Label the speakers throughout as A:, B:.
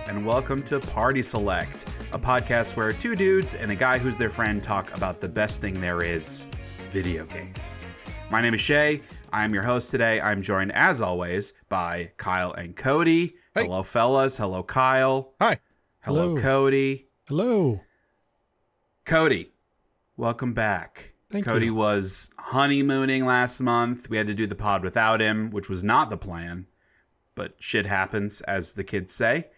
A: and welcome to Party Select, a podcast where two dudes and a guy who's their friend talk about the best thing there is, video games. My name is Shay. I'm your host today. I'm joined, as always, by Kyle and Cody.
B: Hey.
A: Hello, fellas. Hello, Kyle.
B: Hi.
A: Hello, Cody.
C: Hello.
A: Cody, welcome back.
C: Thank
A: Cody
C: you.
A: was honeymooning last month. We had to do the pod without him, which was not the plan. But shit happens, as the kids say.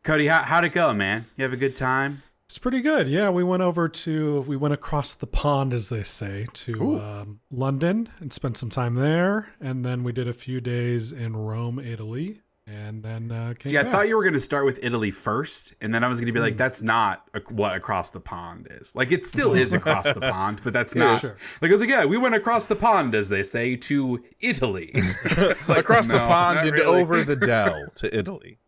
A: Cody, how'd it go, man? You have a good time?
C: It's pretty good. Yeah, we went across the pond, as they say, to London and spent some time there. And then we did a few days in Rome, Italy. And then came
A: See, I
C: back.
A: thought you were going to start with Italy first, and then I was going to be like, that's not what across the pond is. Like, it still is across the pond, but that's not.
C: Sure.
A: Like, I was like, yeah, we went across the pond, as they say, to Italy. Like,
B: Across the
A: no,
B: pond
A: not
B: and
A: really.
B: over the Dell to Italy.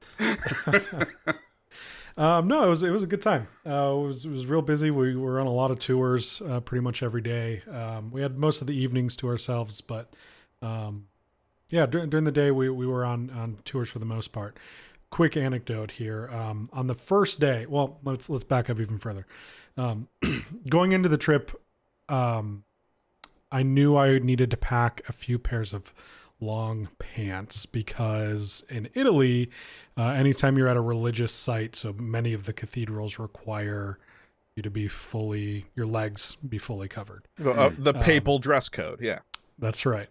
C: No, it was a good time. It was real busy. We were on a lot of tours pretty much every day. We had most of the evenings to ourselves, but yeah, during the day we were on tours for the most part. Quick anecdote here. On the first day, well, let's back up even further. Going into the trip, I knew I needed to pack a few pairs of long pants because in Italy, anytime you're at a religious site, so many of the cathedrals require you to be your legs be fully covered.
B: The papal dress code, yeah.
C: That's right.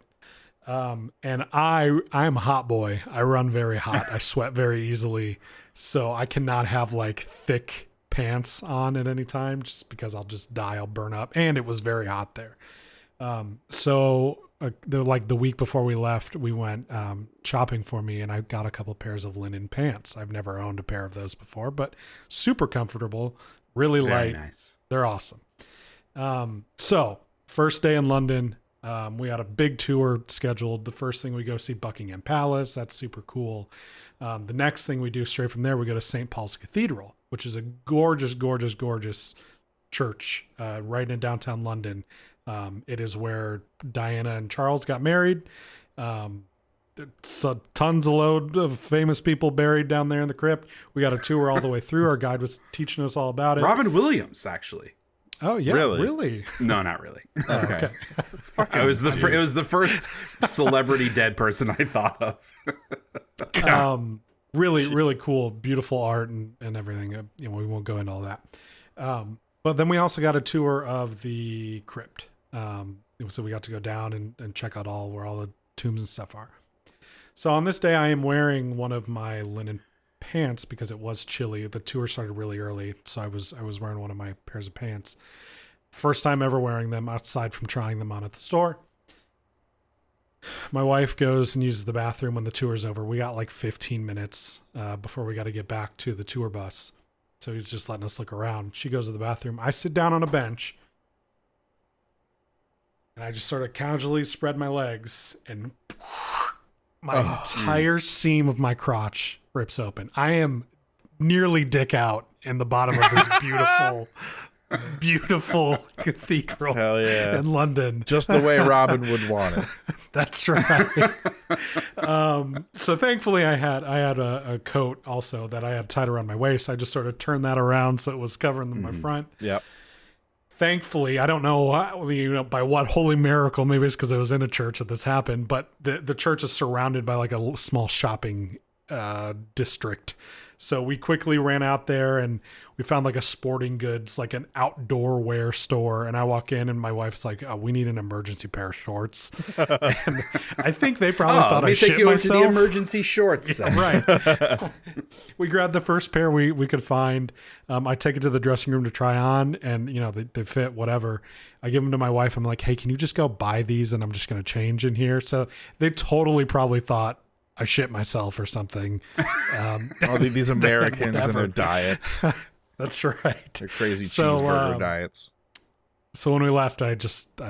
C: And I'm a hot boy. I run very hot. I sweat very easily. So I cannot have like thick pants on at any time just because I'll just die. I'll burn up. And it was very hot there. So the week before we left, we went shopping for me and I got a couple pairs of linen pants. I've never owned a pair of those before, but super comfortable, really
A: Very
C: light.
A: nice.
C: They're awesome. So first day in London, we had a big tour scheduled. The first thing we go see Buckingham Palace. That's super cool. The next thing we do straight from there, we go to St. Paul's Cathedral, which is a gorgeous, gorgeous, gorgeous church right in downtown London. It is where Diana and Charles got married. Tons of famous people buried down there in the crypt. We got a tour all the way through. Our guide was teaching us all about it.
A: Robin Williams, actually.
C: Oh yeah, really?
A: No, not really.
B: Okay.
A: It was the first celebrity dead person I thought of.
C: Really cool, beautiful art and everything. We won't go into all that. But then we also got a tour of the crypt. So we got to go down and check out where all the tombs and stuff are. So on this day, I am wearing one of my linen pants because it was chilly. The tour started really early, so I was wearing one of my pairs of pants. First time ever wearing them outside from trying them on at the store. My wife goes and uses the bathroom when the tour's over. We got like 15 minutes before we got to get back to the tour bus. So he's just letting us look around. She goes to the bathroom. I sit down on a bench and I just sort of casually spread my legs and my entire seam of my crotch rips open. I am nearly dick out in the bottom of this beautiful cathedral
B: Hell yeah.
C: in London.
B: Just the way Robin would want it.
C: That's right. So thankfully I had a coat also that I had tied around my waist. I just sort of turned that around so it was covering my front.
B: Yep.
C: Thankfully, I don't know, by what holy miracle, maybe it's because I was in a church that this happened, but the church is surrounded by like a small shopping district. So we quickly ran out there and we found like a sporting goods, like an outdoor wear store. And I walk in and my wife's like, oh, we need an emergency pair of shorts. And I think they probably thought I shit
A: take you
C: myself.
A: into the emergency shorts.
C: Yeah, right. We grabbed the first pair we could find. I take it to the dressing room to try on and they fit whatever. I give them to my wife. I'm like, hey, can you just go buy these? And I'm just going to change in here. So they totally probably thought I shit myself or something.
B: All these Americans and their diets.
C: That's right.
B: Their crazy cheeseburger diets.
C: So when we left, I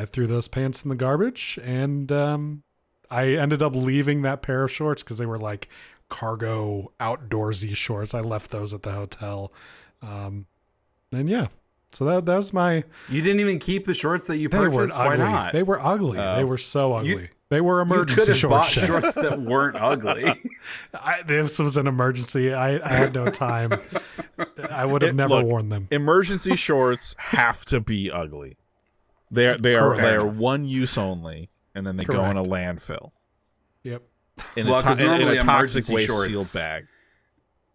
C: threw those pants in the garbage and I ended up leaving that pair of shorts because they were like cargo outdoorsy shorts. I left those at the hotel. And yeah, so that was my...
A: You didn't even keep the shorts that you purchased?
C: They were ugly.
A: Why not?
C: They were ugly. They were so ugly. They were
A: You
C: emergency
A: could have
C: shorts.
A: bought
C: Shay.
A: shorts that weren't ugly.
C: This was an emergency. I had no time. I would have never worn them.
B: Emergency shorts have to be ugly. They are one use only, and then they go in a landfill.
C: Yep.
B: In a toxic waste sealed bag.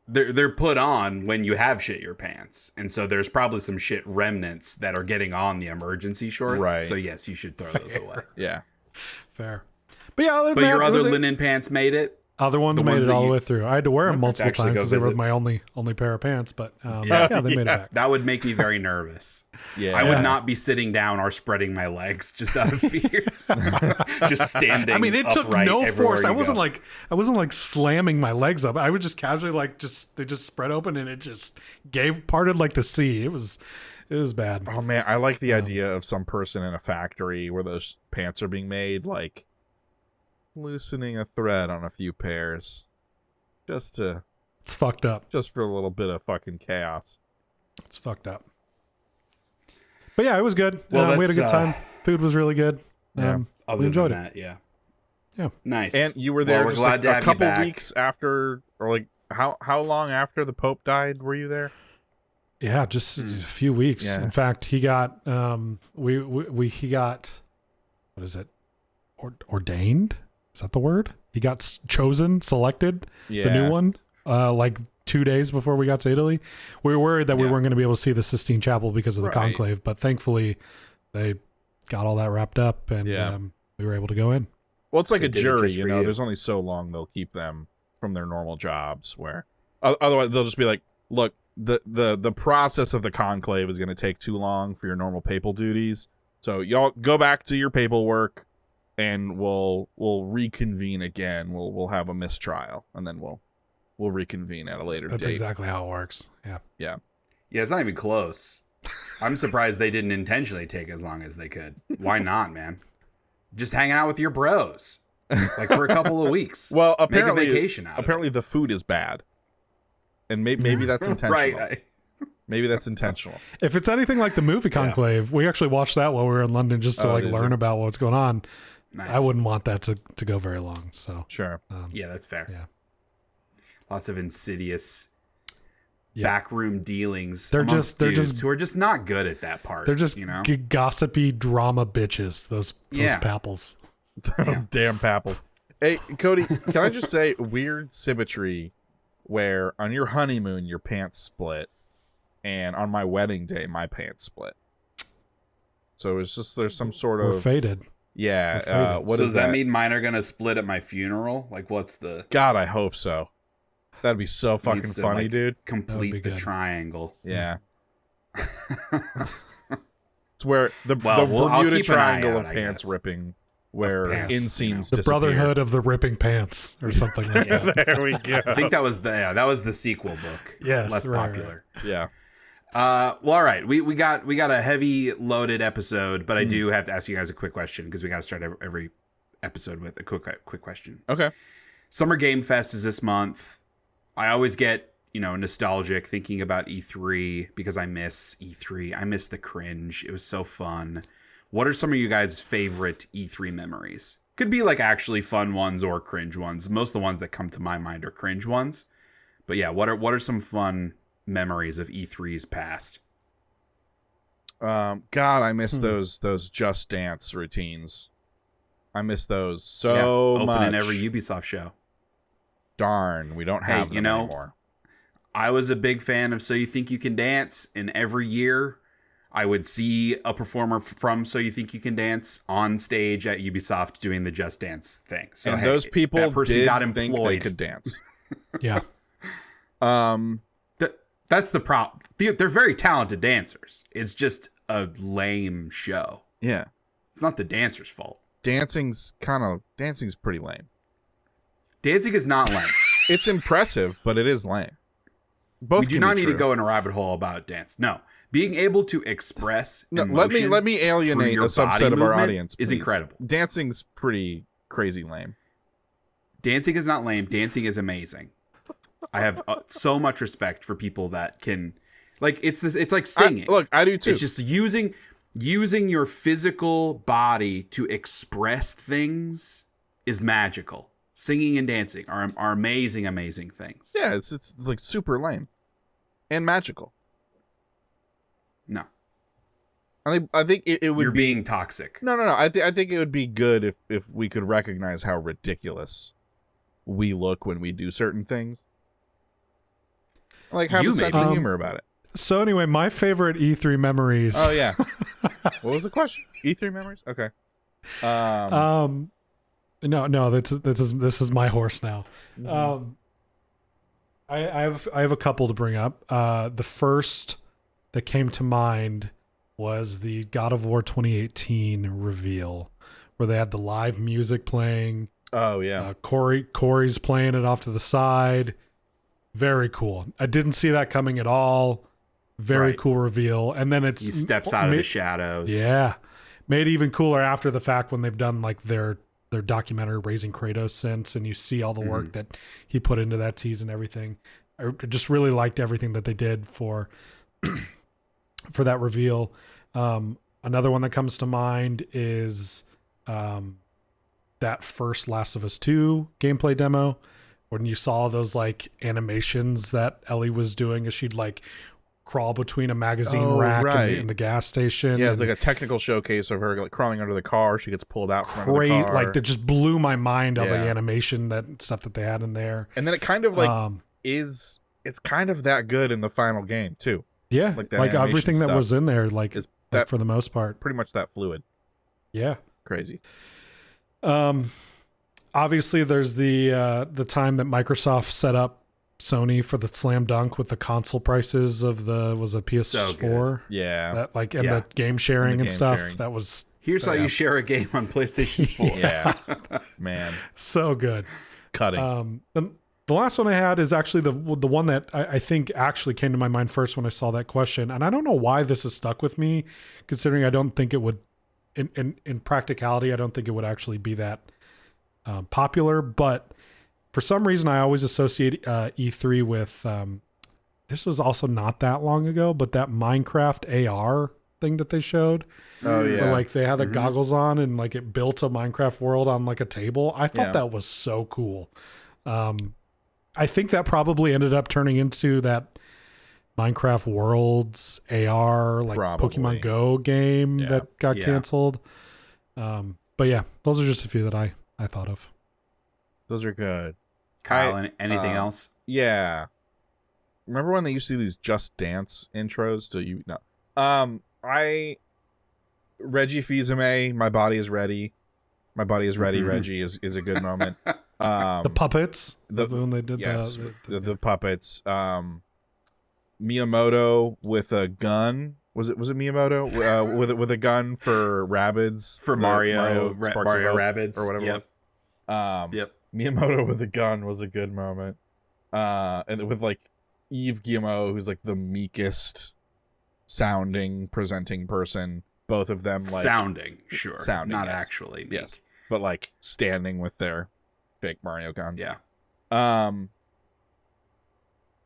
A: They're put on when you have shit your pants, and so there's probably some shit remnants that are getting on the emergency shorts.
B: Right.
A: So yes, you should throw those away.
B: Yeah.
C: Fair. But yeah,
A: But your other linen pants made it.
C: Other ones made it all the way through. I had to wear them multiple times because they were my only pair of pants. But yeah, they made it back.
A: That would make me very nervous.
B: Yeah,
A: I would not be sitting down or spreading my legs just out of fear. Just standing.
C: I mean, it took no force. I wasn't
A: go.
C: like slamming my legs up. I would just casually they just spread open and it just parted like the sea. It was bad.
B: Oh man, I like the idea of some person in a factory where those pants are being made, like loosening a thread on a few pairs, it's
C: fucked up.
B: Just for a little bit of fucking chaos.
C: It's fucked up. But yeah, it was good.
A: Well,
C: we had a good time. Food was really good.
B: Yeah.
C: We enjoyed
A: it. Yeah.
C: Yeah.
A: Nice.
B: And you were there
A: we're
B: just
A: glad to
B: a
A: have
B: couple
A: you back.
B: weeks after, or like how long after the Pope died were you there?
C: Yeah, just a few weeks.
B: Yeah.
C: In fact, he got he got, what is it? Ordained? Is that the word? He got chosen, selected, the new one, like 2 days before we got to Italy. We were worried that we weren't going to be able to see the Sistine Chapel because of the conclave, but thankfully they got all that wrapped up and we were able to go in.
B: Well, it's like
A: They
B: a
A: did it
B: jury,
A: just
B: you
A: for
B: know,
A: you.
B: there's only so long they'll keep them from their normal jobs, where otherwise they'll just be like, look, the process of the conclave is going to take too long for your normal papal duties. So y'all go back to your papal work and we'll reconvene again. We'll have a mistrial and then we'll reconvene at a later date.
C: That's exactly how it works. Yeah.
B: Yeah.
A: Yeah, it's not even close. I'm surprised they didn't intentionally take as long as they could. Why not, man? Just hanging out with your bros, like for a couple of weeks.
B: Well,
A: Make a
B: apparently,
A: vacation out of it.
B: the food is bad, and maybe that's intentional.
A: Right.
B: Maybe that's intentional.
C: If it's anything like the movie Conclave, we actually watched that while we were in London just to learn about what's going on.
A: Nice.
C: I wouldn't want that to go very long. So
B: Sure.
A: Yeah, that's fair.
C: Yeah.
A: Lots of insidious backroom dealings.
C: They're
A: amongst
C: just
A: dudes who are just not good at that part.
C: They're just gossipy drama bitches. Those papples.
B: Those damn papples. Hey, Cody, can I just say weird symmetry where on your honeymoon your pants split and on my wedding day my pants split. So it's just there's some sort of
C: We're faded.
B: Yeah. What
A: so
B: does
A: does that mean mine are gonna split at my funeral? Like, what's the?
B: God, I hope so. That'd be so fucking
A: Needs to,
B: funny,
A: like,
B: dude.
A: Complete the triangle.
B: Yeah. It's where the
A: I'll
B: Bermuda
A: keep an eye
B: Triangle
A: out,
B: of
A: I
B: pants
A: guess.
B: ripping, where
A: pants,
B: inseams
C: The
B: disappear.
C: Brotherhood of the Ripping Pants or something like that.
B: There we go.
A: I think that was the sequel book.
C: Yes,
A: less
C: right,
A: popular.
B: Yeah.
A: Well, all right. We got a heavy loaded episode, but I do have to ask you guys a quick question because we got to start every episode with a quick question.
B: Okay.
A: Summer Game Fest is this month. I always get, nostalgic thinking about E3 because I miss E3. I miss the cringe. It was so fun. What are some of you guys' favorite E3 memories? Could be like actually fun ones or cringe ones. Most of the ones that come to my mind are cringe ones. But yeah, what are some fun memories of E3's past?
B: God, I miss those Just Dance routines. I miss those so much.
A: Opening every Ubisoft show.
B: Darn, we don't have them anymore.
A: I was a big fan of So You Think You Can Dance, and every year I would see a performer from So You Think You Can Dance on stage at Ubisoft doing the Just Dance thing. So
B: and those people
A: that person
B: did
A: got
B: think they
A: employed.
B: could dance.
C: Yeah.
A: That's the problem. They're very talented dancers. It's just a lame show.
B: Yeah.
A: It's not the dancer's fault.
B: Dancing's pretty lame.
A: Dancing is not lame.
B: It's impressive, but it is lame. Both
A: we do not need to go in a rabbit hole about dance. No. Being able to express emotion
B: let me alienate a subset of our audience, please.
A: Is incredible.
B: Dancing's pretty crazy lame.
A: Dancing is not lame. Dancing is amazing. I have so much respect for people that can, like, it's like singing.
B: I do too.
A: It's just using using your physical body to express things is magical. Singing and dancing are amazing, amazing things.
B: Yeah, it's like super lame and magical.
A: No.
B: I think it would
A: You're
B: be
A: being toxic.
B: No. I think it would be good if we could recognize how ridiculous we look when we do certain things. Like have a sense of humor about it.
C: So anyway, my favorite E3 memories.
B: Oh yeah. What was the question? E3 memories? Okay.
C: No, this is my horse now.
B: Mm-hmm.
C: I have a couple to bring up. The first that came to mind was the God of War 2018 reveal, where they had the live music playing.
B: Oh yeah.
C: Corey's playing it off to the side. Very cool. I didn't see that coming at all. Very cool reveal. And then
A: he steps out of the shadows.
C: Yeah. Made even cooler after the fact when they've done like their documentary Raising Kratos since, and you see all the work that he put into that tease and everything. I just really liked everything that they did for that reveal. Another one that comes to mind is that first Last of Us 2 gameplay demo, when you saw those like animations that Ellie was doing as she'd like crawl between a magazine rack in the gas station.
B: Yeah, it's like a technical showcase of her like crawling under the car. She gets pulled out from under the car.
C: Like that just blew my mind of the animation, that stuff that they had in there.
B: And then it kind of like it's kind of that good in the final game too.
C: Yeah, like everything that was in there, like
B: is
C: that, for the most part,
B: pretty much that fluid.
C: Yeah,
B: crazy.
C: Obviously, there's the time that Microsoft set up Sony for the slam dunk with the console prices of the PS4.
A: So
B: yeah,
C: that like and the game sharing and stuff.
B: Sharing.
C: That was
A: here's how you share a game on PlayStation 4.
B: Yeah, man,
C: so good.
B: Cutting.
C: The last one I had is actually the one that I think actually came to my mind first when I saw that question, and I don't know why this has stuck with me, considering I don't think it would, in practicality, I don't think it would actually be that popular, but for some reason I always associate E3 with this was also not that long ago, but that Minecraft AR thing that they showed.
B: Oh yeah,
C: where, like they had the goggles on and like it built a Minecraft world on like a table. I thought that was so cool. I think that probably ended up turning into that Minecraft Worlds AR, like Pokemon Go game that got canceled. But yeah, those are just a few that I thought of.
B: Those are good.
A: Kyle, anything else?
B: Yeah. Remember when they used to do these Just Dance intros to you? No. Reggie Fils-Aimé, My Body is Ready. My Body is Ready, Reggie is a good moment.
C: The puppets.
B: When
C: they did
B: the puppets. Miyamoto with a gun. Was it Miyamoto with a gun for Rabbids
A: for Mario Rabbids
B: or whatever it was. Miyamoto with a gun was a good moment. And with like Yves Guillemot, who's like the meekest sounding presenting person. Both of them like
A: sounding, not
B: yes.
A: actually meek.
B: Yes, but like standing with their fake Mario guns.
A: Yeah.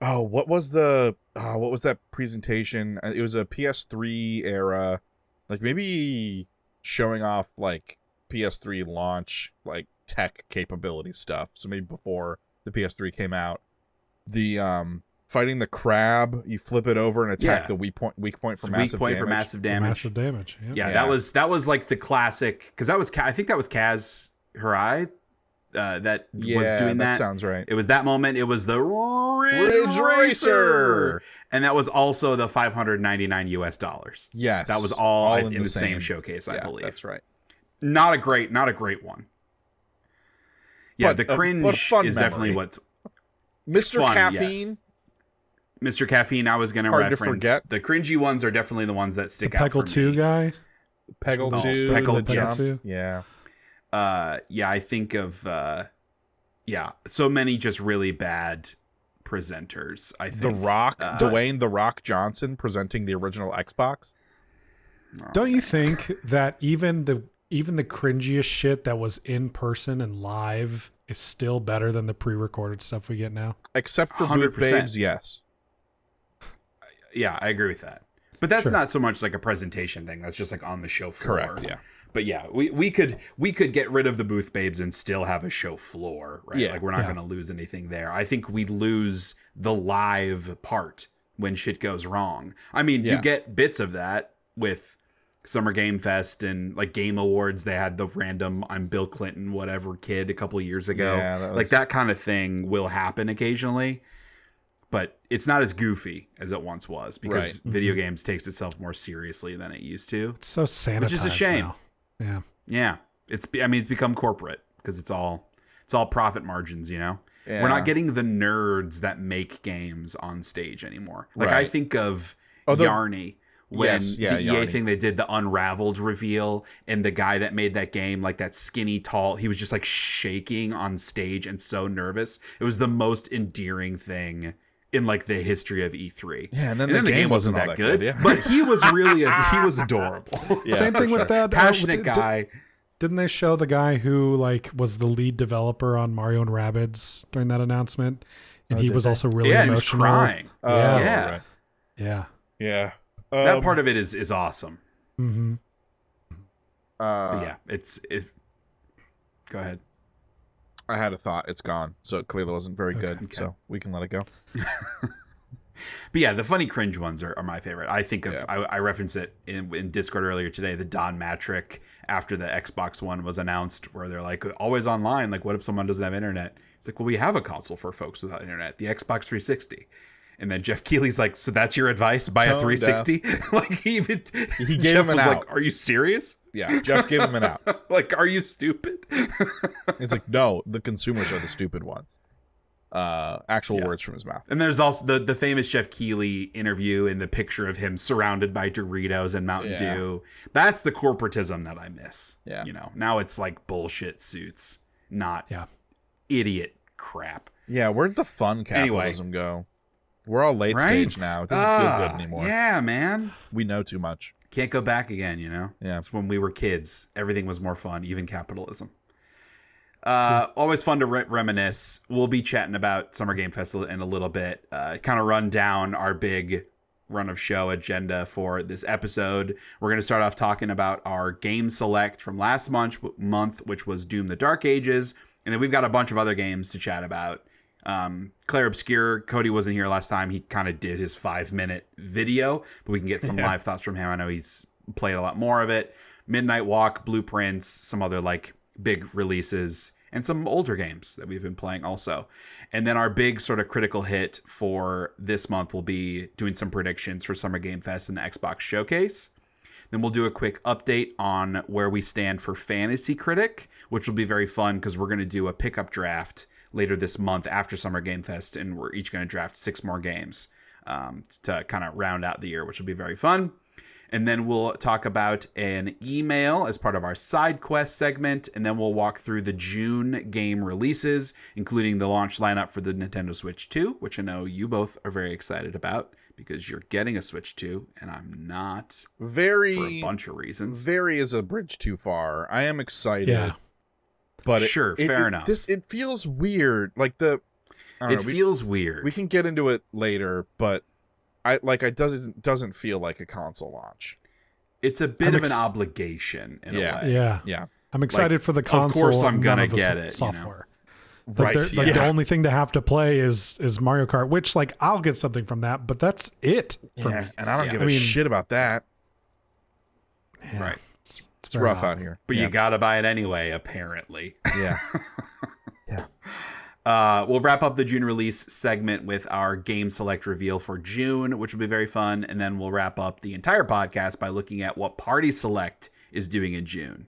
B: What was that presentation? It was a PS3 era, like maybe showing off like PS3 launch like tech capability stuff. So maybe before the PS3 came out, the fighting the crab, you flip it over and attack the weak point for massive damage.
C: Massive damage.
A: Yeah, that was like the classic, because that was I think that was Kaz Hirai that was doing that.
B: That sounds right.
A: It was that moment. It was the Ridge Racer, and that was also the $599 US.
B: Yes,
A: that was all in the same showcase. I believe
B: that's right.
A: Not a great one. Yeah, but the cringe is definitely what's
B: Mr.
A: Fun,
B: Caffeine.
A: Yes. Mr. Caffeine, I was going to reference.
B: Forget.
A: The cringy ones are definitely the ones that stick out for me.
C: Peggle 2 guy?
B: Peggle 2.
A: Peggle,
B: yes. Yeah.
A: I think of, so many just really bad presenters, I think.
B: The Rock, Dwayne The Rock Johnson presenting the original Xbox.
C: Don't you think that even the cringiest shit that was in person and live is still better than the pre-recorded stuff we get now?
B: Except for 100%. Booth Babes, yes.
A: Yeah, I agree with that. But that's not so much like a presentation thing. That's just like on the show floor.
B: Correct. Yeah.
A: But yeah, we could get rid of the booth babes and still have a show floor, right?
B: Yeah.
A: Like we're not going to lose anything there. I think we lose the live part when shit goes wrong. I mean, you get bits of that with Summer Game Fest and like Game Awards. They had the random I'm Bill Clinton whatever kid a couple of years ago.
B: Yeah,
A: like that kind of thing will happen occasionally. But it's not as goofy as it once was because video games takes itself more seriously than it used to.
C: It's so sanitized,
A: which is a shame.
C: Now. Yeah.
A: Yeah. It's become corporate because it's all profit margins, you know?
B: Yeah.
A: We're not getting the nerds that make games on stage anymore. Like I think of Yarny when the EA
B: Yarny.
A: thing they did the Unraveled reveal and the guy that made that game, like that skinny tall, he was just like shaking on stage and so nervous. It was the most endearing thing in like the history of E3.
B: Yeah, and then the game wasn't all that good. Yeah.
A: But he was really he was adorable.
C: Yeah, same thing with that
A: passionate guy.
C: Didn't they show the guy who like was the lead developer on Mario and Rabbids during that announcement? And he was also really emotional.
A: He was crying.
C: Yeah.
B: Yeah.
A: That part of it is awesome.
C: Mm-hmm.
A: Yeah, it's go ahead.
B: I had a thought. It's gone. So it clearly wasn't very good. Okay. So we can let it go.
A: But yeah, the funny cringe ones are my favorite. I think of I referenced it in Discord earlier today. The Don Matrick after the Xbox One was announced, where they're like always online. Like, what if someone doesn't have internet? It's like, well, we have a console for folks without internet, the Xbox 360. And then Jeff Keighley's like, so that's your advice? Buy a 360? Like he
B: gave
A: Jeff
B: him an
A: was
B: out.
A: Like, are you serious?
B: Yeah, Jeff gave him an out.
A: Like, are you stupid?
B: It's like, no, the consumers are the stupid ones. Actual words from his mouth.
A: And there's also the famous Jeff Keighley interview and the picture of him surrounded by Doritos and Mountain Dew. That's the corporatism that I miss.
B: Yeah.
A: You know, now it's like bullshit suits, not idiot crap.
B: Yeah, where'd the fun capitalism go? We're all late stage now. It doesn't feel good anymore.
A: Yeah, man.
B: We know too much.
A: Can't go back again, you know?
B: Yeah.
A: It's when we were kids. Everything was more fun, even capitalism. Always fun to reminisce. We'll be chatting about Summer Game Fest in a little bit. Kind of run down our big run of show agenda for this episode. We're going to start off talking about our game select from last month, which was Doom: The Dark Ages. And then we've got a bunch of other games to chat about. Clair Obscure, Cody wasn't here last time. He kind of did his 5-minute video, but we can get some live thoughts from him. I know he's played a lot more of it. Midnight Walk, Blueprints, some other like big releases, and some older games that we've been playing also. And then our big sort of critical hit for this month will be doing some predictions for Summer Game Fest and the Xbox Showcase. Then we'll do a quick update on where we stand for Fantasy Critic, which will be very fun because we're going to do a pickup draft later this month after Summer Game Fest, and we're each going to draft 6 more games to kind of round out the year, which will be very fun. And then we'll talk about an email as part of our side quest segment, and then we'll walk through the June game releases, including the launch lineup for the Nintendo Switch 2, which I know you both are very excited about because you're getting a Switch 2, and I'm not. For a bunch of reasons.
B: Very is a bridge too far. I am excited.
C: Yeah.
A: But fair enough.
B: It feels weird. Like
A: it feels weird.
B: We can get into it later, but it doesn't feel like a console launch.
A: It's a bit of an obligation in a way.
C: Yeah. I'm excited for the console.
A: Of course I'm gonna get it.
C: Software.
A: You know?
C: Right. The only thing to have to play is Mario Kart, which like I'll get something from that, but that's it for me.
B: And I don't give a shit about that.
C: Yeah.
A: Right.
B: It's rough out here.
A: But you gotta buy it anyway, apparently.
B: Yeah. Yeah.
A: We'll wrap up the June release segment with our game select reveal for June, which will be very fun. And then we'll wrap up the entire podcast by looking at what Party Select is doing in June.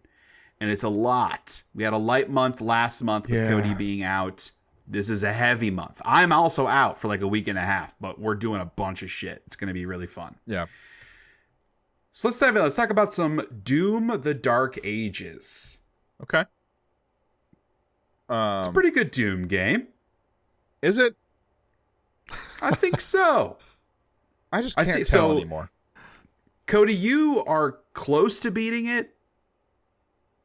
A: And it's a lot. We had a light month last month with Cody being out. This is a heavy month. I'm also out for like a week and a half, but we're doing a bunch of shit. It's going to be really fun.
B: Yeah.
A: So let's talk about some Doom: The Dark Ages.
B: Okay.
A: It's a pretty good Doom game.
B: Is it?
A: I think so.
B: I just can't tell anymore.
A: Cody, you are close to beating it.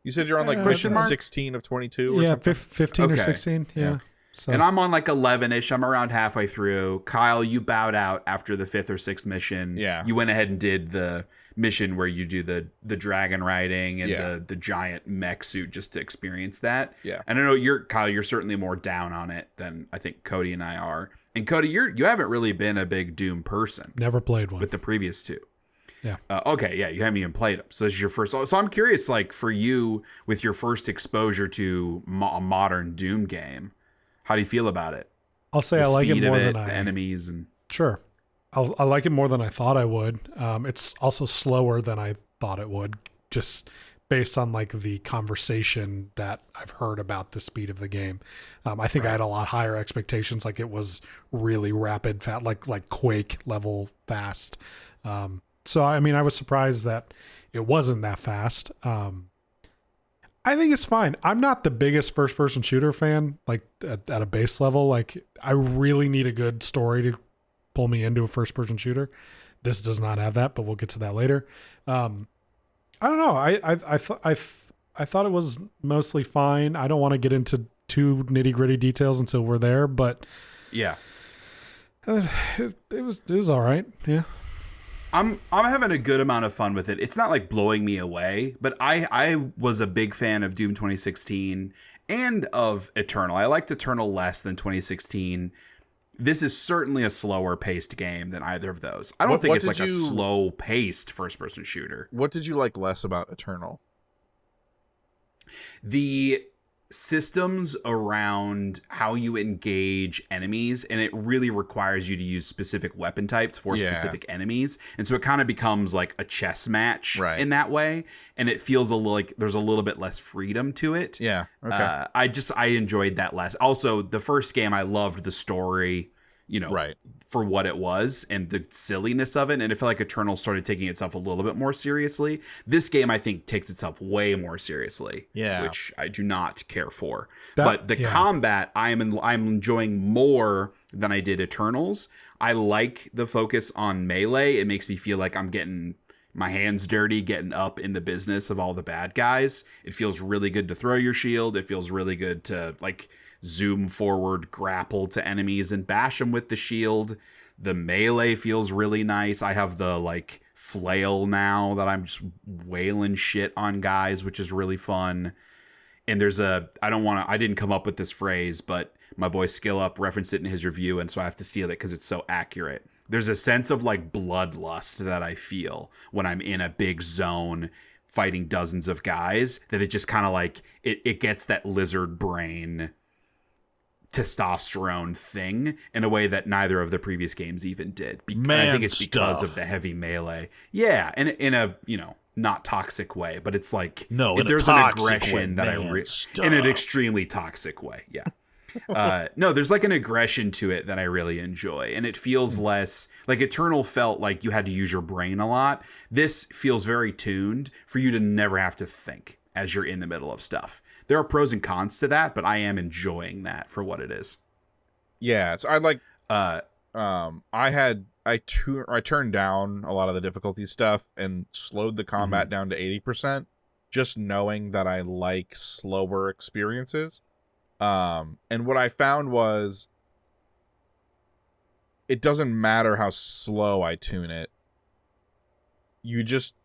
B: You said you're on like mission 16 of 22 or something?
C: 15 or 16. Yeah. So.
A: And I'm on like 11-ish. I'm around halfway through. Kyle, you bowed out after the 5th or 6th mission.
B: Yeah.
A: You went ahead and did the mission where you do the dragon riding and the giant mech suit just to experience that.
B: Yeah.
A: And I know Kyle, you're certainly more down on it than I think Cody and I are. And Cody, you haven't really been a big Doom person.
C: Never played one.
A: With the previous 2.
C: Yeah.
A: Okay. Yeah. You haven't even played them. So this is your first. So I'm curious, like for you with your first exposure to a modern Doom game, how do you feel about it?
C: I'll say I like it more than
A: the enemies and
C: sure. I like it more than I thought I would. It's also slower than I thought it would, just based on like the conversation that I've heard about the speed of the game. I think I had a lot higher expectations. Like it was really rapid, fast, like Quake level fast. So I mean, I was surprised that it wasn't that fast. I think it's fine. I'm not the biggest first person shooter fan, like at a base level. Like I really need a good story to pull me into a first person shooter. This does not have that, but we'll get to that later. I don't know. I thought it was mostly fine. I don't want to get into too nitty gritty details until we're there, but
A: yeah,
C: it was all right. Yeah.
A: I'm having a good amount of fun with it. It's not like blowing me away, but I was a big fan of Doom 2016 and of Eternal. I liked Eternal less than 2016. This is certainly a slower paced game than either of those. I don't think it's like a slow paced first person shooter.
B: What did you like less about Eternal?
A: The systems around how you engage enemies, and it really requires you to use specific weapon types for specific enemies, and so it kind of becomes like a chess match in that way, and it feels a little like there's a little bit less freedom to it. I enjoyed that less. Also, the first game, I loved the story, for what it was and the silliness of it, and I feel like Eternal started taking itself a little bit more seriously. This game, I think, takes itself way more seriously, which I do not care for. But the combat, I'm enjoying more than I did Eternals. I like the focus on melee. It makes me feel like I'm getting my hands dirty, getting up in the business of all the bad guys. It feels really good to throw your shield. It feels really good to like zoom forward, grapple to enemies and bash them with the shield. The melee feels really nice. I have the like flail now that I'm just wailing shit on guys, which is really fun. And there's I didn't come up with this phrase, but my boy Skill Up referenced it in his review, and so I have to steal it because it's so accurate. There's a sense of like bloodlust that I feel when I'm in a big zone fighting dozens of guys, that it just kind of like it gets that lizard brain testosterone thing in a way that neither of the previous games even did. I think it's because of the heavy melee. Yeah, and in a not toxic way, but it's like there's an aggression that in an extremely toxic way. Yeah. No, there's like an aggression to it that I really enjoy, and it feels less like Eternal felt like you had to use your brain a lot. This feels very tuned for you to never have to think as you're in the middle of stuff. There are pros and cons to that, but I am enjoying that for what it is.
B: Yeah, so I like I turned down a lot of the difficulty stuff and slowed the combat down to 80%, just knowing that I like slower experiences. And what I found was it doesn't matter how slow I tune it. You just,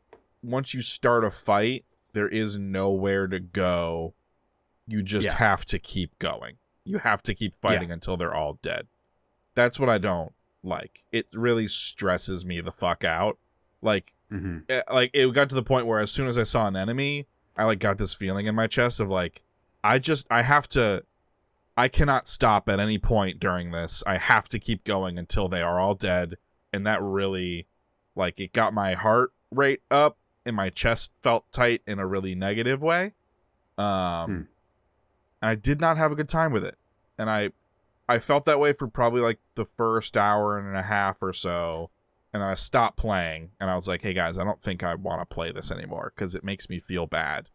B: once you start a fight, there is nowhere to go. You just have to keep going. You have to keep fighting until they're all dead. That's what I don't like. It really stresses me the fuck out. Like, like it got to the point where as soon as I saw an enemy, I like got this feeling in my chest of like, I cannot stop at any point during this. I have to keep going until they are all dead. And that really, like, it got my heart rate up and my chest felt tight in a really negative way. And I did not have a good time with it. And I felt that way for probably like the first hour and a half or so. And then I stopped playing and I was like, hey guys, I don't think I want to play this anymore because it makes me feel bad.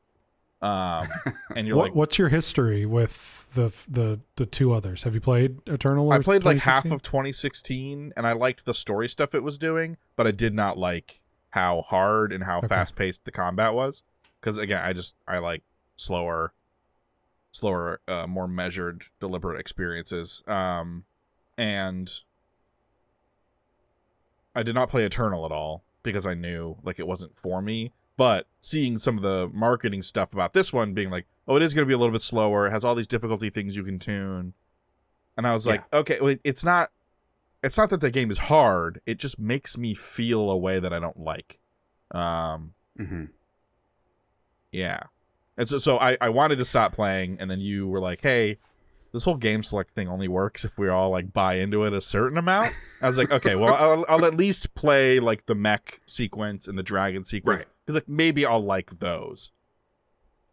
B: And you're like,
C: what's your history with the two others? Have you played Eternal?
B: I played like half of 2016 and I liked the story stuff it was doing, but I did not like how hard and how fast paced the combat was. Because again, I like slower. slower, more measured, deliberate experiences. And I did not play Eternal at all because I knew like it wasn't for me. But seeing some of the marketing stuff about this one being like, oh, it is going to be a little bit slower. It has all these difficulty things you can tune. And I was like, okay, well, it's not that the game is hard. It just makes me feel a way that I don't like. Yeah. And so I wanted to stop playing, and then you were like, hey, this whole game select thing only works if we all like buy into it a certain amount. I was like, okay, well, I'll at least play like the mech sequence and the dragon sequence.
A: Right.
B: Because like maybe I'll like those.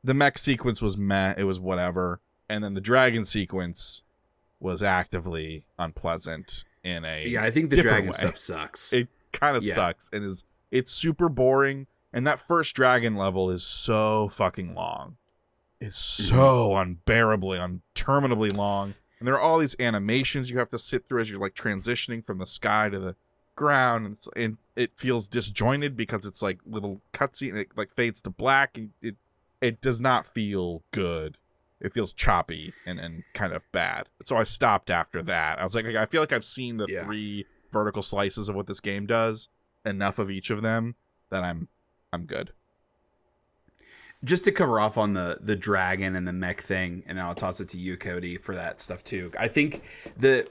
B: The mech sequence was meh, it was whatever. And then the dragon sequence was actively unpleasant in a
A: I think the dragon
B: way.
A: stuff sucks.
B: It kind of sucks and it's super boring. And that first dragon level is so fucking long. It's so unbearably, interminably long. And there are all these animations you have to sit through as you're like transitioning from the sky to the ground, and it feels disjointed because it's like little cutscene, and it like fades to black, and it does not feel good. It feels choppy and kind of bad. So I stopped after that. I was like, I feel like I've seen the 3 vertical slices of what this game does, enough of each of them that I'm good.
A: Just to cover off on the dragon and the mech thing, and then I'll toss it to you, Cody, for that stuff too. I think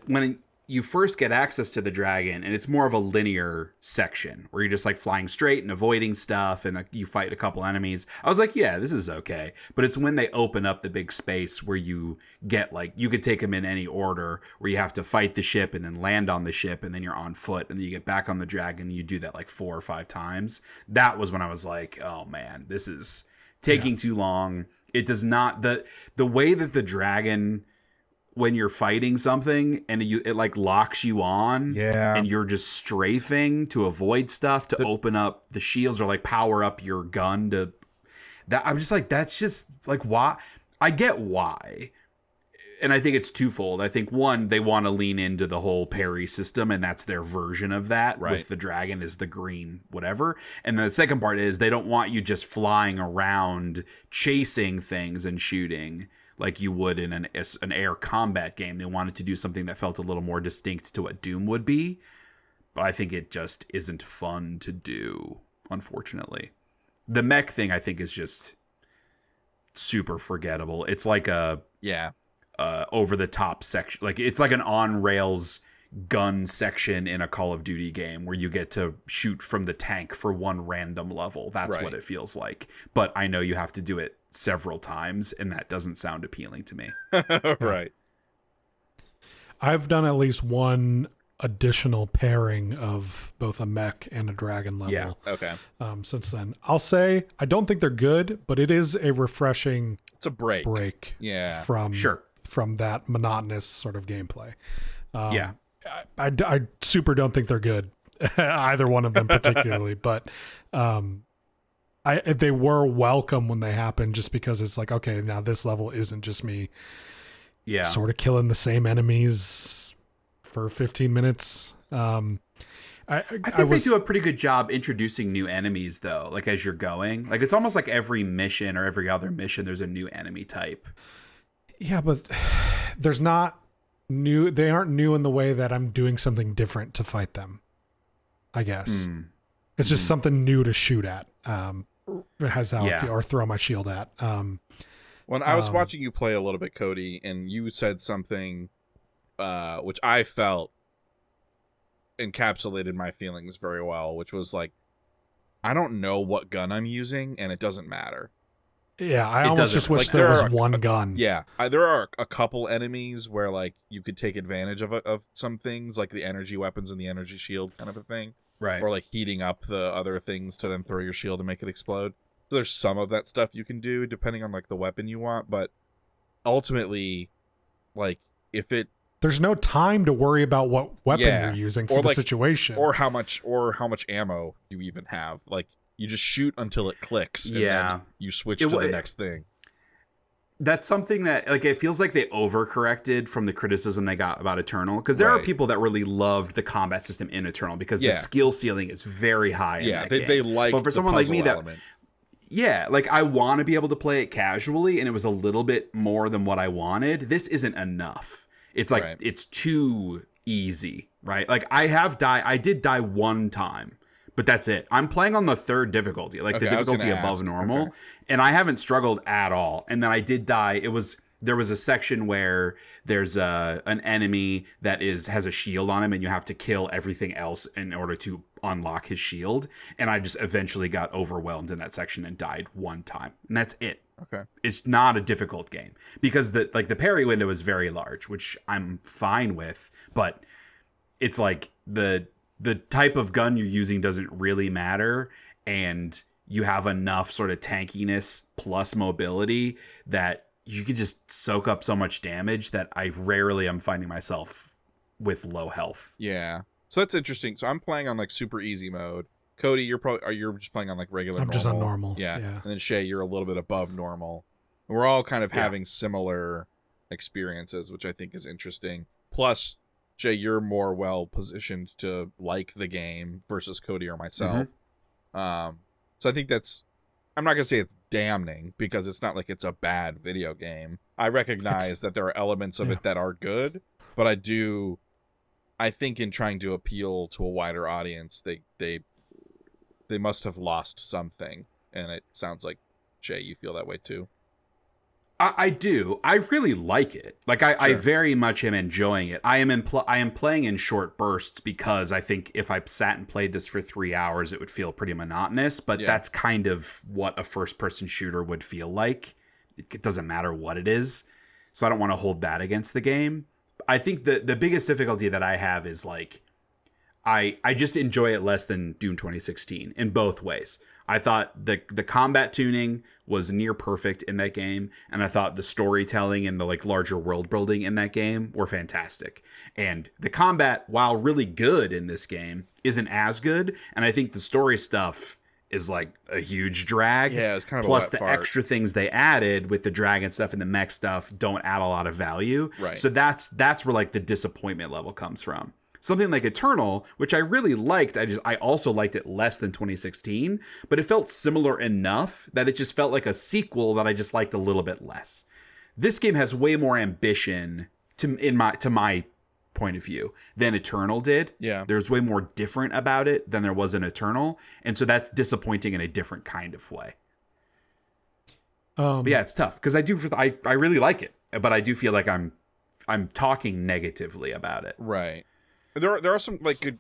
A: when you first get access to the dragon, and it's more of a linear section where you're just like flying straight and avoiding stuff, and you fight a couple enemies. I was like, yeah, this is okay. But it's when they open up the big space where you get like, you could take them in any order, where you have to fight the ship and then land on the ship, and then you're on foot, and then you get back on the dragon, and you do that like 4 or 5 times. That was when I was like, oh man, this is taking too long. It does not, the way that the dragon, when you're fighting something and it like locks you on, and you're just strafing to avoid stuff, to open up the shields or like power up your gun to that. I'm just like, that's just like, why? I get why. And I think it's twofold. I think one, they want to lean into the whole parry system, and that's their version of that. Right. With the dragon is the green whatever. And the second part is they don't want you just flying around chasing things and shooting like you would in an air combat game. They wanted to do something that felt a little more distinct to what Doom would be. But I think it just isn't fun to do, unfortunately. The mech thing, I think, is just super forgettable. It's like a over the top section, like it's like an on rails gun section in a Call of Duty game where you get to shoot from the tank for one random level. That's what it feels like. But I know you have to do it several times, and that doesn't sound appealing to me.
B: Right.
C: I've done at least one additional pairing of both a mech and a dragon level.
A: Yeah.
B: Okay.
C: Since then, I'll say I don't think they're good, but it is a refreshing.
B: It's a break.
C: Yeah. From that monotonous sort of gameplay. I super don't think they're good, either one of them particularly, but they were welcome when they happened, just because it's like, okay, now this level isn't just me sort of killing the same enemies for 15 minutes.
A: I think they do a pretty good job introducing new enemies, though, like as you're going. Like it's almost like every mission or every other mission, there's a new enemy type.
C: Yeah, but there's not new. They aren't new in the way that I'm doing something different to fight them, I guess. It's just something new to shoot at. Has how I feel, or throw my shield at.
B: When I was watching you play a little bit, Cody, and you said something which I felt encapsulated my feelings very well, which was like, I don't know what gun I'm using, and it doesn't matter.
C: Yeah, I almost just wish there was one gun.
B: Yeah, there are a couple enemies where like you could take advantage of some things, like the energy weapons and the energy shield kind of a thing.
A: Right.
B: Or like heating up the other things to then throw your shield and make it explode. So there's some of that stuff you can do depending on like the weapon you want, but ultimately, like
C: there's no time to worry about what weapon you're using for the situation,
B: or how much ammo you even have. Like you just shoot until it clicks, and then you switch to the next thing.
A: That's something that, like, it feels like they overcorrected from the criticism they got about Eternal, because there are people that really loved the combat system in Eternal because the skill ceiling is very high. In that
B: they
A: game.
B: like.
A: But for someone like me, element. Yeah, like I want to be able to play it casually, and it was a little bit more than what I wanted. This isn't enough. It's like it's too easy, right? Like I did die one time, but that's it. I'm playing on the 3rd difficulty, like the difficulty above normal, and I haven't struggled at all. And then I did die. There was a section where there's an enemy that has a shield on him, and you have to kill everything else in order to unlock his shield. And I just eventually got overwhelmed in that section and died one time, and that's it.
B: Okay.
A: It's not a difficult game because the parry window is very large, which I'm fine with, but it's like the type of gun you're using doesn't really matter, and you have enough sort of tankiness plus mobility that you can just soak up so much damage that I rarely am finding myself with low health.
B: Yeah. So that's interesting. So I'm playing on like super easy mode. Cody, you're just playing on like regular normal.
C: I'm just on normal.
B: Yeah. And then Shay, you're a little bit above normal. And we're all kind of having similar experiences, which I think is interesting. Plus, Shay, you're more well positioned to like the game versus Cody or myself. So I think I'm not going to say it's damning because it's not like it's a bad video game. I recognize that there are elements of it that are good, but I think in trying to appeal to a wider audience, they must have lost something. And it sounds like, Shay, you feel that way too.
A: I do. I really like it. Like I very much am enjoying it. I am playing in short bursts because I think if I sat and played this for 3 hours, it would feel pretty monotonous. But that's kind of what a first-person shooter would feel like. It doesn't matter what it is. So I don't want to hold that against the game. I think the biggest difficulty that I have is like I just enjoy it less than Doom 2016 in both ways. I thought the combat tuning was near perfect in that game, and I thought the storytelling and the like larger world building in that game were fantastic. And the combat, while really good in this game, isn't as good, and I think the story stuff is like a huge drag.
B: Yeah, it's kind of
A: plus
B: a wet
A: the
B: fart.
A: Extra things they added with the dragon stuff and the mech stuff don't add a lot of value.
B: Right.
A: So that's where like the disappointment level comes from. Something like Eternal, which I really liked, I also liked it less than 2016, but it felt similar enough that it just felt like a sequel that I just liked a little bit less. This game has way more ambition to my point of view than Eternal did.
B: Yeah.
A: There's way more different about it than there was in Eternal, and so that's disappointing in a different kind of way. But yeah, it's tough because I really like it, but I do feel like I'm talking negatively about it.
B: Right. There are some like good,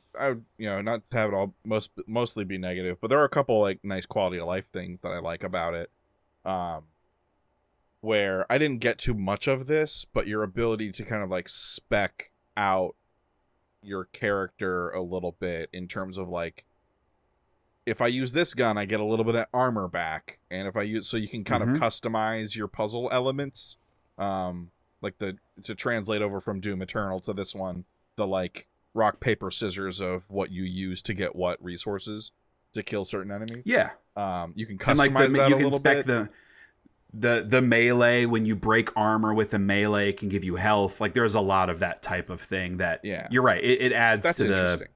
B: not to have it all mostly be negative, but there are a couple like nice quality of life things that I like about it. Where I didn't get too much of this, but your ability to kind of like spec out your character a little bit in terms of like, if I use this gun, I get a little bit of armor back, and if I use, so you can kind of customize your puzzle elements, like to translate over from Doom Eternal to this one, the like rock paper scissors of what you use to get what resources to kill certain enemies.
A: Yeah.
B: You can customize
A: and like
B: that
A: you
B: a
A: can
B: little
A: spec
B: bit.
A: the melee. When you break armor with the melee, it can give you health. Like there's a lot of that type of thing that you're right. It adds to the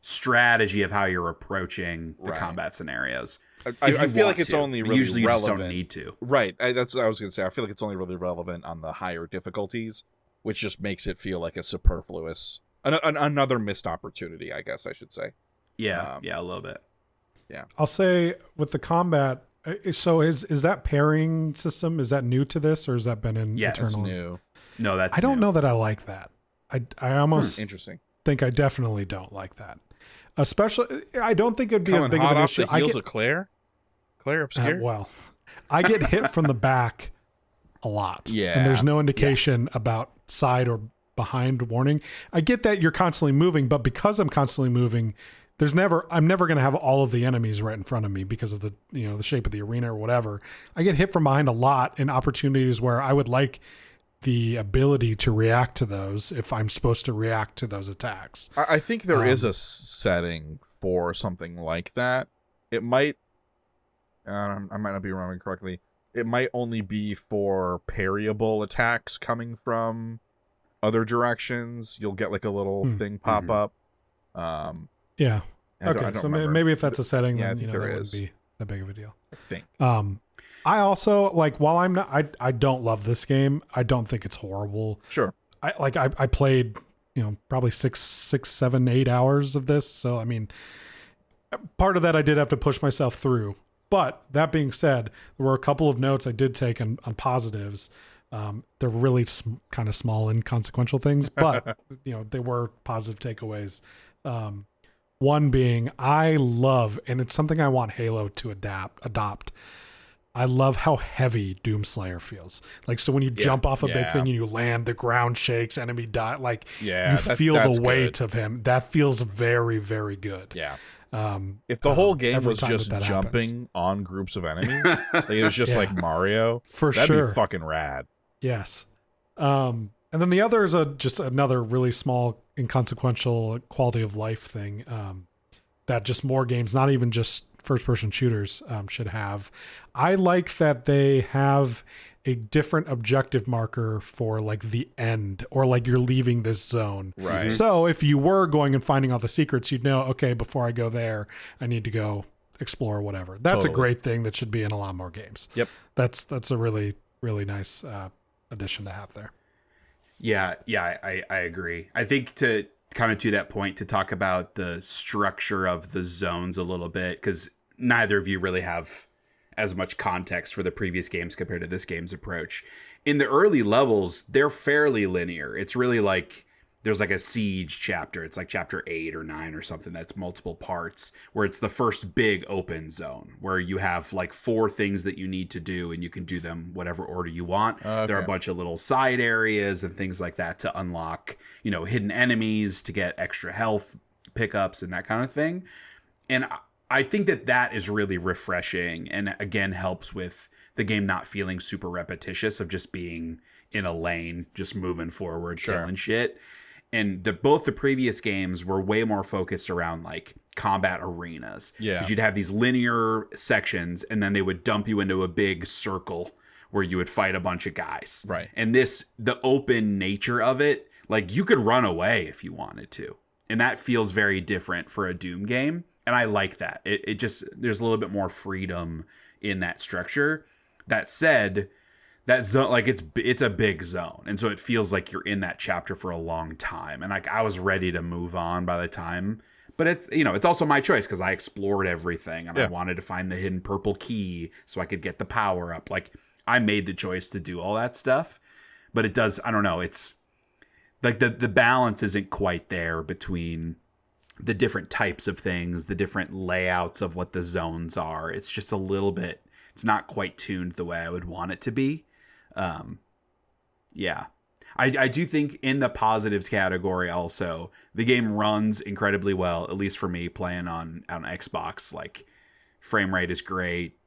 A: strategy of how you're approaching the combat scenarios.
B: I feel like it's only really
A: usually
B: relevant.
A: You just don't need to.
B: Right. That's what I was going to say. I feel like it's only really relevant on the higher difficulties, which just makes it feel like a superfluous, another missed opportunity, I guess I should say.
A: Yeah. A little bit.
B: Yeah.
C: I'll say with the combat, so is that pairing system, is that new to this, or has that been in Eternal?
B: It's new.
A: No, that's
C: I don't
A: new.
C: know that I like that. I almost
B: interesting.
C: think I definitely don't like that. Especially, I don't think it'd be
B: Coming
C: as big
B: hot
C: of an
B: off
C: issue.
B: the heels of Clair? Clair obscure?
C: Well, I get hit from the back a lot.
B: Yeah.
C: And there's no indication about side or behind warning. I get that you're constantly moving, but because I'm constantly moving, I'm never going to have all of the enemies right in front of me because of the shape of the arena or whatever. I get hit from behind a lot in opportunities where I would like the ability to react to those if I'm supposed to react to those attacks.
B: I think there is a setting for something like that. It might, I might not be remembering correctly. It might only be for parryable attacks coming from other directions. You'll get like a little thing pop up.
C: Yeah.
B: I don't
C: So
B: remember.
C: maybe if that's a setting,
B: Yeah,
C: then
B: I think there is.
C: wouldn't be that big of a deal.
B: I think.
C: I also like, while I'm not, I don't love this game. I don't think it's horrible.
B: Sure.
C: I played, probably 6, 7, 8 hours of this. So, I mean, part of that I did have to push myself through. But that being said, there were a couple of notes I did take on positives. They're really kind of small, inconsequential things, but they were positive takeaways. One being, I love, and it's something I want Halo to adopt. I love how heavy Doomslayer feels. Like, so when you jump off a big thing and you land, the ground shakes, enemy die. Like, you feel the weight of him. That feels very, very good.
B: Yeah. If the whole game was just jumping
C: happens
B: on groups of enemies, like it was just like Mario, that'd be fucking rad.
C: Yes. And then the other is just another really small, inconsequential quality of life thing that just more games, not even just first-person shooters, should have. I like that they have a different objective marker for like the end, or like you're leaving this zone.
B: Right.
C: So if you were going and finding all the secrets, you'd know, okay, before I go there, I need to go explore whatever. That's a great thing that should be in a lot more games.
B: Yep.
C: That's a really, really nice addition to have there.
A: Yeah, I agree. I think to kind of to that point, to talk about the structure of the zones a little bit, because neither of you really have as much context for the previous games compared to this game's approach. In the early levels, they're fairly linear. It's really like there's like a siege chapter. It's like chapter 8 or 9 or something that's multiple parts, where it's the first big open zone where you have like 4 things that you need to do, and you can do them whatever order you want.
B: Okay.
A: There are a bunch of little side areas and things like that to unlock, hidden enemies, to get extra health pickups and that kind of thing. And I think that is really refreshing, and again helps with the game not feeling super repetitious of just being in a lane, just moving forward, killing shit. And both the previous games were way more focused around like combat arenas.
B: Yeah.
A: Because you'd have these linear sections, and then they would dump you into a big circle where you would fight a bunch of guys.
B: Right.
A: And the open nature of it, like you could run away if you wanted to. And that feels very different for a Doom game. And I like that. It just, there's a little bit more freedom in that structure. That said, that zone, like it's a big zone, and so it feels like you're in that chapter for a long time, and like I was ready to move on by the time. But it's also my choice, because I explored everything, and I wanted to find the hidden purple key so I could get the power up. Like, I made the choice to do all that stuff, but it does, I don't know, it's like the balance isn't quite there between the different types of things, the different layouts of what the zones are. It's just a little bit, it's not quite tuned the way I would want it to be. I do think in the positives category also, the game runs incredibly well, at least for me playing on Xbox. Like, frame rate is great,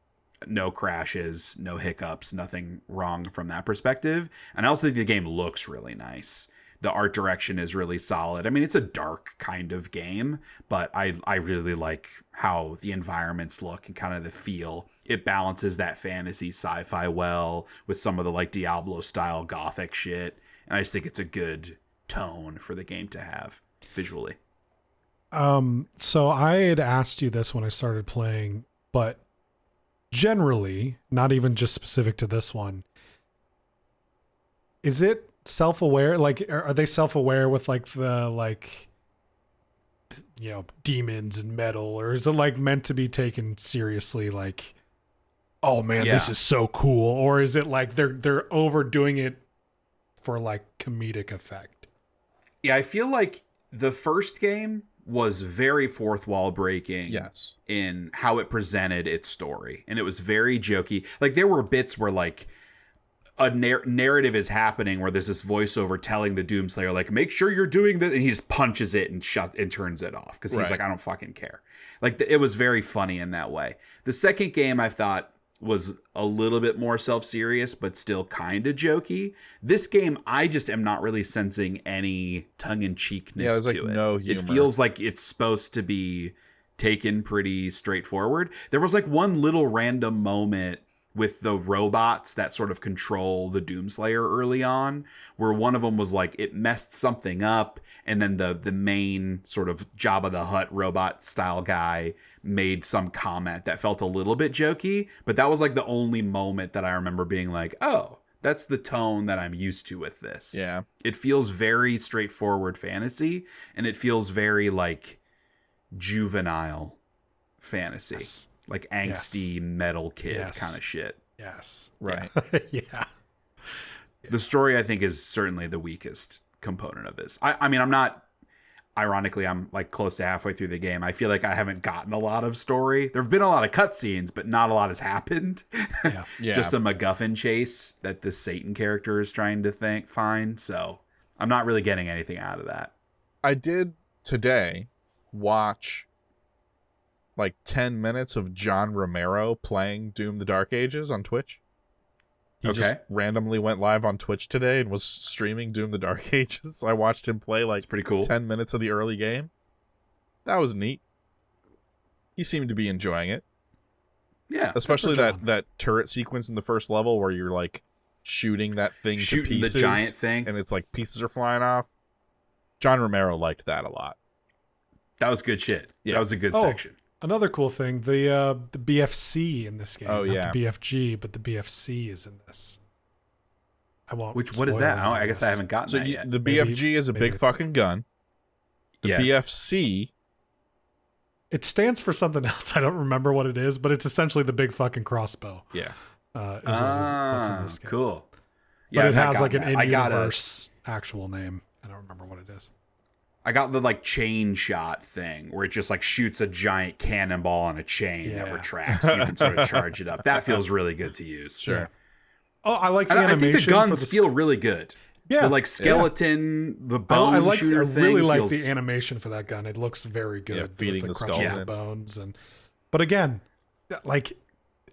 A: no crashes, no hiccups, nothing wrong from that perspective. And I also think the game looks really nice. The art direction is really solid. I mean, it's a dark kind of game, but I really like how the environments look and kind of the feel. It balances that fantasy sci-fi well with some of the like Diablo style gothic shit. And I just think it's a good tone for the game to have visually.
C: So I had asked you this when I started playing, but generally, not even just specific to this one, is it self-aware? Like, are they self-aware with like the demons and metal, or is it like meant to be taken seriously? Like, oh man, this is so cool, or is it like they're overdoing it for like comedic effect?
A: Yeah, I feel like the first game was very fourth wall breaking in how it presented its story, and it was very jokey. Like, there were bits where like a narrative is happening where there's this voiceover telling the Doomslayer, like, make sure you're doing this, and he just punches it and turns it off, because he's like, I don't fucking care. Like, it was very funny in that way. The second game I thought was a little bit more self-serious, but still kind of jokey. This game, I just am not really sensing any tongue-in-cheekness to it.
B: No humor.
A: It feels like it's supposed to be taken pretty straightforward. There was like one little random moment with the robots that sort of control the Doomslayer early on, where one of them was like, it messed something up, and then the main sort of Jabba the Hutt robot style guy made some comment that felt a little bit jokey, but that was like the only moment that I remember being like, oh, that's the tone that I'm used to with this.
B: Yeah.
A: It feels very straightforward fantasy, and it feels very like juvenile fantasy.
C: Yes.
A: Like angsty metal kid kind of shit.
C: Yes.
B: Right.
C: Yeah.
A: The story, I think, is certainly the weakest component of this. I mean, I'm not, ironically, I'm like close to halfway through the game. I feel like I haven't gotten a lot of story. There have been a lot of cutscenes, but not a lot has happened.
C: Yeah.
A: Just a MacGuffin chase that this Satan character is trying to find. So I'm not really getting anything out of that.
B: I did today watch like 10 minutes of John Romero playing Doom the Dark Ages on Twitch. He just randomly went live on Twitch today and was streaming Doom the Dark Ages. So I watched him play like
A: pretty cool.
B: 10 minutes of the early game. That was neat. He seemed to be enjoying it.
A: Yeah.
B: Especially that turret sequence in the first level where you're like shooting that thing to pieces.
A: The giant thing.
B: And it's like pieces are flying off. John Romero liked that a lot.
A: That was good shit.
B: Yeah.
A: That was a good section.
C: Another cool thing, the BFC in this game.
B: Oh, yeah.
C: Not the BFG, but the BFC is in this. I won't.
A: What is that? I guess I haven't gotten that yet.
B: The BFG is a big fucking gun. The BFC...
C: It stands for something else. I don't remember what it is, but it's essentially the big fucking crossbow.
B: Yeah.
C: Is what's in this game.
A: Cool.
C: But it has like an in-universe actual name. I don't remember what it is.
A: I got the like chain shot thing where it just like shoots a giant cannonball on a chain that retracts. You can sort of charge it up. That feels really good to use.
B: Sure.
C: Yeah. Oh, I like the animation.
A: I think the guns feel really good.
C: Yeah.
A: The like skeleton, the bone shooter thing.
C: I really like the animation for that gun. It looks very good.
B: Yeah, feeding the skulls
C: and bones but again, like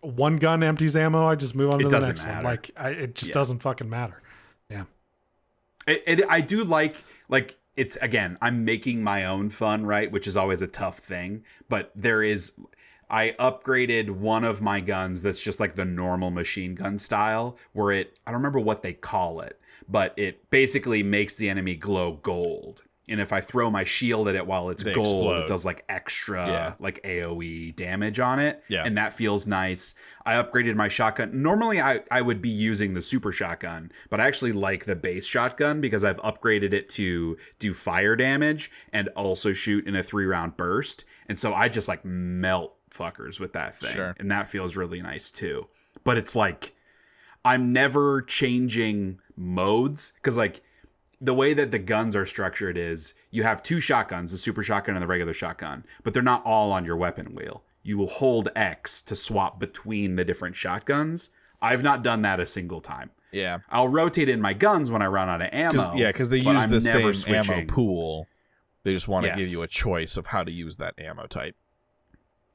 C: one gun empties ammo, I just move on to the next one. Like it just doesn't fucking matter. Yeah.
A: I do like it's, again, I'm making my own fun, right? Which is always a tough thing. But I upgraded one of my guns that's just like the normal machine gun style, where I don't remember what they call it, but it basically makes the enemy glow gold. And if I throw my shield at it while it's gold,
B: explode.
A: It does like extra like AoE damage on it. Yeah. And that feels nice. I upgraded my shotgun. Normally I would be using the super shotgun, but I actually like the base shotgun because I've upgraded it to do fire damage and also shoot in a 3-round burst. And so I just like melt fuckers with that thing.
B: Sure.
A: And that feels really nice too. But it's like, I'm never changing modes because like, the way that the guns are structured is you have 2 shotguns, the super shotgun and the regular shotgun, but they're not all on your weapon wheel. You will hold X to swap between the different shotguns. I've not done that a single time.
B: Yeah.
A: I'll rotate in my guns when I run out of ammo.
B: Because they use the same
A: switching.
B: ammo pool. They just want to give you a choice of how to use that ammo type.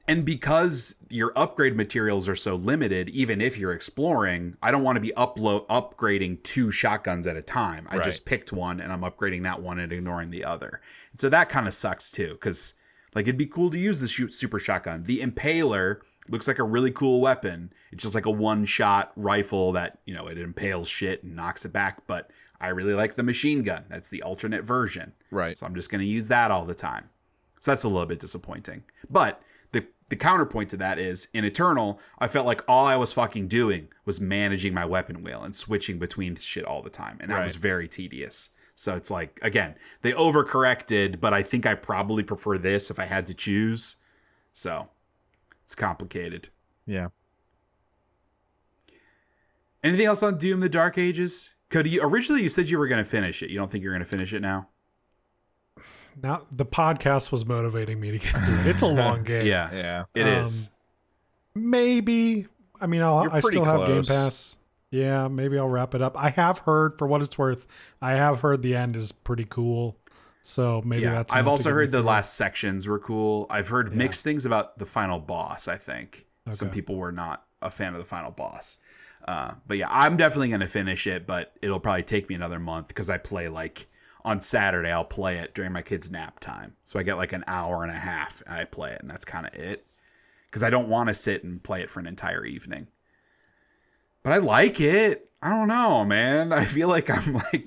A: And because your upgrade materials are so limited, even if you're exploring, I don't want to be upgrading 2 shotguns at a time. I just picked one and I'm upgrading that one and ignoring the other. And so that kind of sucks too, because like it'd be cool to use the super shotgun. The Impaler looks like a really cool weapon. It's just like a one-shot rifle that, you know, it impales shit and knocks it back. But I really like the machine gun. That's the alternate version.
B: Right.
A: So I'm just going to use that all the time. So that's a little bit disappointing. But the counterpoint to that is, in Eternal, I felt like all I was fucking doing was managing my weapon wheel and switching between shit all the time. And that was very tedious. So it's like, again, they overcorrected, but I think I probably prefer this if I had to choose. So it's complicated.
B: Yeah.
A: Anything else on Doom the Dark Ages? Cody, originally you said you were going to finish it. You don't think you're going to finish it now?
C: Now the podcast was motivating me to get through it. It's a long game.
A: Yeah, it is.
C: Maybe. I mean, I still have Game
B: close.
C: Pass. Yeah, maybe I'll wrap it up. I have heard, for what it's worth, I have heard the end is pretty cool. So maybe that's.
A: I've also heard the last sections were cool. I've heard mixed things about the final boss. I think some people were not a fan of the final boss. But yeah, I'm definitely going to finish it, but it'll probably take me another month because I play like. On Saturday, I'll play it during my kids' nap time. So I get like an hour and a half and I play it, and that's kind of it. Because I don't want to sit and play it for an entire evening. but I like it. I don't know, man. I feel like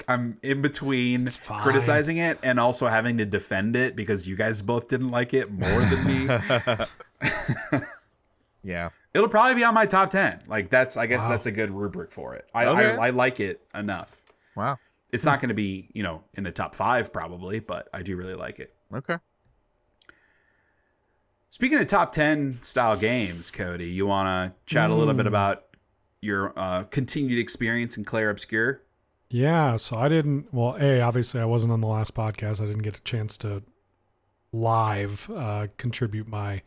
A: I'm in between criticizing it and also having to defend it because you guys both didn't like it more than me.
B: Yeah.
A: It'll probably be on my top 10. Like that's a good rubric for it. I like it enough.
B: Wow.
A: It's not going to be, in the top 5 probably, but I do really like it.
B: Okay.
A: Speaking of top 10 style games, Cody, you want to chat a little bit about your continued experience in Clair Obscur?
C: Yeah, so obviously I wasn't on the last podcast. I didn't get a chance to live contribute my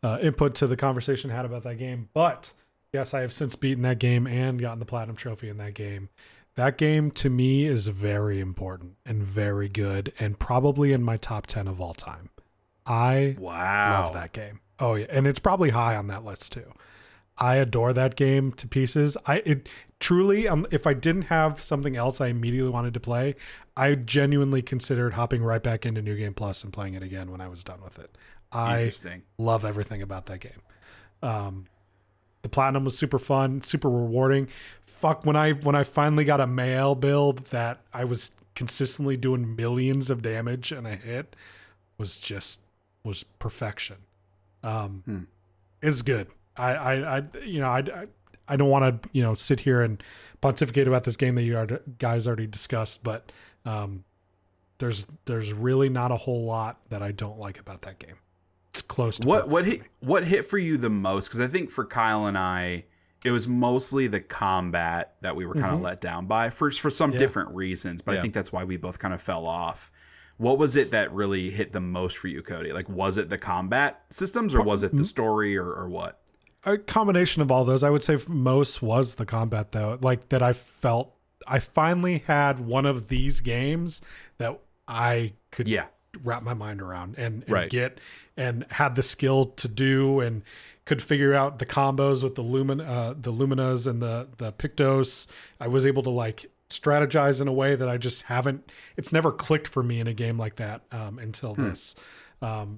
C: input to the conversation had about that game. But yes, I have since beaten that game and gotten the Platinum Trophy in that game. That game to me is very important and very good and probably in my top 10 of all time. I love that game. Oh yeah, and it's probably high on that list too. I adore that game to pieces. It truly, if I didn't have something else I immediately wanted to play, I genuinely considered hopping right back into New Game Plus and playing it again when I was done with it. I love everything about that game. The Platinum was super fun, super rewarding. Fuck, when I finally got a male build that I was consistently doing millions of damage and a hit was perfection. It's good. I don't want to sit here and pontificate about this game that you guys already discussed, but there's really not a whole lot that I don't like about that game. It's close to
A: what hit for you the most? Because I think for Kyle and I, it was mostly the combat that we were kind of let down by for some different reasons, but I think that's why we both kind of fell off. What was it that really hit the most for you, Cody? Like, was it the combat systems or was it the story or what?
C: A combination of all those. I would say most was the combat, though. Like, that I felt I finally had one of these games that I could wrap my mind around and get and had the skill to do and could figure out the combos with the Luminas and the Pictos. I was able to like strategize in a way that I just it's never clicked for me in a game like that until this.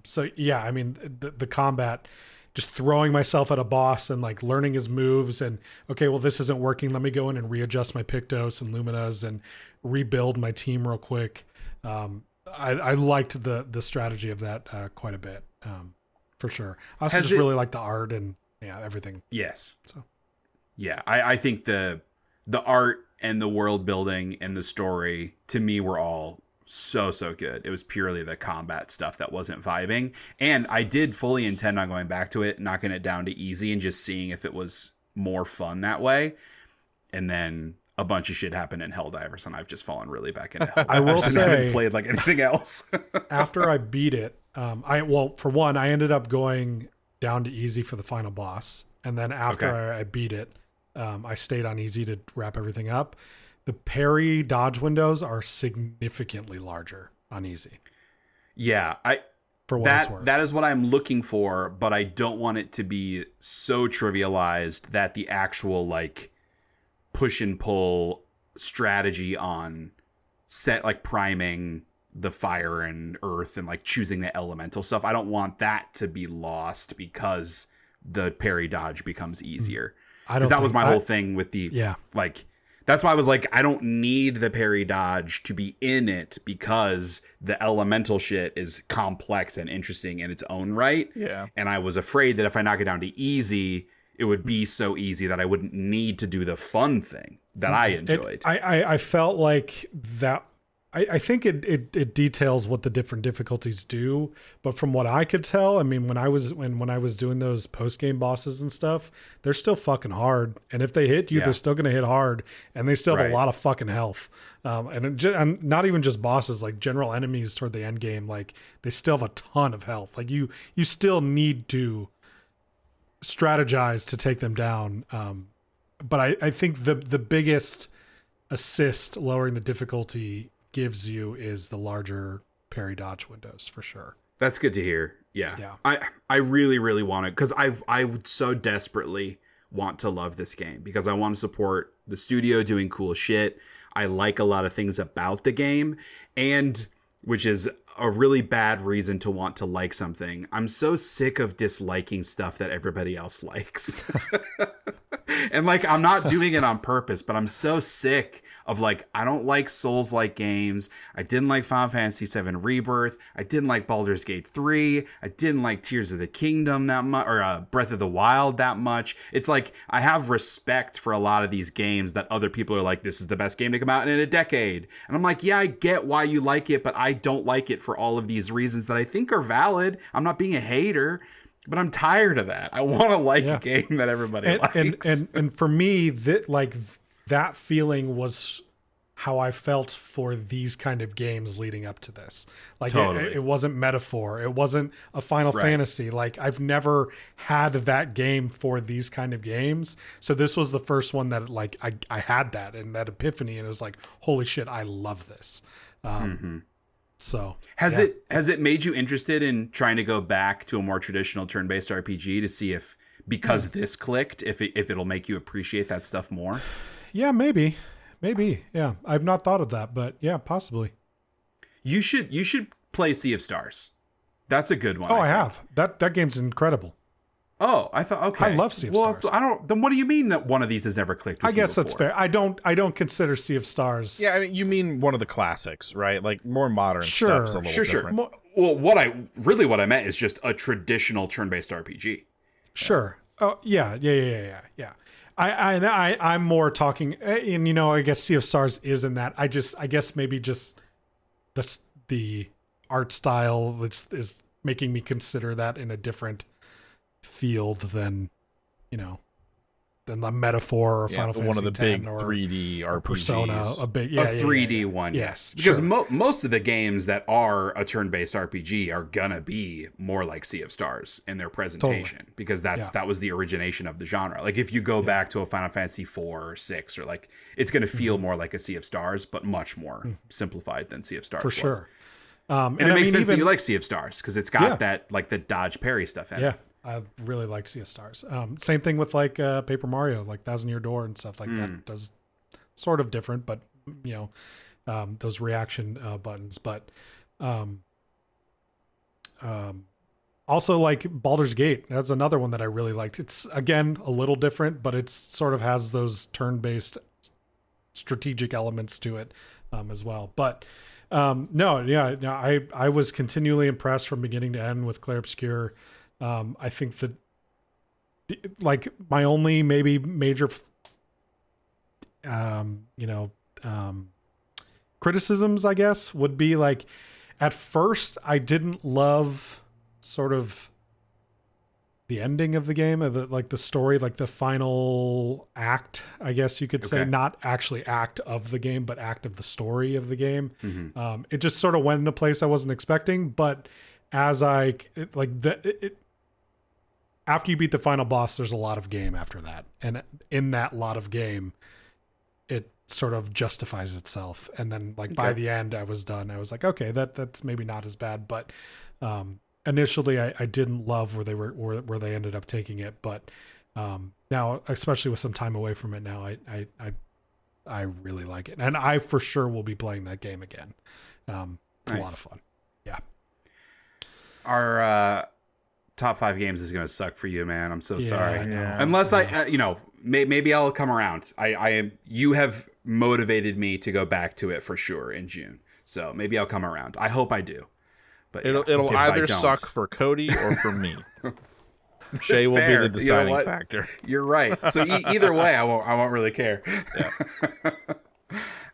C: So yeah, I mean the combat, just throwing myself at a boss and like learning his moves and okay, well this isn't working. Let me go in and readjust my Pictos and Luminas and rebuild my team real quick. I liked the strategy of that quite a bit, for sure. I also really like the art and everything.
A: Yes.
C: So
A: yeah, I think the art and the world building and the story to me were all so good. It was purely the combat stuff that wasn't vibing, and I did fully intend on going back to it, knocking it down to easy and just seeing if it was more fun that way. And then a bunch of shit happened in Helldivers, and I've just fallen really back into Helldivers.
C: I will say,
A: I haven't played like anything else.
C: After I beat it, for one, I ended up going down to easy for the final boss, and then after I beat it, I stayed on easy to wrap everything up. The parry dodge windows are significantly larger on easy.
A: Yeah,
C: for what it's worth.
A: That is what I'm looking for, but I don't want it to be so trivialized that the actual like push and pull strategy on set, like priming the fire and earth and like choosing the elemental stuff, I don't want that to be lost because the parry dodge becomes easier. That was my whole thing with like, that's why I was like, I don't need the parry dodge to be in it because the elemental shit is complex and interesting in its own right.
B: Yeah.
A: And I was afraid that if I knock it down to easy, it would be so easy that I wouldn't need to do the fun thing that I enjoyed.
C: I felt like that. I think it details what the different difficulties do, but from what I could tell, I mean, when I was doing those post game bosses and stuff, they're still fucking hard, and if they hit you, they're still gonna hit hard, and they still have a lot of fucking health. And not even just bosses, like general enemies toward the end game, like they still have a ton of health. Like you still need to strategize to take them down. But I think the biggest assist lowering the difficulty gives you is the larger parry dodge windows, for sure.
A: That's good to hear. Yeah. I really, really want it, because I would so desperately want to love this game because I want to support the studio doing cool shit. I like a lot of things about the game, and which is a really bad reason to want to like something. I'm so sick of disliking stuff that everybody else likes. And like, I'm not doing it on purpose, but I'm so sick of like, I don't like Souls-like games. I didn't like Final Fantasy VII Rebirth. I didn't like Baldur's Gate 3. I didn't like Tears of the Kingdom that much, or Breath of the Wild that much. It's like, I have respect for a lot of these games that other people are like, this is the best game to come out in a decade. And I'm like, yeah, I get why you like it, but I don't like it for all of these reasons that I think are valid. I'm not being a hater. But I'm tired of that. I want to like a game that everybody likes.
C: And for me, that feeling was how I felt for these kind of games leading up to this. Like
A: totally.
C: it wasn't metaphor. It wasn't a Final Fantasy. Like I've never had that game for these kind of games. So this was the first one that like I had that and that epiphany, and it was like, holy shit, I love this. So
A: has it made you interested in trying to go back to a more traditional turn-based RPG to see if, because this clicked, if it'll make you appreciate that stuff more?
C: Yeah, maybe. Yeah, I've not thought of that, but yeah, possibly.
A: You should play Sea of Stars. That's a good one.
C: Oh, I have. That game's incredible.
A: Oh, I thought, okay.
C: I love Sea of Stars.
A: Then what do you mean that one of these has never clicked with
C: I guess
A: you
C: that's
A: before?
C: fair. I don't consider Sea of Stars.
B: Yeah, I mean, you mean one of the classics, right? Like more modern stuff's a little different.
A: Well, what I meant is just a traditional turn-based RPG.
C: Sure. Oh, yeah. I'm more talking, and I guess Sea of Stars is in that. I guess maybe just the art style is making me consider that in a different field than than the Metaphor or Final Fantasy
B: one of the big
C: or
B: 3D RPGs.
C: Persona, a
A: 3D one, yes. Because most of the games that are a turn-based RPG are gonna be more like Sea of Stars in their presentation, because that was the origination of the genre. Like if you go back to a Final Fantasy 4 or 6, or like, it's gonna feel more like a Sea of Stars, but much more simplified than Sea of Stars.
C: For
A: was.
C: Sure.
A: And it makes sense that you like Sea of Stars because it's got that like the dodge parry stuff in it.
C: Yeah. I really like Sea of Stars. Same thing with like Paper Mario, like Thousand Year Door and stuff like that. Does sort of different, but those reaction buttons. But also like Baldur's Gate. That's another one that I really liked. It's again a little different, but it's sort of has those turn-based strategic elements to it as well. But I was continually impressed from beginning to end with Clair Obscur. I think that like my only maybe major, criticisms, I guess, would be like, at first I didn't love sort of the ending of the game, the story, like the final act, I guess you could say, not actually act of the game, but act of the story of the game. It just sort of went in a place I wasn't expecting, but as after you beat the final boss, there's a lot of game after that. And in that lot of game, it sort of justifies itself. And then by the end, I was done. I was like, okay, that's maybe not as bad. But initially, I didn't love where they ended up taking it. But now, especially with some time away from it now, I really like it. And I for sure will be playing that game again. It's a lot of fun. Yeah.
A: Our top 5 games is going to suck for you, man. I'm so sorry.
C: I know.
A: Unless maybe I'll come around. You have motivated me to go back to it for sure in June. So maybe I'll come around. I hope I do. But
B: it'll either suck for Cody or for me. Shay will be the deciding factor.
A: You're right. So either way, I won't really care.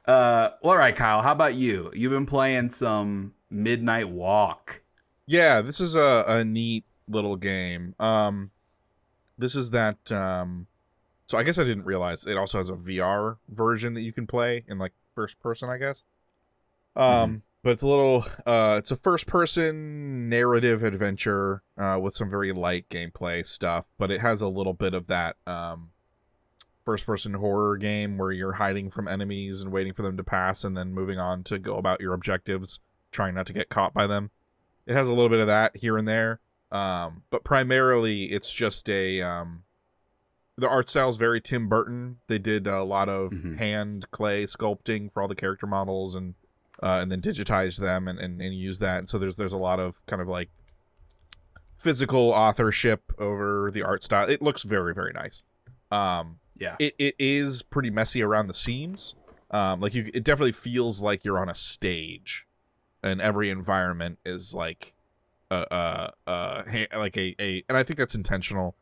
B: Yeah.
A: All right, Kyle, how about you? You've been playing some Midnight Walk.
B: Yeah, this is a neat little game. This is that so I guess I didn't realize it also has a VR version that you can play in like first person, I guess. But it's a little it's a first person narrative adventure with some very light gameplay stuff, but it has a little bit of that first person horror game where you're hiding from enemies and waiting for them to pass and then moving on to go about your objectives, trying not to get caught by them. It has a little bit of that here and there. But primarily it's just the art style is very Tim Burton. They did a lot of hand clay sculpting for all the character models and then digitized them and used that. And so there's a lot of kind of like physical authorship over the art style. It looks very, very nice.
A: Yeah.
B: It is pretty messy around the seams. It definitely feels like you're on a stage, and every environment is like and I think that's intentional.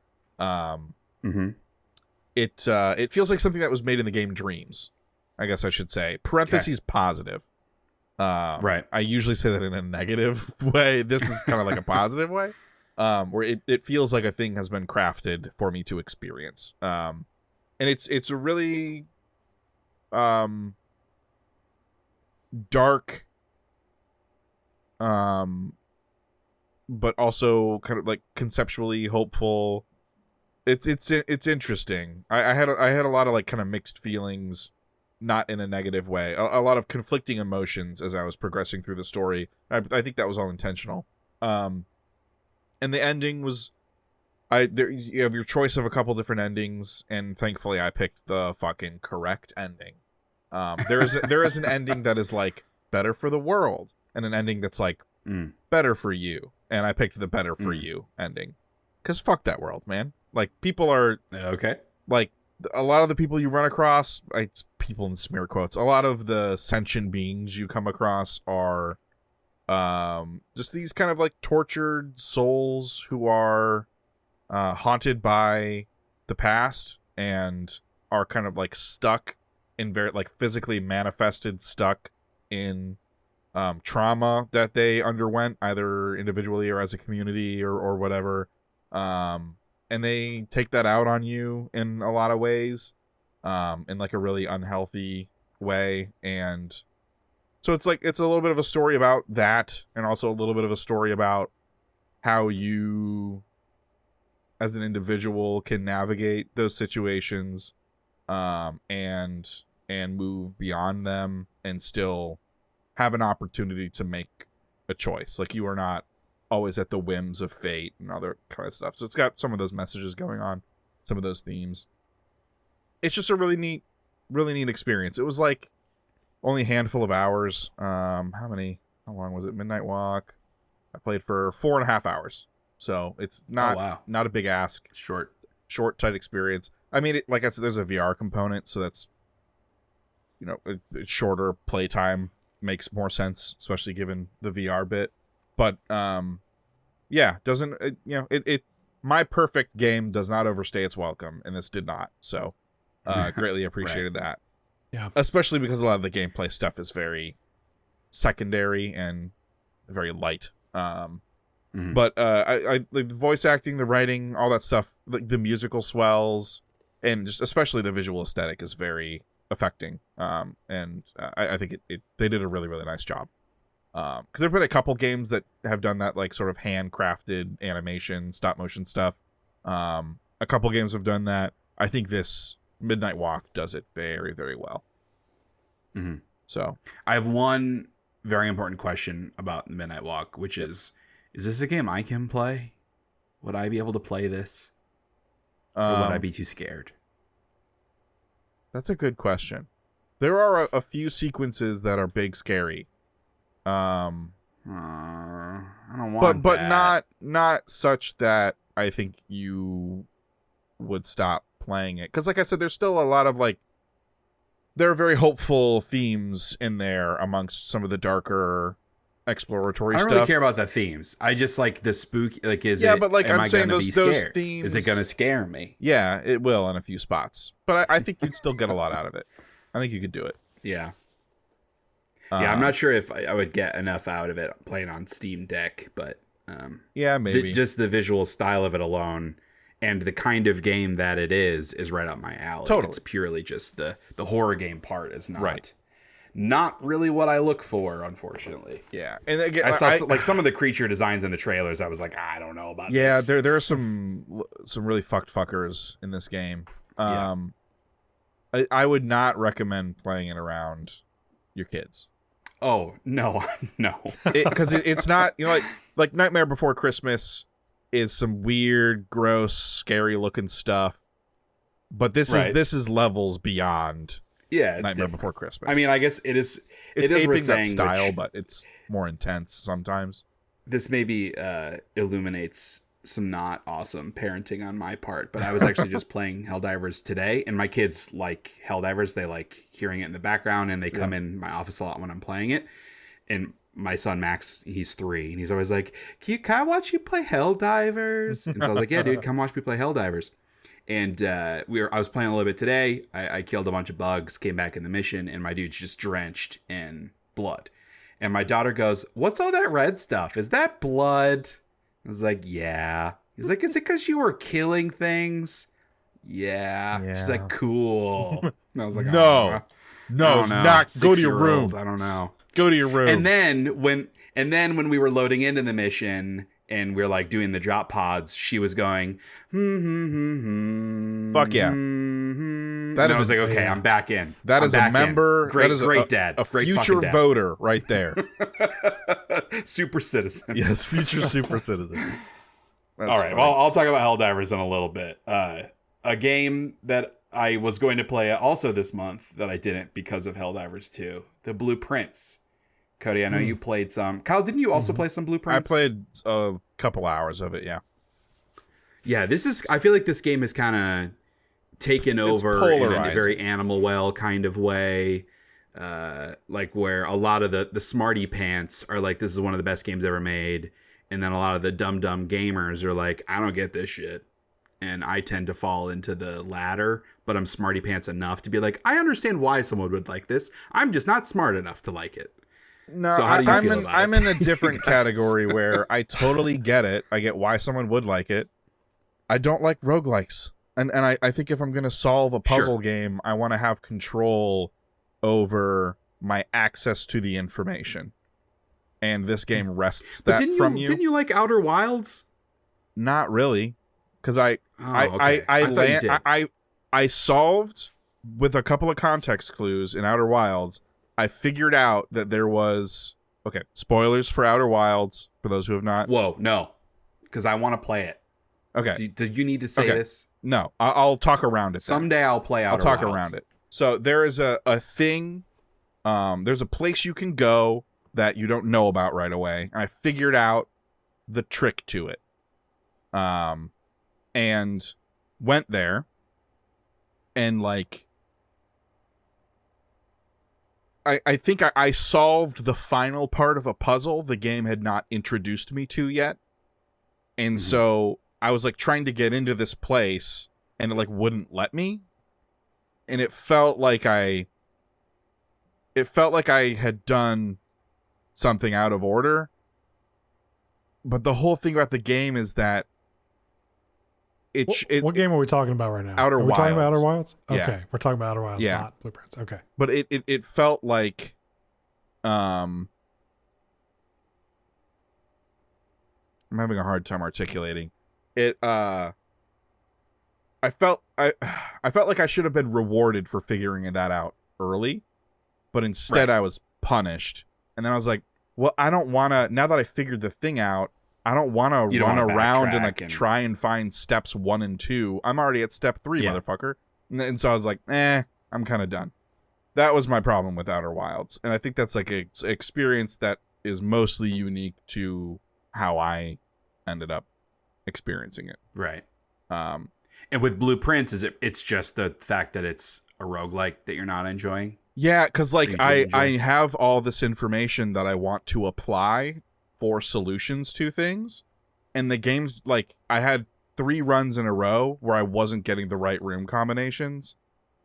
B: It feels like something that was made in the game Dreams, I guess I should say. Parentheses positive.
A: Right.
B: I usually say that in a negative way. This is kind of like a positive way, where it feels like a thing has been crafted for me to experience. And it's a really dark, but also kind of like conceptually hopeful. It's interesting. I had a lot of like kind of mixed feelings, not in a negative way. A lot of conflicting emotions as I was progressing through the story. I think that was all intentional. And the ending was, you have your choice of a couple different endings, and thankfully I picked the fucking correct ending. There is an ending that is like better for the world, and an ending that's like better for you. And I picked the better for you ending, because fuck that world, man. Like, people are
A: okay.
B: Like, a lot of the people you run across, it's people in smear quotes, a lot of the sentient beings you come across are just these kind of like tortured souls who are haunted by the past and are kind of like stuck in very like physically manifested stuck in trauma that they underwent either individually or as a community or whatever. And they take that out on you in a lot of ways, in like a really unhealthy way. And so it's like, it's a little bit of a story about that, and also a little bit of a story about how you as an individual can navigate those situations, and move beyond them and still have an opportunity to make a choice. Like, you are not always at the whims of fate and other kind of stuff. So it's got some of those messages going on, some of those themes. It's just a really neat experience. It was like only a handful of hours. How long was it? Midnight Walk. I played for 4.5 hours. So it's not a big ask. Short, tight experience. I mean, like I said, there's a VR component, so that's, shorter playtime makes more sense, especially given the VR bit. But my perfect game does not overstay its welcome, and this did not. So greatly appreciated that.
C: Yeah.
B: Especially because a lot of the gameplay stuff is very secondary and very light. But I like the voice acting, the writing, all that stuff, like the musical swells, and just especially the visual aesthetic is very affecting. And I think they did a really, really nice job. Because there've been a couple games that have done that, like sort of handcrafted animation, stop motion stuff. A couple games have done that. I think this Midnight Walk does it very, very well.
A: Mm-hmm.
B: So
A: I have one very important question about Midnight Walk, which is this a game I can play? Would I be able to play this? Or would I be too scared?
B: That's a good question. There are a few sequences that are big scary.
A: I don't want
B: but
A: that.
B: not such that I think you would stop playing it. Because like I said, there's still a lot of like, there are very hopeful themes in there amongst some of the darker exploratory stuff.
A: I don't really care about the themes. I just like the spooky. Like,
B: but like I'm saying, those themes.
A: Is it gonna scare me?
B: Yeah, it will in a few spots. But I think you'd still get a lot out of it. I think you could do it.
A: Yeah. Yeah, I'm not sure if I would get enough out of it playing on Steam Deck, but
B: yeah, maybe
A: just the visual style of it alone and the kind of game that it is right up my alley.
B: Totally.
A: It's purely just the horror game part is not really what I look for, unfortunately.
B: Yeah, and again,
A: I saw like some of the creature designs in the trailers. I was like, I don't know about this.
B: Yeah, there are some really fucked fuckers in this game. I would not recommend playing it around your kids.
A: Oh, no.
B: Because it's not, like Nightmare Before Christmas is some weird, gross, scary looking stuff. But this is levels beyond Nightmare
A: different.
B: Before Christmas.
A: I mean, I guess it's
B: aping that style, but it's more intense sometimes.
A: This maybe illuminates some not awesome parenting on my part, but I was actually just playing Helldivers today, and my kids like Helldivers. They like hearing it in the background, and they come in my office a lot when I'm playing it. And my son Max, he's 3, and he's always like, can I watch you play Helldivers? And so I was like, yeah, dude, come watch me play Helldivers. And I was playing a little bit today. I killed a bunch of bugs, came back in the mission, and my dude's just drenched in blood. And my daughter goes, what's all that red stuff? Is that blood? I was like, yeah. He's like, is it because you were killing things? Yeah. She's like, cool. And I was like,
B: no, not. Go to your room.
A: I don't know.
B: Go to your room.
A: And then when we were loading into the mission and we were like doing the drop pods, she was going,
B: fuck yeah.
A: That is, I was like, okay, I'm back in.
B: That is a member.
A: Great,
B: that is
A: great dad.
B: A
A: great
B: future
A: dad.
B: voter right there.
A: Super citizen.
B: Yes, future super citizen.
A: All right. Funny. Well, I'll talk about Helldivers in a little bit. A game that I was going to play also this month that I didn't because of Helldivers 2, the Blueprints. Cody, I know you played some. Kyle, didn't you also play some Blueprints?
B: I played a couple hours of it, yeah.
A: Yeah, I feel like this game is kind of taken over in a very Animal Well kind of way. Like where a lot of the smarty pants are like, this is one of the best games ever made. And then a lot of the dumb gamers are like, I don't get this shit. And I tend to fall into the latter, but I'm smarty pants enough to be like, I understand why someone would like this. I'm just not smart enough to like it.
B: No, so how do you feel about it? I'm in a different category where I totally get it. I get why someone would like it. I don't like roguelikes. And I think if I'm going to solve a puzzle game, I want to have control over my access to the information. And this game wrests that from you.
A: Didn't you like Outer Wilds?
B: Not really. Because I solved with a couple of context clues in Outer Wilds. I figured out that there was spoilers for Outer Wilds for those who have not.
A: Whoa, no, because I want to play it.
B: Okay,
A: do you need to say this?
B: No, I'll talk around it.
A: Someday I'll play Outer Wilds.
B: I'll talk around it. So there is a thing. There's a place you can go that you don't know about right away, and I figured out the trick to it. And went there, and like. I think I solved the final part of a puzzle the game had not introduced me to yet. And so I was like trying to get into this place and it like wouldn't let me. And it felt like I had done something out of order. But the whole thing about the game is that
C: what game are we talking about right now?
B: Outer Wilds.
C: We're talking about Outer Wilds? Okay.
B: Yeah.
C: We're talking about Outer Wilds, not Blueprints. Okay.
B: But it felt like I'm having a hard time articulating. I felt like I should have been rewarded for figuring that out early, but instead I was punished. And then I was like, well, I don't want to, now that I figured the thing out, I don't want to run around and like try and find steps 1 and 2. I'm already at step 3, motherfucker. And so I was like, I'm kind of done. That was my problem with Outer Wilds. And I think that's like an experience that is mostly unique to how I ended up experiencing it.
A: Right. And with Blueprints, it's just the fact that it's a roguelike that you're not enjoying?
B: Yeah, because like I have all this information that I want to apply for solutions to things, and the game's like I had 3 runs in a row where I wasn't getting the right room combinations,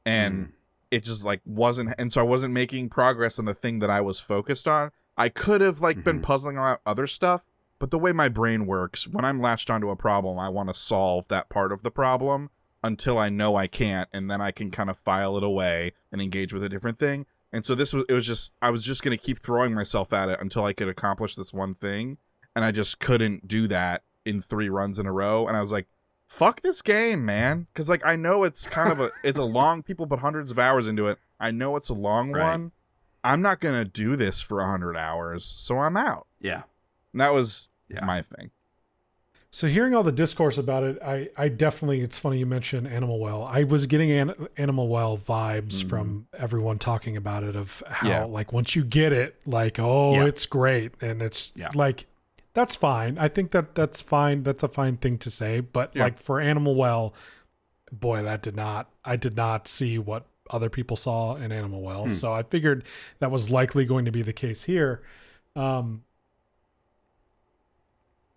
B: and it just like wasn't, and so I wasn't making progress on the thing that I was focused on. I could have like been puzzling out other stuff, but the way my brain works, when I'm latched onto a problem, I want to solve that part of the problem until I know I can't, and then I can kind of file it away and engage with a different thing. And so I was just going to keep throwing myself at it until I could accomplish this one thing. And I just couldn't do that in 3 runs in a row. And I was like, fuck this game, man. Cause like, I know it's kind of it's a long, people put hundreds of hours into it. I know it's a long one. I'm not going to do this for 100 hours. So I'm out.
A: Yeah.
B: And that was my thing.
C: So hearing all the discourse about it, I definitely, it's funny you mentioned Animal Well. I was getting Animal Well vibes from everyone talking about it, of how like once you get it, like, it's great. And it's like, that's fine. I think that's fine. That's a fine thing to say. But like for Animal Well, boy, I did not see what other people saw in Animal Well. So I figured that was likely going to be the case here.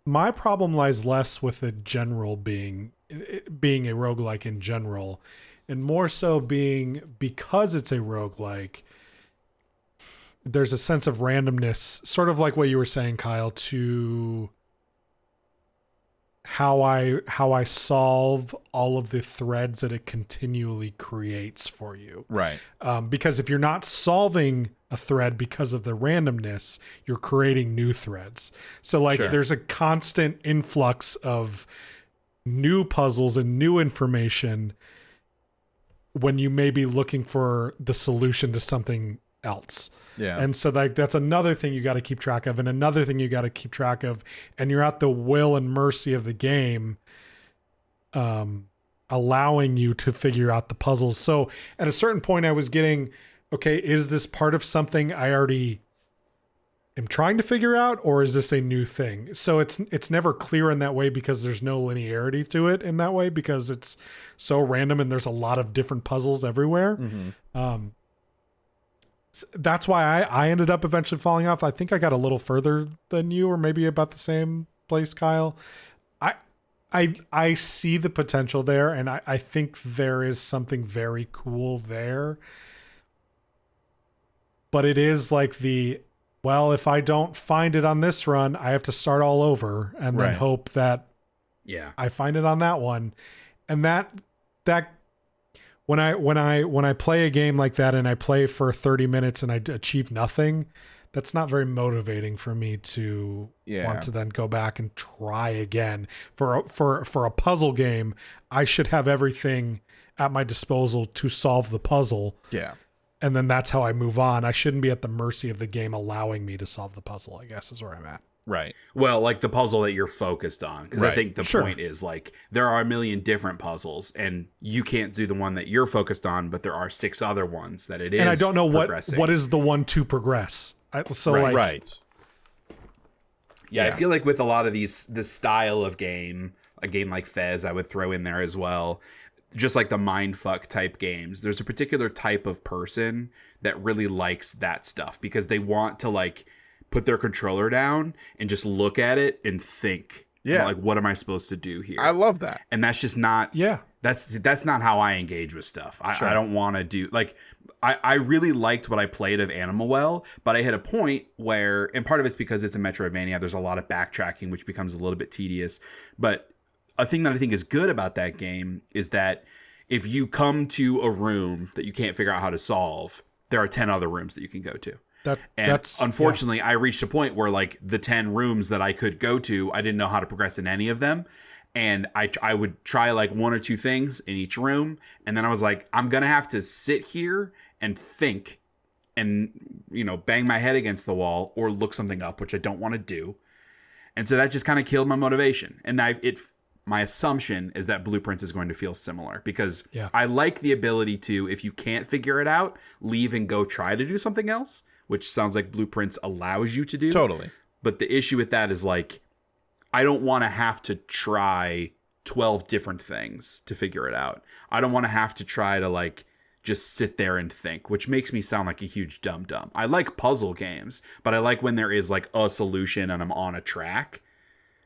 C: My problem lies less with the general being a roguelike in general, and more so being because it's a roguelike, there's a sense of randomness, sort of like what you were saying, Kyle, to how I solve all of the threads that it continually creates for you.
B: Right.
C: Because if you're not solving a thread because of the randomness, you're creating new threads. So like there's a constant influx of new puzzles and new information when you may be looking for the solution to something else.
B: Yeah.
C: And so like that's another thing you got to keep track of, and another thing you got to keep track of, and you're at the will and mercy of the game allowing you to figure out the puzzles. So at a certain point I was getting, okay, is this part of something I already am trying to figure out, or is this a new thing? So it's never clear in that way because there's no linearity to it in that way, because it's so random and there's a lot of different puzzles everywhere. That's why I ended up eventually falling off. I think I got a little further than you, or maybe about the same place, Kyle. I see the potential there, and I think there is something very cool there. But it is like well, if I don't find it on this run, I have to start all over and then hope that I find it on that one. And that when I play a game like that and I play for 30 minutes and I achieve nothing, that's not very motivating for me to want to then go back and try again. For a puzzle game, I should have everything at my disposal to solve the puzzle.
B: Yeah.
C: And then that's how I move on. I shouldn't be at the mercy of the game allowing me to solve the puzzle, I guess is where I'm at.
B: Right.
A: Well, like the puzzle that you're focused on. Because I think the point is like there are a million different puzzles and you can't do the one that you're focused on, but there are 6 other ones that it is.
C: And I don't know
A: progressing.
C: what is the one to progress.
B: Right.
A: Yeah, I feel like with a lot of this style of game, a game like Fez, I would throw in there as well. Just like the mindfuck type games, there's a particular type of person that really likes that stuff because they want to like put their controller down and just look at it and think, like, what am I supposed to do here?
B: I love that.
A: And that's just not, that's not how I engage with stuff. I don't want to do like, I really liked what I played of Animal Well, but I hit a point where, and part of it's because it's a Metroidvania, there's a lot of backtracking, which becomes a little bit tedious. But a thing that I think is good about that game is that if you come to a room that you can't figure out how to solve, there are 10 other rooms that you can go to. That's unfortunately, I reached a point where like the 10 rooms that I could go to, I didn't know how to progress in any of them. And I would try like 1 or 2 things in each room. And then I was like, I'm going to have to sit here and think and, bang my head against the wall or look something up, which I don't want to do. And so that just kind of killed my motivation. And my assumption is that Blueprints is going to feel similar because I like the ability to, if you can't figure it out, leave and go try to do something else, which sounds like Blueprints allows you to do.
B: Totally.
A: But the issue with that is like, I don't want to have to try 12 different things to figure it out. I don't want to have to try to like just sit there and think, which makes me sound like a huge dum-dum. I like puzzle games, but I like when there is like a solution and I'm on a track.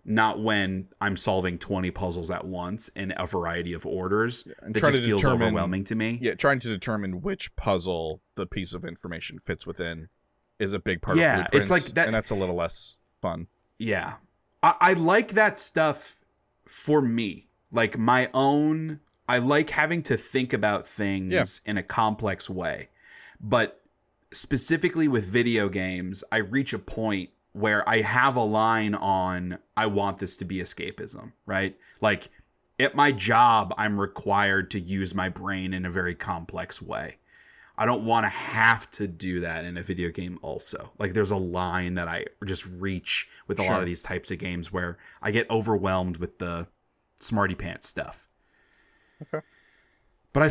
A: Not when I'm solving 20 puzzles at once in a variety of orders. That just feels overwhelming to me.
B: Yeah, trying to determine which puzzle the piece of information fits within is a big part of Blueprints,
A: it's like that,
B: and that's a little less fun.
A: Yeah. I like that stuff for me. Like my own... I like having to think about things in a complex way. But specifically with video games, I reach a point where I have a line on, I want this to be escapism, right? Like at my job, I'm required to use my brain in a very complex way. I don't want to have to do that in a video game also. Like there's a line that I just reach with a lot of these types of games where I get overwhelmed with the smarty pants stuff.
B: Okay.
A: But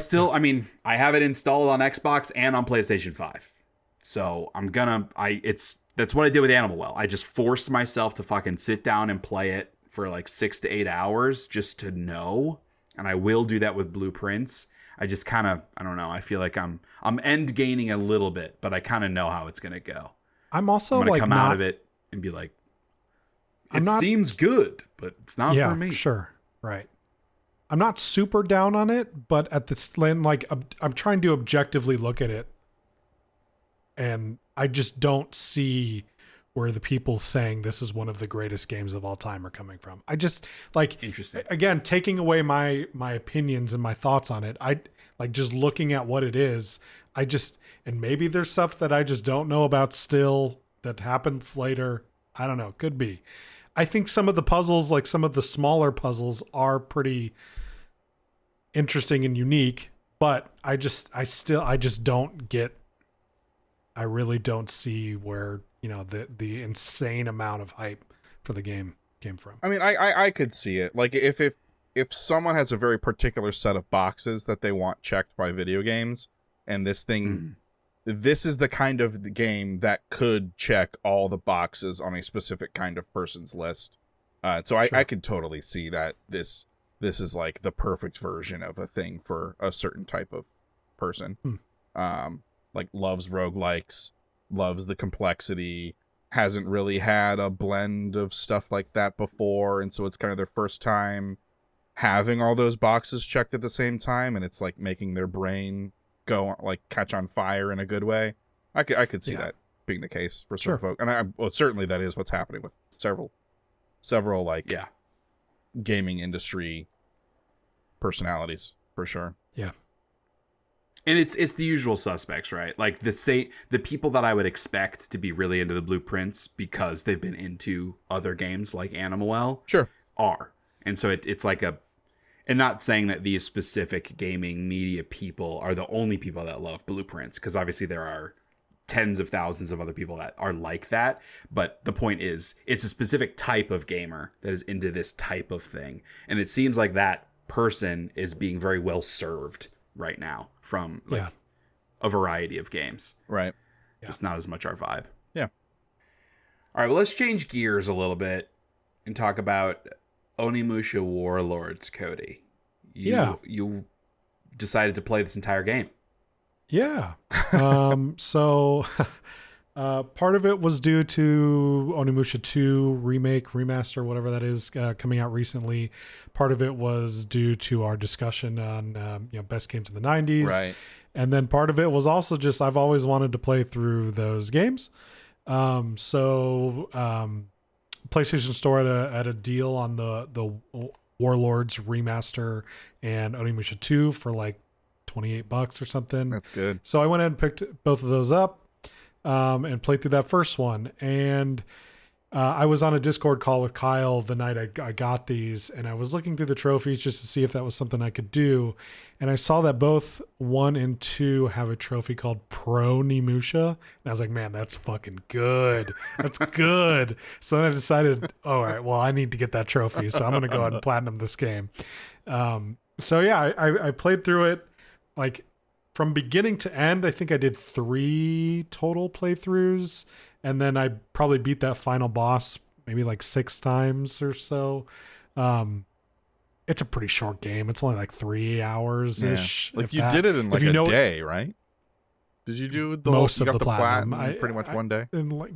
A: I have it installed on Xbox and on PlayStation 5. So that's what I did with Animal Well. I just forced myself to fucking sit down and play it for like 6 to 8 hours just to know. And I will do that with Blueprints. I just kind of, I don't know. I feel like I'm end gaining a little bit, but I kind of know how it's going to go.
C: I'm also
A: I'm gonna
C: like
A: come out of it and be like, seems good, but it's not for me.
C: Sure. Right. I'm not super down on it, but at this like I'm trying to objectively look at it, and I just don't see where the people saying this is one of the greatest games of all time are coming from. I just like,
A: interesting.
C: Again, taking away my opinions and my thoughts on it. I like just looking at what it is. And maybe there's stuff that I just don't know about still that happens later. I don't know. Could be. I think some of the puzzles, like some of the smaller puzzles, are pretty interesting and unique, but I really don't see where, the insane amount of hype for the game came from.
B: I mean, I could see it. Like if someone has a very particular set of boxes that they want checked by video games, and this thing, this is the kind of the game that could check all the boxes on a specific kind of person's list. So I could totally see that this is like the perfect version of a thing for a certain type of person. Like loves roguelikes, loves the complexity, hasn't really had a blend of stuff like that before, and so it's kind of their first time having all those boxes checked at the same time, and it's like making their brain go like catch on fire in a good way. I could see that being the case for certain folk, and certainly that is what's happening with several like gaming industry personalities for sure.
A: Yeah. And it's the usual suspects, right? Like the people that I would expect to be really into the Blueprints because they've been into other games like Animal Well are. And so it's like and not saying that these specific gaming media people are the only people that love Blueprints, because obviously there are tens of thousands of other people that are like that. But the point is, it's a specific type of gamer that is into this type of thing. And it seems like that person is being very well served right now from a variety of games.
B: Right.
A: Just not as much our vibe.
B: Yeah.
A: All right, well, let's change gears a little bit and talk about Onimusha Warlords, Cody. You decided to play this entire game.
C: Yeah. So part of it was due to Onimusha 2 remake, remaster, whatever that is, coming out recently. Part of it was due to our discussion on best games of the 90s.
B: Right.
C: And then part of it was also just I've always wanted to play through those games. So PlayStation Store had a deal on the Warlords remaster and Onimusha 2 for like $28 or something.
B: That's good.
C: So I went ahead and picked both of those up and played through that first one. And I was on a Discord call with Kyle the night I got these, and I was looking through the trophies just to see if that was something I could do. And I saw that both 1 and 2 have a trophy called Pro Onimusha. And I was like, man, that's fucking good. That's good. So then I decided, all right, well, I need to get that trophy. So I'm going to go ahead and platinum this game. So yeah, I played through it like from beginning to end. I think I did 3 total playthroughs. And then I probably beat that final boss maybe like 6 times or so. It's a pretty short game. It's only like 3 hours ish.
B: Like you did it in like a day, right? Did you do the
C: most
B: of
C: the platinum
B: pretty much one day?
C: In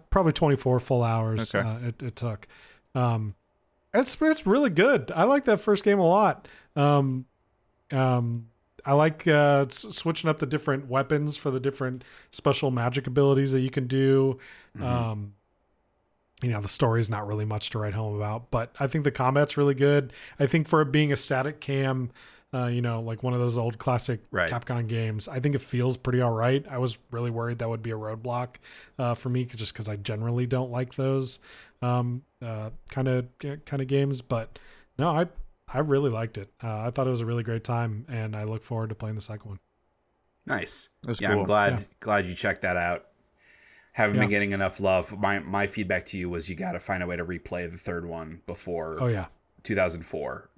C: probably 24 full hours.
B: Okay.
C: It took. It's really good. I like that first game a lot. I like switching up the different weapons for the different special magic abilities that you can do. The story's not really much to write home about, but I think the combat's really good. I think for it being a static cam, like one of those old classic Capcom games, I think it feels pretty all right. I was really worried that would be a roadblock for me, just because I generally don't like those kind of games. But no, I really liked it. I thought it was a really great time, and I look forward to playing the second one.
A: Nice.
B: That's
A: cool. I'm glad you checked that out. Haven't been getting enough love. My feedback to you was you got to find a way to replay the third one before 2004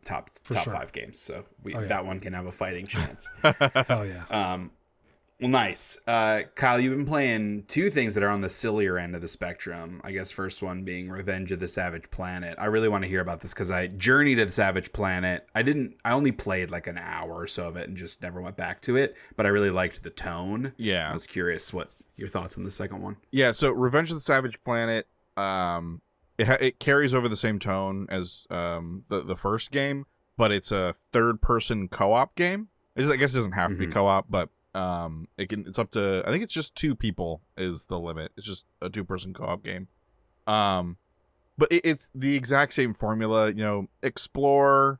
A: top 5 games. So that one can have a fighting chance.
C: Hell yeah.
A: Well, nice. Kyle, you've been playing two things that are on the sillier end of the spectrum. I guess first one being Revenge of the Savage Planet. I really want to hear about this because I journeyed to the Savage Planet. I only played like an hour or so of it and just never went back to it, but I really liked the tone.
B: Yeah.
A: I was curious what your thoughts on the second one.
B: Yeah, so Revenge of the Savage Planet, it carries over the same tone as the first game, but it's a third-person co-op game. I guess it doesn't have to be co-op, but it's up to, I think it's just 2 people is the limit. It's just a 2-person co-op game. But it's the exact same formula, explore,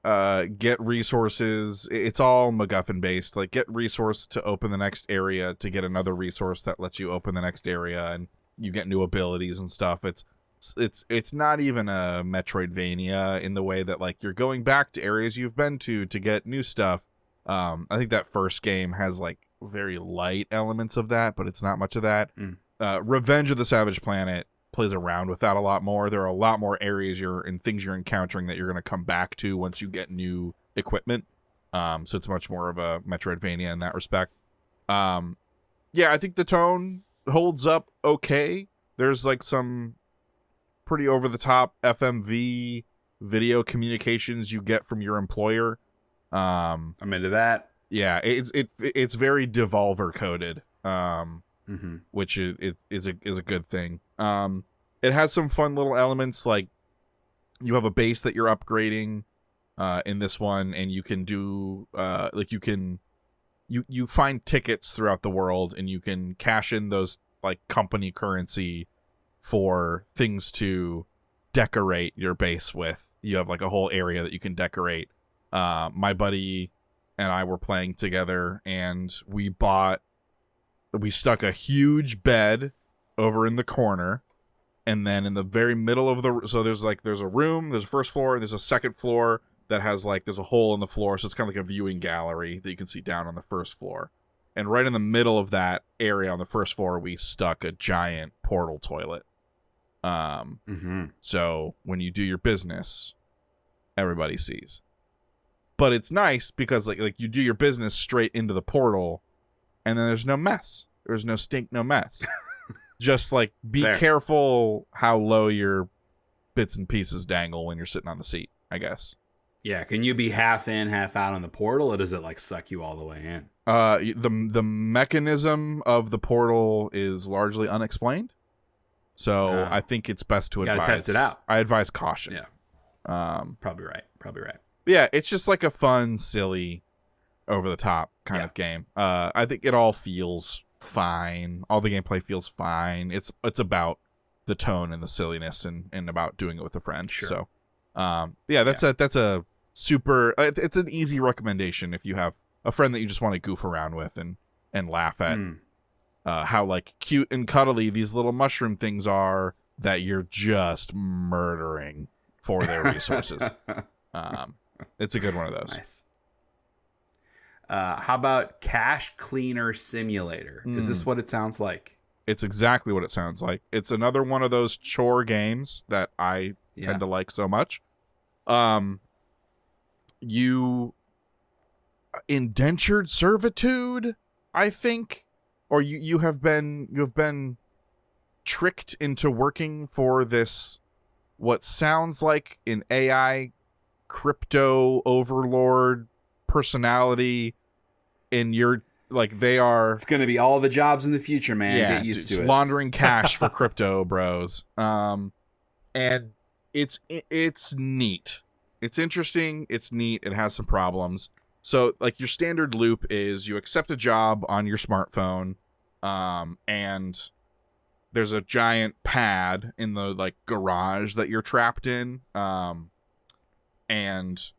B: get resources. It's all MacGuffin based, like get resource to open the next area to get another resource that lets you open the next area, and you get new abilities and stuff. It's not even a Metroidvania in the way that like you're going back to areas you've been to get new stuff. I think that first game has like very light elements of that, but it's not much of that. Revenge of the Savage Planet plays around with that a lot more. There are a lot more areas and things you're encountering that you're going to come back to once you get new equipment. So it's much more of a Metroidvania in that respect. Yeah, I think the tone holds up okay. There's like some pretty over the top FMV video communications you get from your employer.
A: I'm into that.
B: Yeah, it's very Devolver coded, which is a good thing. It has some fun little elements, like you have a base that you're upgrading in this one, and you can do you find tickets throughout the world, and you can cash in those like company currency for things to decorate your base with. You have like a whole area that you can decorate. My buddy and I were playing together, and we stuck a huge bed over in the corner, and then in the very middle of there's a room, there's a first floor, and there's a second floor that has like, there's a hole in the floor, so it's kind of like a viewing gallery that you can see down on the first floor. And right in the middle of that area on the first floor, we stuck a giant portal toilet. So when you do your business, everybody sees. But it's nice because like you do your business straight into the portal, and then there's no mess. There's no stink, no mess. Just like be careful how low your bits and pieces dangle when you're sitting on the seat, I guess.
A: Yeah, can you be half in, half out on the portal, or does it like suck you all the way in?
B: The mechanism of the portal is largely unexplained, so I think it's best to advise.
A: Test it out.
B: I advise caution.
A: Yeah. Probably right.
B: Yeah, it's just like a fun, silly, over the top kind of game. I think it all feels fine. All the gameplay feels fine. It's about the tone and the silliness and about doing it with a friend. Sure. So, that's a super. It's an easy recommendation if you have a friend that you just want to goof around with and laugh at how like cute and cuddly these little mushroom things are that you're just murdering for their resources. It's a good one of those.
A: Nice. How about Cash Cleaner Simulator? Is this what it sounds like?
B: It's exactly what it sounds like. It's another one of those chore games that I tend to like so much. You indentured servitude, I think, or you have been tricked into working for this what sounds like an AI crypto overlord personality, and you're like, they are,
A: it's gonna be all the jobs in the future, man. Get used to it.
B: Laundering cash for crypto bros. And it's neat. It's interesting. It's neat. It has some problems. So like your standard loop is you accept a job on your smartphone, and there's a giant pad in the like garage that you're trapped in, and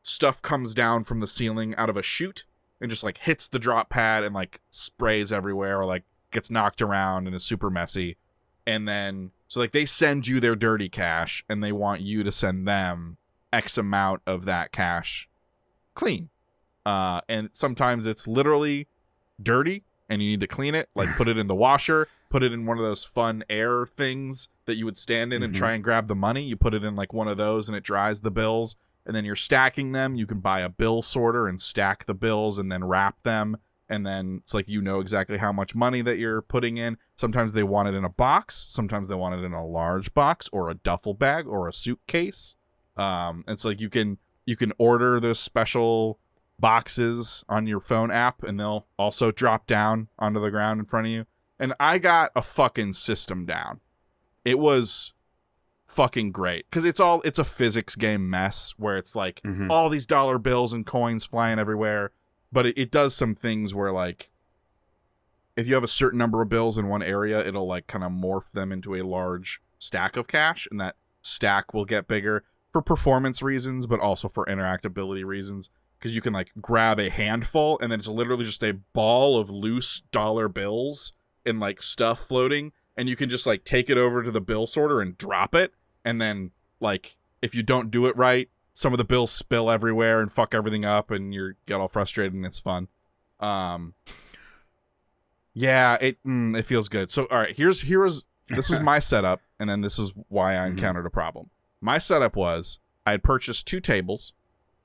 B: stuff comes down from the ceiling out of a chute and just like hits the drop pad and like sprays everywhere, or like gets knocked around and is super messy. And then so like they send you their dirty cash, and they want you to send them X amount of that cash clean. And sometimes it's literally dirty and you need to clean it, like put it in the washer, put it in one of those fun air things that you would stand in and try and grab the money. You put it in like one of those and it dries the bills, and then you're stacking them. You can buy a bill sorter and stack the bills and then wrap them. and then it's like, you know exactly how much money that you're putting in. Sometimes they want it in a box. Sometimes they want it in a large box or a duffel bag or a suitcase. And so like you can order those special boxes on your phone app, and they'll also drop down onto the ground in front of you. And I got a fucking system down. It was fucking great because it's a physics game mess where it's like all these dollar bills and coins flying everywhere, but it does some things where like if you have a certain number of bills in one area, it'll like kind of morph them into a large stack of cash, and that stack will get bigger for performance reasons, but also for interactability reasons, because you can like grab a handful and then it's literally just a ball of loose dollar bills and like stuff floating, and you can just like take it over to the bill sorter and drop it, and then like if you don't do it right, some of the bills spill everywhere and fuck everything up, and you get all frustrated, and it's fun. Yeah, it feels good. So all right, this was my setup, and then this is why I encountered a problem. My setup was I had purchased 2 tables.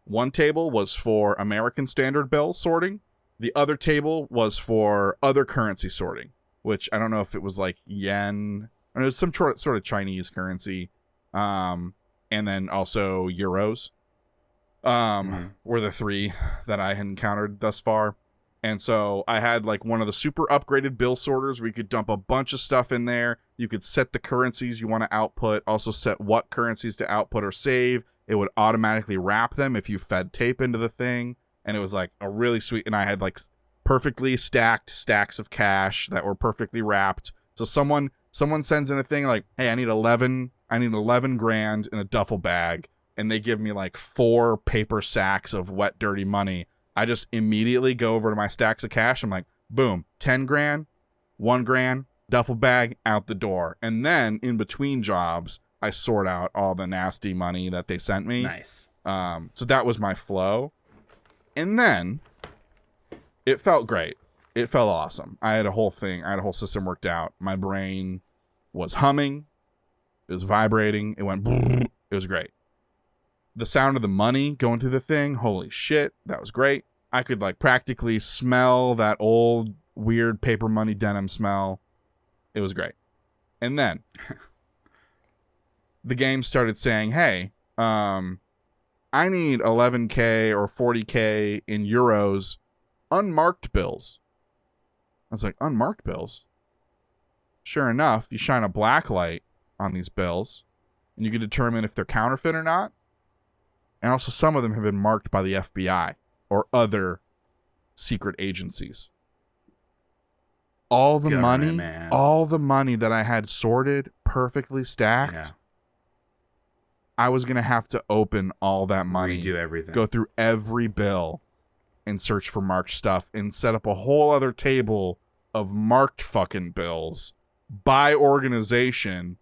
B: One table was for American Standard bill sorting. The other table was for other currency sorting, which I don't know if it was like yen, or it was some sort of Chinese currency, and then also euros. Were the 3 that I had encountered thus far. And so I had like one of the super upgraded bill sorters where you could dump a bunch of stuff in there. You could set the currencies you want to output, also set what currencies to output or save. It would automatically wrap them if you fed tape into the thing. And it was like a really sweet, and I had like perfectly stacked stacks of cash that were perfectly wrapped. So someone sends in a thing like, hey, I need 11 grand in a duffel bag. And they give me like 4 paper sacks of wet, dirty money. I just immediately go over to my stacks of cash. I'm like, boom, 10 grand, 1 grand, duffel bag, out the door. And then in between jobs, I sort out all the nasty money that they sent me.
A: Nice.
B: So that was my flow. And then it felt great. It felt awesome. I had a whole system worked out. My brain was humming. It was vibrating. It went, it was great. The sound of the money going through the thing, holy shit, that was great. I could like practically smell that old weird paper money denim smell. It was great. And then the game started saying, hey, I need 11K or 40K in euros unmarked bills. I was like, unmarked bills? Sure enough, you shine a black light on these bills and you can determine if they're counterfeit or not. And also some of them have been marked by the FBI or other secret agencies. All the money that I had sorted, perfectly stacked, I was going to have to open all that money.
A: Redo everything.
B: Go through every bill and search for marked stuff and set up a whole other table of marked fucking bills by organization.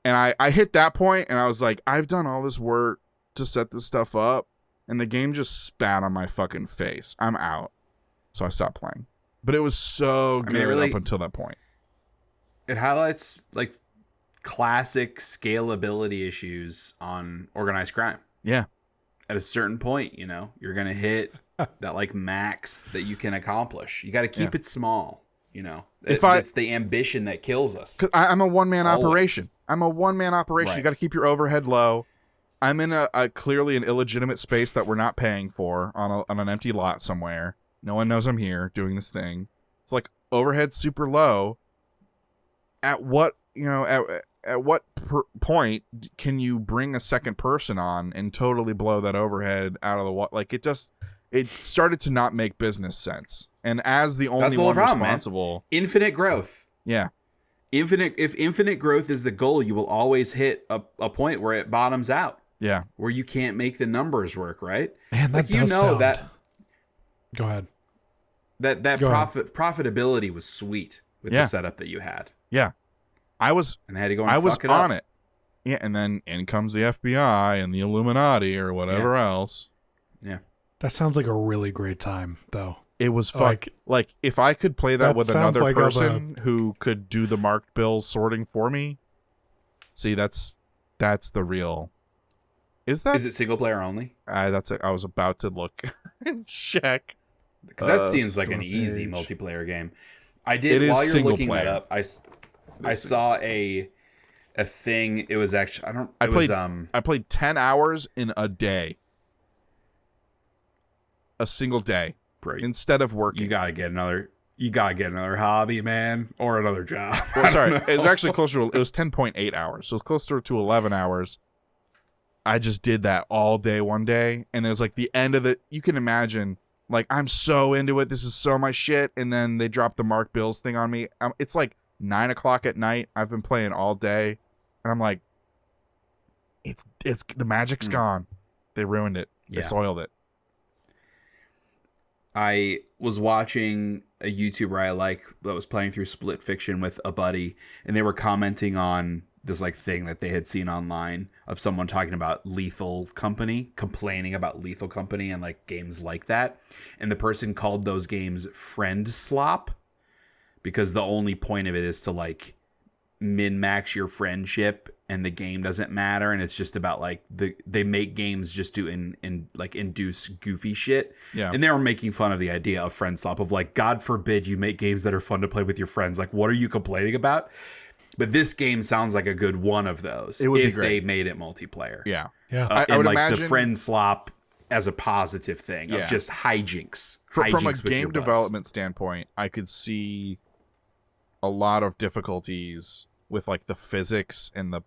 B: And I hit that point and I was like, I've done all this work to set this stuff up, and the game just spat on my fucking face. I'm out. So I stopped playing. But it was so good up until that point.
A: It highlights like classic scalability issues on organized crime.
B: Yeah.
A: At a certain point, you know, you're going to hit that like max that you can accomplish. You got to keep it small, you know. It's the ambition that kills us.
B: 'Cause I'm a one-man operation. Right. You got to keep your overhead low. I'm in a clearly an illegitimate space that we're not paying for on an empty lot somewhere. No one knows I'm here doing this thing. It's like overhead super low. At what point can you bring a second person on and totally blow that overhead out of the water? Like it started to not make business sense. And as the only one responsible,
A: man. Infinite growth.
B: Yeah.
A: If infinite growth is the goal, you will always hit a point where it bottoms out.
B: Yeah.
A: Where you can't make the numbers work, right?
C: Man, that does sound... that. Go ahead.
A: That profitability was sweet with the setup that you had.
B: Yeah. I had to go and fuck it up. On it. Yeah, and then in comes the FBI and the Illuminati or whatever else.
A: Yeah.
C: That sounds like a really great time, though.
B: It was fun. Like if I could play that with another person who could do the marked bills sorting for me. See, that's the real. Is it
A: single player only?
B: I was about to look and check.
A: Because that seems like an easy multiplayer game. I did, while you're looking that up, I saw a thing. It was actually,
B: I played 10 hours in a day. A single day.
A: Great.
B: Instead of working.
A: You gotta get another hobby, man, or another job.
B: Well, sorry, it was actually closer to, it was 10.8 hours. So it was closer to 11 hours. I just did that all day one day, and it was like the end of it. You can imagine, like, I'm so into it. This is so my shit. And then they dropped the Mark Bills thing on me. It's like 9 o'clock at night. I've been playing all day, and I'm like, it's the magic's gone. They ruined it. They soiled it.
A: I was watching a YouTuber I like that was playing through Split Fiction with a buddy, and they were commenting on this like thing that they had seen online of someone talking about Lethal Company, complaining about Lethal Company and like games like that. And the person called those games friend slop because the only point of it is to like min-max your friendship and the game doesn't matter, and it's just about like they make games just to induce goofy shit.
B: Yeah.
A: And they were making fun of the idea of friend slop, of like, God forbid you make games that are fun to play with your friends. Like, what are you complaining about? But this game sounds like a good one of those.
B: It would
A: if
B: be great.
A: they made it multiplayer.
C: Yeah.
B: I would
A: like
B: imagine
A: the friend slop as a positive thing of just hijinks.
B: From a
A: Hijinks with your
B: game
A: buds.
B: development standpoint, I could see a lot of difficulties with like the physics and the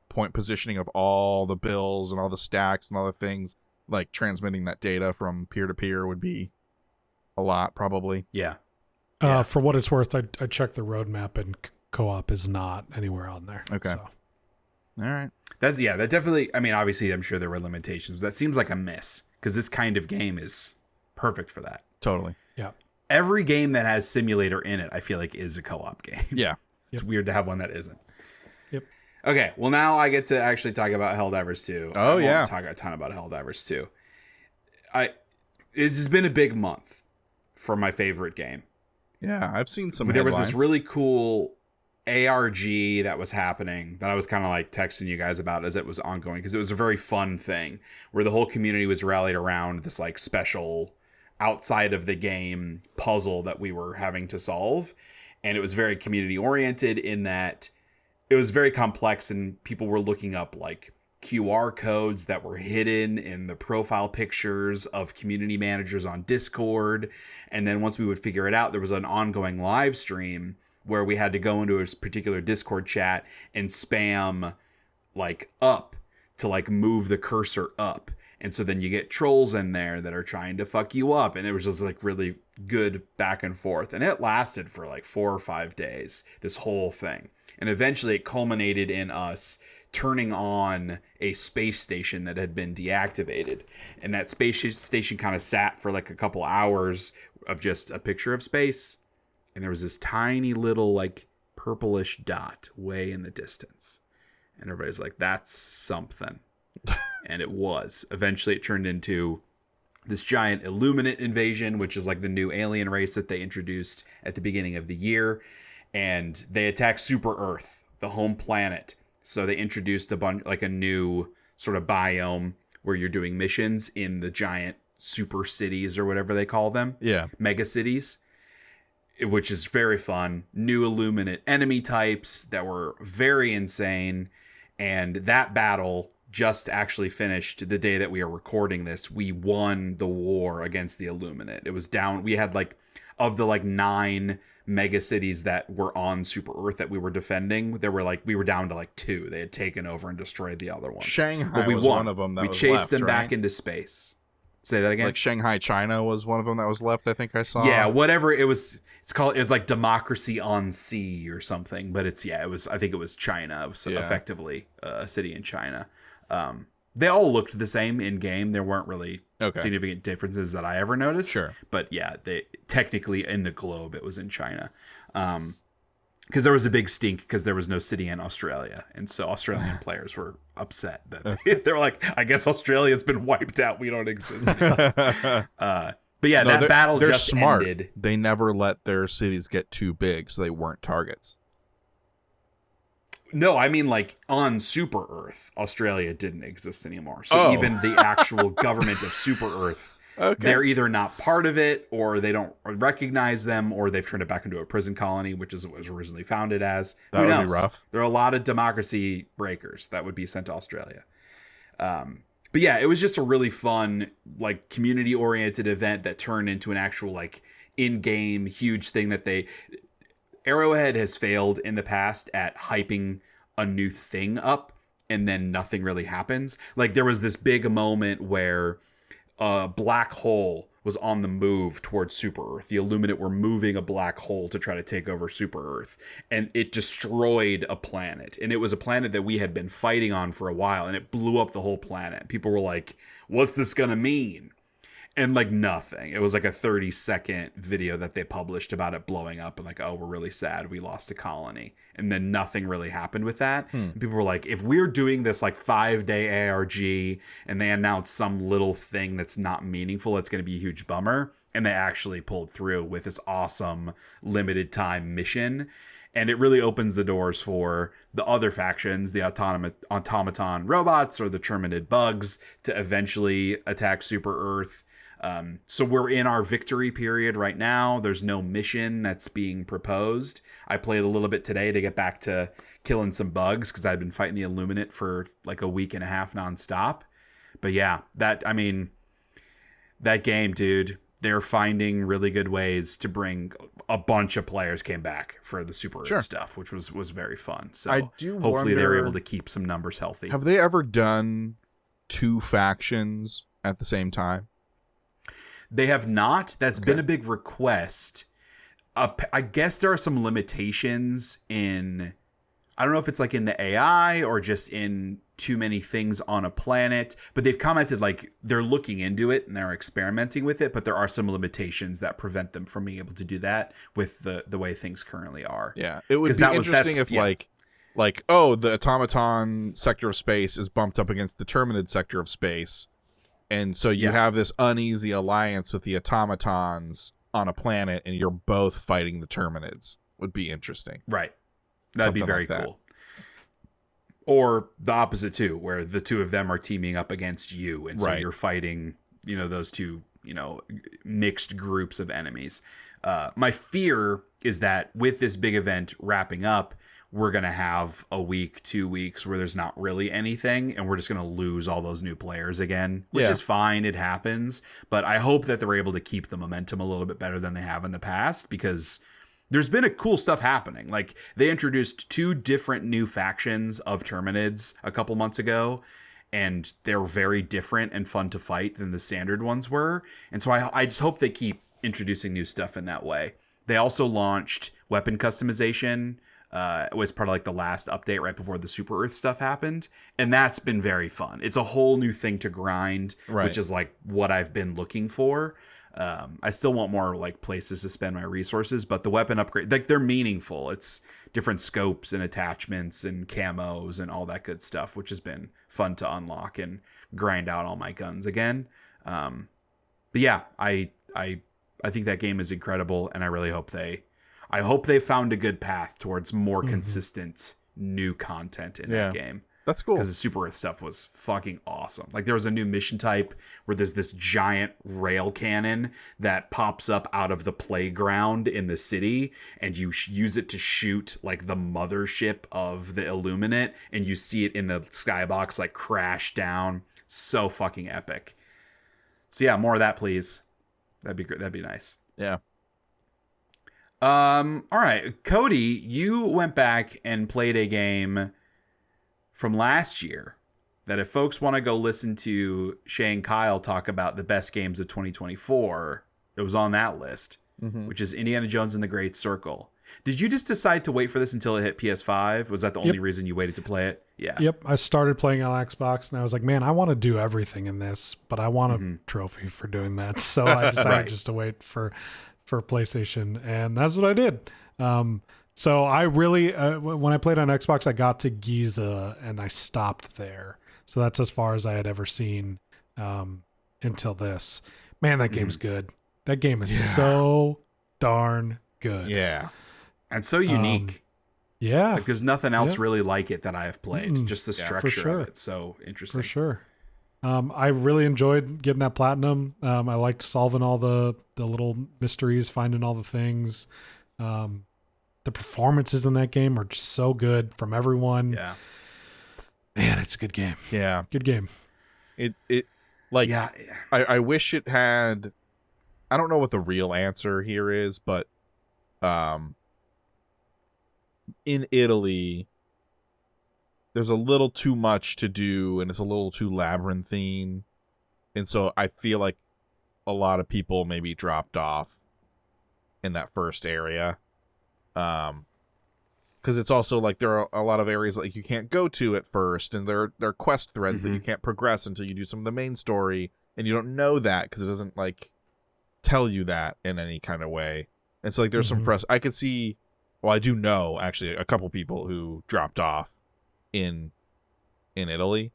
B: point positioning of all the bills and all the stacks and all the things. Like transmitting that data from peer to peer would be a lot, probably.
A: Yeah.
C: For what it's worth, I checked the roadmap, and co-op is not anywhere on there.
B: Okay.
C: So.
B: All right.
A: That definitely, I mean, obviously I'm sure there were limitations. That seems like a miss because this kind of game is perfect for that.
B: Totally.
C: Yeah.
A: Every game that has simulator in it, I feel like is a co-op game.
B: Yeah.
A: It's weird to have one that isn't.
C: Yep.
A: Okay, well now I get to actually talk about Helldivers 2.
B: Oh,
A: I
B: yeah.
A: won't talk a ton about Helldivers 2. This has been a big month for my favorite game.
B: Yeah, I've seen some
A: There was
B: headlines.
A: this really cool ARG that was happening that I was kind of like texting you guys about as it was ongoing, because it was a very fun thing where the whole community was rallied around this like special outside of the game puzzle that we were having to solve. And it was very community oriented in that it was very complex, and people were looking up like QR codes that were hidden in the profile pictures of community managers on Discord. And then once we would figure it out, there was an ongoing live stream where we had to go into a particular Discord chat and spam like up to like move the cursor up. And so then you get trolls in there that are trying to fuck you up. And it was just like really good back and forth. And it lasted for like 4 or 5 days, this whole thing. And eventually it culminated in us turning on a space station that had been deactivated. And that space station kind of sat for like a couple hours of just a picture of space. And there was this tiny little like purplish dot way in the distance. And everybody's like, that's something. And it was. Eventually it turned into this giant Illuminate invasion, which is like the new alien race that they introduced at the beginning of the year. And they attacked Super Earth, the home planet. So they introduced a new sort of biome where you're doing missions in the giant super cities or whatever they call them.
B: Yeah.
A: Mega cities, which is very fun. New Illuminate enemy types that were very insane. And that battle just actually finished the day that we are recording this. We won the war against the Illuminate. It was down. We had like, of the like 9 mega cities that were on Super Earth that we were defending, we were down to like 2. They had taken over and destroyed the other ones.
B: Shanghai
A: but we
B: was
A: won.
B: one of them that
A: we
B: was
A: chased
B: left,
A: them
B: right?
A: back into space. Say that again.
B: Like Shanghai, China was one of them that was left, I think I saw.
A: Yeah, whatever it was. It's like Democracy on Sea or something. But I think it was China. It was effectively a city in China. They all looked the same in game. There weren't really significant differences that I ever noticed.
B: Sure.
A: But yeah, they technically in the globe it was in China. Because there was a big stink because there was no city in Australia. And so Australian players were upset that they were like, I guess Australia's been wiped out. We don't exist anymore. But yeah, that battle
B: they're
A: just
B: smart.
A: ended.
B: They never let their cities get too big, so they weren't targets.
A: No, I mean like on Super Earth, Australia didn't exist anymore. So even the actual government of Super Earth
B: Okay.
A: they're either not part of it, or they don't recognize them, or they've turned it back into a prison colony, which is what it was originally founded as.
B: That
A: Who
B: would
A: knows?
B: be rough.
A: There are a lot of democracy breakers that would be sent to Australia. But yeah, it was just a really fun, like, community-oriented event that turned into an actual, like, in-game huge thing that Arrowhead has failed in the past at hyping a new thing up and then nothing really happens. Like, there was this big moment where a black hole was on the move towards Super Earth. The Illuminate were moving a black hole to try to take over Super Earth, and it destroyed a planet. And it was a planet that we had been fighting on for a while, and it blew up the whole planet. People were like, what's this gonna mean? And like nothing. It was like a 30-second video that they published about it blowing up, and like, oh, we're really sad we lost a colony. And then nothing really happened with that. And people were like, if we're doing this like 5-day ARG and they announce some little thing that's not meaningful, it's going to be a huge bummer. And they actually pulled through with this awesome limited time mission. And it really opens the doors for the other factions, the automaton robots or the Terminid bugs, to eventually attack Super Earth. So we're in our victory period right now. There's no mission that's being proposed. I played a little bit today to get back to killing some bugs because I've been fighting the Illuminate for like a week and a half nonstop. But yeah, that game, dude, they're finding really good ways to bring a bunch of players came back for the Super Earth stuff, which was very fun. So
B: I do
A: hopefully they were
B: wonder,
A: able to keep some numbers healthy.
B: have they ever done 2 factions at the same time?
A: They have not. That's been a big request. I guess there are some limitations in, I don't know if it's like in the AI or just in too many things on a planet, but they've commented like they're looking into it and they're experimenting with it, but there are some limitations that prevent them from being able to do that with the way things currently are.
B: Yeah, it would be interesting if like, oh, the automaton sector of space is bumped up against the Terminid sector of space. And so you have this uneasy alliance with the automatons on a planet, and you're both fighting the Terminids. Would be interesting.
A: Right. That'd be very cool. Or the opposite, too, where the two of them are teaming up against you. And so you're fighting, those two, mixed groups of enemies. My fear is that with this big event wrapping up, we're going to have a week, 2 weeks where there's not really anything, and we're just going to lose all those new players again, which is fine. It happens. But I hope that they're able to keep the momentum a little bit better than they have in the past, because there's been a cool stuff happening. Like, they introduced 2 different new factions of Terminids a couple months ago, and they're very different and fun to fight than the standard ones were. And so I just hope they keep introducing new stuff in that way. They also launched weapon customization. It was part of like the last update right before the Super Earth stuff happened, and that's been very fun. It's a whole new thing to grind, which is like what I've been looking for. I still want more like places to spend my resources, but the weapon upgrade, like, they're meaningful. It's different scopes and attachments and camos and all that good stuff, which has been fun to unlock and grind out all my guns again. But yeah, I think that game is incredible, and I really hope they found a good path towards more consistent new content in that game.
B: That's cool.
A: Because the Super Earth stuff was fucking awesome. Like, there was a new mission type where there's this giant rail cannon that pops up out of the playground in the city, and you use it to shoot like the mothership of the Illuminate, and you see it in the skybox like crash down. So fucking epic. So yeah, more of that, please. That'd be great. That'd be nice.
B: Yeah.
A: All right, Cody, you went back and played a game from last year that if folks want to go listen to Shay and Kyle talk about the best games of 2024, it was on that list, which is Indiana Jones and the Great Circle. Did you just decide to wait for this until it hit PS5? Was that the only reason you waited to play it? Yeah.
C: Yep. I started playing on Xbox, and I was like, man, I want to do everything in this, but I want a trophy for doing that. So I decided just to wait for PlayStation, and that's what I did. So I really, when I played on Xbox, I got to Giza, and I stopped there. So that's as far as I had ever seen until this. Man, that game's good. That game is so darn good.
B: Yeah.
A: And so unique.
C: Yeah.
A: Like, there's nothing else really like it that I have played. Just the structure of it. So interesting.
C: For sure. I really enjoyed getting that platinum. I liked solving all the little mysteries, finding all the things. The performances in that game are just so good from everyone.
A: Yeah.
C: Man, it's a good game.
B: Yeah.
C: Good game.
B: It like,
A: Yeah.
B: I wish it had, I don't know what the real answer here is, but in Italy, there's a little too much to do, and it's a little too labyrinthine, and so I feel like a lot of people maybe dropped off in that first area, because it's also like there are a lot of areas like you can't go to at first, and there are quest threads that you can't progress until you do some of the main story, and you don't know that because it doesn't like tell you that in any kind of way. And so like there's some I could see, well, I do know actually a couple people who dropped off in Italy,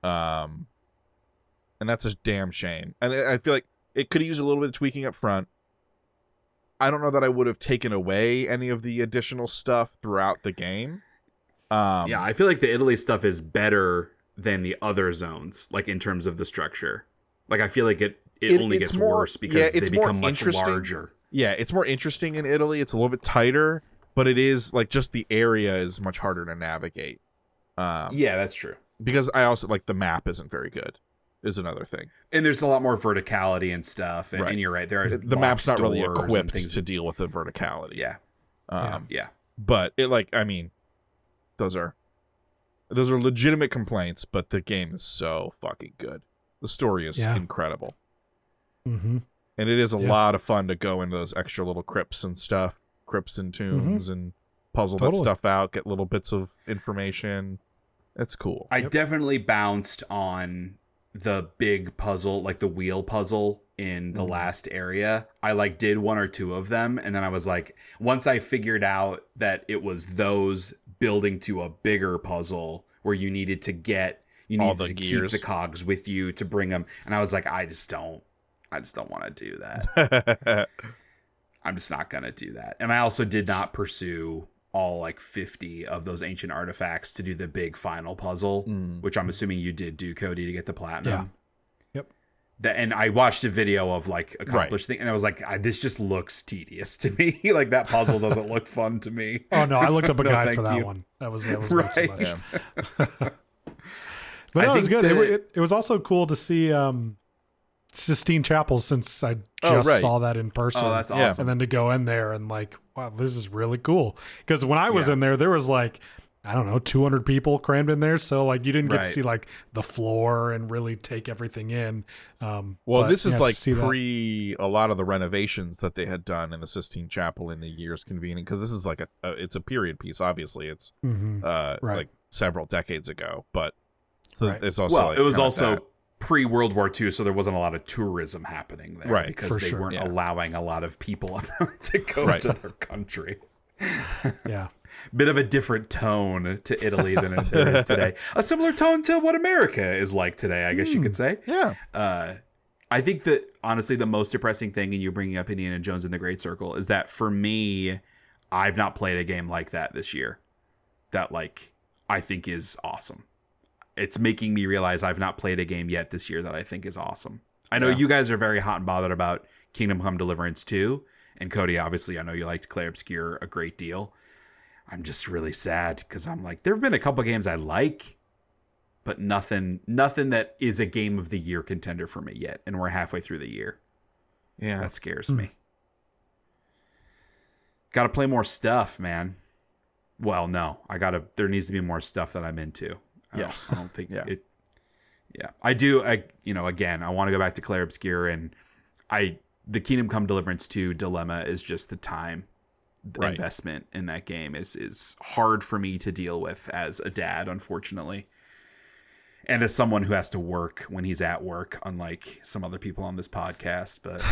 B: and that's a damn shame. And I feel like it could use a little bit of tweaking up front. I don't know that I would have taken away any of the additional stuff throughout the game.
A: Yeah, I feel like the Italy stuff is better than the other zones, like in terms of the structure. Like I feel like it only gets worse because they become much larger.
B: Yeah, it's more interesting in Italy. It's a little bit tighter, but it is like just the area is much harder to navigate.
A: Yeah, that's true.
B: Because I also like the map isn't very good. Is another thing.
A: And there's a lot more verticality and stuff. And you're right. There are
B: the map's not really
A: doors
B: equipped
A: and things
B: to deal with the verticality.
A: Yeah. Yeah.
B: But it like, I mean, those are legitimate complaints, but the game is so fucking good. The story is incredible.
C: Mm-hmm.
B: And it is a lot of fun to go into those extra little crypts and stuff, crypts and tombs, and puzzle that stuff out, get little bits of information. It's cool.
A: I definitely bounced on the big puzzle, like the wheel puzzle in the last area. I like did one or two of them, and then I was like, once I figured out that it was those building to a bigger puzzle where you needed to keep the cogs with you to bring them, and I was like, I just don't want to do that. I'm just not gonna do that. And I also did not pursue all like 50 of those ancient artifacts to do the big final puzzle, which I'm assuming you did do, Cody, to get the platinum.
C: Yeah. Yep.
A: And I watched a video of like accomplished thing, and I was like, this just looks tedious to me. Like that puzzle doesn't look fun to me.
C: Oh no, I looked up a guide for that one. That was right. Way too much.
A: Yeah.
C: But no, it was good. It was also cool to see Sistine Chapel, since I just saw that in person.
A: Oh, that's awesome.
C: And then to go in there and like, wow, this is really cool. Because when I was in there was like, I don't know, 200 people crammed in there. So like you didn't get to see like the floor and really take everything in.
B: Well, this is like pre a lot of the renovations that they had done in the Sistine Chapel in the years convening. Because this is like it's a period piece. Obviously, it's like several decades ago, but it's also
A: it was also pre-World War II, so there wasn't a lot of tourism happening there, because they weren't allowing a lot of people to go to their country.
C: Yeah.
A: Bit of a different tone to Italy than it is today. A similar tone to what America is like today, I guess you could say.
B: Yeah.
A: I think that, honestly, the most depressing thing in you bringing up Indiana Jones and the Great Circle is that, for me, I've not played a game like that this year that, like, I think is awesome. It's making me realize I've not played a game yet this year that I think is awesome. I know you guys are very hot and bothered about Kingdom Come Deliverance 2. And Cody, obviously, I know you liked Clair Obscur a great deal. I'm just really sad because I'm like, there have been a couple games I like, but nothing that is a game of the year contender for me yet. And we're halfway through the year.
B: Yeah.
A: That scares me. Got to play more stuff, man. Well, no, there needs to be more stuff that I'm into. I don't think it. Yeah, I do. Again, I want to go back to Clair Obscur, and the Kingdom Come Deliverance 2 dilemma is just the time investment in that game is hard for me to deal with as a dad, unfortunately, and as someone who has to work when he's at work, unlike some other people on this podcast. But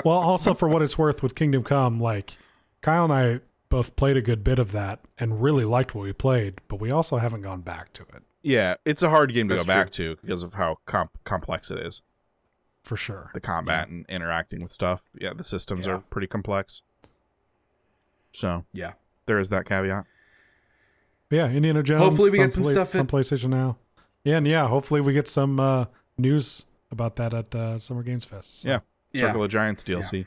C: well, also for what it's worth with Kingdom Come, like Kyle and I both played a good bit of that and really liked what we played, but we also haven't gone back to it.
B: Yeah, it's a hard game to go back to because of how complex it is.
C: For sure.
B: The combat and interacting with stuff. Yeah, the systems are pretty complex. So, there is that caveat.
C: Yeah, Indiana Jones.
A: Hopefully we get some stuff
C: on PlayStation Now. And yeah, hopefully we get some news about that at Summer Games Fest. So.
B: Yeah. Circle
A: Yeah.
B: of Giants DLC.
A: Yeah.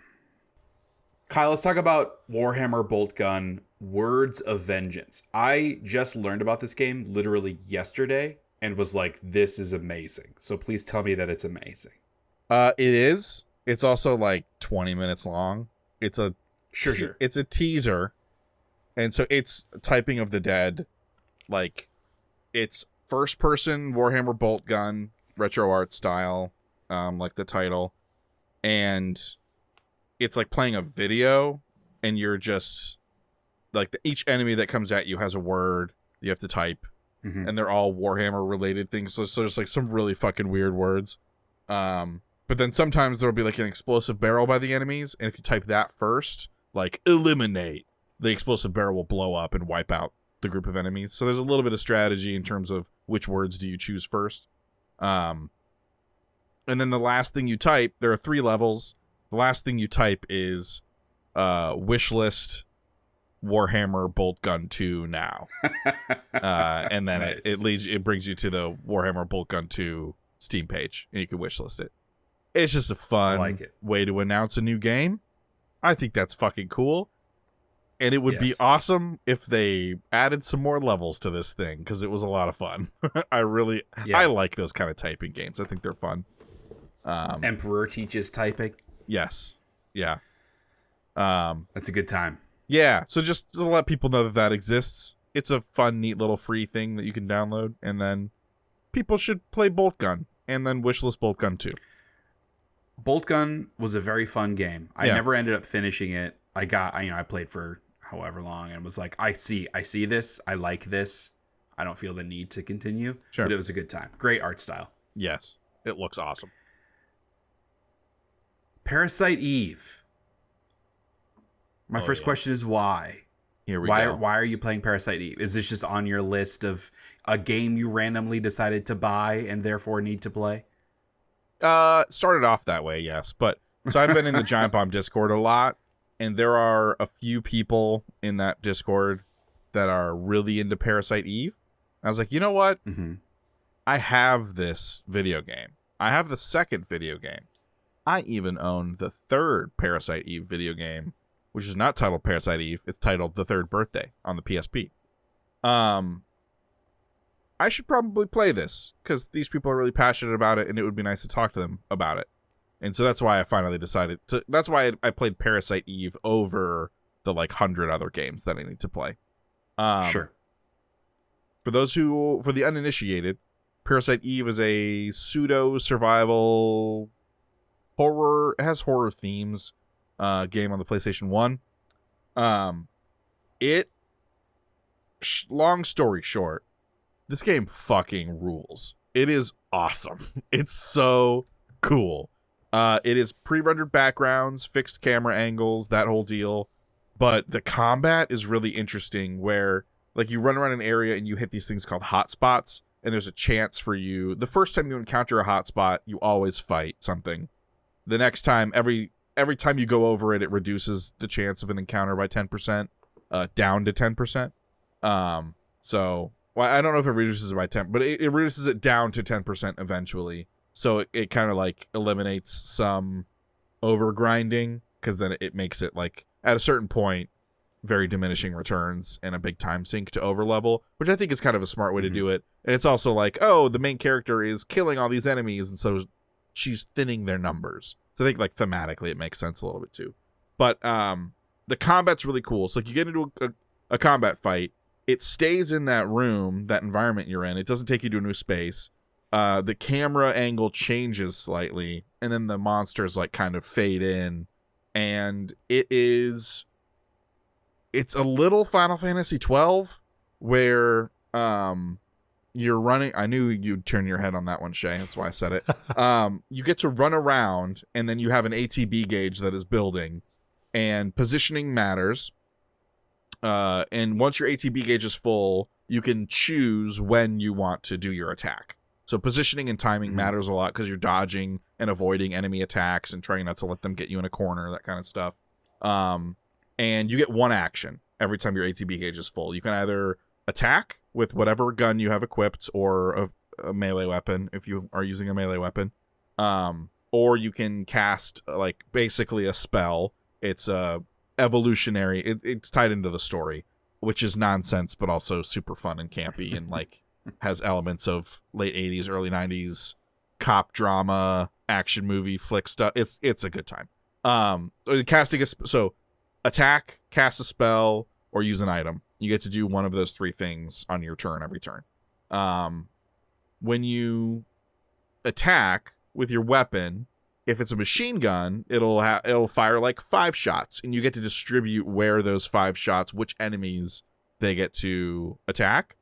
A: Kyle, let's talk about Warhammer Boltgun Words of Vengeance. I just learned about this game literally yesterday and was like, this is amazing. So please tell me that it's amazing.
B: It is. It's also like 20 minutes long. It's a
A: Sure.
B: It's a teaser. And so it's Typing of the Dead. Like, it's first person Warhammer Boltgun, retro art style, like the title. And it's like playing a video, and you're just like each enemy that comes at you has a word you have to type, and they're all Warhammer related things. So there's like some really fucking weird words. But then sometimes there'll be like an explosive barrel by the enemies, and if you type that first, like eliminate, the explosive barrel will blow up and wipe out the group of enemies. So there's a little bit of strategy in terms of which words do you choose first. And then the last thing you type, there are 3 levels. The last thing you type is wishlist Warhammer Boltgun 2 now. And then
A: Nice.
B: it brings you to the Warhammer Boltgun 2 Steam page, and you can wishlist it. It's just a fun way to announce a new game. I think that's fucking cool. And it would be awesome if they added some more levels to this thing, because it was a lot of fun. I like those kind of typing games. I think they're fun.
A: Emperor teaches typing.
B: Yes. Yeah.
A: That's a good time.
B: Yeah. So just to let people know that exists, it's a fun, neat little free thing that you can download, and then people should play Boltgun and then wishlist Boltgun 2.
A: Boltgun was a very fun game. I never ended up finishing it. I played for however long and was like, I see this. I like this. I don't feel the need to continue.
B: Sure.
A: But it was a good time. Great art style.
B: Yes. It looks awesome.
A: Parasite Eve. My first question is why?
B: Here we go.
A: Why are you playing Parasite Eve? Is this just on your list of a game you randomly decided to buy and therefore need to play?
B: Started off that way, yes. But so I've been in the Giant Bomb Discord a lot, and there are a few people in that Discord that are really into Parasite Eve. I was like, you know what?
A: Mm-hmm.
B: I have this video game. I have the second video game. I even own the third Parasite Eve video game, which is not titled Parasite Eve. It's titled The Third Birthday on the PSP. I should probably play this because these people are really passionate about it, and it would be nice to talk to them about it. And so that's why I finally decided to. That's why I played Parasite Eve over the 100 other games that I need to play.
A: Sure.
B: For the uninitiated, Parasite Eve is a pseudo survival horror. It has horror themes. Game on the PlayStation 1. Long story short, this game fucking rules. It is awesome. It's so cool. It is pre-rendered backgrounds, fixed camera angles, that whole deal. But the combat is really interesting where you run around an area and you hit these things called hotspots, and there's a chance for you. The first time you encounter a hotspot, you always fight something. The next time, every time you go over it, it reduces the chance of an encounter by 10%, down to 10%. Well, I don't know if it reduces it by 10, but it reduces it down to 10% eventually. So it kind of eliminates some overgrinding, because then it makes it at a certain point, very diminishing returns and a big time sink to overlevel, which I think is kind of a smart way to do it. And it's also the main character is killing all these enemies, and so she's thinning their numbers. So I think thematically it makes sense a little bit too. But the combat's really cool. So you get into a combat fight, it stays in that room, that environment you're in. It doesn't take you to a new space. The camera angle changes slightly, and then the monsters kind of fade in, and it's a little Final Fantasy 12 where you're running. I knew you'd turn your head on that one, Shay. That's why I said it. You get to run around, and then you have an ATB gauge that is building, and positioning matters. And once your ATB gauge is full, you can choose when you want to do your attack. So positioning and timing matters a lot, because you're dodging and avoiding enemy attacks and trying not to let them get you in a corner, that kind of stuff. And you get one action every time your ATB gauge is full. You can either attack with whatever gun you have equipped, or a melee weapon if you are using a melee weapon. Or you can cast like basically a spell. It's a evolutionary. It's tied into the story, which is nonsense, but also super fun and campy, and like has elements of late 80s, early 90s cop drama, action movie, flick stuff. It's a good time. Casting so attack, cast a spell, or use an item. You get to do one of those three things on your turn every turn. When you attack with your weapon, if it's a machine gun, it'll fire like 5 shots, and you get to distribute where those 5 shots, which enemies they get to attack.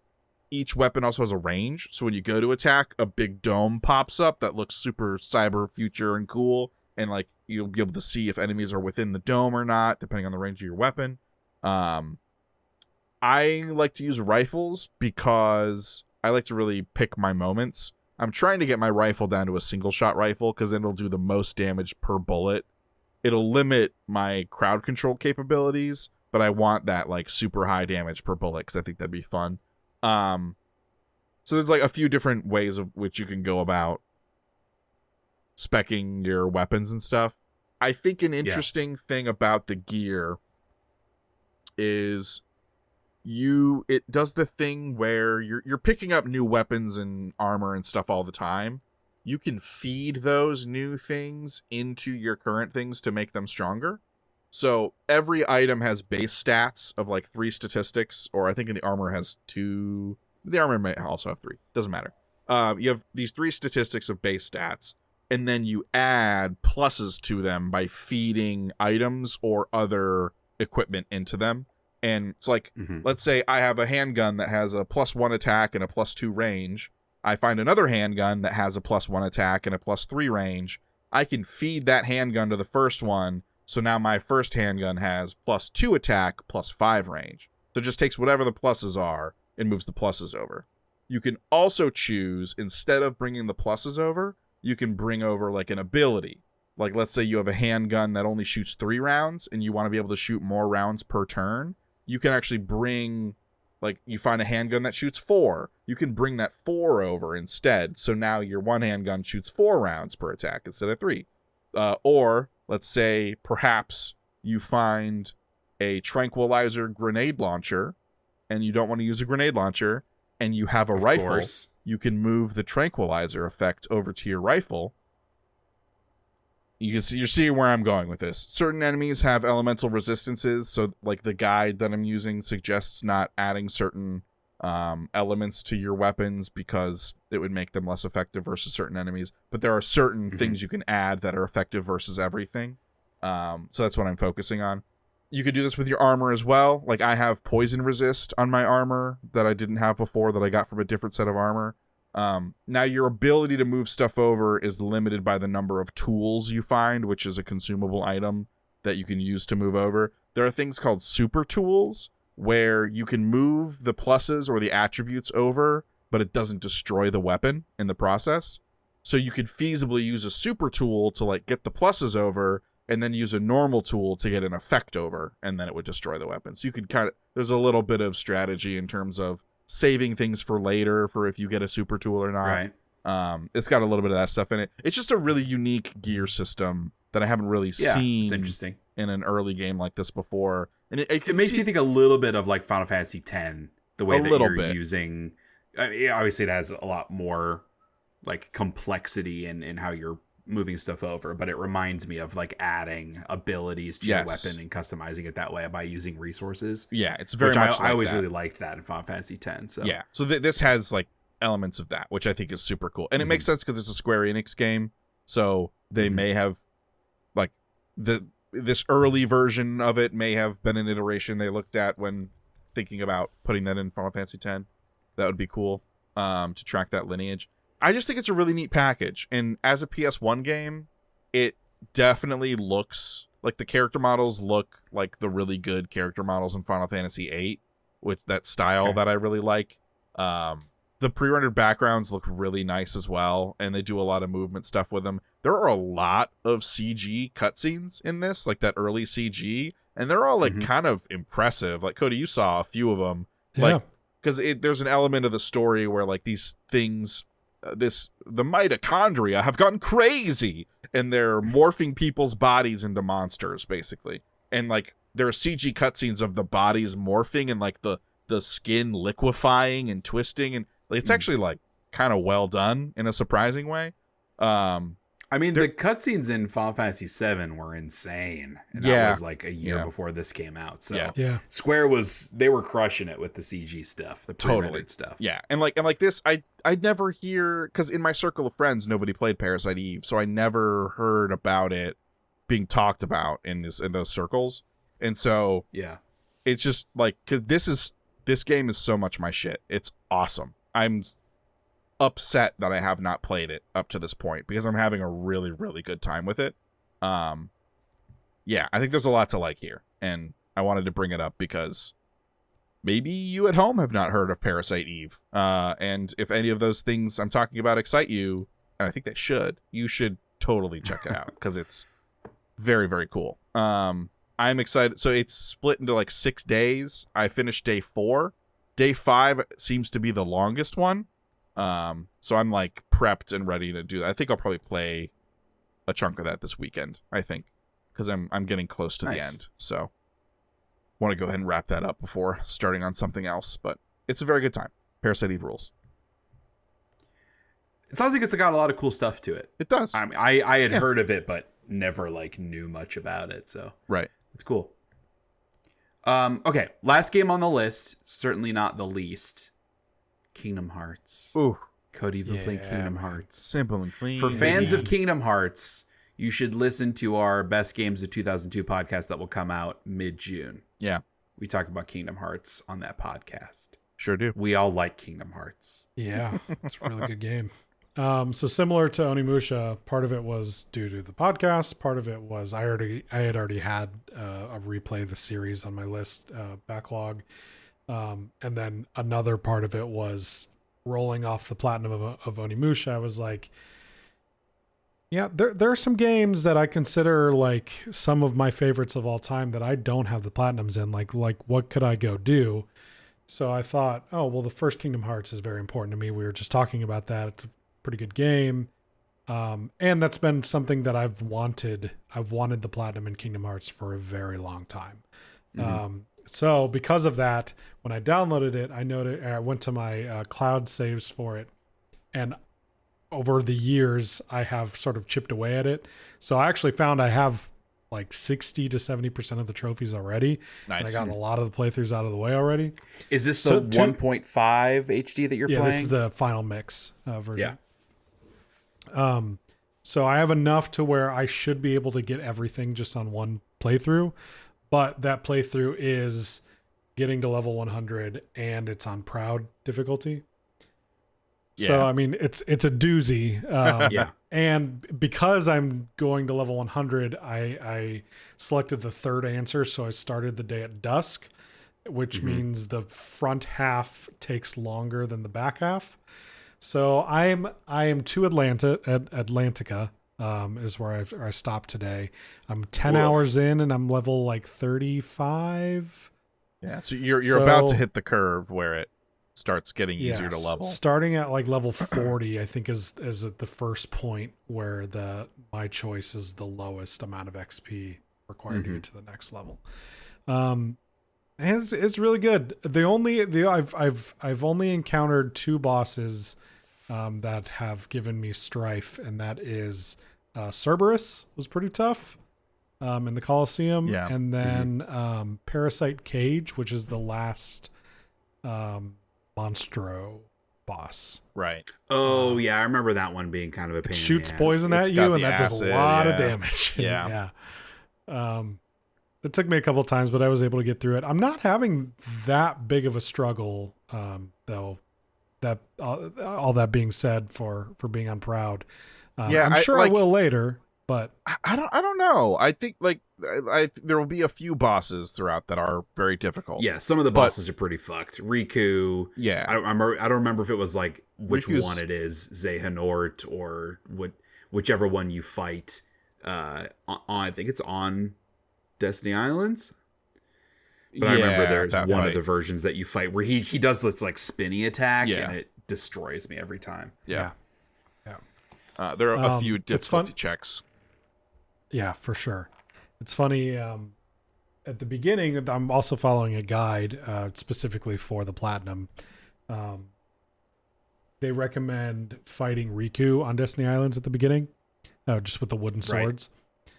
B: Each weapon also has a range, so when you go to attack, a big dome pops up that looks super cyber future and cool, and like you'll be able to see if enemies are within the dome or not, depending on the range of your weapon. I like to use rifles because I like to really pick my moments. I'm trying to get my rifle down to a single shot rifle because then it'll do the most damage per bullet. It'll limit my crowd control capabilities, but I want that like super high damage per bullet because I think that'd be fun. So there's like a few different ways of which you can go about speccing your weapons and stuff. I think an interesting thing about the gear is it does the thing where you're picking up new weapons and armor and stuff all the time. You can feed those new things into your current things to make them stronger. So every item has base stats of like 3 statistics, or I think in the armor has 2. The armor may also have 3. Doesn't matter. You have these 3 statistics of base stats, and then you add pluses to them by feeding items or other equipment into them. And it's like, let's say I have a handgun that has a +1 attack and a +2 range. I find another handgun that has a +1 attack and a +3 range. I can feed that handgun to the first one, so now my first handgun has +2 attack, +5 range. So it just takes whatever the pluses are and moves the pluses over. You can also choose, instead of bringing the pluses over, you can bring over like an ability. Like let's say you have a handgun that only shoots 3 rounds and you want to be able to shoot more rounds per turn. You can actually bring, like, you find a handgun that shoots 4. You can bring that 4 over instead. So now your one handgun shoots 4 rounds per attack instead of 3. Or, let's say, perhaps you find a tranquilizer grenade launcher, and you don't want to use a grenade launcher, and you have a rifle. Course. You can move the tranquilizer effect over to your rifle. You're seeing where I'm going with this. Certain enemies have elemental resistances, so like the guide that I'm using suggests not adding certain elements to your weapons because it would make them less effective versus certain enemies. But there are certain things you can add that are effective versus everything. So that's what I'm focusing on. You could do this with your armor as well. Like I have poison resist on my armor that I didn't have before that I got from a different set of armor. Now your ability to move stuff over is limited by the number of tools you find, which is a consumable item that you can use to move over. There are things called super tools where you can move the pluses or the attributes over, but it doesn't destroy the weapon in the process. So you could feasibly use a super tool to like get the pluses over and then use a normal tool to get an effect over, and then it would destroy the weapon. So you could there's a little bit of strategy in terms of saving things for later for if you get a super tool or not.
A: Right.
B: It's got a little bit of that stuff in it. It's just a really unique gear system that I haven't really seen
A: it's interesting.
B: In an early game like this before. And
A: it makes me think a little bit of like Final Fantasy X, the way that you're using. I mean, obviously, it has a lot more like complexity in how you're moving stuff over, but it reminds me of like adding abilities to your weapon and customizing it that way by using resources.
B: Yeah, it's very much
A: I always really liked that in Final Fantasy X. So
B: yeah, so this has like elements of that, which I think is super cool, and it makes sense because it's a Square Enix game, so they may have like this early version of it may have been an iteration they looked at when thinking about putting that in Final Fantasy X. That would be cool to track that lineage. I just think it's a really neat package. And as a PS1 game, it definitely looks like the character models look like the really good character models in Final Fantasy VIII, with that style that I really like. The pre-rendered backgrounds look really nice as well, and they do a lot of movement stuff with them. There are a lot of CG cutscenes in this, like that early CG, and they're all like kind of impressive. Like Cody, you saw a few of them, like because there's an element of the story where like these things the mitochondria have gone crazy and they're morphing people's bodies into monsters, basically. And like there are CG cutscenes of the bodies morphing and like the skin liquefying and twisting, and like, it's actually like kind of well done in a surprising way.
A: I mean, the cutscenes in Final Fantasy VII were insane. And that was like a year before this came out. So Square they were crushing it with the CG stuff, the pre-rendered stuff.
B: Yeah. And like this, I'd never hear, because in my circle of friends, nobody played Parasite Eve. So I never heard about it being talked about in those circles. And so it's just like, because this game is so much my shit. It's awesome. I'm upset that I have not played it up to this point because I'm having a really, really good time with it. I think there's a lot to like here, and I wanted to bring it up because maybe you at home have not heard of Parasite Eve, and if any of those things I'm talking about excite you, and I think they should, you should totally check it out because it's very, very cool. I'm excited. So it's split into like 6 days. I finished day 4. Day 5 seems to be the longest one. So I'm like prepped and ready to do that. I think I'll probably play a chunk of that this weekend, I think, because I'm getting close to the end. So want to go ahead and wrap that up before starting on something else, but it's a very good time. Parasite Eve rules.
A: It sounds like it's got a lot of cool stuff to it.
B: It does.
A: I mean, I had heard of it, but never like knew much about it. So it's cool. Okay. Last game on the list, certainly not the least. Kingdom Hearts.
B: Ooh.
A: Cody will play Kingdom Hearts.
B: Simple and clean.
A: For fans of Kingdom Hearts, you should listen to our Best Games of 2002 podcast that will come out mid-June.
B: Yeah.
A: We talk about Kingdom Hearts on that podcast.
B: Sure do.
A: We all like Kingdom Hearts.
C: Yeah, it's a really good game. So similar to Onimusha, part of it was due to the podcast. Part of it was I had already had a replay of the series on my list backlog. And then another part of it was rolling off the platinum of Onimusha. I was like, yeah, there are some games that I consider like some of my favorites of all time that I don't have the platinums in. Like what could I go do? So I thought, oh, well, the first Kingdom Hearts is very important to me. We were just talking about that. It's a pretty good game. And that's been something that I've wanted. I've wanted the platinum in Kingdom Hearts for a very long time. Mm-hmm. So because of that, when I downloaded it, I went to my cloud saves for it. And over the years, I have sort of chipped away at it. So I actually found I have like 60 to 70% of the trophies already.
B: Nice.
C: And I got a lot of the playthroughs out of the way already.
A: Is this the 1.5 HD that you're playing?
C: Yeah, this is the final mix version. Yeah. So I have enough to where I should be able to get everything just on one playthrough. But that playthrough is getting to level 100 and it's on proud difficulty. Yeah. So, I mean, it's a doozy. Yeah. And because I'm going to level 100, I selected the third answer. So I started the day at dusk, which means the front half takes longer than the back half. So I am to Atlantica. Is where I stopped today. I'm 10 hours in and I'm level like 35.
B: Yeah, so you're about to hit the curve where it starts getting easier to level.
C: Starting at like level 40, I think is the first point where my choice is the lowest amount of XP required to get to the next level. And it's really good. I've only encountered 2 bosses that have given me strife, and that is Cerberus was pretty tough in the Colosseum, and then Parasite Cage, which is the last Monstro boss.
B: Right.
A: Oh yeah, I remember that one being kind of a pain.
C: It shoots
A: in the
C: poison
A: ass.
C: at you, and that does a lot of damage.
B: Yeah.
C: It took me a couple of times, but I was able to get through it. I'm not having that big of a struggle, though. That all that being said, for being on proud, I'm sure I will later, but
B: I don't know. I think like there will be a few bosses throughout that are very difficult.
A: Yeah, some of the bosses are pretty fucked. Riku.
B: Yeah,
A: I don't remember if it was like which one it is, Xehanort or whichever one you fight. I think it's on Destiny Islands. But I remember there's one of the versions that you fight where he does this like spinny attack and it destroys me every time.
B: Yeah. There are a few
C: it's fun.
B: difficulty checks.
C: Yeah, for sure. It's funny. At the beginning, I'm also following a guide specifically for the Platinum. They recommend fighting Riku on Destiny Islands at the beginning, just with the wooden swords.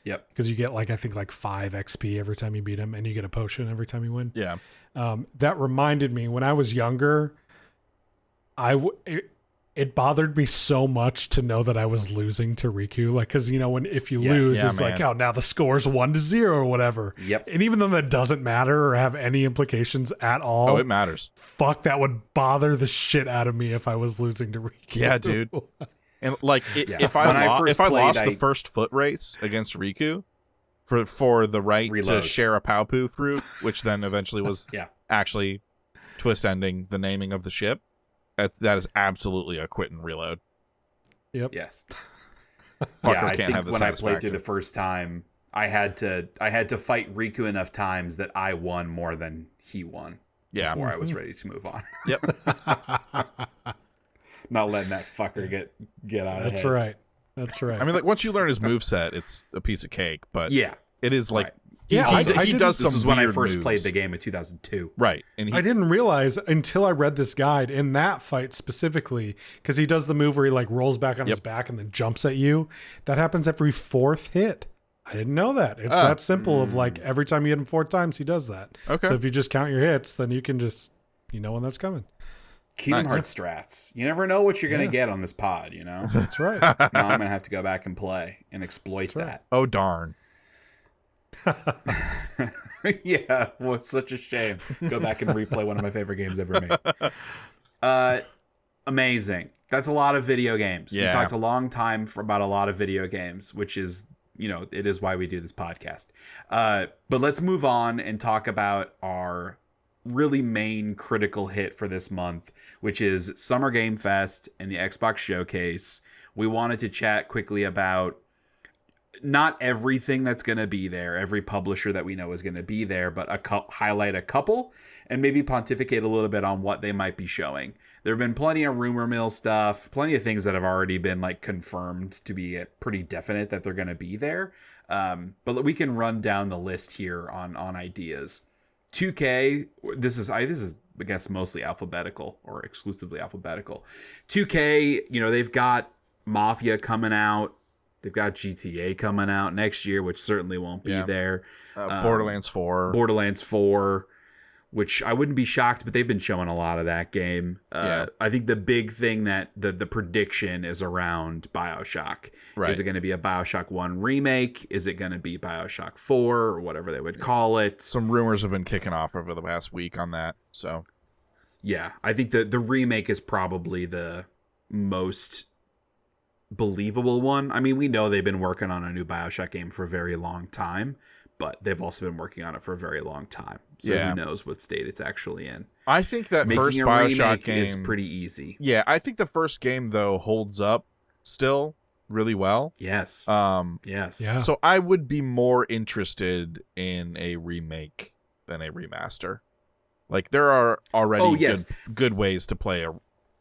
A: Yep.
C: Because you get like 5 XP every time you beat him, and you get a potion every time you win.
B: Yeah.
C: That reminded me when I was younger. It bothered me so much to know that I was losing to Riku, like, because if you lose, it's like, oh, now the score's 1-0 or whatever.
A: Yep.
C: And even though that doesn't matter or have any implications at all,
B: Oh, it matters.
C: Fuck, that would bother the shit out of me if I was losing to Riku.
B: Yeah, dude. And like, if I lost the first foot race against Riku for the right to share a Paupu fruit, which then eventually was actually twist ending the naming of the ship. That is absolutely a quit and reload.
C: Yep.
A: Yes.
B: I
A: think when I played through the first time, I had to fight Riku enough times that I won more than he won.
B: Yeah.
A: Before I was ready to move on.
B: Yep.
A: Not letting that fucker get out of hand.
C: That's right.
B: I mean, like, once you learn his moveset, it's a piece of cake. But it is like.
A: Right.
B: He does some.
A: This was when I first
B: moves.
A: played the game in 2002.
B: Right, and
C: I didn't realize until I read this guide in that fight specifically, because he does the move where he like rolls back on his back and then jumps at you. That happens every 4th hit. I didn't know that. It's that simple. Of like every time you hit him 4 times, he does that.
B: Okay.
C: So if you just count your hits, then you can just when that's coming.
A: Kingdom Hearts strats. You never know what you're gonna get on this pod.
C: That's right.
A: Now I'm gonna have to go back and play and exploit that.
B: Oh darn.
A: Yeah, well, it's such a shame. Go back and replay one of my favorite games ever made. Amazing. That's a lot of video games.
B: Yeah.
A: We talked a long time about a lot of video games, which is, it is why we do this podcast. But let's move on and talk about our really main critical hit for this month, which is Summer Game Fest and the Xbox Showcase. We wanted to chat quickly about not everything that's going to be there, every publisher that we know is going to be there, but highlight a couple and maybe pontificate a little bit on what they might be showing. There have been plenty of rumor mill stuff, plenty of things that have already been like confirmed to be pretty definite that they're going to be there. But we can run down the list here on ideas. 2K, this is I guess mostly alphabetical or exclusively alphabetical. 2K, they've got Mafia coming out. They've got GTA coming out next year, which certainly won't be there.
B: Borderlands
A: 4, which I wouldn't be shocked, but they've been showing a lot of that game. I think the big thing that the prediction is around BioShock.
B: Right.
A: Is it going to be a BioShock 1 remake? Is it going to be BioShock 4 or whatever they would call it?
B: Some rumors have been kicking off over the past week on that. So,
A: yeah, I think the remake is probably the most believable one. I mean, we know they've been working on a new BioShock game for a very long time, but they've also been working on it for a very long time. So who knows what state it's actually in.
B: I think that
A: Making
B: first
A: a
B: BioShock game
A: is pretty easy.
B: Yeah, I think the first game though holds up still really well.
A: Yes.
C: Yeah.
B: So I would be more interested in a remake than a remaster. Like there are already good ways to play a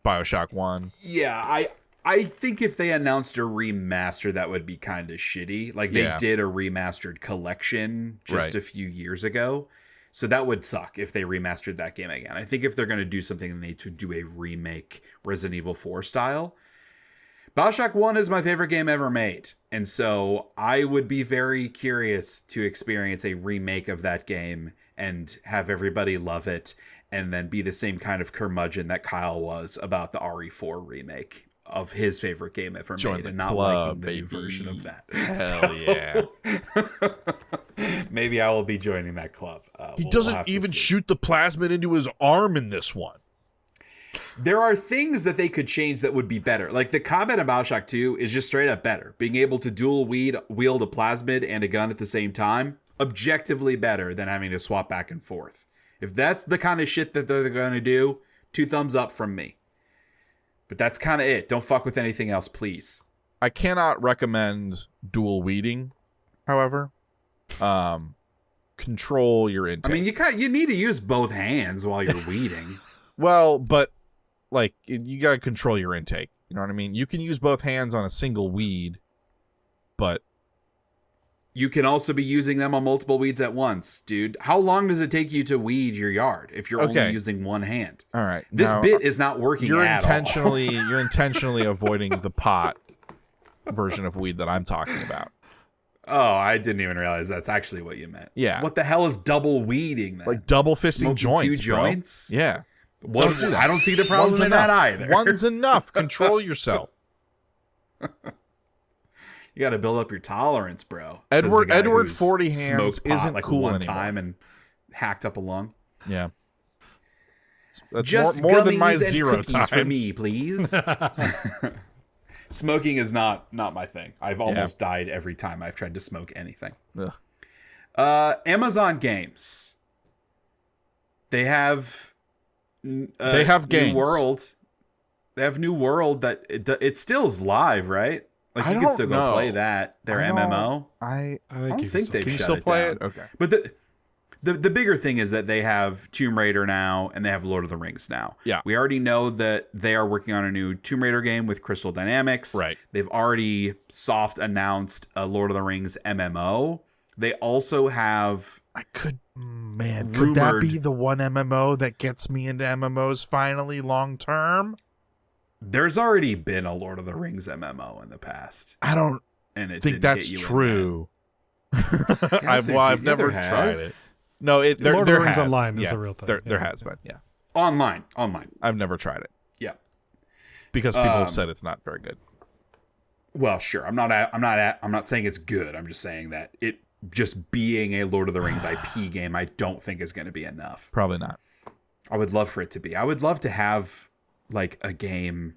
B: BioShock 1.
A: Yeah, I think if they announced a remaster, that would be kind of shitty. Like they did a remastered collection just a few years ago. So that would suck if they remastered that game again. I think if they're going to do something, they need to do a remake Resident Evil 4 style. BioShock 1 is my favorite game ever made. And so I would be very curious to experience a remake of that game and have everybody love it and then be the same kind of curmudgeon that Kyle was about the RE4 remake of his favorite game ever made and not liking the new version of that.
B: Hell
A: yeah. Maybe I will be joining that club.
B: He doesn't even shoot the plasmid into his arm in this one.
A: There are things that they could change that would be better. Like the combat in BioShock 2 is just straight up better. Being able to dual wield a plasmid and a gun at the same time, objectively better than having to swap back and forth. If that's the kind of shit that they're going to do, 2 thumbs up from me. But that's kind of it. Don't fuck with anything else, please.
B: I cannot recommend dual weeding, however. Control your intake.
A: I mean, you need to use both hands while you're weeding.
B: Well, but like you gotta control your intake. You know what I mean? You can use both hands on a single weed, but
A: you can also be using them on multiple weeds at once, dude. How long does it take you to weed your yard if you're only using one hand?
B: All right.
A: This bit is not working
B: you're
A: at
B: intentionally
A: all.
B: You're intentionally avoiding the pot version of weed that I'm talking about.
A: Oh, I didn't even realize that's actually what you meant.
B: Yeah.
A: What the hell is double weeding then?
B: Like double fisting
A: Smoking
B: joints,
A: two joints?
B: Bro. Yeah.
A: Don't do that. I don't see the problem
B: One's
A: in
B: enough.
A: that either.
B: One's enough. Control yourself.
A: You got to build up your tolerance, bro.
B: Edward 40 hands isn't
A: like
B: cool
A: one
B: anymore.
A: time and hacked up a lung.
B: Yeah. That's
A: Just
B: more than my
A: gummies and
B: 0
A: cookies
B: times
A: for me, please. Smoking is not my thing. I've almost died every time I've tried to smoke anything.
B: Ugh.
A: Amazon Games. They have
B: games.
A: New World. They have New World that it still is live, right? Like you can still go play that. Their MMO.
B: I
A: don't think they've
B: can you
A: shut
B: still
A: it
B: play
A: down.
B: it? Okay.
A: But the bigger thing is that they have Tomb Raider now and they have Lord of the Rings now.
B: Yeah.
A: We already know that they are working on a new Tomb Raider game with Crystal Dynamics.
B: Right.
A: They've already soft announced a Lord of the Rings MMO. They also have
B: could that
A: rumored-
B: be the one MMO that gets me into MMOs finally long term?
A: There's already been a Lord of the Rings MMO in the past.
B: I don't
A: And it
B: think
A: didn't
B: that's
A: get you in
B: true.
A: there
B: I've never
A: has.
B: tried it. No,
C: Lord of the
B: there
C: Rings
B: has.
C: Online is
B: Yeah,
C: a real thing.
B: There has been, yeah.
A: Online.
B: I've never tried it
A: Yeah.
B: because people have said it's not very good.
A: Well, sure. I'm not saying it's good. I'm just saying that it just being a Lord of the Rings IP game, I don't think is going to be enough.
B: Probably not.
A: I would love for it to be. I would love to have like a game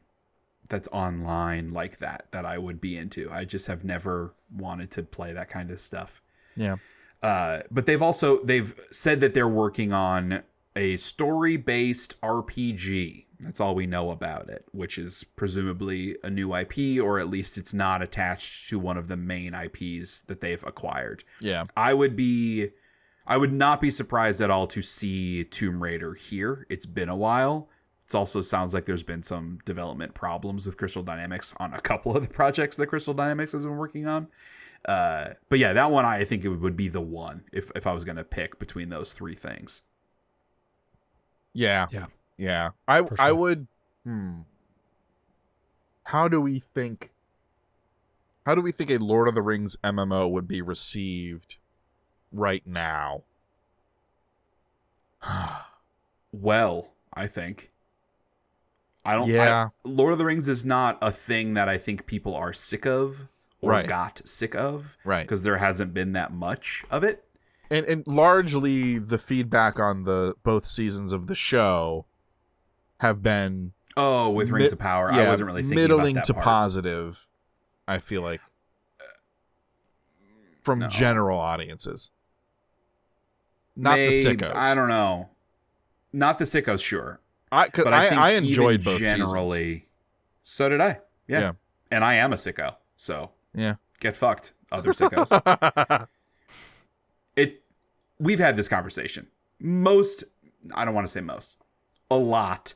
A: that's online like that I would be into. I just have never wanted to play that kind of stuff.
B: Yeah.
A: But they've said that they're working on a story-based RPG. That's all we know about it, which is presumably a new IP, or at least it's not attached to one of the main IPs that they've acquired.
B: Yeah.
A: I would not be surprised at all to see Tomb Raider here. It's been a while. It also sounds like there's been some development problems with Crystal Dynamics on a couple of the projects that Crystal Dynamics has been working on. But yeah, that one I think it would be the one if I was going to pick between those three things.
B: Yeah.
C: Yeah.
B: Yeah.
C: For
B: I
C: sure.
B: would How do we think a Lord of the Rings MMO would be received right now?
A: Well, I think.
B: Yeah.
A: Lord of the Rings is not a thing that I think people are sick of or
B: Right.
A: got sick of.
B: Right.
A: Because there hasn't been that much of it.
B: And largely the feedback on the both seasons of the show have been
A: Oh, with Rings of Power. I wasn't really thinking
B: middling
A: about that
B: to
A: part.
B: positive, I feel like, from
A: No.
B: general audiences. Not the
A: Maybe,
B: sickos.
A: I don't know. Not the sickos, sure.
B: But
A: But I think
B: I enjoyed
A: even
B: both
A: generally.
B: seasons.
A: So did I. Yeah.
B: Yeah.
A: And I am a sicko. So
B: Yeah.
A: get fucked, other sickos. We've had this conversation. I don't want to say most. A lot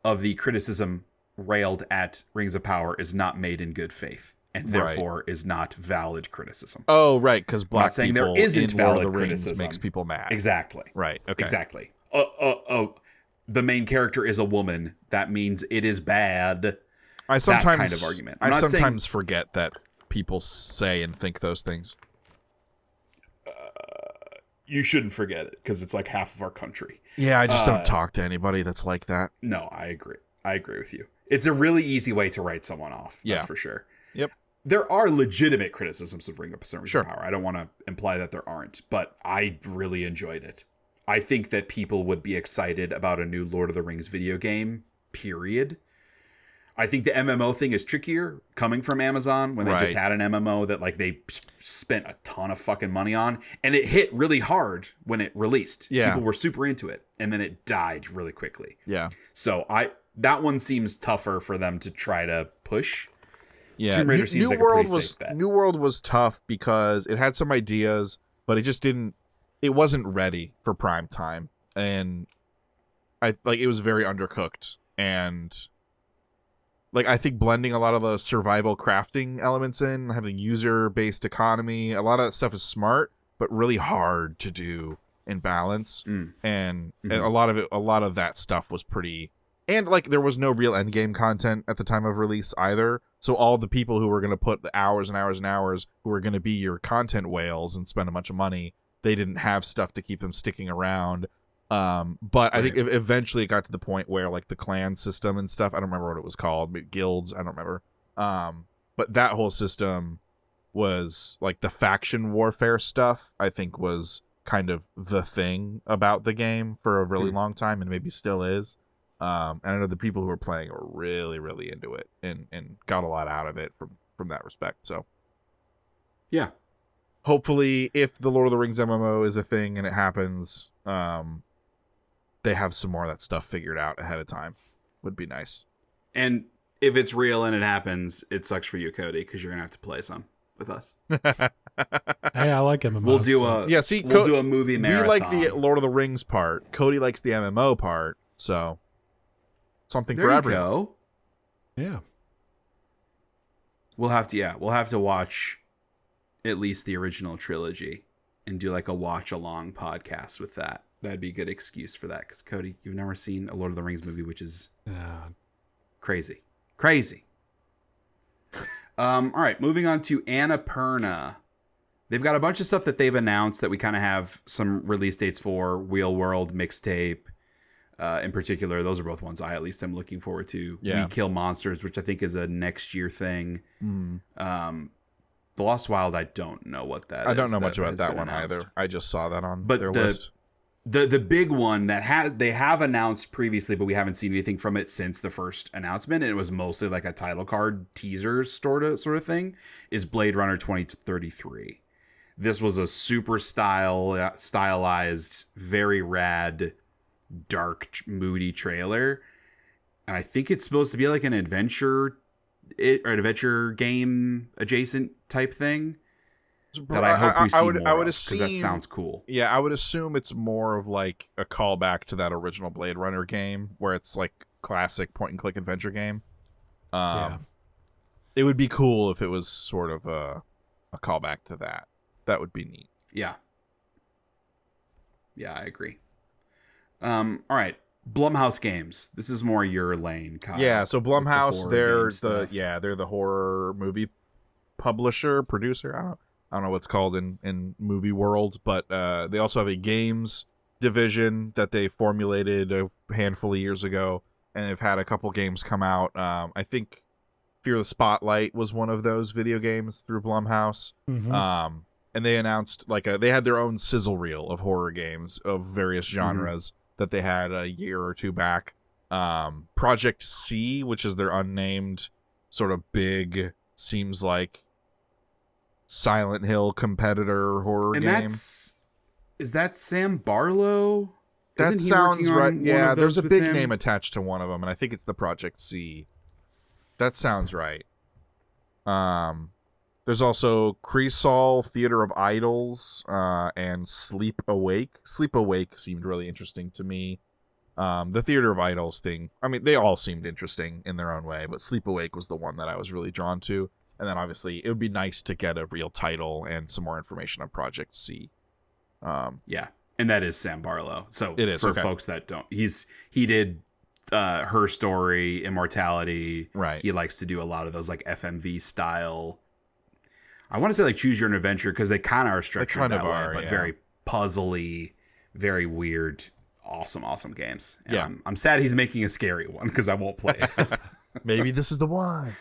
A: of the criticism railed at Rings of Power is not made in good faith, and therefore is not valid criticism.
B: Oh, right, because black
A: saying there
B: people
A: isn't
B: in Lord of
A: valid
B: the Rings
A: criticism.
B: makes people mad.
A: Exactly.
B: Right. Okay.
A: Exactly. The main character is a woman. That means it is bad.
B: I sometimes
A: that kind of argument. I'm
B: I
A: not
B: sometimes forget that people say and think those things.
A: You shouldn't forget it because it's like half of our country.
B: Yeah, I just don't talk to anybody that's like that.
A: No, I agree. I agree with you. It's a really easy way to write someone off.
B: Yeah.
A: That's for sure.
B: Yep.
A: There are legitimate criticisms of Rings
B: Sure.
A: of Power. I don't want to imply that there aren't, but I really enjoyed it. I think that people would be excited about a new Lord of the Rings video game, period. I think the MMO thing is trickier coming from Amazon when they just
B: Right.
A: had an MMO that like they spent a ton of fucking money on, and it hit really hard when it released.
B: Yeah.
A: People were super into it, and then it died really quickly.
B: Yeah.
A: So that one seems tougher for them to try to push.
B: Yeah.
A: Tomb Raider seems like a pretty safe bet.
B: New World was tough because it had some ideas, but it just didn't. It wasn't ready for prime time, and it was very undercooked, and like I think blending a lot of the survival crafting elements in, having user-based economy, a lot of that stuff is smart, but really hard to do in balance. And a lot of that stuff was pretty, and like there was no real end game content at the time of release either. So all the people who were going to put the hours and hours and hours, who were going to be your content whales and spend a bunch of money, they didn't have stuff to keep them sticking around. But I think eventually it got to the point where like the clan system and stuff, I don't remember what it was called, guilds, I don't remember. But that whole system was like the faction warfare stuff, I think was kind of the thing about the game for a really long time, and maybe still is. And I know the people who were playing were really, really into it and got a lot out of it from that respect. So
A: yeah,
B: hopefully if the Lord of the Rings MMO is a thing and it happens, they have some more of that stuff figured out ahead of time. Would be nice.
A: And if it's real and it happens, it sucks for you, Cody, because you're gonna have to play some with us.
C: Hey, I like MMOs.
A: We'll do we'll do a movie marathon.
B: We like the Lord of the Rings part. Cody likes the MMO part. So something
A: there
B: for
A: you
B: everyone.
A: Go.
C: Yeah.
A: We'll have to watch at least the original trilogy and do like a watch along podcast with that. That'd be a good excuse for that, because Cody, you've never seen a Lord of the Rings movie, which is crazy. All right, moving on to Annapurna. They've got a bunch of stuff that they've announced that we kind of have some release dates for. Wheel World, Mixtape, in particular. Those are both ones I at least am looking forward to.
B: Yeah.
A: We Kill Monsters, which I think is a next year thing. The Lost Wild, I don't know what that is.
B: I don't know much about that one
A: announced.
B: either. I just saw that on their list.
A: The big one that they have announced previously, but we haven't seen anything from it since the first announcement, and it was mostly like a title card teaser sort of thing, is Blade Runner 2033. This was a super stylized, very rad, dark, moody trailer, and I think it's supposed to be like an adventure game adjacent type thing. That I hope we see more of, because that sounds cool.
B: Yeah, I would assume it's more of like a callback to that original Blade Runner game, where it's like classic point-and-click adventure game. It would be cool if it was sort of a callback to that. That would be neat.
A: Yeah, I agree. All right, Blumhouse Games. This is more your lane, Kyle.
B: Yeah, so Blumhouse, they're the horror movie producer. I don't know what's called in movie worlds, but they also have a games division that they formulated a handful of years ago, and they've had a couple games come out. I think Fear the Spotlight was one of those video games through Blumhouse. And they announced they had their own sizzle reel of horror games of various genres that they had a year or two back. Project C, which is their unnamed sort of big, seems like Silent Hill competitor horror game.
A: Is that Sam Barlow?
B: That sounds right. Yeah, there's a big name attached to one of them, and I think it's the Project C. That sounds right. There's also Cresol, Theater of Idols, and Sleep Awake. Sleep Awake seemed really interesting to me. The Theater of Idols thing, I mean, they all seemed interesting in their own way, but Sleep Awake was the one that I was really drawn to. And then obviously it would be nice to get a real title and some more information on Project C.
A: Yeah, and that is Sam Barlow. So
B: it is,
A: for folks that don't, he did Her Story, Immortality.
B: Right.
A: He likes to do a lot of those like FMV style. I want to say like Choose Your Own Adventure, because they kind of are structured that way, but very puzzly, very weird, awesome games. And
B: yeah,
A: I'm sad he's making a scary one because I won't play it.
B: Maybe this is the one.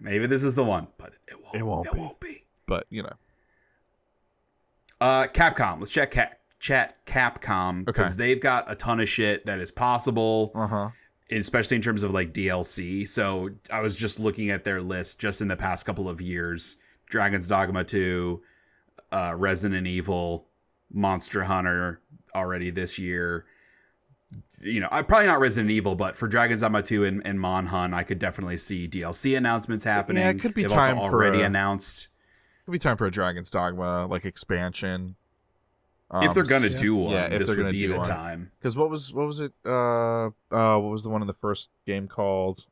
A: Maybe this is the one, but it won't be.
B: But, you know.
A: Capcom. Let's chat Capcom, because they've got a ton of shit that is possible, especially in terms of like DLC. So I was just looking at their list just in the past couple of years. Dragon's Dogma 2, Resident Evil, Monster Hunter already this year. You know, probably not Resident Evil, but for Dragon's Dogma 2 and Monhunt, I could definitely see DLC announcements happening.
B: Yeah, it could be
A: They've
B: time
A: also already announced.
B: It could be time for a Dragon's Dogma expansion.
A: If they're gonna do one,
B: if
A: this
B: they're
A: would
B: gonna
A: be
B: do
A: the
B: one.
A: time.
B: Because what was it? What was the one in the first game called?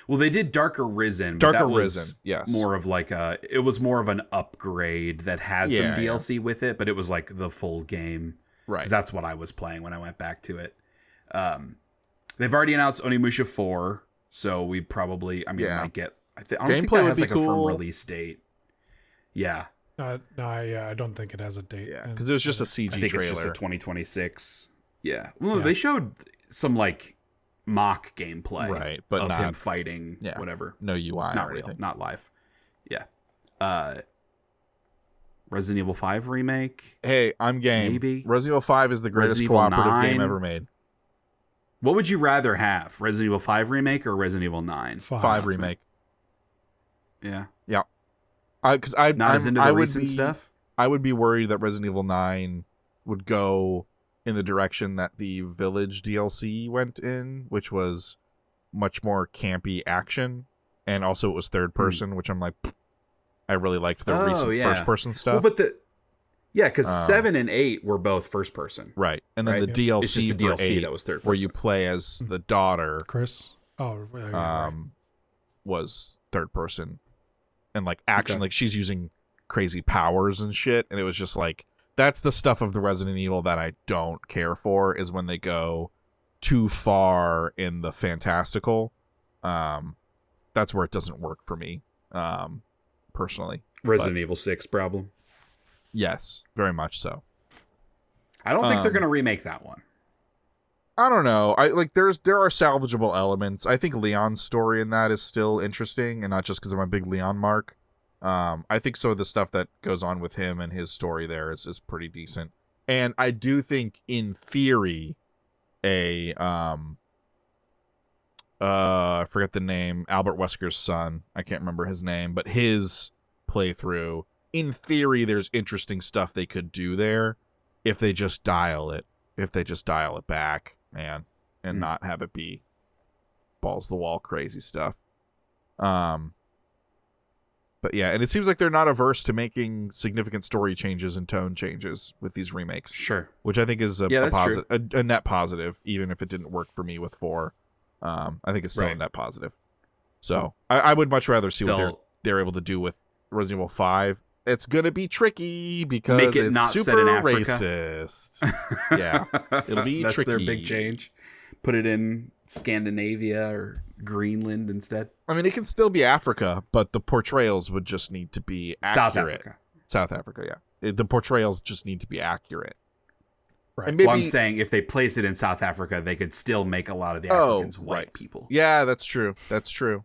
A: Well, they did Darker Risen. But
B: Darker
A: that was
B: Risen, yes.
A: More of like it was more of an upgrade that had some DLC with it, but it was like the full game.
B: Right.
A: 'Cause that's what I was playing when I went back to it. They've already announced Onimusha 4, so we probably, might get. I don't think that has like a firm release date. Yeah.
C: No, I don't think it has a date.
B: Yeah, because it was just a CG
A: I think
B: trailer.
A: it's just a 2026. Yeah. Well, they showed some like mock gameplay,
B: right? But
A: of
B: not
A: him fighting, whatever.
B: No UI,
A: not
B: or
A: real,
B: anything.
A: not live. Yeah. Resident Evil 5 remake.
B: Hey, I'm game.
A: Maybe
B: Resident Evil 5 is the greatest
A: Resident Evil
B: cooperative
A: 9.
B: game ever made.
A: What would you rather have, Resident Evil 5 remake or Resident Evil 9?
B: 5 remake.
A: Yeah.
B: Yeah. Because I'm
A: not as into the recent stuff.
B: I would be worried that Resident Evil 9 would go in the direction that the Village DLC went in, which was much more campy action, and also it was third person, which I'm like, I really liked the recent first person stuff.
A: Well, but because 7 and 8 were both first person,
B: right? And then the
A: It's
B: DLC
A: just the
B: for
A: DLC
B: 8,
A: that was third person,
B: where you play as the daughter,
C: Chris. Oh,
B: was third person, and like action, like she's using crazy powers and shit, and it was just like, that's the stuff of the Resident Evil that I don't care for, is when they go too far in the fantastical. That's where it doesn't work for me, personally.
A: Resident Evil 6 problem.
B: Yes, very much so.
A: I don't think they're going to remake that one.
B: I don't know. There are salvageable elements. I think Leon's story in that is still interesting, and not just because I'm a big Leon mark. I think some of the stuff that goes on with him and his story there is pretty decent. And I do think, in theory, I forget the name, Albert Wesker's son, I can't remember his name, but his playthrough, in theory, there's interesting stuff they could do there if they just dial it back, man, and not have it be balls to the wall crazy stuff. But yeah, and it seems like they're not averse to making significant story changes and tone changes with these remakes.
A: Sure.
B: Which I think is a net positive, even if it didn't work for me with 4. I think it's still a net positive. So I would much rather see what they're able to do with Resident Evil 5. It's going to be tricky because it's
A: not
B: super
A: set in Africa.
B: Racist. Yeah, it'll be
A: That's
B: tricky.
A: their big change. Put it in Scandinavia or Greenland instead.
B: I mean, it can still be Africa, but the portrayals would just need to be accurate. South Africa, yeah. The portrayals just need to be accurate.
C: Right.
B: And maybe,
A: I'm saying if they place it in South Africa, they could still make a lot of the Africans white people.
B: Yeah, that's true. That's true.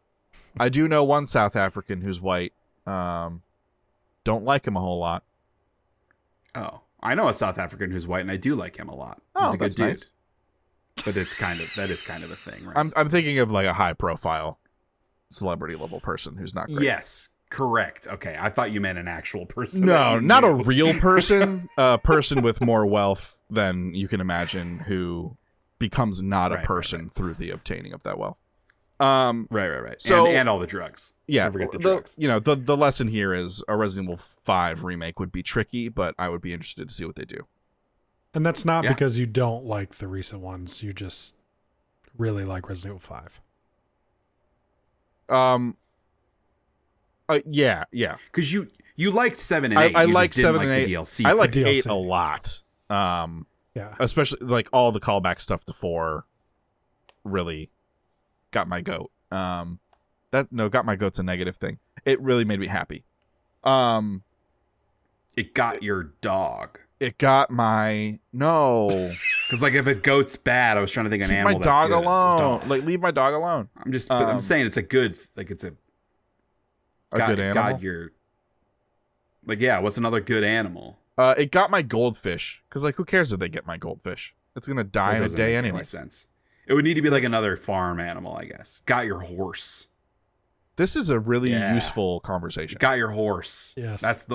B: I do know one South African who's white. Don't like him a whole lot.
A: Oh, I know a South African who's white, and I do like him a lot. He's a good dude. Nice. But that is kind of a thing, right?
B: I'm thinking of like a high profile celebrity level person who's not great.
A: Yes, correct. Okay, I thought you meant an actual person.
B: No, not a real person. A person with more wealth than you can imagine, who becomes not a person through the obtaining of that wealth.
A: Right.
B: So,
A: and all the drugs.
B: Yeah,
A: don't forget the drugs.
B: The lesson here is a Resident Evil 5 remake would be tricky, but I would be interested to see what they do.
C: And that's not because you don't like the recent ones. You just really like Resident Evil 5.
B: Yeah.
A: Because you liked 7 and 8.
B: I liked 7 and 8.
A: The DLC.
B: I liked
C: DLC.
B: 8 a lot.
C: Yeah.
B: Especially like all the callback stuff to 4 really got my goat. Got my goat's a negative thing. It really made me happy.
A: It got your dog.
B: It got my
A: Because like if a goat's bad, I was trying to think of an
B: leave
A: animal.
B: my dog
A: that's good.
B: alone. Like leave my dog alone.
A: I'm saying it's a good it's a
B: good animal.
A: God, you're like what's another good animal?
B: It got my goldfish because like who cares if they get my goldfish? It's gonna die in a day anyway.
A: Any sense. It would need to be like another farm animal, I guess. Got your horse.
B: This is a really useful conversation.
A: Got your horse.
C: Yes.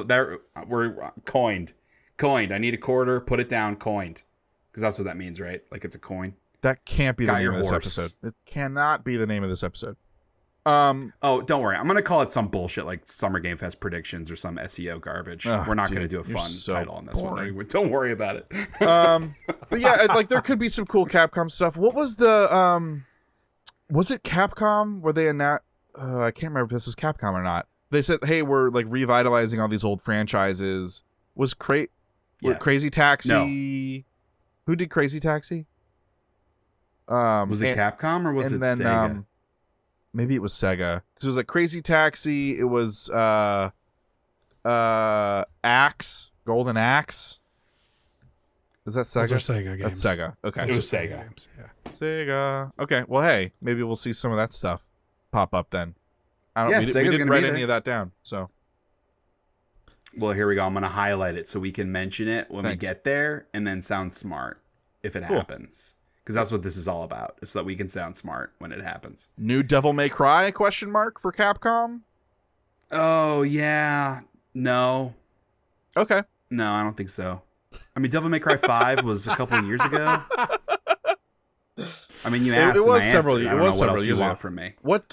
A: We're coined. I need a quarter. Put it down. Coined. Because that's what that means, right? Like it's a coin.
B: That can't be the name of this episode. It cannot be the name of this episode.
A: Oh, don't worry. I'm gonna call it some bullshit like Summer Game Fest predictions or some SEO garbage. We're not gonna do a fun title on this one. Don't worry about it.
B: But yeah, like there could be some cool Capcom stuff. What was the Was it Capcom where they announced? I can't remember if this was Capcom or not. They said, "Hey, we're like revitalizing all these old franchises." Was Crazy Taxi?
A: No.
B: Who did Crazy Taxi?
A: Was it Capcom or was it Sega?
B: Maybe it was Sega, because it was like Crazy Taxi. It was Axe, Golden Axe. Is that Sega?
C: Those are Sega games.
B: That's Sega. Okay,
A: It was Sega.
C: Games, yeah.
B: Sega. Okay, well, hey, maybe we'll see some of that stuff pop up then. We didn't write any of that down, so.
A: Well, here we go. I'm going to highlight it so we can mention it when we
B: Thanks.
A: get there and then sound smart if it happens. Because that's what this is all about, is so that we can sound smart when it happens.
B: New Devil May Cry, for Capcom?
A: Oh, yeah. No.
B: Okay.
A: No, I don't think so. I mean, Devil May Cry 5 was a couple of years ago. I mean, you asked,
B: it was
A: and I
B: several.
A: answered.
B: It
A: I don't
B: was
A: know what
B: several
A: else
B: years
A: you
B: ago.
A: want from me.
B: What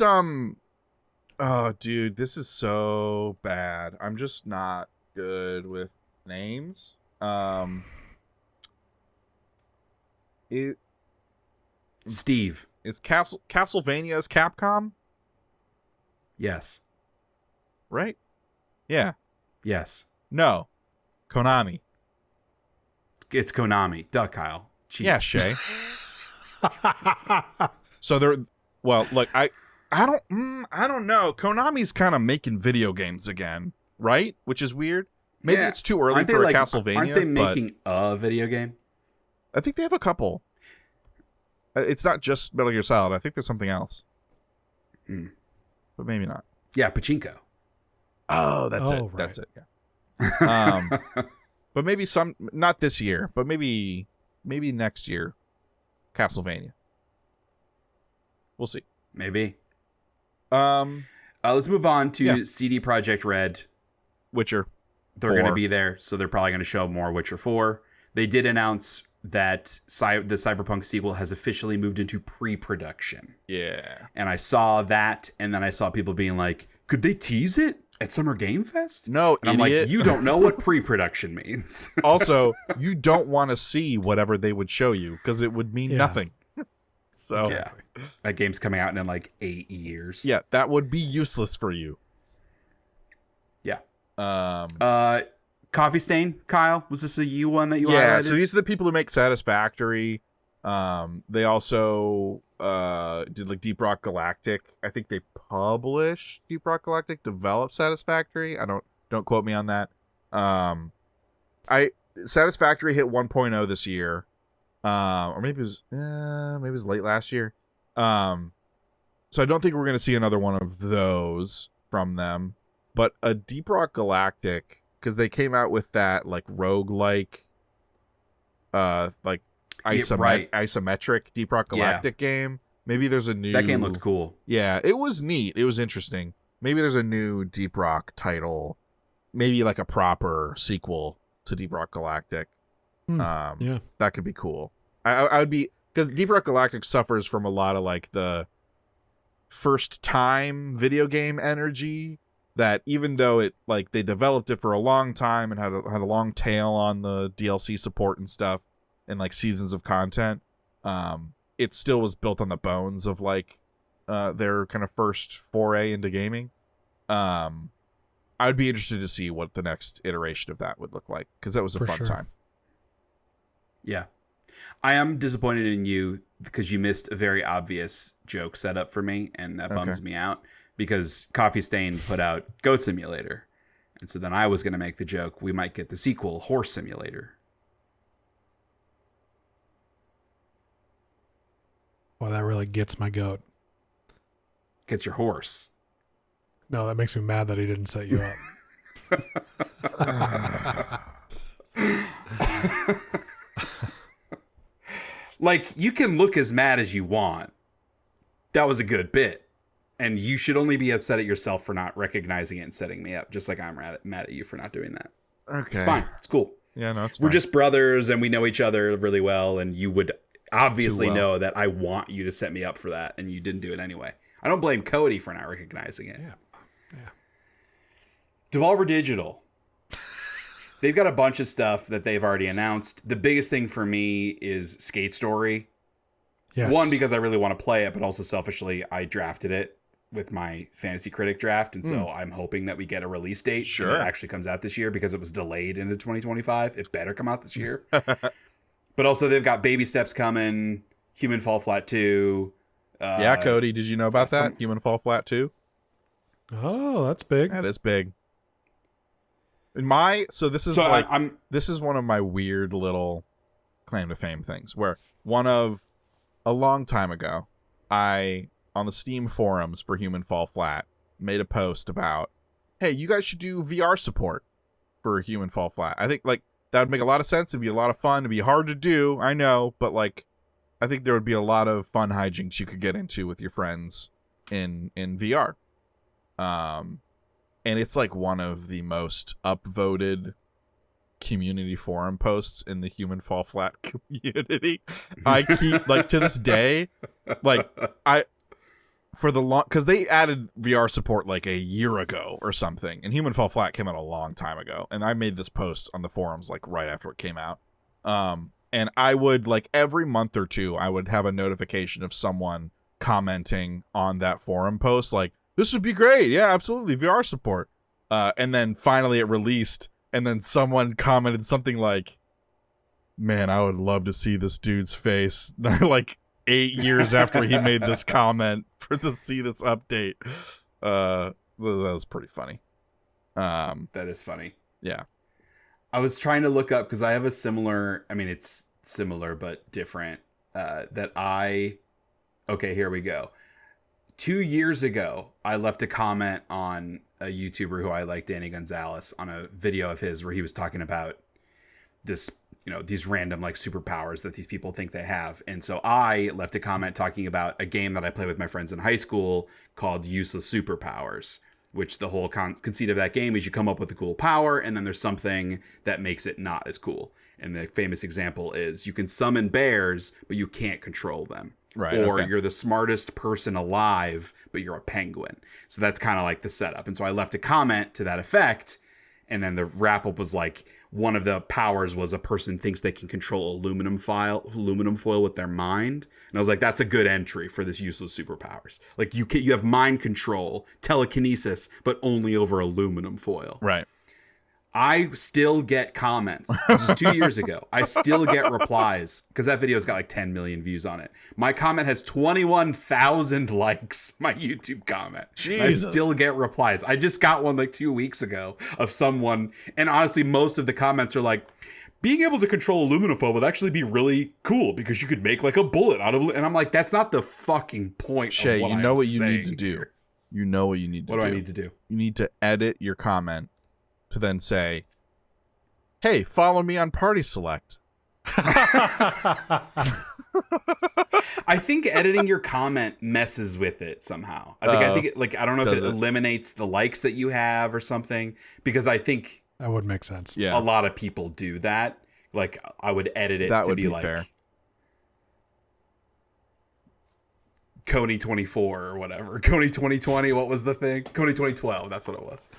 B: Oh, dude, this is so bad. I'm just not good with names.
A: Steve.
B: Is Castlevania's Capcom,
A: Yes.
B: right? Yeah.
A: Yes.
B: No. Konami.
A: It's Konami. Duh, Kyle. Jeez.
B: Yeah, Shay. So they're look, I don't know. Konami's kind of making video games again, right? Which is weird. Maybe
A: Yeah.
B: it's too early
A: Aren't they
B: for a
A: like,
B: Castlevania.
A: Aren't they
B: but
A: making a video game?
B: I think they have a couple. It's not just Metal Gear Solid. I think there's something else. But maybe not.
A: Yeah, Pachinko.
B: Oh, that's it.
C: Right.
B: That's it. Yeah. But maybe not this year, but maybe next year, Castlevania. We'll see.
A: Maybe.
B: Let's
A: Let's move on to
B: Yeah.
A: CD Projekt Red.
B: Witcher.
A: They're
B: 4.
A: going to be there, so they're probably going to show more Witcher 4. They did announce that the Cyberpunk sequel has officially moved into pre-production.
B: Yeah.
A: And I saw that, and then I saw people being like, could they tease it at Summer Game Fest?
B: No,
A: and I'm
B: idiot.
A: like, you don't know what pre-production means.
B: Also, you don't want to see whatever they would show you because it would mean
C: Yeah.
B: nothing. So
A: Yeah. That game's coming out in like 8 years.
B: yeah, that would be useless for you.
A: Yeah. Coffee Stain, Kyle, was this a you one that you
B: Yeah,
A: highlighted?
B: so these are the people who make Satisfactory. They also did like Deep Rock Galactic. I think they published Deep Rock Galactic, developed Satisfactory. Don't quote me on that. Satisfactory hit 1.0 this year. Or maybe it was late last year. So I don't think we're going to see another one of those from them, but a Deep Rock Galactic, because they came out with that like roguelike like isometric Deep Rock Galactic game. Maybe there's a new...
A: That game looked cool.
B: Yeah, it was neat. It was interesting. Maybe there's a new Deep Rock title. Maybe like a proper sequel to Deep Rock Galactic.
C: Yeah.
B: That could be cool. I would be... Because Deep Rock Galactic suffers from a lot of like the first time video game energy that even though it like they developed it for a long time and had a long tail on the DLC support and stuff and like seasons of content, it still was built on the bones of like their kind of first foray into gaming. I would be interested to see what the next iteration of that would look like because that was a
C: For
B: fun
C: sure.
B: time.
A: Yeah. I am disappointed in you because you missed a very obvious joke setup for me, and that bums me out because Coffee Stain put out Goat Simulator. And so then I was going to make the joke, we might get the sequel, Horse Simulator.
C: Well, that really gets my goat.
A: Gets your horse.
C: No, that makes me mad that he didn't set you up.
A: Like, you can look as mad as you want. That was a good bit. And you should only be upset at yourself for not recognizing it and setting me up, just like I'm mad at you for not doing that.
B: Okay.
A: It's fine. It's cool.
B: Yeah, no, it's fine.
A: We're just brothers and we know each other really well, and you would obviously
B: Too well.
A: know that I want you to set me up for that, and you didn't do it anyway. I don't blame Cody for not recognizing it.
C: Yeah.
A: Devolver Digital. They've got a bunch of stuff that they've already announced. The biggest thing for me is Skate Story.
C: Yes.
A: One, because I really want to play it, but also selfishly, I drafted it with my fantasy critic draft, and so I'm hoping that we get a release date.
B: Sure.
A: And it actually comes out this year because it was delayed into 2025. It better come out this year. But also, they've got Baby Steps coming, Human Fall Flat 2.
B: Yeah, Cody, did you know about that? Human Fall Flat 2?
C: Oh, that's big.
B: That is big. This is this is one of my weird little claim to fame things where a long time ago, I, on the Steam forums for Human Fall Flat, made a post about, hey, you guys should do VR support for Human Fall Flat. I think like that would make a lot of sense. It'd be a lot of fun. It'd be hard to do, I know, but like I think there would be a lot of fun hijinks you could get into with your friends in VR. And it's like one of the most upvoted community forum posts in the Human Fall Flat community. I keep like to this day, like because they added VR support like a year ago or something, and Human Fall Flat came out a long time ago, and I made this post on the forums like right after it came out. And I would like every month or two, I would have a notification of someone commenting on that forum post like, this would be great. Yeah, absolutely. VR support. And then finally it released, and then someone commented something like, man, I would love to see this dude's face like 8 years after he made this comment to see this update. That was pretty funny.
A: That is funny.
B: Yeah.
A: I was trying to look up because I have a similar, I mean, it's similar but different, okay, here we go. 2 years ago, I left a comment on a YouTuber who I like, Danny Gonzalez, on a video of his where he was talking about this, these random like superpowers that these people think they have. And so I left a comment talking about a game that I played with my friends in high school called Useless Superpowers, which the whole conceit of that game is you come up with a cool power and then there's something that makes it not as cool. And the famous example is you can summon bears, but you can't control them.
B: Right.
A: Or
B: okay.
A: you're the smartest person alive, but you're a penguin. So that's kind of like the setup. And so I left a comment to that effect. And then the wrap up was like, one of the powers was a person thinks they can control aluminum foil with their mind. And I was like, that's a good entry for this useless superpowers. Like you have mind control, telekinesis, but only over aluminum foil.
B: Right.
A: I still get comments. This is 2 years ago. I still get replies because that video's got like 10 million views on it. My comment has 21,000 likes. My YouTube comment.
B: Jesus.
A: I still get replies. I just got one like 2 weeks ago of someone, and honestly, most of the comments are like, being able to control aluminum foil would actually be really cool because you could make like a bullet out of it. And I'm like, that's not the fucking point.
B: Shay,
A: of what
B: you know
A: I'm
B: what you need to
A: saying
B: do.
A: here.
B: You know what you need to do.
A: What do I need to do?
B: You need to edit your comment to then say, hey, follow me on Party Select.
A: I think editing your comment messes with it somehow. I think it, I don't know if it eliminates the likes that you have or something, because I think
C: that would make sense.
B: Yeah.
A: A lot of people do that. Like I would edit it
B: that
A: to
B: would
A: be like
B: fair.
A: Coney 24 or whatever. Coney 2020, what was the thing? Coney 2012, that's what it was.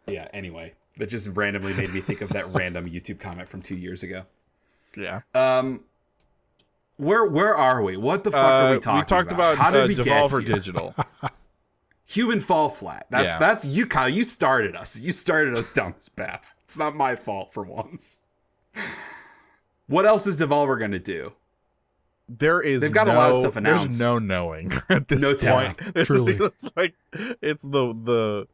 A: Yeah, anyway, that just randomly made me think of that random YouTube comment from 2 years ago.
B: Yeah.
A: Where are we? What the fuck are we talking about?
B: We talked about
A: how did we
B: Devolver
A: get here?
B: Digital.
A: Human Fall Flat. That's you, Kyle. You started us. You started us down this path. It's not my fault for once. What else is Devolver going to do?
B: They've
A: got a lot of stuff announced.
B: There's no knowing at this point.
C: Truly.
B: It's like it's the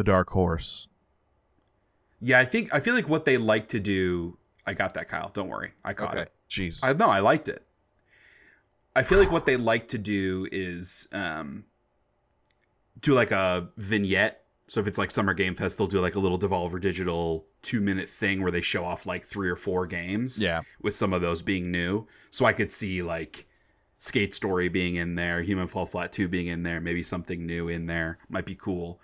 B: dark horse.
A: Yeah, I feel like what they like to do. I got that, Kyle. Don't worry. I caught it.
B: Jesus.
A: I liked it. I feel like what they like to do is do like a vignette. So if it's like Summer Game Fest, they'll do like a little Devolver Digital 2-minute thing where they show off like 3 or 4 games.
B: Yeah. With
A: some of those being new. So I could see like Skate Story being in there, Human Fall Flat 2 being in there, maybe something new in there. Might be cool.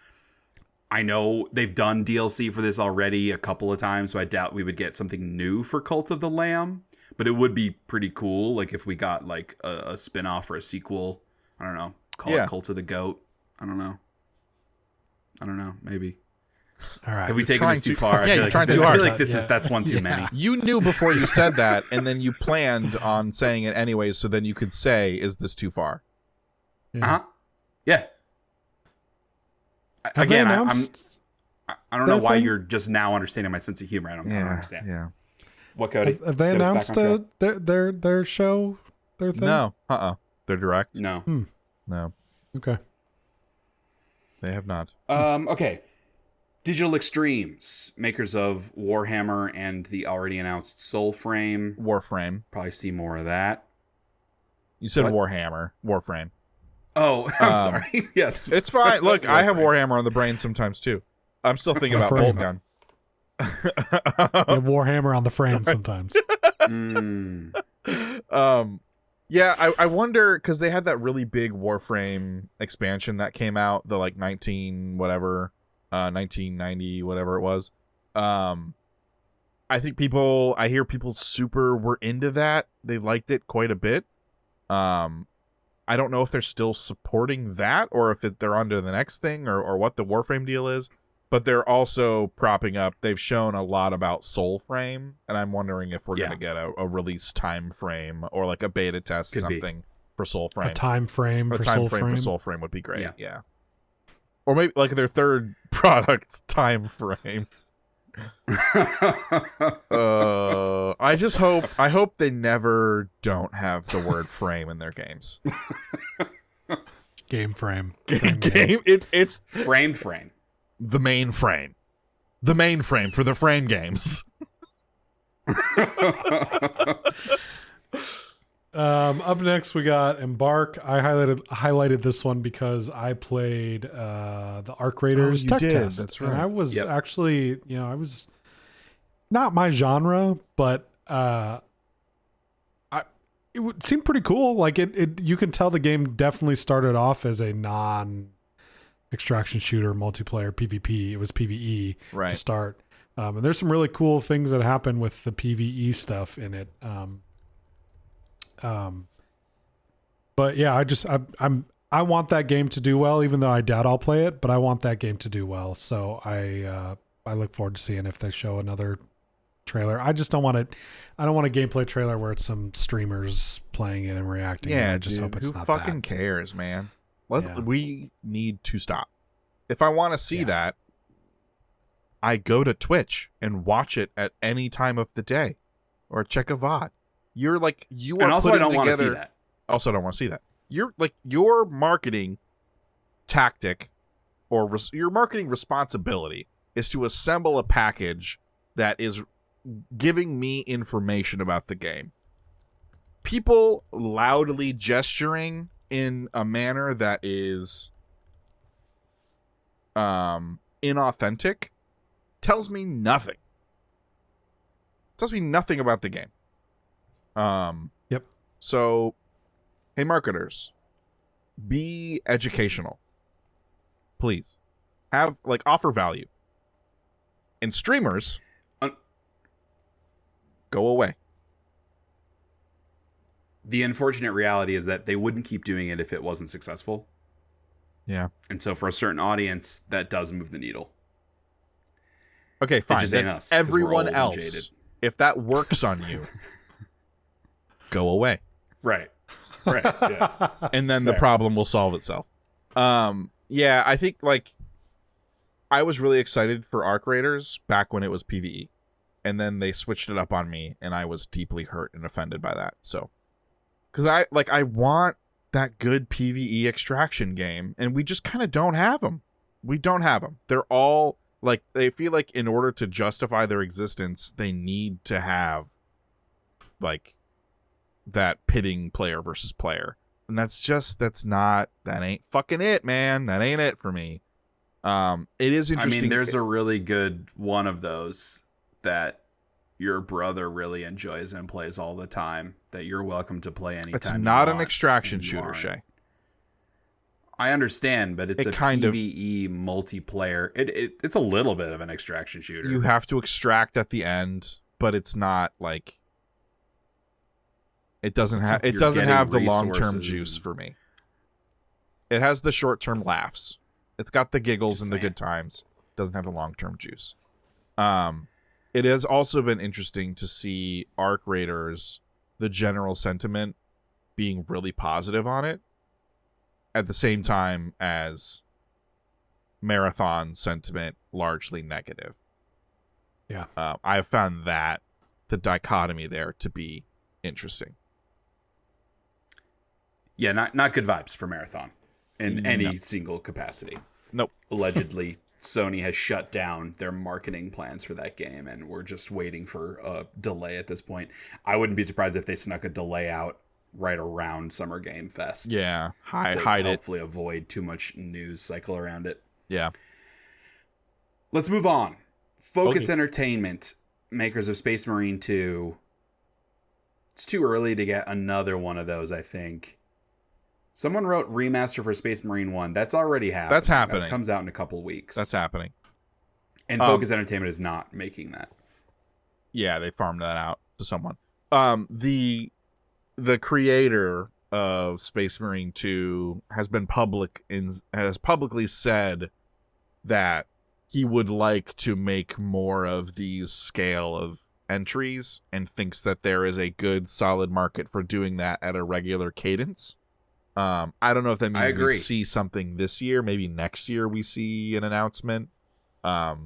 A: I know they've done DLC for this already a couple of times, so I doubt we would get something new for Cult of the Lamb. But it would be pretty cool, like if we got like a spin-off or a sequel. I don't know. Call it Cult of the Goat. I don't know. Maybe.
C: All right.
A: Have we taken
B: trying
A: this too
B: too-
A: far?
B: Yeah, you're trying too
A: I
B: hard.
A: feel like that's one too many.
B: You knew before you said that, and then you planned on saying it anyways, so then you could say, "Is this too far?"
A: Uh-huh. Yeah.
C: Have they
A: Again,
C: announced
A: I don't know
C: their
A: why
C: thing?
A: you're just now understanding my sense of humor. I don't understand.
B: Yeah.
A: What, Cody?
C: Have they
A: Get us back
C: announced
A: on track?
C: their show, their thing?
B: No. They're direct.
A: No.
B: No.
C: Okay.
B: They have not.
A: Okay. Digital Extremes, makers of Warhammer and the already announced Soulframe.
B: Warframe.
A: Probably see more of that.
B: You said
A: What?
B: Warhammer. Warframe.
A: Oh, I'm sorry. Yes.
B: It's fine. Look, I have
A: Warframe.
B: Warhammer on the brain sometimes too. I'm still thinking about
C: Warframe.
B: Boltgun.
C: You have Warhammer on the frame sometimes.
B: Yeah, I wonder, because they had that really big Warframe expansion that came out, the like 1990 whatever it was. I think I hear people super were into that. They liked it quite a bit. I don't know if they're still supporting that or if they're on to the next thing or what the Warframe deal is. But they're also propping up. They've shown a lot about Soulframe, and I'm wondering if we're going to get a release time frame or like a beta test something for Soulframe.
C: A time frame for
B: Soulframe would be great. Yeah. Or maybe like their third product's time frame. I hope they never don't have the word frame in their games.
C: Game frame.
B: Game. It's
A: frame.
B: The mainframe for the frame games.
C: Up next we got Embark. I highlighted this one because I played the Arc Raiders tech test.
B: That's right.
C: And I was actually, I was not my genre, but it would seem pretty cool. Like it you can tell the game definitely started off as a non-extraction shooter multiplayer PvP. It was PvE to start. And there's some really cool things that happen with the PvE stuff in it. But yeah, I want that game to do well, even though I doubt I'll play it, but I want that game to do well. So I look forward to seeing if they show another trailer. I just don't want it. I don't want a gameplay trailer where it's some streamers playing it and reacting.
B: Yeah,
C: I just hope it's
B: who
C: not
B: fucking
C: that.
B: cares, man? We need to stop. If I want to see that, I go to Twitch and watch it at any time of the day, or check a VOD. You're like you are.
A: And also, I don't
B: want
A: to see that.
B: Also, don't want to see that. You're like your marketing tactic, or your marketing responsibility is to assemble a package that is giving me information about the game. People loudly gesturing in a manner that is inauthentic tells me nothing. Tells me nothing about the game.
C: Yep.
B: So, hey marketers, be educational. Please. Offer value. And streamers, go away.
A: The unfortunate reality is that they wouldn't keep doing it if it wasn't successful.
B: Yeah.
A: And so for a certain audience, that does move the needle.
B: Okay, fine.
A: Just ain't us, 'cause we're
B: everyone
A: old and
B: else,
A: jaded.
B: if that works on you, go away.
A: Right. Yeah.
B: And then the problem will solve itself. Yeah, I think I was really excited for Arc Raiders back when it was PvE. And then they switched it up on me, and I was deeply hurt and offended by that. So, because I want that good PvE extraction game, and we just kind of don't have them. We don't have them. They're all they feel like in order to justify their existence, they need to have that pitting player versus player, and that ain't fucking it, man. That ain't it for me. It is interesting.
A: I mean, there's a really good one of those that your brother really enjoys and plays all the time that you're welcome to play anytime.
B: It's not an extraction shooter, Shay.
A: I understand, but it's a
B: kind
A: PvE multiplayer. It's a little bit of an extraction shooter.
B: You have to extract at the end, but it's not it doesn't have the long-term juice for me. It has the short-term laughs. It's got the giggles and the good times. Doesn't have the long-term juice. It has also been interesting to see Arc Raiders, the general sentiment being really positive on it, at the same time as Marathon sentiment largely negative.
C: Yeah.
B: I have found that the dichotomy there to be interesting.
A: Yeah, not good vibes for Marathon in any single capacity.
B: Nope.
A: Allegedly, Sony has shut down their marketing plans for that game, and we're just waiting for a delay at this point. I wouldn't be surprised if they snuck a delay out right around Summer Game Fest.
B: Yeah, hide it.
A: Hopefully avoid too much news cycle around it.
B: Yeah.
A: Let's move on. Focus
B: Okay.
A: Entertainment, makers of Space Marine 2. It's too early to get another one of those, I think. Someone wrote remaster for Space Marine 1. That's already happening.
B: That's happening.
A: That comes out in a couple weeks.
B: That's happening.
A: And Focus Entertainment is not making that.
B: Yeah, they farmed that out to someone. The creator of Space Marine 2 has publicly said that he would like to make more of these scale of entries and thinks that there is a good solid market for doing that at a regular cadence. I don't know if that means we see something this year. Maybe next year we see an announcement. But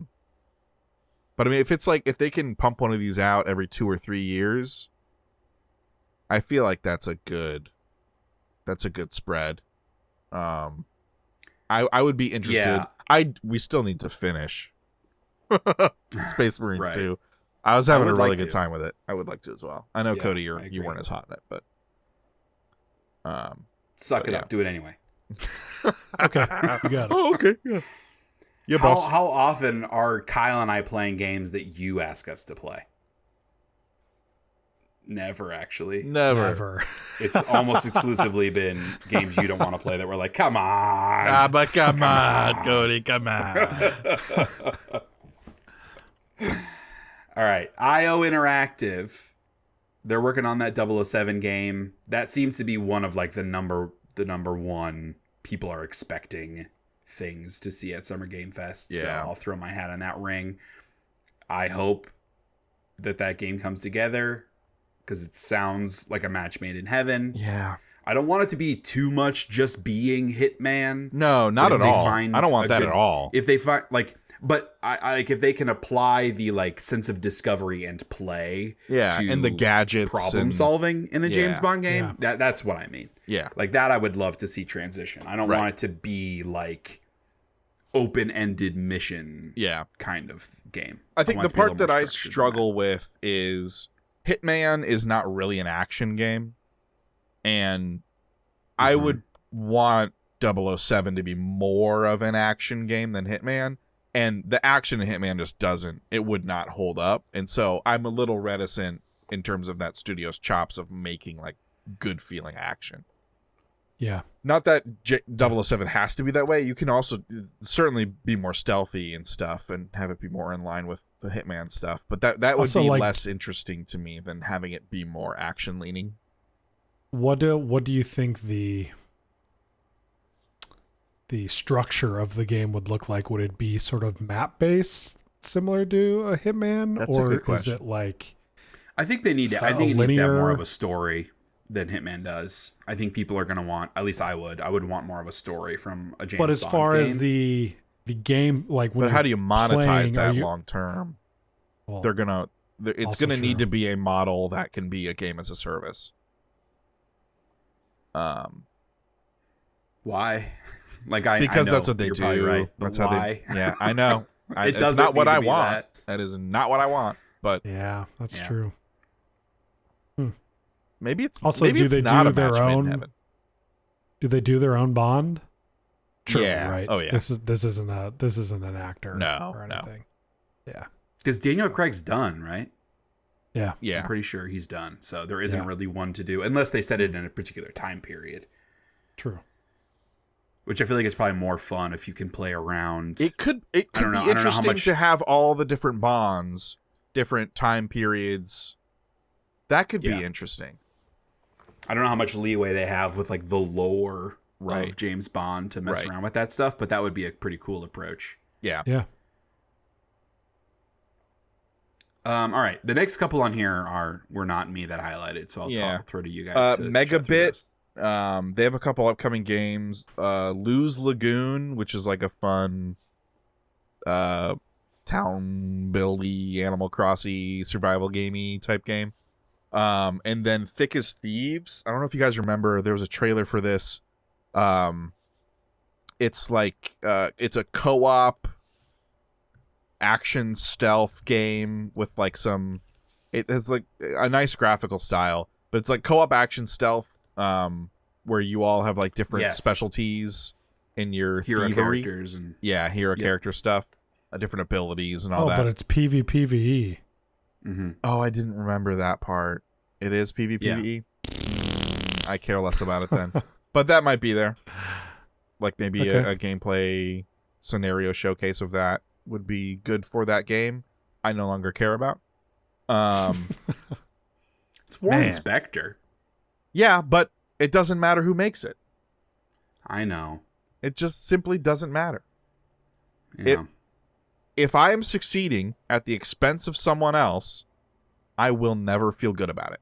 B: I mean, if they can pump one of these out every 2 or 3 years, I feel like that's a good spread. I would be interested.
A: Yeah.
B: We still need to finish Space Marine
A: Right.
B: 2. I was having a
A: would
B: really
A: like
B: good
A: to.
B: time with it. I would like to as well. I know,
A: Yeah,
B: Cody,
A: I agree.
B: you weren't as hot in it, but
A: Suck it
B: yeah.
A: up. Do it anyway.
C: Okay, you got it.
B: Oh, okay. Yeah. Yeah, boss.
A: How often are Kyle and I playing games that you ask us to play? Never, actually.
C: Never.
A: It's almost exclusively been games you don't want to play that we're like, come on.
B: But come on, Cody, come on.
A: All right. IO Interactive. They're working on that 007 game. That seems to be one of like the number one people are expecting things to see at Summer Game Fest. So
B: Yeah.
A: I'll throw my hat on that ring. I hope that game comes together because it sounds like a match made in heaven.
B: Yeah.
A: I don't want it to be too much just being Hitman.
B: No, not
A: But if
B: at
A: they
B: all.
A: find
B: I don't want
A: a
B: that
A: good-
B: at all.
A: If they find but I like if they can apply the like sense of discovery and play
B: Yeah,
A: to
B: and the gadgets
A: problem
B: and-
A: solving in a James
B: Yeah.
A: Bond game, that's what I mean.
B: Yeah.
A: Like that I would love to see transition. I don't
B: Right.
A: want it to be like open-ended mission
B: Yeah.
A: kind of game.
B: I think
A: want
B: the
A: it to be a
B: part
A: little
B: that
A: more
B: I
A: structured than
B: struggle with is Hitman is not really an action game. And I would want 007 to be more of an action game than Hitman. And the action in Hitman just it would not hold up. And so I'm a little reticent in terms of that studio's chops of making like good feeling action.
C: Yeah.
B: Not that 007 has to be that way. You can also certainly be more stealthy and stuff and have it be more in line with the Hitman stuff. But that would
C: Also,
B: be
C: like-
B: less interesting to me than having it be more action leaning.
C: What do you think the structure of the game would look like? Would it be sort of map based, similar to a Hitman,
B: That's a
C: or
B: good
C: is
B: question.
C: it like
A: I think they need to. I
C: a
A: think it needs to have more
C: linear-
A: of a story than Hitman does. I think people are going to want. At least I would. I would want more of a story from a James
C: But as
A: Bond
C: far
A: game.
C: as the game, like when
B: But how do you monetize
C: playing,
B: that
C: are you-
B: long term?
C: well,
B: It's
C: Also
B: gonna need
C: true.
B: to be a model that can be a game as a service.
A: Why? Like I
B: Because
A: I know
B: that's what they
A: you're
B: do.
A: probably right, but
B: That's
A: why?
B: how they. Yeah, I know.
A: It
B: it's
A: doesn't
B: not what
A: need to
B: I
A: be
B: want.
A: that.
B: That is not what I want. But
C: yeah, that's
A: Yeah.
C: true.
B: maybe it's
C: Also,
B: maybe
C: do
B: it's
C: they
B: not
C: do
B: a match
C: their
B: made in
C: own-
B: heaven.
C: Do they do their own Bond? True,
B: Yeah.
C: right.
B: Oh, yeah.
C: This isn't an actor.
B: No,
C: or
B: no.
C: anything. Yeah.
A: Because Daniel Craig's done, right?
C: Yeah.
B: Yeah.
A: I'm pretty sure he's done. So there isn't
C: Yeah.
A: really one to do unless they set it in a particular time period,
C: True.
A: which I feel like it's probably more fun if you can play around.
B: It could
A: don't
B: be
A: know. I don't know how
B: interesting
A: much-
B: to have all the different bonds, different time periods. That could
A: Yeah.
B: be interesting.
A: I don't know how much leeway they have with like the lore
B: Right.
A: of James Bond to mess
B: Right.
A: around with that stuff, but that would be a pretty cool approach.
B: Yeah.
C: Yeah.
A: All right. The next couple on here were not me that highlighted, so I'll throw to you guys.
B: Megabit. They have a couple upcoming games. Lose Lagoon, which is like a fun town buildy, Animal Crossy, survival gamey type game. And then Thick as Thieves. I don't know if you guys remember, there was a trailer for this. It's like it's a co-op action stealth game with like it's like a nice graphical style, but it's like co-op action stealth where you all have like different specialties in your
A: hero
B: thievery.
A: Characters and
B: character stuff, different abilities and all that.
C: But it's PvPvE.
A: Mm-hmm.
B: Oh, I didn't remember that part. It is PvPvE. I care less about it then. But that might be there. Like maybe a gameplay scenario showcase of that would be good for that game. I no longer care about.
A: It's Warren Spector.
B: Yeah, but it doesn't matter who makes it.
A: I know.
B: It just simply doesn't matter.
A: Yeah.
B: If I am succeeding at the expense of someone else, I will never feel good about it.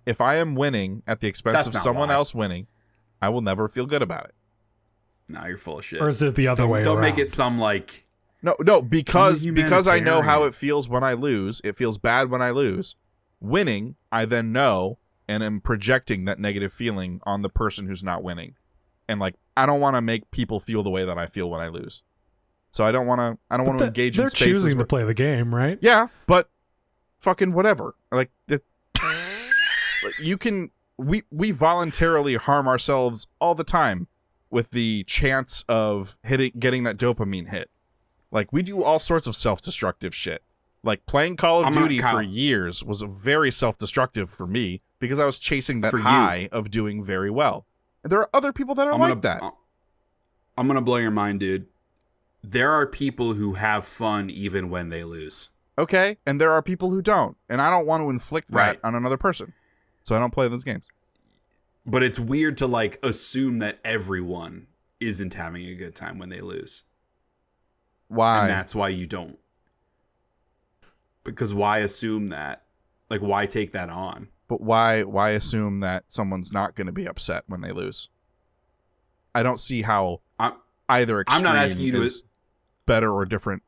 B: If I am winning at the expense of someone else winning, I will never feel good about it.
A: No, you're full of shit.
C: Or is it the other way
A: Don't
C: around?
A: make it some like...
B: No, because I know how it feels when I lose. It feels bad when I lose. Winning, I then know and am projecting that negative feeling on the person who's not winning. And like, I don't want to make people feel the way that I feel when I lose. So I don't want to engage in spaces.
C: They're choosing to play the game, right?
B: Yeah, but fucking whatever. Like we voluntarily harm ourselves all the time with the chance of getting that dopamine hit. Like, we do all sorts of self-destructive shit. Like, playing Call of Duty for years was very self-destructive for me because I was chasing that high of doing very well. And there are other people that are like that.
A: I'm gonna blow your mind, dude. There are people who have fun even when they lose.
B: Okay, and there are people who don't. And I don't want to inflict that on another person. So I don't play those games.
A: But it's weird to, like, assume that everyone isn't having a good time when they lose.
B: Why?
A: And that's why you don't. Because why assume that? Like, why take that on?
B: But why assume that someone's not going to be upset when they lose? I don't see how either extreme
A: I'm not asking you
B: is better or different.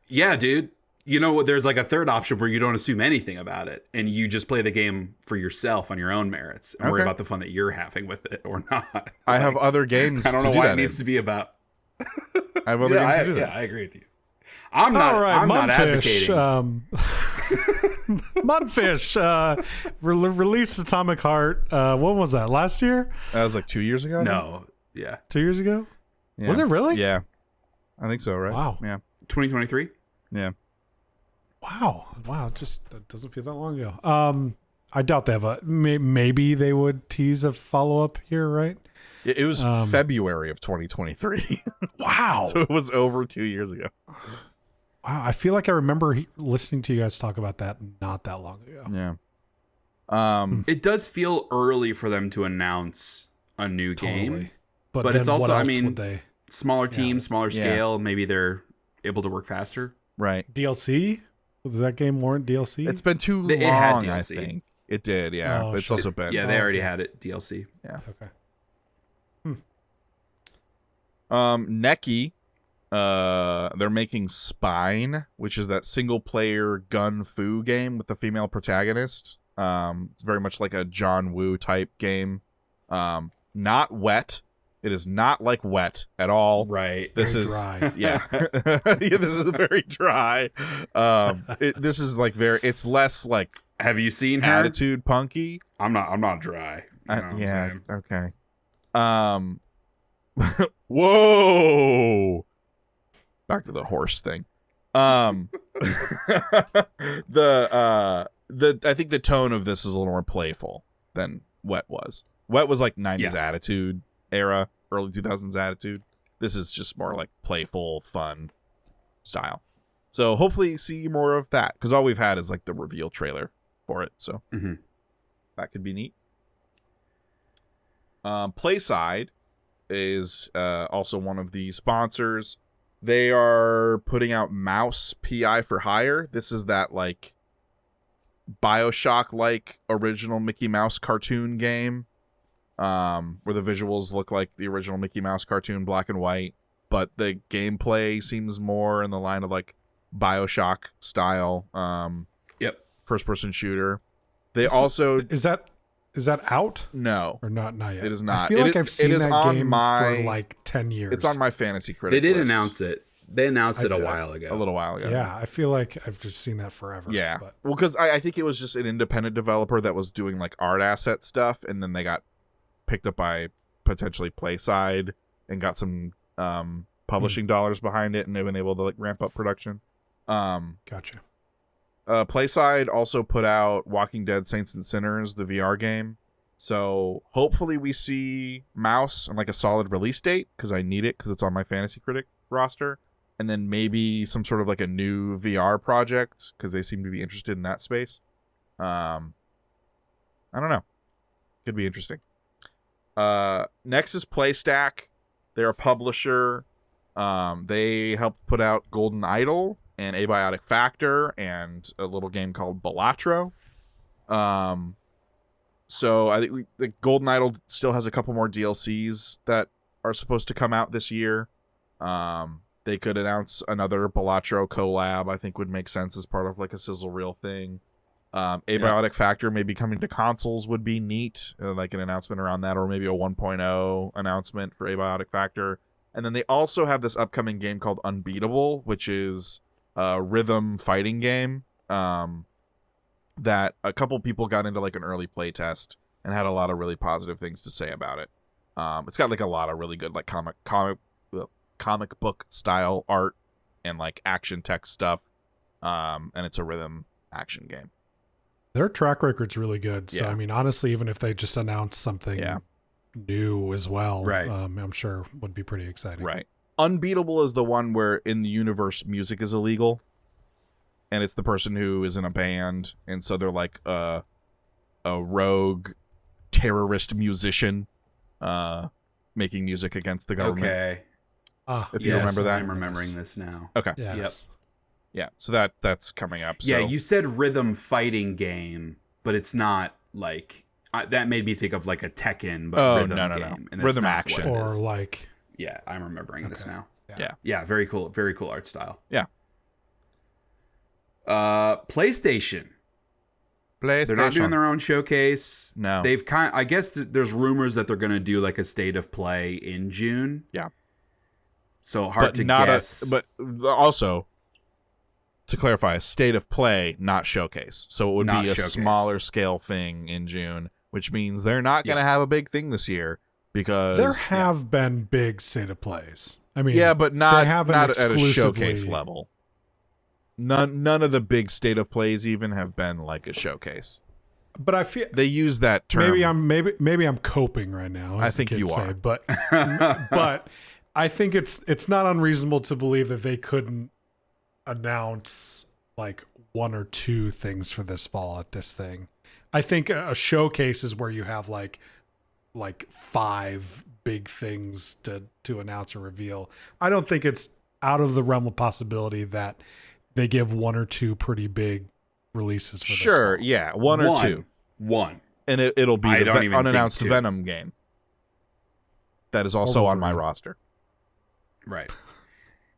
A: Yeah, dude. You know what? There's like a third option where you don't assume anything about it, and you just play the game for yourself on your own merits, and worry about the fun that you're having with it or not.
B: I have other games.
A: I don't know why it needs to be about.
B: I have other games to do that.
A: Yeah, I agree with you. I'm not advocating.
C: Mudfish released Atomic Heart. When was that? Last year?
B: That was like 2 years ago.
A: No, yeah,
C: 2 years ago.
B: Yeah.
C: Was it really?
B: Yeah, I think so. Right?
C: Wow.
B: Yeah.
A: 2023.
B: Yeah.
C: Wow. That doesn't feel that long ago. I doubt they have maybe they would tease a follow-up here, right?
B: It was February of 2023.
C: Wow.
B: So it was over 2 years ago.
C: Wow. I feel like I remember listening to you guys talk about that not that long ago.
B: Yeah.
A: It does feel early for them to announce a new game. But
C: then
A: it's also,
C: what else would they...
A: smaller team, smaller scale. Maybe they're able to work faster.
B: Right.
C: DLC? Does that game warrant DLC?
B: It's been too long,
A: had DLC.
B: I think. It did, yeah.
C: Oh,
B: but it's also been...
A: Yeah, they already had it, DLC.
B: Yeah.
C: Okay.
B: Neki, they're making Spine, which is that single-player gun fu game with the female protagonist. It's very much like a John Woo type game. Not wet. It is not like wet at all.
A: Right.
B: This
C: very
B: is
C: dry.
B: Yeah. Yeah, this is very dry. This is like it's less like
A: Have you seen her?
B: attitude punky.
A: I'm not dry. You know what I'm
B: Yeah.
A: saying?
B: Okay. Whoa. Back to the horse thing. I think the tone of this is a little more playful than Wet was. Wet was like 90s attitude era, early 2000s attitude. This is just more like playful, fun style. So hopefully see more of that, because all we've had is like the reveal trailer for it. So that could be neat. Playside is also one of the sponsors. They are putting out Mouse PI for Hire. This is that like BioShock-like original Mickey Mouse cartoon game, where the visuals look like the original Mickey Mouse cartoon, black and white, but the gameplay seems more in the line of like BioShock style. First-person shooter. They also
C: Is that out?
B: no,
C: Or not yet?
B: it is not.
C: I feel like I've seen that game
B: my,
C: for like 10 years.
B: It's on my Fantasy Critic.
A: They did
B: list.
A: announce it. They announced it a
C: feel-
A: while ago.
B: a little while ago.
C: Yeah, I feel like I've just seen that forever.
B: Yeah.
C: But
B: Well, because I think it was just an independent developer that was doing like art asset stuff, and then they got picked up by potentially Playside and got some publishing dollars behind it, and they've been able to like ramp up production.
C: gotcha.
B: Playside also put out Walking Dead Saints and Sinners, the VR game. So hopefully we see Mouse and like a solid release date, because I need it because it's on my Fantasy Critic roster. And then maybe some sort of like a new VR project, because they seem to be interested in that space. I don't know. Could be interesting. Next is PlayStack. They're a publisher. They helped put out Golden Idol and Abiotic Factor and a little game called Balatro. So I think the Golden Idol still has a couple more DLCs that are supposed to come out this year. They could announce another Balatro collab, I think would make sense as part of like a sizzle reel thing. Abiotic Factor maybe coming to consoles would be neat, like an announcement around that, or maybe a 1.0 announcement for Abiotic Factor. And then they also have this upcoming game called Unbeatable, which is a rhythm fighting game that a couple people got into like an early play test and had a lot of really positive things to say about it. It's got like a lot of really good like comic book style art and like action text stuff, and it's a rhythm action game.
C: Their track record's really good. So,
B: Yeah.
C: I mean, honestly, even if they just announce something new as well,
A: Right.
C: I'm sure would be pretty exciting.
B: Right. Unbeatable is the one where in the universe music is illegal, and it's the person who is in a band, and so they're like a rogue terrorist musician making music against the government.
A: Okay.
B: If you remember that.
A: I'm remembering this now.
B: Okay.
C: Yes.
B: Yeah. So that's coming up.
A: Yeah,
B: So,
A: you said rhythm fighting game, but it's not like that made me think of like a Tekken, but rhythm
B: no.
A: game. And that's
B: Rhythm
A: not what
B: action.
A: it
C: Or
A: is.
C: like,
A: Yeah, I'm remembering this now.
B: Yeah.
A: Yeah, very cool art style.
B: Yeah.
A: PlayStation. They're not doing their own showcase.
B: No.
A: They've I guess there's rumors that they're going to do like a state of play in June.
B: Yeah.
A: So hard
B: but
A: to
B: not
A: guess.
B: but also, to clarify, a state of play, not showcase. So it would
A: Not
B: be a
A: showcase.
B: smaller scale thing in June, which means they're not going to have a big thing this year because
C: there have been big state of plays. I mean,
B: but not
C: they haven't
B: at a
C: exclusively-
B: showcase level. None of the big state of plays even have been like a showcase.
C: But I feel
B: They use that term.
C: maybe I'm coping right now.
B: I
C: as the
B: think
C: kids
B: you
C: say,
B: are.
C: but I think it's not unreasonable to believe that they couldn't announce like one or two things for this fall at this thing. I think a showcase is where you have like 5 big things to announce or reveal. I don't think it's out of the realm of possibility that they give 1 or 2 pretty big releases for this
B: Sure,
C: fall.
B: yeah, one or two.
A: One.
B: And it'll be
A: I
B: the
A: don't even think
B: unannounced
A: two.
B: Venom game. That is also on my
C: Wolverine.
B: roster.
A: Right.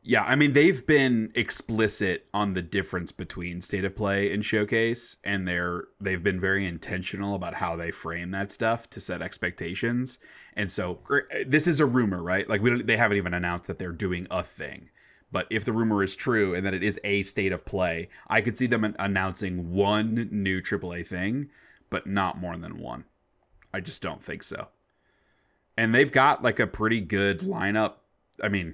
A: Yeah, I mean they've been explicit on the difference between state of play and showcase, and they've been very intentional about how they frame that stuff to set expectations. And so this is a rumor, right? Like they haven't even announced that they're doing a thing. But if the rumor is true and that it is a state of play, I could see them announcing one new AAA thing, but not more than one. I just don't think so. And they've got like a pretty good lineup. I mean,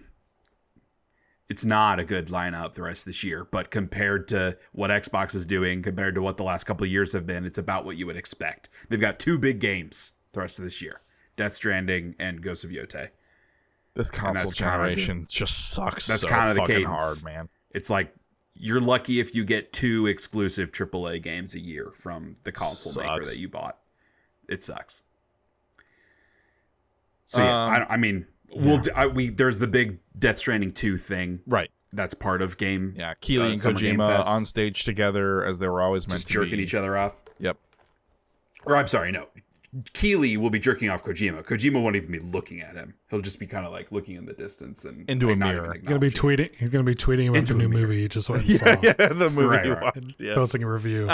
A: it's not a good lineup the rest of this year, but compared to what Xbox is doing, compared to what the last couple of years have been, it's about what you would expect. They've got 2 big games the rest of this year. Death Stranding and Ghost of Yotei.
B: This console
A: that's kinda
B: generation just sucks
A: that's
B: so
A: kinda the
B: fucking
A: cadence.
B: hard, man.
A: It's like you're lucky if you get 2 exclusive AAA games a year from the console maker
B: Sucks.
A: that you bought. It sucks. So yeah, I mean, There's the big Death Stranding 2 thing.
B: Right.
A: That's part of game.
B: Yeah, Keighley and Kojima on stage together as they were always meant
A: just
B: to
A: jerking
B: be.
A: each other off.
B: Yep.
A: Or I'm sorry, no. Keighley will be jerking off Kojima. Kojima won't even be looking at him. He'll just be kind of like looking in the distance and
B: into a
A: not
B: mirror.
A: even
C: He's gonna be tweeting about the new movie he just went and saw.
B: Yeah, the movie
A: Right,
B: you
A: right.
B: watched. Yeah.
C: Posting a review.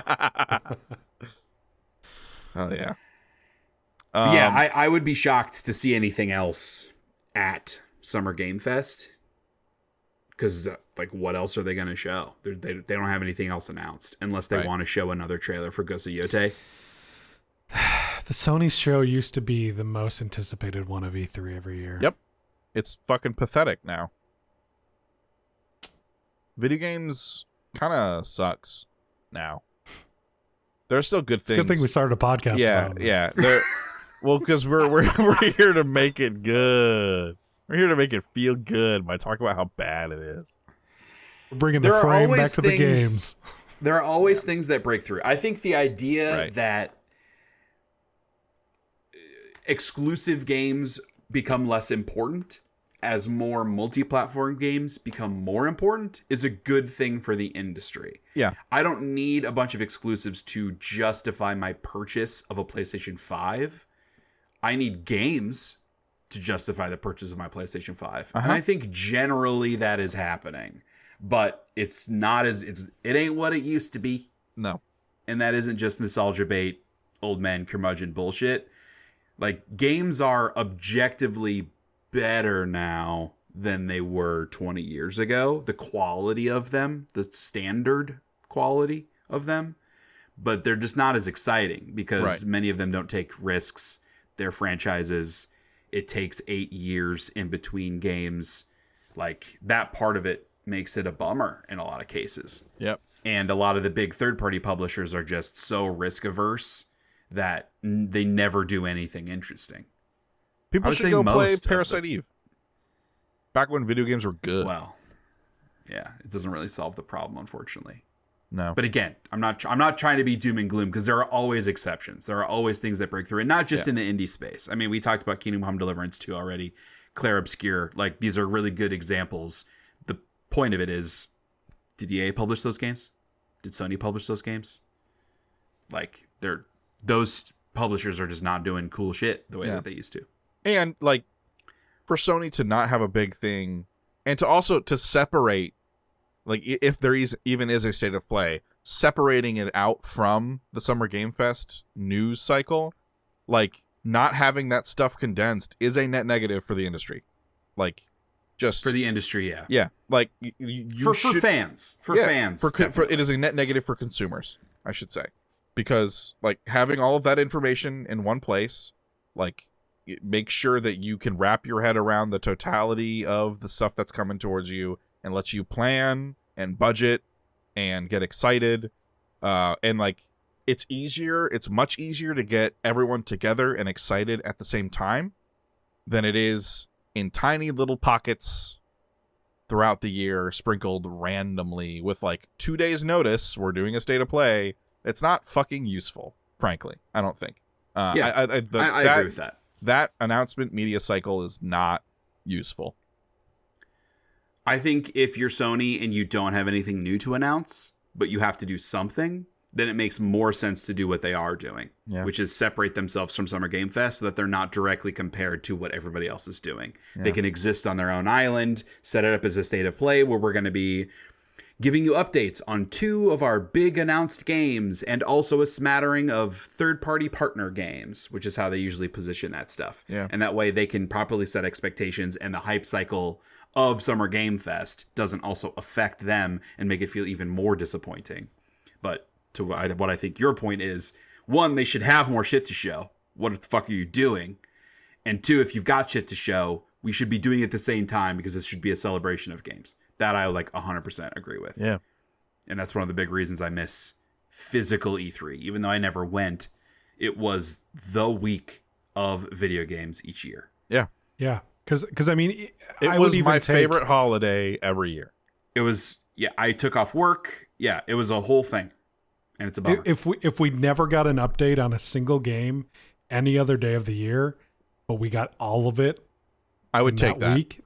B: Oh yeah.
A: Yeah, I would be shocked to see anything else at Summer Game Fest. Because, like, what else are they going to show? They don't have anything else announced unless they want to show another trailer for Ghost of Yote.
C: The Sony show used to be the most anticipated one of E3 every year.
B: Yep. It's fucking pathetic now. Video games kind of sucks now. There are still good things.
C: It's a good thing we started a podcast about them.
B: Yeah. Well, because we're here to make it good. We're here to make it feel good by talking about how bad it is.
C: We're bringing the frame back to the games.
A: There are always things that break through. I think the idea that exclusive games become less important as more multi-platform games become more important is a good thing for the industry.
B: Yeah.
A: I don't need a bunch of exclusives to justify my purchase of a PlayStation 5. I need games to justify the purchase of my PlayStation 5. And I think generally that is happening. But it's not it ain't what it used to be.
B: No.
A: And that isn't just nostalgia bait, old man curmudgeon bullshit. Like, games are objectively better now than they were 20 years ago. The quality of them, the standard quality of them. But they're just not as exciting because many of them don't take risks. They're franchises. It takes 8 years in between games. Like, that part of it makes it a bummer in a lot of cases.
B: Yep.
A: And a lot of the big third-party publishers are just so risk-averse that they never do anything interesting.
B: People should go play Parasite Eve. Back when video games were good.
A: Well, yeah, it doesn't really solve the problem, unfortunately.
B: No.
A: But again, I'm not trying to be doom and gloom because there are always exceptions. There are always things that break through, and not just in the indie space. I mean, we talked about Kingdom Come Deliverance 2 already, Clair Obscure. Like, these are really good examples. The point of it is, did EA publish those games? Did Sony publish those games? Like, those publishers are just not doing cool shit the way that they used to.
B: And, like, for Sony to not have a big thing, and to also to separate, like, if there even is a state of play, separating it out from the Summer Game Fest news cycle, like, not having that stuff condensed is a net negative for the industry. Like, just
A: for the industry, yeah.
B: Yeah, like,
A: for fans. For fans.
B: It is a net negative for consumers, I should say. Because, like, having all of that information in one place, like, make sure that you can wrap your head around the totality of the stuff that's coming towards you and lets you plan and budget and get excited. And, like, it's much easier to get everyone together and excited at the same time than it is in tiny little pockets throughout the year, sprinkled randomly with, like, 2 days notice. We're doing a state of play. It's not fucking useful, frankly. I don't think.
A: I agree with that.
B: That announcement media cycle is not useful.
A: I think if you're Sony and you don't have anything new to announce, but you have to do something, then it makes more sense to do what they are doing, which is separate themselves from Summer Game Fest so that they're not directly compared to what everybody else is doing. Yeah. They can exist on their own island, set it up as a state of play where we're going to be giving you updates on 2 of our big announced games and also a smattering of third-party partner games, which is how they usually position that stuff.
B: Yeah.
A: And that way they can properly set expectations and the hype cycle of Summer Game Fest doesn't also affect them and make it feel even more disappointing. But to what I think your point is, 1, they should have more shit to show. What the fuck are you doing? And 2, if you've got shit to show, we should be doing it at the same time because this should be a celebration of games. That I, like, 100% agree with.
B: Yeah.
A: And that's one of the big reasons I miss physical E3. Even though I never went, it was the week of video games each year.
B: Yeah.
C: Yeah. Because I mean,
B: it was my favorite holiday every year.
A: It was, I took off work. Yeah, it was a whole thing. And it's a bummer.
C: If we never got an update on a single game any other day of the year, but we got all of it
B: I would take that.
C: week,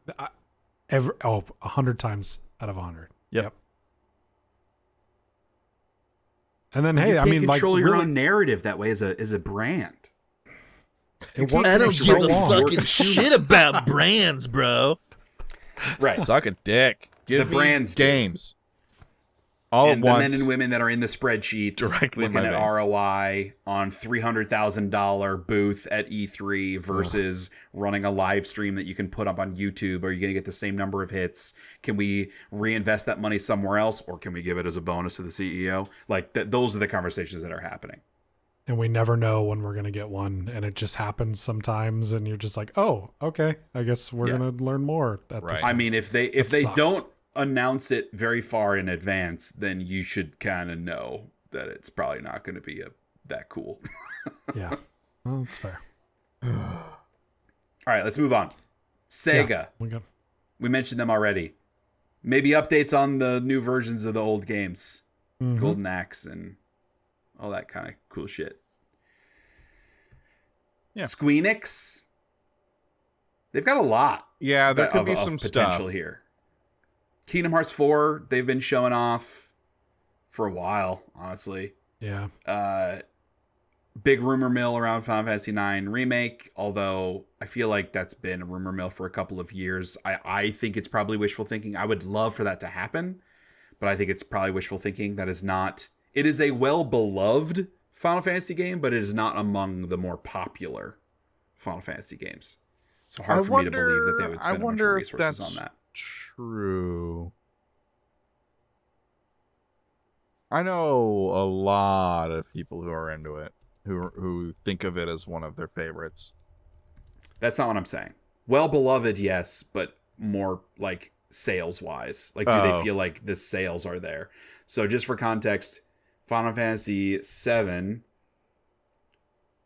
C: 100 times out of 100.
B: Yep.
C: And then,
A: You
C: hey,
A: can't
C: I mean, like,
A: control your
C: really,
A: own narrative that way as a brand.
C: it worked
D: I
C: for
D: don't
C: so
D: give a
C: long.
D: fucking shit about brands, bro.
A: Right.
B: Suck a dick. Give
A: The
B: me
A: brands do.
B: games. All
A: And
B: at
A: the
B: once.
A: men and women that are in the spreadsheets
B: Directly in
A: looking
B: my
A: at
B: veins.
A: ROI on $300,000 booth at E3 versus running a live stream that you can put up on YouTube. Are you going to get the same number of hits? Can we reinvest that money somewhere else, or can we give it as a bonus to the CEO? Like those are the conversations that are happening.
C: And we never know when we're going to get one. And it just happens sometimes. And you're just like, oh, okay. I guess we're
A: Yeah.
C: going to learn more at
B: Right.
C: this
A: I
C: time.
A: mean, if they
C: sucks.
A: don't announce it very far in advance, then you should kind of know that it's probably not going to be that cool.
C: Yeah. Well, that's fair.
A: All right, let's move on. Sega.
C: Yeah, we got
A: We mentioned them already. Maybe updates on the new versions of the old games.
C: Mhm.
A: Golden Axe and all that kind of cool shit.
B: Yeah.
A: Squeenix. They've got a lot.
B: Yeah, there could be
A: of
B: some
A: potential
B: stuff.
A: here. Kingdom Hearts 4, they've been showing off for a while, honestly.
C: Yeah.
A: Big rumor mill around Final Fantasy IX Remake, although I feel like that's been a rumor mill for a couple of years. I think it's probably wishful thinking. I would love for that to happen, but I think it's probably wishful thinking. That is not... It is a well-beloved Final Fantasy game, but it is not among the more popular Final Fantasy games. So hard for me to believe that they would spend a bunch of resources on that.
B: True. I know a lot of people who are into it, who think of it as one of their favorites.
A: That's not what I'm saying. Well beloved, yes, but more like sales wise. Like, do they feel like the sales are there? So just for context, Final Fantasy VII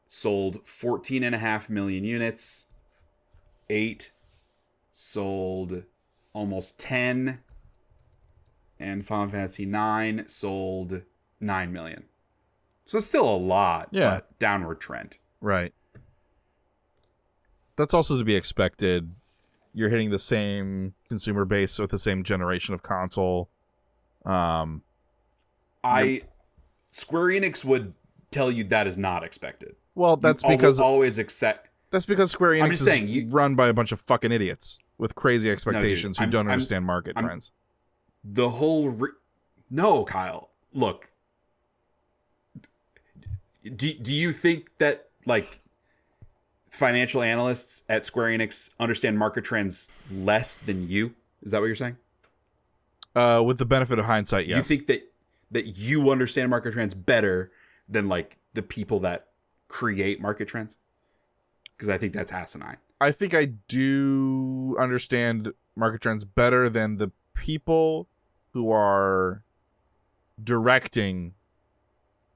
A: sold 14.5 million units. 8 sold almost 10. And Final Fantasy IX sold 9 million. So it's still a lot, but downward trend.
B: Right. That's also to be expected. You're hitting the same consumer base with the same generation of console.
A: Square Enix would tell you that is not expected.
B: Well, that's
A: You
B: because
A: always accept.
B: that's because Square
A: I'm
B: Enix
A: just
B: is
A: saying,
B: run by a bunch of fucking idiots with crazy expectations who don't understand market trends.
A: The whole no, Kyle. Look, do you think that like financial analysts at Square Enix understand market trends less than you? Is that what you're saying?
B: With the benefit of hindsight, yes.
A: You think that you understand market trends better than like the people that create market trends? Because I think that's asinine.
B: I think I do understand market trends better than the people who are directing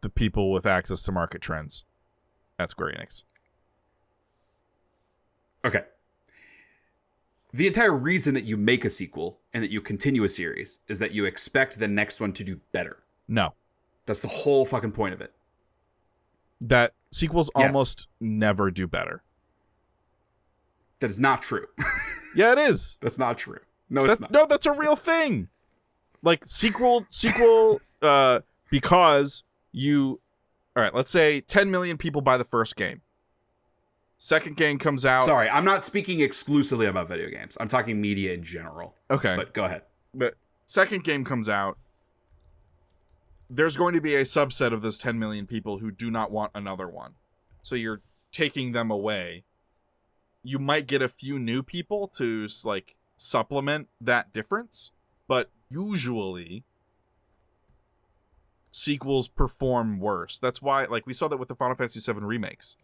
B: the people with access to market trends at Square Enix.
A: Okay. The entire reason that you make a sequel and that you continue a series is that you expect the next one to do better.
B: No.
A: That's the whole fucking point of it.
B: That sequels
A: Yes.
B: almost never do better.
A: That is not true.
B: Yeah, it is.
A: That's not true. No, it's
B: That's,
A: not.
B: no, that's a real thing. Like sequel, because you, all right, let's say 10 million people buy the first game. Second game comes out.
A: Sorry, I'm not speaking exclusively about video games. I'm talking media in general.
B: Okay.
A: But go ahead.
B: But second game comes out. There's going to be a subset of those 10 million people who do not want another one. So you're taking them away. You might get a few new people to like supplement that difference, but usually sequels perform worse. That's why, like, we saw that with the Final Fantasy VII remakes.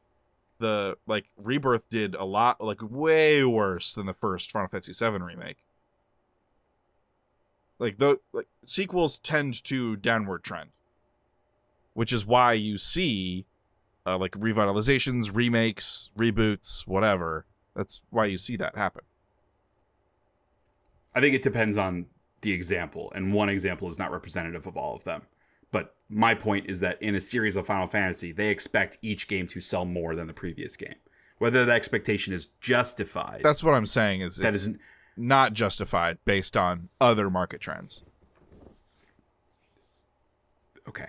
B: The like Rebirth did a lot, like way worse than the first Final Fantasy VII remake. Like sequels tend to downward trend, which is why you see like revitalizations, remakes, reboots, whatever. That's why you see that happen.
A: I think it depends on the example, and one example is not representative of all of them. But my point is that in a series of Final Fantasy, they expect each game to sell more than the previous game, Whether that expectation is justified.
B: That's what I'm saying. Is
A: that
B: it's
A: isn't
B: not justified based on other market trends.
A: okay.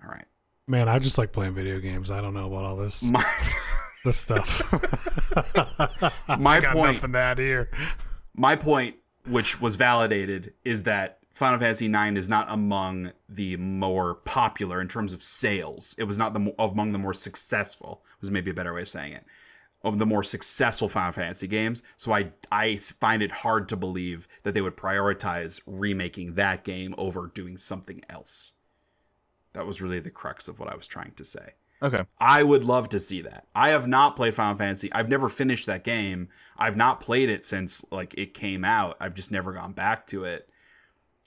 A: All right.
C: Man, I just like playing video games. I don't know about all this this stuff.
A: My
C: I got
A: point.
C: nothing to add here.
A: My point, which was validated, is that Final Fantasy IX is not among the more popular in terms of sales. It was not among the more successful, was maybe a better way of saying it, of the more successful Final Fantasy games. So I find it hard to believe that they would prioritize remaking that game over doing something else. That was really the crux of what I was trying to say.
B: Okay.
A: I would love to see that. I have not played Final Fantasy. I've never finished that game. I've not played it since like it came out. I've just never gone back to it.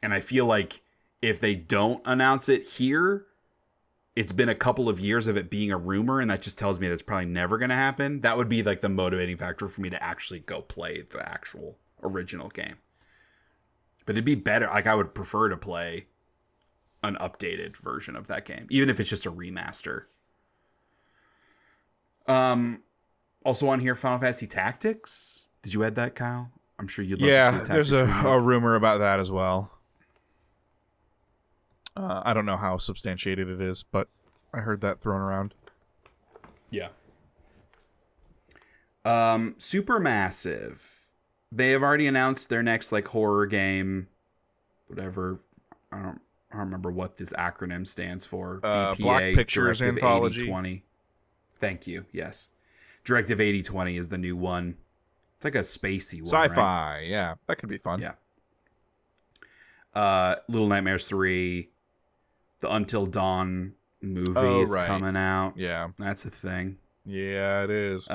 A: And I feel like if they don't announce it here, it's been a couple of years of it being a rumor, and that just tells me that's probably never going to happen. That would be like the motivating factor for me to actually go play the actual original game. But it'd be better. Like I would prefer to play an updated version of that game, even if it's just a remaster. Also on here, Final Fantasy Tactics. Did you add that, Kyle? I'm sure you'd love to see
B: Yeah,
A: Tactics
B: there's
A: remake.
B: a rumor about that as well. I don't know how substantiated it is, but I heard that thrown around.
A: Yeah. Supermassive. They have already announced their next like horror game, whatever. I don't remember what this acronym stands for. BPA,
B: Black Pictures
A: Directive
B: Anthology.
A: 8020. Thank you. Yes. Directive 8020 is the new one. It's like a spacey one.
B: Sci-fi,
A: right?
B: yeah. That could be fun.
A: Yeah. Little Nightmares 3. The Until Dawn movie is coming out.
B: Yeah.
A: That's a thing.
B: Yeah, it is.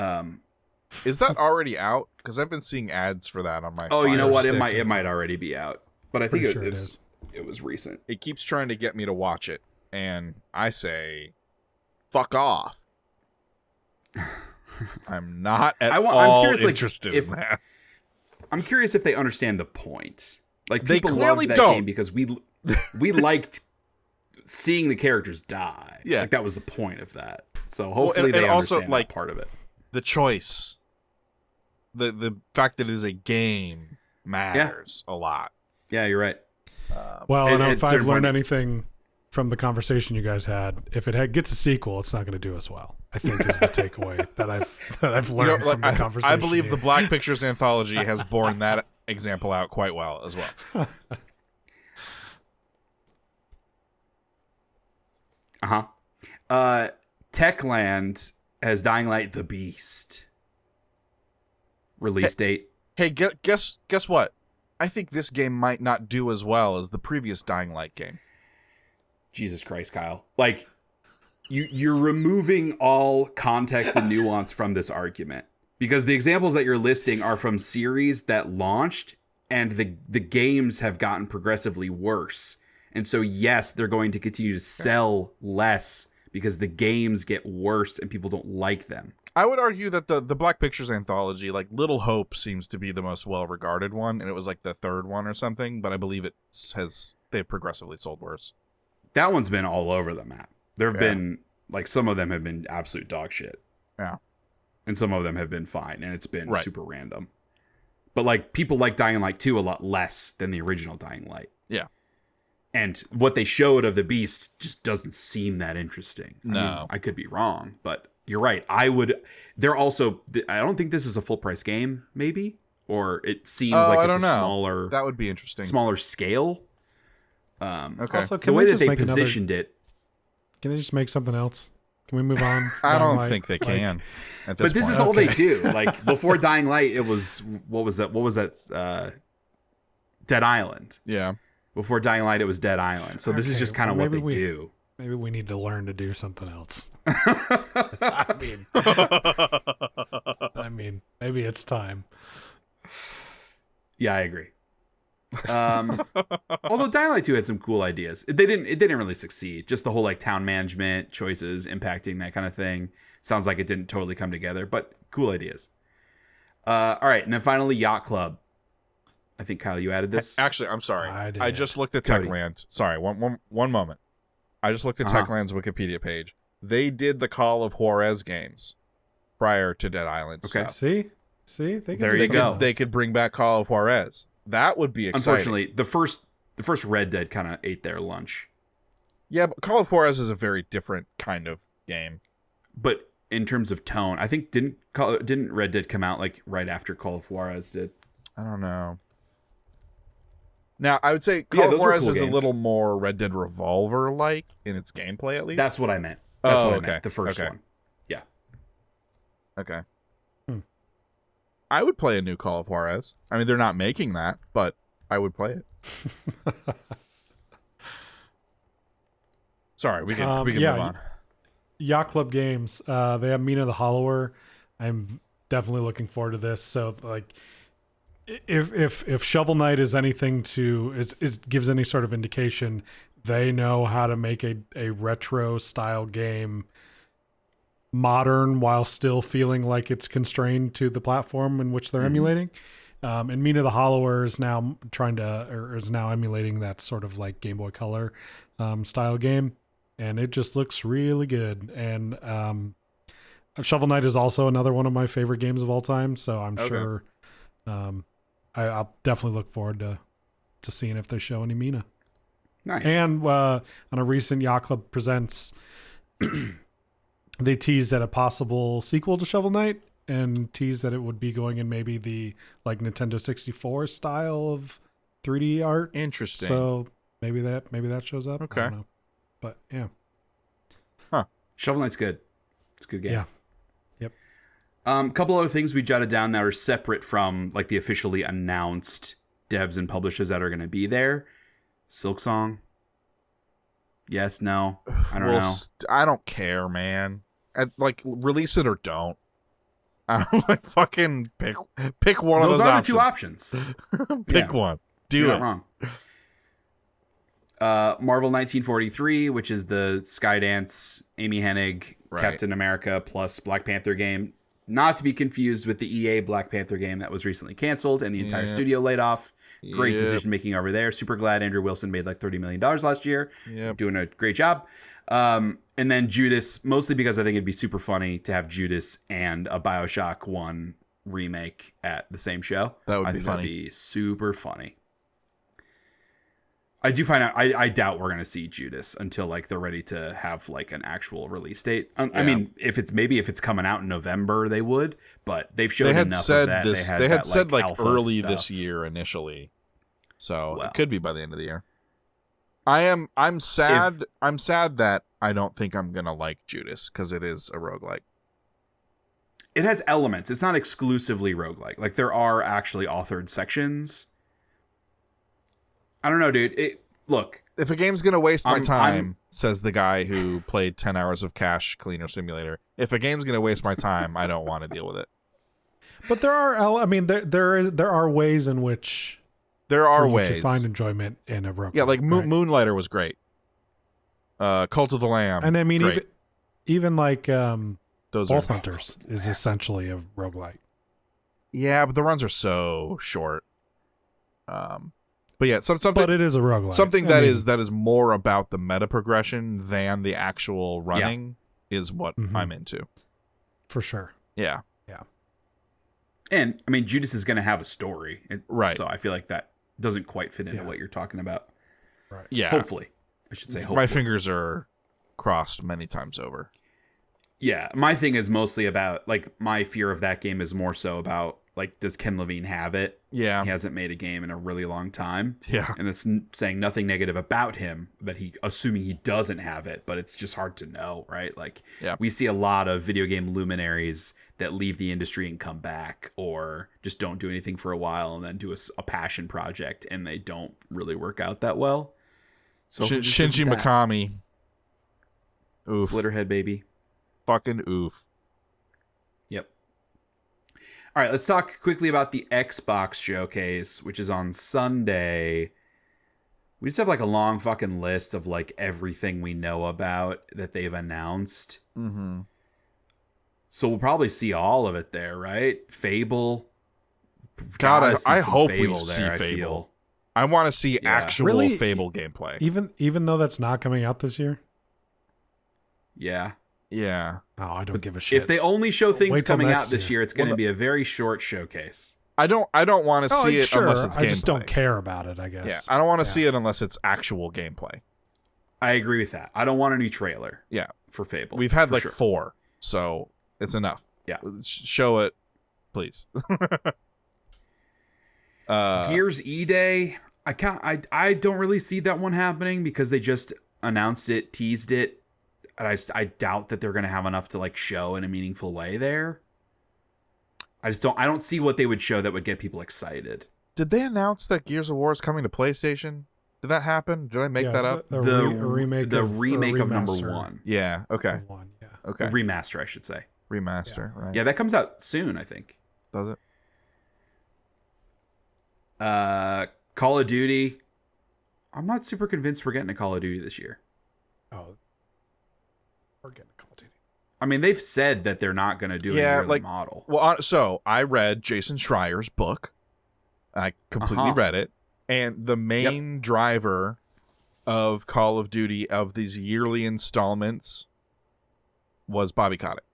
B: Is that already out? Because I've been seeing ads for that on my
A: Oh, you know
B: Fire
A: what?
B: Stick.
A: It might already be out. But I think
C: Pretty sure it is.
A: it was recent.
B: It keeps trying to get me to watch it, and I say, fuck off. I'm not at
A: I'm
B: all
A: curious, like,
B: interested
A: if-
B: in that.
A: I'm curious if they understand the point. Like
B: They
A: people
B: clearly
A: loved that
B: don't.
A: game because we liked seeing the characters die.
B: Yeah.
A: Like that was the point of that. So hopefully
B: and
A: they
B: also,
A: understand
B: like,
A: that part of it.
B: The choice, the fact that it is a game matters a lot.
A: Yeah, you're right.
C: Well,
A: And
C: and
A: it's
C: if I've
A: sort of
C: learned
A: funny.
C: anything from the conversation you guys had, if it gets a sequel, it's not going to do as well. I think is the takeaway that I've
B: You know,
C: learned
B: like,
C: from the conversation.
B: I believe the
C: here.
B: Black Pictures Anthology has borne that example out quite well as well.
A: Techland has Dying Light the Beast. Release date.
B: Hey, guess what? I think this game might not do as well as the previous Dying Light game.
A: Jesus Christ, Kyle. Like you're removing all context and nuance from this argument. Because the examples that you're listing are from series that launched and the games have gotten progressively worse. And so, yes, they're going to continue to sell less because the games get worse and people don't like them.
B: I would argue that the Black Pictures Anthology, like Little Hope, seems to be the most well-regarded one, and it was like the third one or something, but I believe they've progressively sold worse.
A: That one's been all over the map. There have
B: Yeah.
A: been, like, some of them have been absolute dog shit.
B: Yeah.
A: And some of them have been fine, and it's been
B: Right.
A: super random. But, like, people like Dying Light 2 a lot less than the original Dying Light.
B: Yeah.
A: And what they showed of the Beast just doesn't seem that interesting. I
B: No.
A: mean, I could be wrong, but you're right. I don't think this is a full price game, maybe, or it seems
B: I
A: like
B: don't
A: it's a
B: know.
A: smaller,
B: That would be interesting.
A: smaller scale.
B: Okay.
C: Also,
A: The
C: can
A: way
C: they
A: that
C: just
A: they
C: make another?
A: positioned it,
C: Can they just make something else? Can we move on?
B: I don't
C: Like-
B: think they
C: like-
B: can. At this
A: but this
B: point.
A: is all they
C: Okay.
A: do. Like before Dying Light, it was what was that? Dead Island.
B: Yeah.
A: Before Dying Light, it was Dead Island. So this is
C: Okay,
A: just kind of
C: well,
A: what they
C: maybe
A: do.
C: Maybe we need to learn to do something else. I mean, maybe it's time.
A: Yeah, I agree. Although Dying Light 2 had some cool ideas. It didn't really succeed. Just the whole like town management choices impacting that kind of thing. Sounds like it didn't totally come together, but cool ideas. All right, and then finally Yacht Club. I think Kyle, you added this.
B: Actually, I'm sorry.
C: I did.
B: I just looked at
A: Cody.
B: Techland. Sorry, one moment. I just looked at
A: Uh-huh.
B: Techland's Wikipedia page. They did the Call of Juarez games. prior to Dead Island
A: Okay.
B: stuff.
C: See, they can
A: There
C: do
A: you
C: something
A: go.
C: else.
B: They could bring back Call of Juarez. That would be exciting.
A: Unfortunately, the first Red Dead kind of ate their lunch.
B: Yeah, but Call of Juarez is a very different kind of game.
A: But in terms of tone, I think didn't Red Dead come out like right after Call of Juarez did?
B: I don't know. Now, I would say
A: Yeah,
B: Call of
A: those were
B: Juarez
A: cool
B: is a
A: games.
B: little more Red Dead Revolver-like in its gameplay, at least.
A: That's what I meant. That's what I
B: okay.
A: meant. The first
B: Okay.
A: one. Yeah.
B: Okay.
C: Hmm.
B: I would play a new Call of Juarez. I mean, they're not making that, but I would play it. Sorry, we can move on.
C: Yacht Club Games. They have Mina the Hollower. I'm definitely looking forward to this. So like, if Shovel Knight is anything is gives any sort of indication, they know how to make a retro style game modern while still feeling like it's constrained to the platform in which they're emulating. And Mina the Hollower is now is now emulating that sort of like Game Boy Color style game, and it just looks really good. And Shovel Knight is also another one of my favorite games of all time, so I'm sure I'll definitely look forward to seeing if they show any Mina.
A: Nice.
C: And on a recent Yacht Club Presents, they teased at a possible sequel to Shovel Knight and teased that it would be going in maybe the like Nintendo 64 style of 3D art.
B: Interesting.
C: So maybe that shows up.
B: Okay.
C: I don't know. But yeah.
A: Shovel Knight's good. It's a good game.
C: Yeah. Yep.
A: Couple other things we jotted down that are separate from like the officially announced devs and publishers that are going to be there. Silksong. Yes, no. I don't know.
B: I don't care, man. Like, release it or don't. I don't like fucking pick one of those
A: are
B: options.
A: the two options.
B: Pick one. Do
A: You're
B: it.
A: not wrong. Marvel 1943, which is the Skydance, Amy Hennig,
B: Right.
A: Captain America plus Black Panther game. Not to be confused with the EA Black Panther game that was recently canceled and the entire studio laid off. Great
B: Yep.
A: decision making over there. Super glad Andrew Wilson made like $30 million last year.
B: Yep.
A: Doing a great job. And then Judas, mostly because I think it'd be super funny to have Judas and a BioShock 1 remake at the same show.
B: That would
A: I
B: be
A: think
B: funny.
A: That'd be super funny. I do find out. I doubt we're gonna see Judas until like they're ready to have like an actual release date. I mean, if it's coming out in November, they would. But they've showed
B: They had
A: enough
B: said
A: of that.
B: this.
A: They
B: They had
A: that,
B: said like
A: alpha
B: early
A: stuff.
B: this year initially, so
A: Well.
B: it could be by the end of the year. I'm sad. I'm sad that I don't think I'm gonna like Judas because it is a roguelike.
A: It has elements. It's not exclusively roguelike. Like there are actually authored sections. I don't know, dude. Look.
B: If a game's gonna waste my
A: I'm-
B: time, says the guy who played 10 hours of Cash Cleaner Simulator. If a game's gonna waste my time, I don't want to deal with it.
C: But there are ways in which
B: There are
C: for you
B: ways
C: to find enjoyment in a roguelike.
B: Yeah, like
C: right?
B: Moonlighter was great. Cult of the Lamb.
C: And I mean,
B: great.
C: even like
B: Those
C: Vault
B: are
C: Hunters is essentially a roguelike.
B: Yeah, but the runs are so short. But yeah, something.
C: But it is a roguelike.
B: Something
C: I
B: that
C: mean,
B: is more about the meta progression than the actual running is what
C: Mhm.
B: I'm into.
C: for sure.
B: Yeah.
A: And I mean, Judas is going to have a story,
B: Right.
A: So I feel like that doesn't quite fit into
C: Yeah.
A: what you're talking about.
C: Right.
B: Yeah.
A: Hopefully, I should say. Hopefully.
B: My fingers are crossed many times over.
A: Yeah, my thing is mostly about like my fear of that game is more so about like, does Ken Levine have it?
B: Yeah.
A: He hasn't made a game in a really long time.
B: Yeah.
A: And it's saying nothing negative about him, that he, assuming he doesn't have it, but it's just hard to know, right? Like,
B: Yeah.
A: we see a lot of video game luminaries that leave the industry and come back, or just don't do anything for a while and then do a passion project, and they don't really work out that well. So
B: Shinji Mikami. Oof.
A: Slitterhead, baby.
B: Fucking oof.
A: Yep. All right, let's talk quickly about the Xbox showcase, which is on Sunday. We just have like a long fucking list of like everything we know about that they've announced.
B: Mm-hmm.
A: So we'll probably see all of it there, right? Fable.
B: God,
A: Gotta see
B: I
A: some
B: hope we
A: Fable
B: see
A: there, I
B: Fable.
A: feel.
B: I want to see
A: Yeah.
B: actual
C: Really?
B: Fable gameplay.
C: Even though that's not coming out this year.
A: Yeah.
B: Yeah.
C: Oh, I don't give a shit.
A: If they only show things
C: Wait till
A: coming
C: next
A: out this
C: year.
A: year, it's going to be a very short showcase.
B: I don't want to see it
C: sure.
B: unless it's gameplay.
C: I just don't care about it, I guess.
B: Yeah, I don't want to see it unless it's actual gameplay.
A: I agree with that. I don't want a new trailer.
B: Yeah.
A: For Fable.
B: We've had
A: for
B: like
A: sure.
B: 4, so it's enough.
A: Yeah.
B: Show it, please.
A: Gears E-Day, I don't really see that one happening because they just announced it, teased it. And I doubt that they're going to have enough to like show in a meaningful way there. I don't see what they would show that would get people excited.
B: Did they announce that Gears of War is coming to PlayStation? Did that happen? Did I make that up?
C: A remake
A: of number
C: remaster.
A: 1.
B: Yeah. Okay.
C: One, yeah.
B: Okay.
A: A remaster, I should say.
B: Remaster. Right.
A: Yeah, that comes out soon, I think.
B: Does it?
A: Call of Duty. I'm not super convinced we're getting a Call of Duty this year.
C: Oh, we're getting a Call of Duty.
A: I mean, they've said that they're not going to do a yearly model.
B: Well, so I read Jason Schreier's book. I completely read it. And the main driver of Call of Duty of these yearly installments was Bobby Kotick.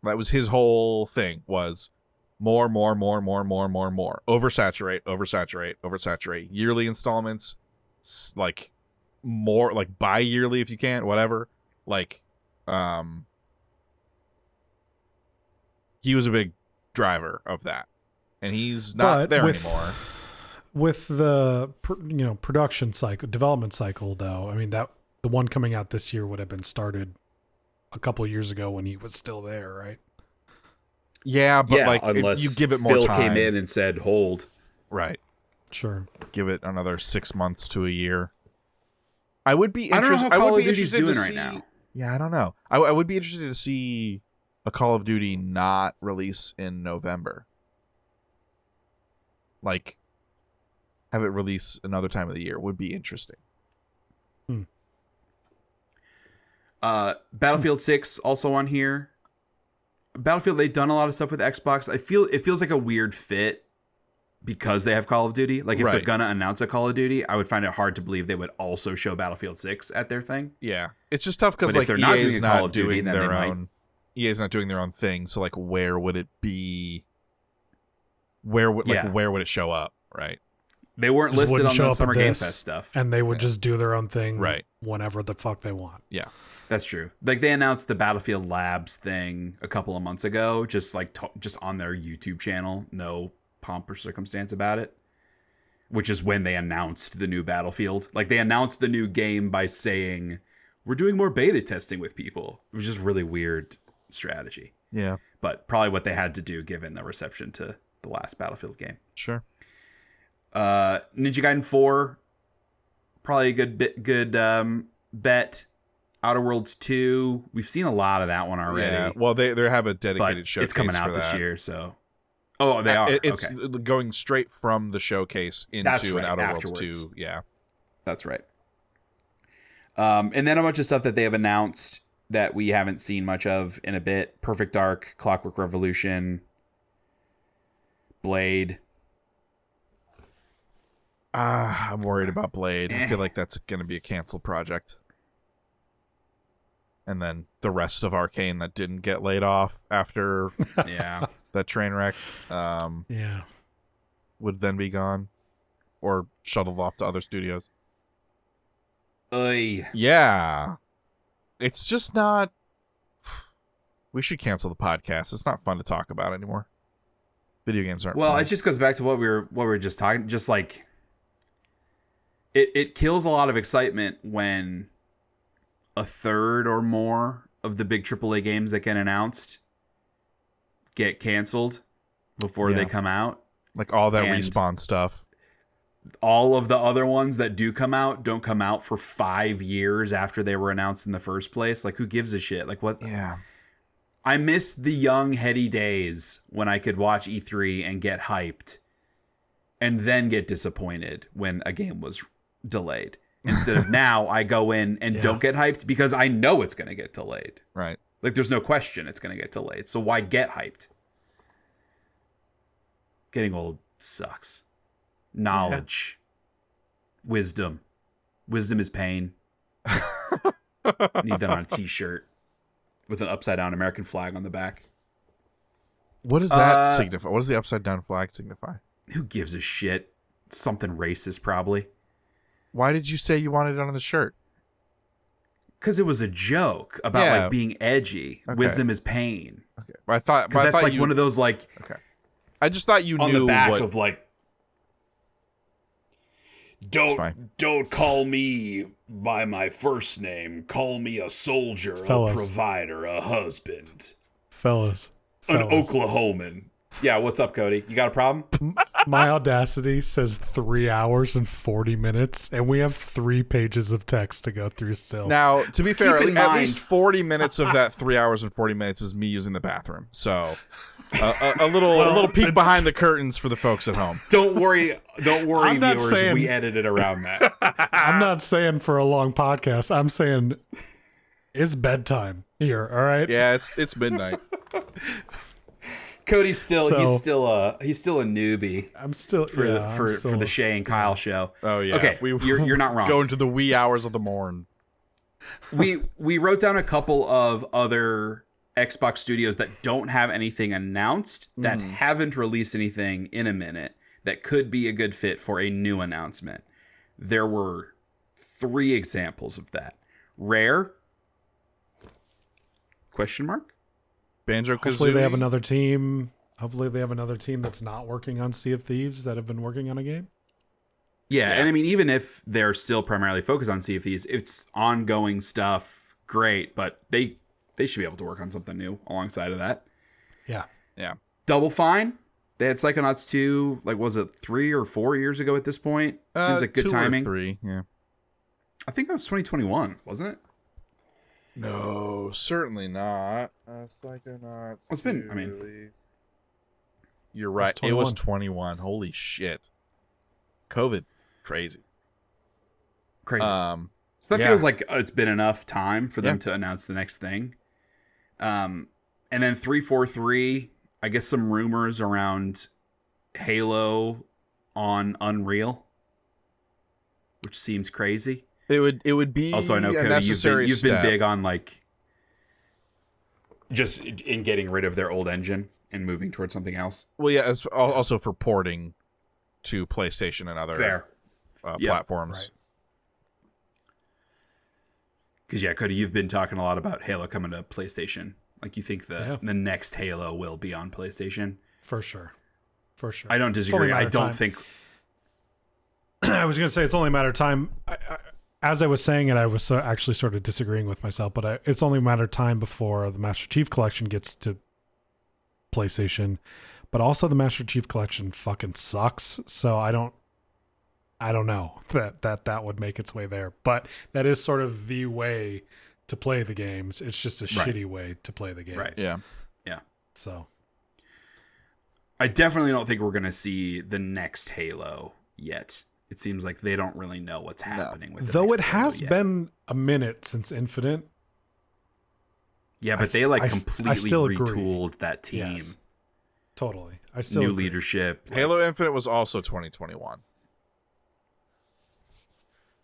B: That was his whole thing, was more. Oversaturate. Yearly installments, like more, like bi-yearly if you can, whatever. Like, he was a big driver of that. And he's not there anymore.
C: With the production cycle, development cycle, though, I mean that the one coming out this year would have been started a couple of years ago when he was still there, right?
B: Yeah, but
A: unless
B: you give it more
A: Phil
B: time.
A: came in and said, "Hold."
B: Right.
C: Sure.
B: Give it another 6 months to a year. I would be
A: I don't know
B: interested.
A: how Call
B: I would
A: of
B: be
A: Duty's
B: interested
A: doing
B: to
A: right
B: see,
A: now.
B: Yeah, I don't know. I would be interested to see a Call of Duty not release in November. Like, have it release another time of the year would be interesting.
A: Battlefield 6 also on here. Battlefield, they've done a lot of stuff with Xbox. It feels like a weird fit because they have Call of Duty. Like if they're gonna announce a Call of Duty, I would find it hard to believe they would also show Battlefield 6 at their thing.
B: Yeah, it's just tough because
A: But
B: like
A: if they're not
B: EA's
A: doing a Call
B: not
A: of Duty,
B: doing
A: then
B: their
A: they
B: own. EA's not doing their own thing. So like, where would it be? Where would it show up? Right.
A: They weren't
C: Just
A: listed
C: wouldn't
A: on
C: show
A: the
C: up
A: Summer
C: at
A: Game
C: this,
A: Fest stuff.
C: and they would just do their own thing,
B: Right.
C: whenever the fuck they want.
B: Yeah.
A: That's true. Like they announced the Battlefield Labs thing a couple of months ago, just on their YouTube channel, no pomp or circumstance about it. Which is when they announced the new Battlefield. Like they announced the new game by saying, "We're doing more beta testing with people." It was just really weird strategy.
B: Yeah.
A: But probably what they had to do given the reception to the last Battlefield game.
B: Sure.
A: Ninja Gaiden 4, probably a good bet. Outer Worlds 2, we've seen a lot of that one already.
B: Yeah. Well, they have a dedicated
A: But
B: showcase.
A: it's coming out
B: for
A: this
B: that.
A: year, so. Oh, they are.
B: It's
A: okay.
B: going straight from the showcase into an Outer
A: afterwards.
B: Worlds 2. Yeah.
A: That's right. And then a bunch of stuff that they have announced that we haven't seen much of in a bit. Perfect Dark, Clockwork Revolution, Blade.
B: I'm worried about Blade. I feel like that's going to be a canceled project. And then the rest of Arcane that didn't get laid off after
A: Yeah.
B: that train wreck
C: Yeah.
B: would then be gone or shuttled off to other studios.
A: Oy.
B: Yeah. It's just not... We should cancel the podcast. It's not fun to talk about anymore. Video games aren't
A: Well,
B: fun.
A: it just goes back to what we were just talking. Just like it kills a lot of excitement when a third or more of the big AAA games that get announced get canceled before they come out.
B: Like all that
A: And
B: Respawn stuff.
A: all of the other ones that do come out don't come out for 5 years after they were announced in the first place. Like, who gives a shit? Like, what?
B: Yeah.
A: I miss the young, heady days when I could watch E3 and get hyped and then get disappointed when a game was delayed. Instead of now, I go in and don't get hyped because I know it's going to get delayed.
B: Right.
A: Like, there's no question it's going to get delayed. So why get hyped? Getting old sucks. Knowledge. Wisdom. Wisdom is pain. Need that on a t-shirt. with an upside down American flag on the back.
B: What does that signify? What does the upside down flag signify?
A: Who gives a shit? Something racist, probably.
B: Why did you say you wanted it on the shirt?
A: Because it was a joke about like being edgy.
B: Okay.
A: Wisdom is pain.
B: Okay, but I thought
A: Because that's like one of those like
B: Okay, I just thought you
A: on
B: knew
A: the back
B: what.
A: of like.
B: fine.
A: Don't call me by my first name. Call me a soldier,
C: Fellas.
A: a provider, a husband,
C: Fellas.
A: an Oklahoman. Yeah, what's up, Cody? You got a problem?
C: My Audacity says 3 hours and 40 minutes, and we have 3 pages of text to go through still.
B: Now, to be fair,
A: in
B: at
A: mind-
B: least 40 minutes of that 3 hours and 40 minutes is me using the bathroom. So, a little peek behind the curtains for the folks at home.
A: Don't worry,
C: I'm not
A: viewers.
C: saying-
A: We edited around that.
C: I'm not saying for a long podcast. I'm saying it's bedtime here, all right?
B: Yeah, it's midnight.
A: Cody's still
C: So-
A: he's still a newbie
C: I'm still
A: for the Shay and Kyle show.
B: Oh yeah.
A: Okay, you're not wrong.
B: Go into the wee hours of the morn.
A: We wrote down a couple of other Xbox studios that don't have anything announced, that haven't released anything in a minute, that could be a good fit for a new announcement. There were 3 examples of that. Rare? Question mark?
B: Banjo-Kazooie.
C: Hopefully they have another team. Hopefully they have another team that's not working on Sea of Thieves that have been working on a game.
A: Yeah, and I mean, even if they're still primarily focused on Sea of Thieves, it's ongoing stuff, great, but they should be able to work on something new alongside of that.
C: Yeah.
B: Yeah.
A: Double Fine? They had Psychonauts 2, like, was it 3 or 4 years ago at this point? Seems like good
B: 2 or
A: timing.
B: 3, yeah.
A: I think that was 2021, wasn't it?
B: No, certainly not. Psychonauts.
A: It's been, I mean-
B: release. You're right. It was 21. Holy shit. COVID. Crazy.
A: Crazy.
B: Um,
A: So that
B: Yeah.
A: feels like it's been enough time for them
B: Yeah.
A: to announce the next thing. And then 343, I guess some rumors around Halo on Unreal, which seems crazy.
B: it would be
A: Also, I know,
B: a
A: Cody,
B: necessary
A: you've been
B: step.
A: big on like just in getting rid of their old engine and moving towards something else.
B: Well, yeah, as also for porting to PlayStation and other
A: Fair. Yep.
B: platforms.
A: Because, yeah, Cody, you've been talking a lot about Halo coming to PlayStation. Like, you think the next Halo will be on PlayStation?
C: For sure. For sure.
A: I don't
C: It's only
A: disagree.
C: a matter
A: I
C: of
A: don't
C: time.
A: think...
C: I was going to say it's only a matter of time. As I was saying it, I was actually sort of disagreeing with myself, but it's only a matter of time before the Master Chief Collection gets to PlayStation. But also the Master Chief Collection fucking sucks, so I don't know that would make its way there. But that is sort of the way to play the games. It's just a shitty way to play the games.
A: Right.
B: Yeah.
A: Yeah.
C: So
A: I definitely don't think we're going to see the next Halo yet. It seems like they don't really know what's happening with the
C: though
A: next
C: it
A: Halo
C: has
A: yet.
C: been a minute since Infinite.
A: Yeah, but they
C: I
A: completely
C: still agree.
A: retooled that team.
C: Yes. Totally. I still
A: New
C: agree.
A: leadership. like-
B: Halo Infinite was also 2021.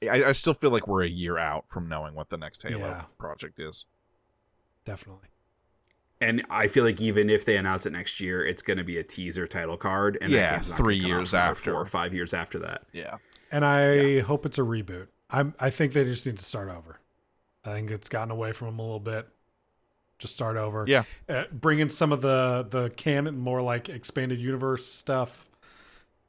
B: I still feel like we're a year out from knowing what the next Halo
C: Yeah.
B: project is.
C: Definitely.
A: And I feel like even if they announce it next year, it's going to be a teaser title card. And that
B: Yeah,
A: game's not
B: 3
A: gonna come out
B: years
A: for another
B: after.
A: 4 or 5 years after that.
B: Yeah.
C: And I hope it's a reboot. I think they just need to start over. I think it's gotten away from them a little bit. Just start over.
B: Yeah.
C: Bring in some of the canon, more like expanded universe stuff,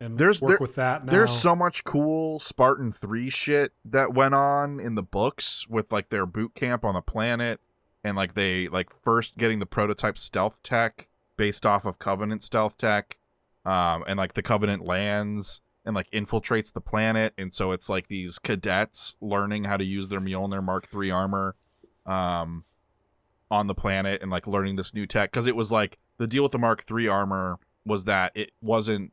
C: and
B: There's-
C: work with that now.
B: There's so much cool Spartan 3 shit that went on in the books with like their boot camp on the planet and like they like first getting the prototype stealth tech based off of Covenant stealth tech, and like the Covenant lands and like infiltrates the planet, and so it's like these cadets learning how to use their Mjolnir Mark III armor on the planet and like learning this new tech, because it was like the deal with the Mark III armor was that it wasn't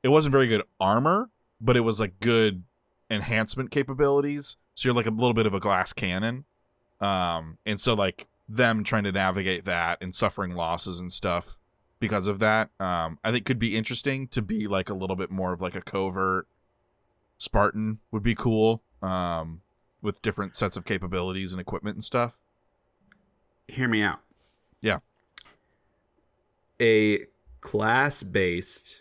B: very good armor, but it was like good enhancement capabilities. So you're like a little bit of a glass cannon. And so like them trying to navigate that and suffering losses and stuff because of that, I think could be interesting to be like a little bit more of like a covert Spartan would be cool, with different sets of capabilities and equipment and stuff.
A: hear me out.
B: Yeah.
A: A class-based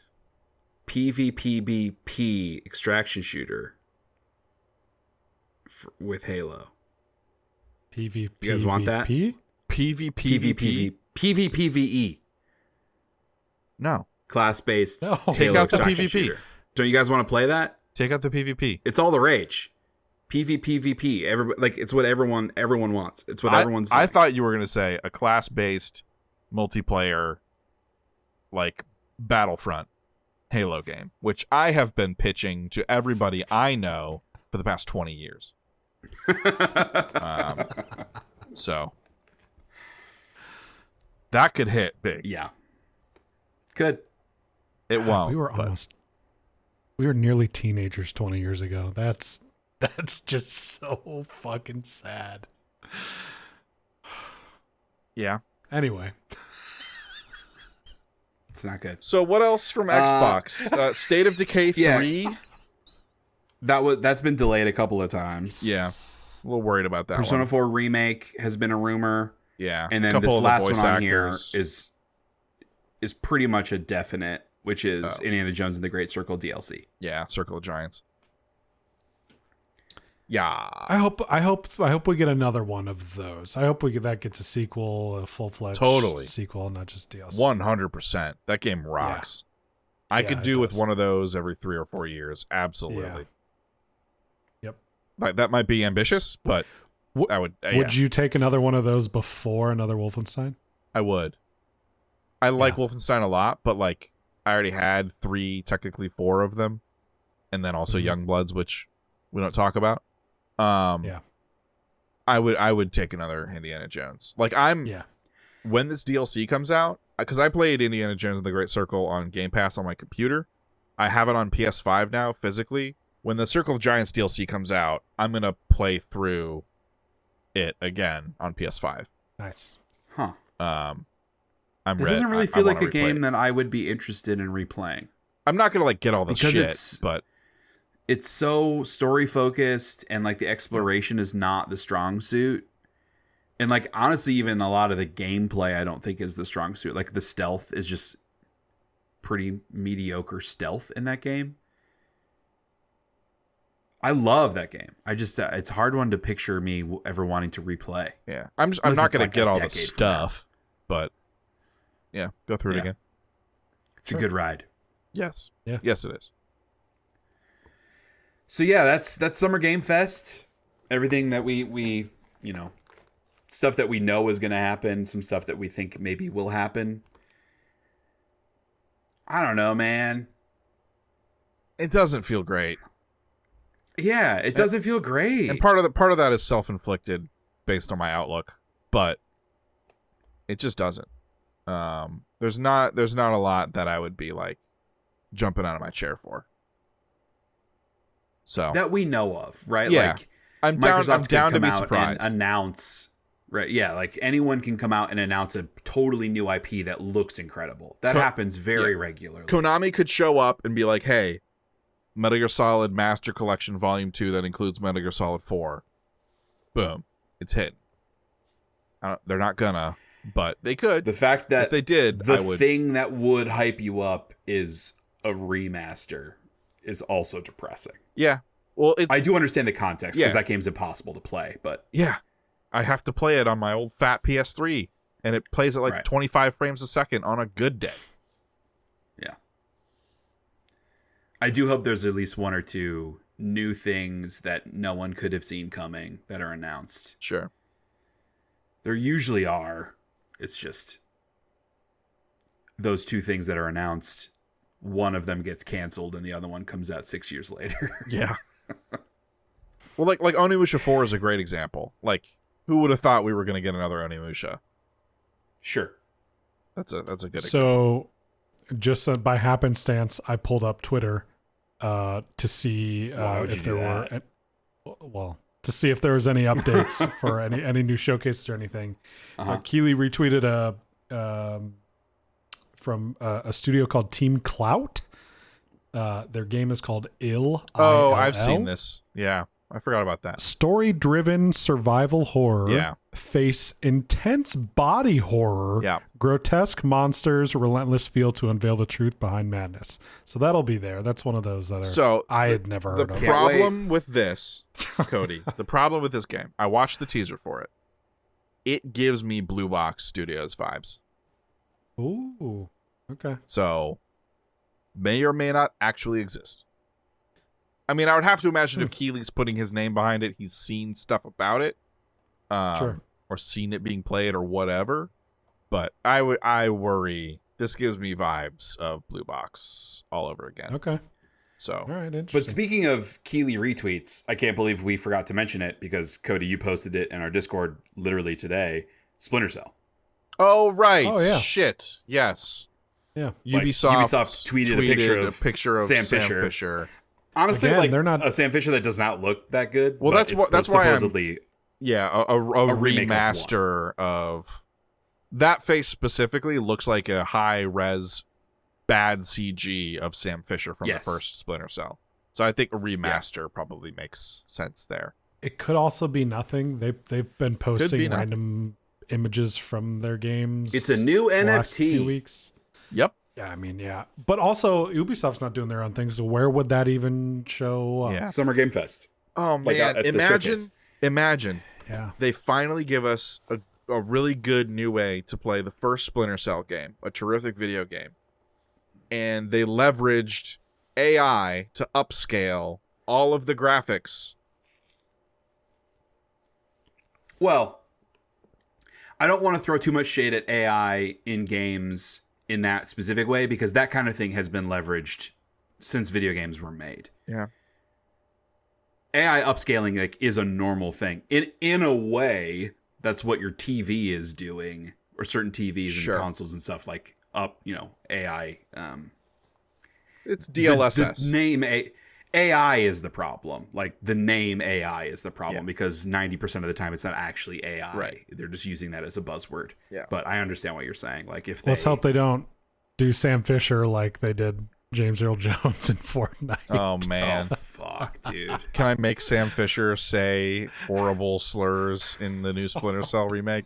A: PvPvP extraction shooter with Halo.
C: PvP.
A: You guys want that?
B: PvPvP?
A: PvPvE.
B: No.
A: Class-based
C: No.
A: Halo
B: Take out the
A: extraction
B: PvP.
A: shooter. Don't you guys want to play that?
B: Take out the PvP.
A: It's all the rage. PvPvP. Everybody, like, it's what everyone wants. It's what everyone's doing.
B: I thought you were going to say a class-based multiplayer, like, Battlefront Halo game, which I have been pitching to everybody I know for the past 20 years. So that could hit big.
A: Yeah. Could.
B: It won't.
C: We were nearly teenagers 20 years ago. That's just so fucking sad.
B: Yeah.
C: Anyway.
A: It's not good.
B: So what else from Xbox? State of Decay 3?
A: That's been delayed a couple of times.
B: Yeah. A little worried about that
A: Persona
B: one.
A: 4 Remake has been a rumor.
B: Yeah.
A: And then this last one on here is pretty much a definite, which is Indiana Jones and the Great Circle DLC.
B: Yeah, Circle of Giants. Yeah.
C: I hope we get another one of those. I hope that gets a sequel, a full-fledged sequel, not just DLC.
B: 100%. That game rocks. Yeah. I could do with one of those every 3 or 4 years. Absolutely.
C: Yep.
B: Like, that might be ambitious, but I would.
C: Would you take another one of those before another Wolfenstein?
B: I would. I like Wolfenstein a lot, but like I already had 3, technically 4 of them, and then also Youngbloods, which we don't talk about. I would take another Indiana Jones. Like when this DLC comes out, because I played Indiana Jones and the Great Circle on Game Pass on my computer. I have it on PS5 now physically. When the Circle of Giants DLC comes out, I'm gonna play through it again on PS5.
C: Nice.
A: Huh.
B: It
A: doesn't really feel like a game that I would be interested in replaying.
B: I'm not gonna like get all the shit, but
A: it's so story focused and like the exploration is not the strong suit. And like honestly, even a lot of the gameplay I don't think is the strong suit. Like the stealth is just pretty mediocre stealth in that game. I love that game. I just it's a hard one to picture me ever wanting to replay.
B: Yeah. I'm not going to get all the stuff, but yeah, go through it again.
A: It's a good ride.
B: Yes.
C: Yeah.
B: Yes, it is.
A: So yeah, that's Summer Game Fest. Everything that we stuff that we know is going to happen, some stuff that we think maybe will happen. I don't know, man.
B: It doesn't feel great.
A: Yeah, it doesn't feel great.
B: And part of that is self-inflicted based on my outlook, but it just doesn't. There's not a lot that I would be like jumping out of my chair for. So
A: that we know of, right?
B: Yeah.
A: Like
B: I'm down to be surprised.
A: And announce, right? Yeah, like anyone can come out and announce a totally new IP that looks incredible. That happens very regularly.
B: Konami could show up and be like, "Hey, Metal Gear Solid Master Collection Volume 2 that includes Metal Gear Solid 4. Boom. It's hit. They're not gonna, but they could.
A: The fact that
B: if they did,
A: the thing that would hype you up is a remaster is also depressing.
B: Yeah. Well,
A: I do understand the context because that game's impossible to play, but
B: yeah, I have to play it on my old fat PS3 and it plays at like 25 frames a second on a good day.
A: Yeah. I do hope there's at least 1 or 2 new things that no one could have seen coming that are announced.
B: Sure.
A: There usually are. It's just those 2 things that are announced, one of them gets canceled and the other one comes out 6 years later.
B: Yeah. Well, like Onimusha 4 is a great example. Like, who would have thought we were going to get another Onimusha?
A: Sure.
B: That's a good example.
C: So, just by happenstance, I pulled up Twitter to see if there were to see if there was any updates for any new showcases or anything. Keeley retweeted from a studio called Team Clout. Their game is called Ill.
B: Oh, I've seen this. Yeah, I forgot about that.
C: Story-driven survival horror.
B: Yeah.
C: Face intense body horror.
B: Yeah.
C: Grotesque monsters, relentless feel to unveil the truth behind madness. So that'll be there. That's one of those that are
B: So
C: I had never heard
B: the
C: of.
B: problem with this, Cody, the problem with this game, I watched the teaser for it. It gives me Blue Box Studios vibes.
C: Ooh. Okay.
B: So may or may not actually exist. I mean, I would have to imagine if Keeley's putting his name behind it, he's seen stuff about it.
C: Sure.
B: Or seen it being played or whatever. But I worry. This gives me vibes of Blue Box all over again.
C: Okay.
B: So,
C: all right, interesting.
A: But speaking of Keeley retweets, I can't believe we forgot to mention it because, Cody, you posted it in our Discord literally today. Splinter Cell.
B: oh, right.
C: Oh, yeah.
B: Shit. Yes.
C: Yeah.
A: Like,
B: Ubisoft
A: tweeted a picture of
B: Sam
A: Fisher.
B: Fisher.
A: Honestly,
C: Again,
A: like
C: they're not
A: a Sam Fisher that does not look that good.
B: Well,
A: but
B: that's why I'm-
A: supposedly
B: Yeah, a
A: remake of
B: remaster of that face specifically looks like a high res bad CG of Sam Fisher from
A: Yes.
B: the first Splinter Cell. So I think a remaster probably makes sense there.
C: It could also be nothing. They've been posting
B: nothing.
C: random images from their games.
A: It's a new
C: the last
A: NFT.
C: few weeks.
B: Yep.
C: Yeah, I mean, yeah. But also, Ubisoft's not doing their own thing, so where would that even show up?
B: Yeah.
A: Summer Game Fest.
B: Oh
A: Like,
B: man,
A: at the showcase.
B: imagine
C: Yeah.
B: they finally give us a really good new way to play the first Splinter Cell game, a terrific video game. And they leveraged AI to upscale all of the graphics.
A: Well, I don't want to throw too much shade at AI in games in that specific way because that kind of thing has been leveraged since video games were made.
B: Yeah.
A: AI upscaling like is a normal thing. In a way, that's what your TV is doing, or certain TVs
B: Sure.
A: and consoles and stuff like AI.
B: It's DLSS.
A: The name AI is the problem. Like the name AI is the problem
B: Yeah.
A: because 90% of the time it's not actually AI.
B: Right.
A: They're just using that as a buzzword.
B: Yeah.
A: But I understand what you're saying. Like if
C: Let's hope they don't do Sam Fisher like they did James Earl Jones in Fortnite.
B: Oh man.
A: Oh fuck, dude.
B: Can I make Sam Fisher say horrible slurs in the new Splinter Cell remake?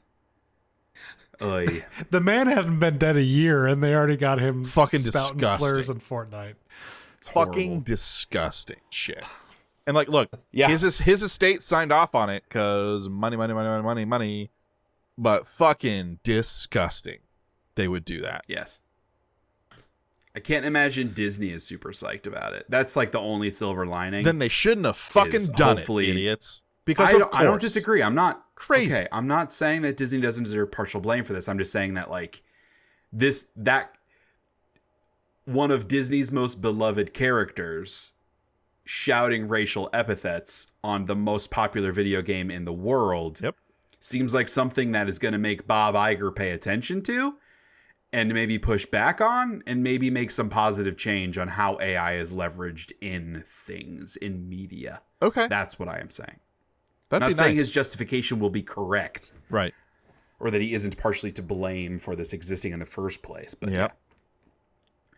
A: Oy.
C: The man hadn't been dead a year, and they already got him
B: Fucking
C: spouting
B: disgusting.
C: slurs in Fortnite.
A: It's
B: Fucking
A: horrible.
B: disgusting shit. And like, look,
A: Yeah.
B: his estate signed off on it because money. But fucking disgusting. They would do that.
A: Yes. I can't imagine Disney is super psyched about it. That's like the only silver lining.
B: Then they shouldn't have fucking
A: Is
B: done it,
A: hopefully-
B: idiots. Because
A: I
B: of
A: don't, I don't
B: course.
A: disagree. I'm not
B: Crazy.
A: Okay, I'm not saying that Disney doesn't deserve partial blame for this. I'm just saying that like that one of Disney's most beloved characters shouting racial epithets on the most popular video game in the world
B: Yep.
A: seems like something that is going to make Bob Iger pay attention to and maybe push back on and maybe make some positive change on how AI is leveraged in things, in media.
B: Okay.
A: That's what I am saying.
B: That'd
A: Not
B: be
A: saying
B: nice.
A: his justification will be correct
B: Right.
A: or that he isn't partially to blame for this existing in the first place. But
B: Yep.
A: yeah.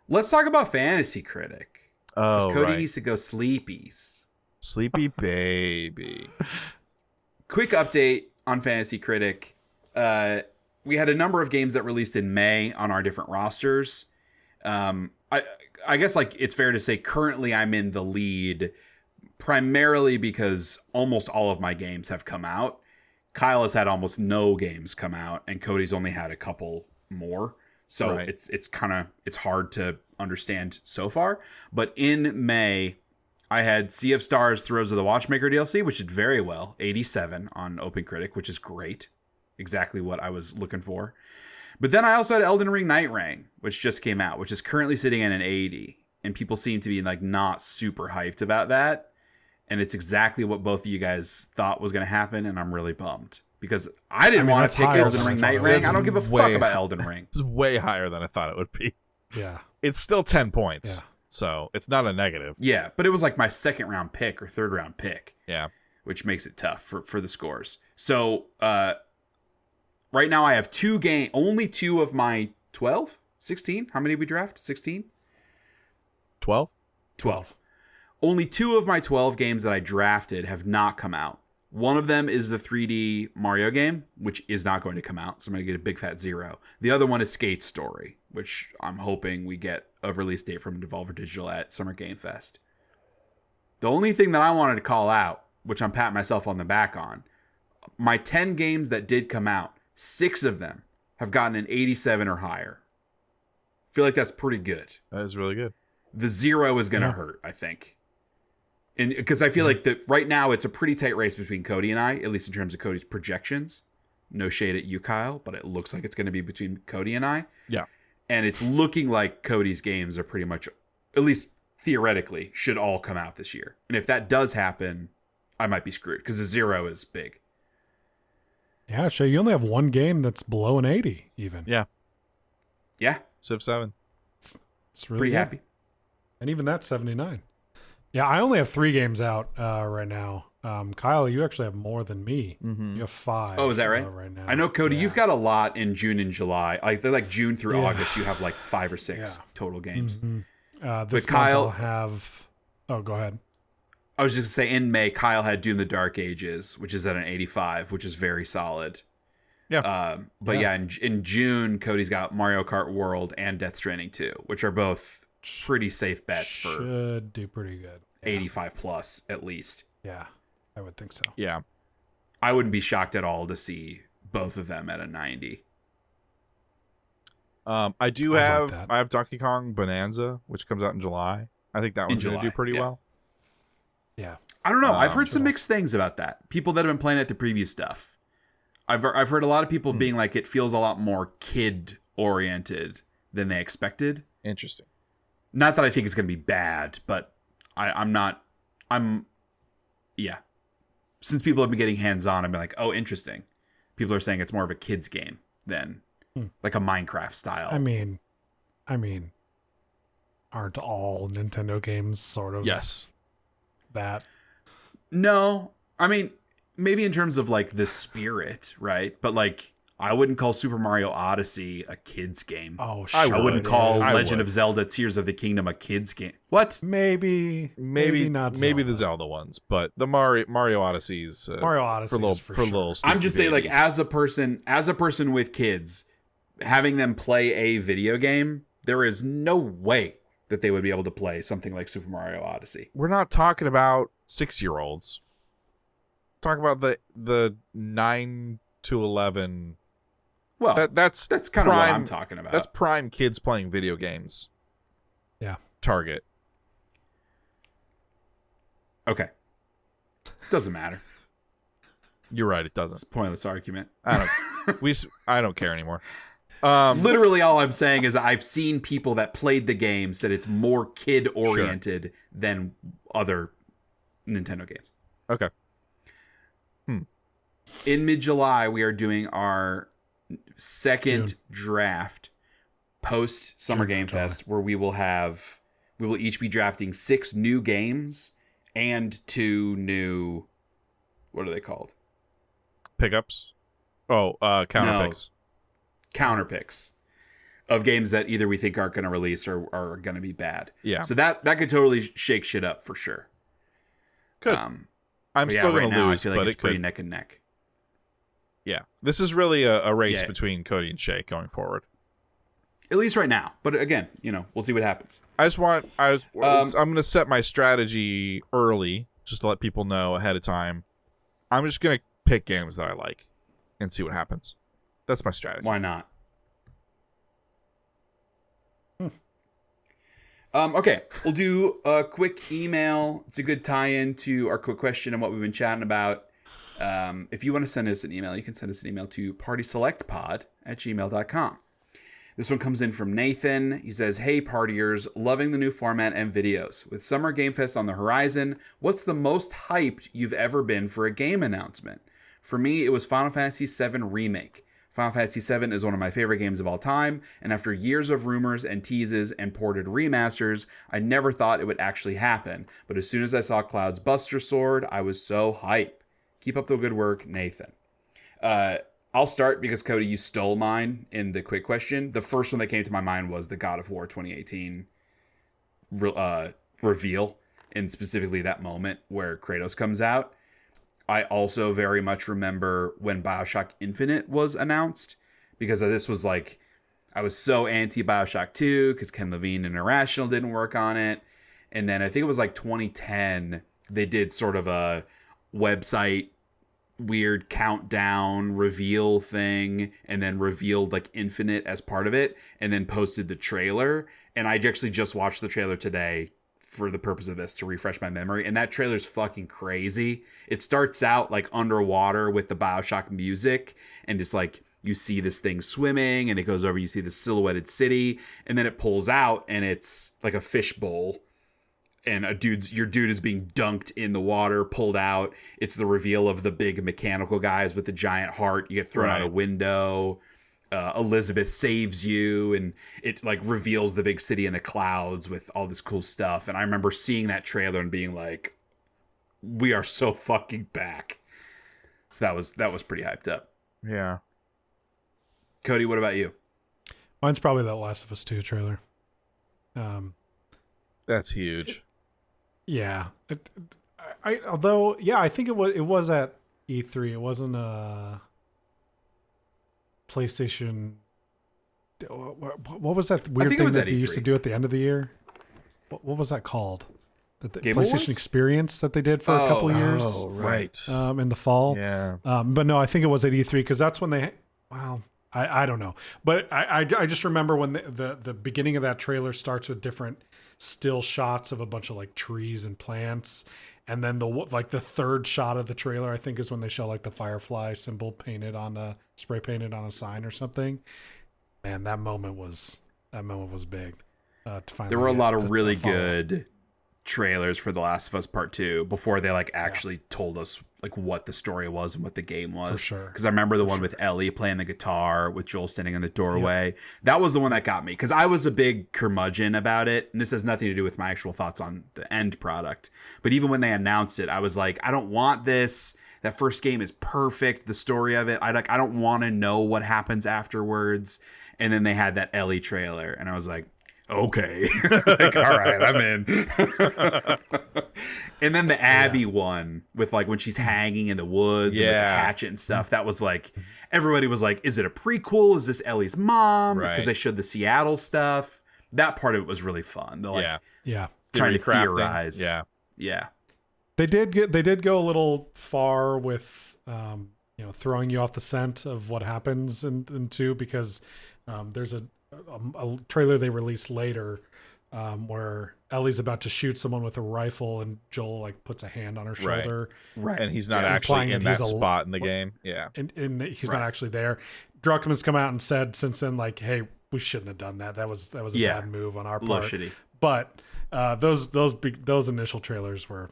A: Let's talk about Fantasy Critic.
B: Oh,
A: Cody
B: right.
A: needs to go sleepies.
B: Sleepy baby.
A: Quick update on Fantasy Critic. We had a number of games that released in May on our different rosters. I guess like it's fair to say currently I'm in the lead primarily because almost all of my games have come out. Kyle has had almost no games come out and Cody's only had a couple more. So
B: Right.
A: it's hard to understand so far. But in May, I had Sea of Stars Throes of the Watchmaker DLC, which did very well, 87 on OpenCritic, which is great. Exactly what I was looking for. But then I also had Elden Ring Night Reign, which just came out, which is currently sitting at an 80. And people seem to be like not super hyped about that. And it's exactly what both of you guys thought was going to happen. And I'm really bummed because I didn't want
C: that's
A: to pick
C: higher
A: Elden
C: than I
A: Ring
C: thought
A: Night
C: it
A: Reign.
C: was.
A: I don't give a fuck
B: Way
A: about
B: high.
A: Elden Ring.
B: It's way higher than I thought it would be.
C: Yeah.
B: It's still 10 points.
C: Yeah.
B: So it's not a negative.
A: Yeah, but it was like my second round pick or third round pick,
B: Yeah.
A: which makes it tough for the scores. So right now I have only two of my 12, 16. How many did we draft? 16?
B: 12?
A: 12. only 2 of my 12 games that I drafted have not come out. One of them is the 3D Mario game, which is not going to come out, so I'm going to get a big fat 0. The other one is Skate Story, which I'm hoping we get a release date from Devolver Digital at Summer Game Fest. The only thing that I wanted to call out, which I'm patting myself on the back on, my 10 games that did come out, 6 of them have gotten an 87 or higher. I feel like that's pretty good.
B: That is really good.
A: The 0 is going to hurt, I think. And because I feel like that right now it's a pretty tight race between Cody and I, at least in terms of Cody's projections. No shade at you, Kyle, but it looks like it's going to be between Cody and I.
B: Yeah.
A: And it's looking like Cody's games are pretty much, at least theoretically, should all come out this year. And if that does happen, I might be screwed because the 0 is big.
C: Yeah, Shay, you only have one game that's below an 80 even.
B: Yeah.
A: Yeah.
B: Civ 7.
C: It's really
A: Pretty
C: good.
A: happy.
C: And even that's 79. Yeah, I only have 3 games out right now. Kyle, you actually have more than me.
B: Mm-hmm.
C: You have 5.
A: Oh, is that right?
C: Right now.
A: I know, Cody,
C: Yeah.
A: you've got a lot in June and July. Like they're like June through August, you have like 5 or 6 total games.
C: Mm-hmm. This
A: But Kyle-
C: month I'll have... Oh, go ahead.
A: I was just going to say, in May, Kyle had Doom the Dark Ages, which is at an 85, which is very solid.
B: Yeah.
A: But in June, Cody's got Mario Kart World and Death Stranding 2, which are both pretty safe bets for
C: Should do pretty good. Yeah.
A: 85 plus at least.
C: Yeah, I would think so.
B: Yeah.
A: I wouldn't be shocked at all to see both of them at a 90.
B: I
C: like that.
B: have Donkey Kong Bonanza, which comes out in July. I think that one's going to do pretty well.
C: Yeah.
A: I don't know. I've heard
C: sure.
A: some mixed things about that. People that have been playing at the preview stuff. I've heard a lot of people being like, it feels a lot more kid oriented than they expected.
B: Interesting.
A: Not that I think it's going to be bad, but yeah. Since people have been getting hands-on, I've been like, oh, interesting. People are saying it's more of a kid's game than like a Minecraft style.
C: I mean, aren't all Nintendo games sort of
B: Yes.
C: that?
A: No, I mean, maybe in terms of like the spirit, right? But like, I wouldn't call Super Mario Odyssey a kid's game.
C: Oh,
B: I
C: sure.
A: I wouldn't
C: it
A: call
C: is.
A: Legend of Zelda Tears of the Kingdom a kid's game. What?
C: Maybe not.
B: Maybe the
C: Zelda.
B: Zelda ones, but the Mario Odyssey's
C: Mario Odyssey
B: for
C: is for
B: little.
C: sure.
B: stinky
A: I'm just saying, like,
B: babies.
A: as a person with kids, having them play a video game, there is no way that they would be able to play something like Super Mario Odyssey.
B: We're not talking about 6-year-olds. Talk about the 9 to 11.
A: Well,
B: That's
A: kind of what
B: prime-
A: I'm talking about.
B: That's prime kids playing video games.
C: Yeah.
B: Target.
A: Okay. Doesn't matter.
B: You're right. It
A: It's
B: doesn't.
A: a pointless argument.
B: I don't care anymore.
A: Literally, all I'm saying is I've seen people that played the game said it's more kid oriented than other Nintendo games.
B: Okay.
A: In mid-July, we are doing our second draft post Summer Game Fest, where we will each be drafting 6 new games and 2 new, what are they called?
B: Pickups. Oh, counter
A: No.
B: picks.
A: Counter picks of games that either we think aren't going to release or are going to be bad.
B: Yeah.
A: So that could totally shake shit up for sure.
B: Good.
A: I'm
B: I'm still
A: right
B: going to
A: now,
B: lose,
A: I feel like
B: but
A: it's
B: it
A: pretty
B: could.
A: neck and neck.
B: Yeah. This is really a race
A: Yeah.
B: between Cody and Shay going forward.
A: At least right now. But again, we'll see what happens.
B: I'm going to set my strategy early, just to let people know ahead of time. I'm just going to pick games that I like and see what happens. That's my strategy.
A: Why not? Okay, we'll do a quick email. It's a good tie-in to our quick question and what we've been chatting about. If you want to send us an email, you can send us an email to partyselectpod@gmail.com. This one comes in from Nathan. He says, "Hey partiers, loving the new format and videos. With Summer Game Fest on the horizon, what's the most hyped you've ever been for a game announcement? For me, it was Final Fantasy VII Remake. Final Fantasy VII is one of my favorite games of all time, and after years of rumors and teases and ported remasters, I never thought it would actually happen. But as soon as I saw Cloud's Buster Sword, I was so hype. Keep up the good work, Nathan." I'll start because, Cody, you stole mine in the quick question. The first one that came to my mind was the God of War 2018 reveal and specifically that moment where Kratos comes out. I also very much remember when BioShock Infinite was announced, because this was like, I was so anti BioShock 2 because Ken Levine and Irrational didn't work on it. And then I think it was like 2010, they did sort of a website weird countdown reveal thing, and then revealed like Infinite as part of it, and then posted the trailer. And I actually just watched the trailer today for the purpose of this to refresh my memory, and that trailer's fucking crazy. It starts out like underwater with the BioShock music, and it's like you see this thing swimming, and it goes over, you see the silhouetted city, and then it pulls out and it's like a fishbowl, and your dude is being dunked in the water, pulled out. It's the reveal of the big mechanical guys with the giant heart. You get thrown out a window. Elizabeth saves you, and it like reveals the big city in the clouds with all this cool stuff. And I remember seeing that trailer and being like, we are so fucking back. So that was pretty hyped up.
B: Yeah.
A: Cody, what about you?
C: Mine's probably that Last of Us 2 trailer.
B: That's huge.
C: Yeah. I think it was at E3. It wasn't a PlayStation. What was that weird thing that they used to do at the end of the year? What was that called? The
A: Game
C: PlayStation
A: Awards?
C: Experience that they did for a couple of years.
B: Oh, right.
C: In the fall.
B: Yeah.
C: But no, I think it was at E3 because that's when they. Wow. I don't know, but I just remember when the beginning of that trailer starts with different still shots of a bunch of like trees and plants, and then the third shot of the trailer I think is when they show like the Firefly symbol spray painted on a sign or something. Man, that moment was big.
A: There were a lot of really good trailers for The Last of Us Part 2 before they like actually told us like what the story was and what the game was.
C: For sure.
A: Because I remember the one with Ellie playing the guitar with Joel standing in the doorway. Yep. That was the one that got me, because I was a big curmudgeon about it, and this has nothing to do with my actual thoughts on the end product. But even when they announced it, I was like, I don't want this. That first game is perfect. The story of it, I don't want to know what happens afterwards. And then they had that Ellie trailer, and I was like, okay. Like, all right, I'm in. And then the Abby one with like when she's hanging in the woods and with the hatchet and stuff, that was like, everybody was like, is it a prequel? Is this Ellie's mom? Because they showed the Seattle stuff. That part of it was really fun. They're like, trying to theorize. Yeah.
C: They did go a little far with throwing you off the scent of what happens in 2, because there's a trailer they released later where Ellie's about to shoot someone with a rifle, and Joel like puts a hand on her shoulder,
B: right? And he's not actually in that spot in the game,
C: and he's not actually there. Druckmann's come out and said since then, like, hey, we shouldn't have done that. That was a bad move on our part.
A: Shitty.
C: But those initial trailers were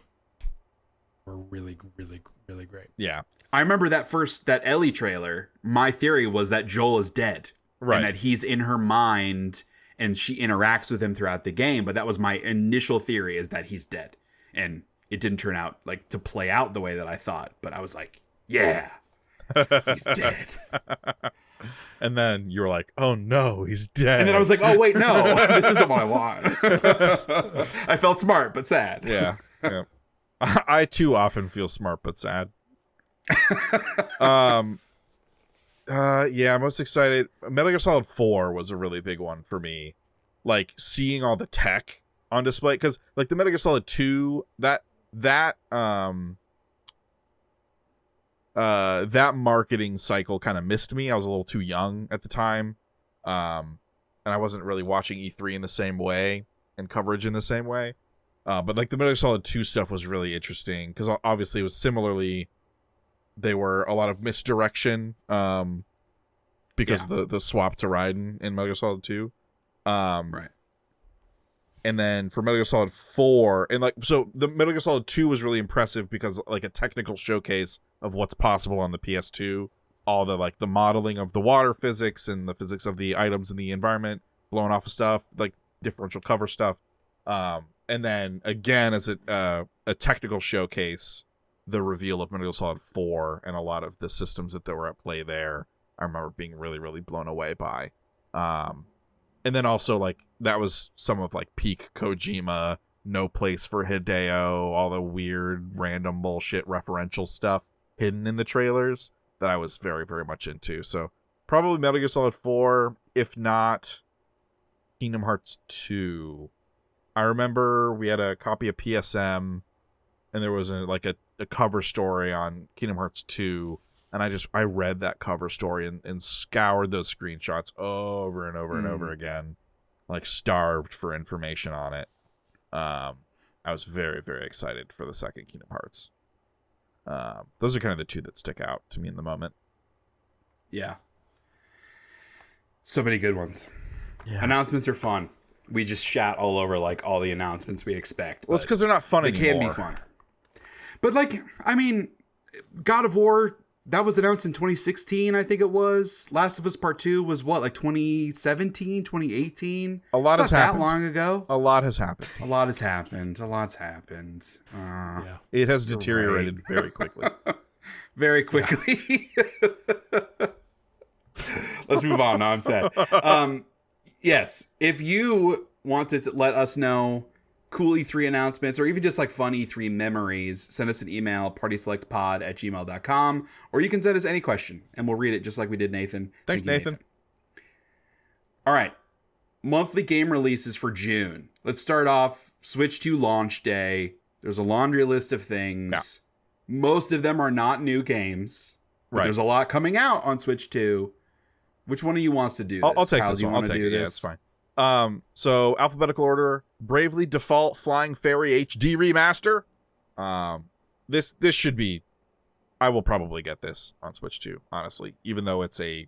C: really, really, really great.
B: Yeah,
A: I remember that Ellie trailer. My theory was that Joel is dead. Right. And that he's in her mind and she interacts with him throughout the game. But that was my initial theory, is that he's dead. And it didn't turn out like to play out the way that I thought. But I was like, yeah, he's dead.
B: And then you were like, oh no, he's dead.
A: And then I was like, oh wait, no, this isn't what I want. I felt smart, but sad.
B: Yeah. I too often feel smart, but sad. I'm most excited. Metal Gear Solid 4 was a really big one for me. Like seeing all the tech on display, because like the Metal Gear Solid 2, that marketing cycle kind of missed me. I was a little too young at the time, and I wasn't really watching E3 in the same way and coverage in the same way. But like the Metal Gear Solid 2 stuff was really interesting, because obviously it was similarly. They were a lot of misdirection because the swap to Raiden in Metal Gear Solid 2.
A: Right.
B: And then for Metal Gear Solid 4, and like, so the Metal Gear Solid 2 was really impressive because like a technical showcase of what's possible on the PS2. All the like the modeling of the water physics and the physics of the items in the environment, blowing off of stuff, like differential cover stuff. And then again, as a technical showcase, the reveal of Metal Gear Solid 4 and a lot of the systems that were at play there, I remember being really, really blown away by. And then also like that was some of like peak Kojima no place for Hideo, all the weird, random bullshit referential stuff hidden in the trailers that I was very, very much into. So probably Metal Gear Solid 4, if not Kingdom Hearts 2. I remember we had a copy of PSM, and there was a cover story on Kingdom Hearts 2, and I read that cover story and scoured those screenshots over and over and over again, like starved for information on it. I was very, very excited for the second Kingdom Hearts. Those are kind of the two that stick out to me in the moment.
A: Yeah. So many good ones.
B: Yeah.
A: Announcements are fun. We just shat all over like all the announcements we expect.
B: Well, it's because they're not fun anymore.
A: They can be fun. But like, I mean, God of War, that was announced in 2016, I think it was. Last of Us Part 2 was what, like 2017, 2018?
B: A lot has happened.
A: That long ago.
B: A lot has happened.
A: A lot has happened. A lot's happened.
C: Yeah.
B: It has deteriorated very quickly.
A: Very quickly. Yeah. Let's move on. No, I'm sad. Yes, if you wanted to let us know cool E3 announcements or even just like fun E3 memories, send us an email, partyselectpod@gmail.com, or you can send us any question and we'll read it just like we did Nathan.
B: Thanks,
A: Thank you,
B: Nathan.
A: All right. Monthly game releases for June. Let's start off Switch 2 launch day. There's a laundry list of things. Yeah. Most of them are not new games. But right. There's a lot coming out on Switch 2. Which one of you wants to do this?
B: I'll take this one. I'll take it. Yeah, it's fine. So alphabetical order: Bravely Default Flying Fairy HD Remaster. This should be. I will probably get this on Switch 2, honestly. Even though it's a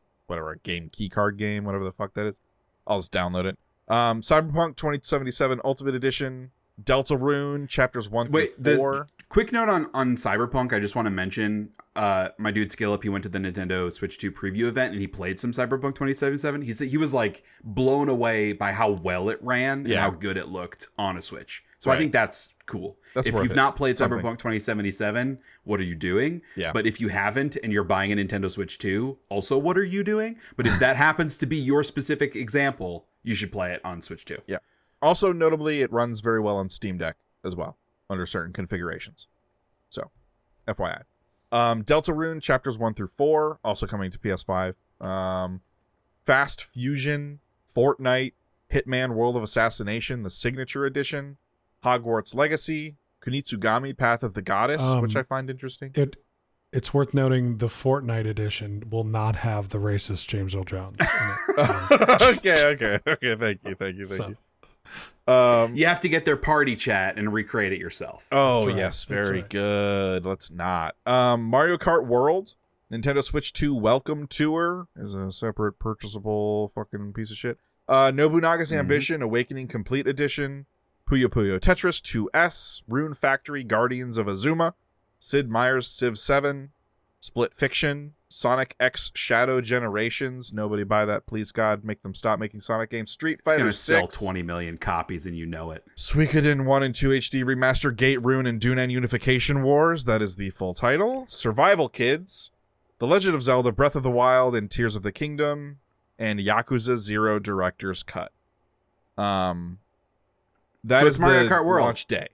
B: game keycard game, whatever the fuck that is, I'll just download it. Cyberpunk 2077 Ultimate Edition, Deltarune chapters 1 through 4.
A: Quick note on Cyberpunk. I just want to mention my dude Skillup. He went to the Nintendo Switch 2 preview event and he played some Cyberpunk 2077. He was like blown away by how well it ran and how good it looked on a Switch. So I think that's cool. If you've not played Cyberpunk 2077, what are you doing? Yeah. But if you haven't and you're buying a Nintendo Switch 2, also what are you doing? But if that happens to be your specific example, you should play it on Switch 2.
B: Yeah. Also, notably, it runs very well on Steam Deck as well, under certain configurations. So, FYI. Deltarune chapters 1 through 4, also coming to PS5. Fast Fusion, Fortnite, Hitman World of Assassination, the Signature Edition, Hogwarts Legacy, Kunitsugami Path of the Goddess, which I find interesting.
C: It's worth noting the Fortnite edition will not have the racist James Earl Jones in it.
B: Okay. Thank you.
A: You have to get their party chat and recreate it yourself.
B: Oh, right. Yes. Very good. Let's not. Mario Kart World, Nintendo Switch 2 Welcome Tour is a separate purchasable fucking piece of shit. Nobunaga's Ambition, Awakening Complete Edition, Puyo Puyo Tetris 2S, Rune Factory Guardians of Azuma, Sid Meier's Civ 7, Split Fiction, Sonic X Shadow Generations. Nobody buy that, please God. Make them stop making Sonic games. Street Fighter 6.
A: It's going to sell 20 million copies and you know it.
B: Suikoden 1 and 2 HD Remaster, Gate Rune, and Dunan Unification Wars. That is the full title. Survival Kids, The Legend of Zelda, Breath of the Wild, and Tears of the Kingdom, and Yakuza 0 Director's Cut. That is
A: Mario
B: the
A: Kart World
B: launch day.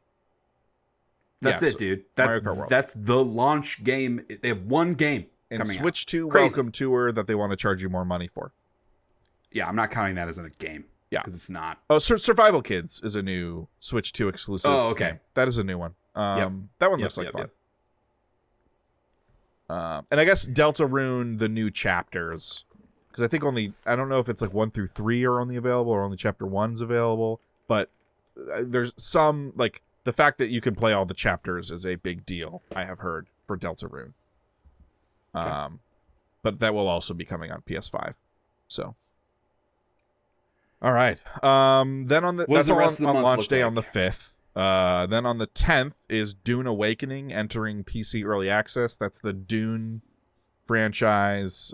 A: That's it, dude. That's the launch game. They have one game
B: and
A: coming
B: Switch
A: out.
B: 2
A: Crazy.
B: Welcome Tour that they want to charge you more money for.
A: Yeah, I'm not counting that as a game.
B: Yeah,
A: because it's not.
B: Oh, Survival Kids is a new Switch 2 exclusive.
A: Oh, okay.
B: Game. That is a new one. That one looks like fun. And I guess Deltarune, the new chapters, because I think I don't know if it's like 1 through 3 are only available or only chapter 1's available, but there's some, like, the fact that you can play all the chapters is a big deal, I have heard, for Deltarune. Okay. But that will also be coming on PS5. So. All right. Then on that's on launch day on the 5th. Then on the 10th is Dune Awakening entering PC Early Access. That's the Dune franchise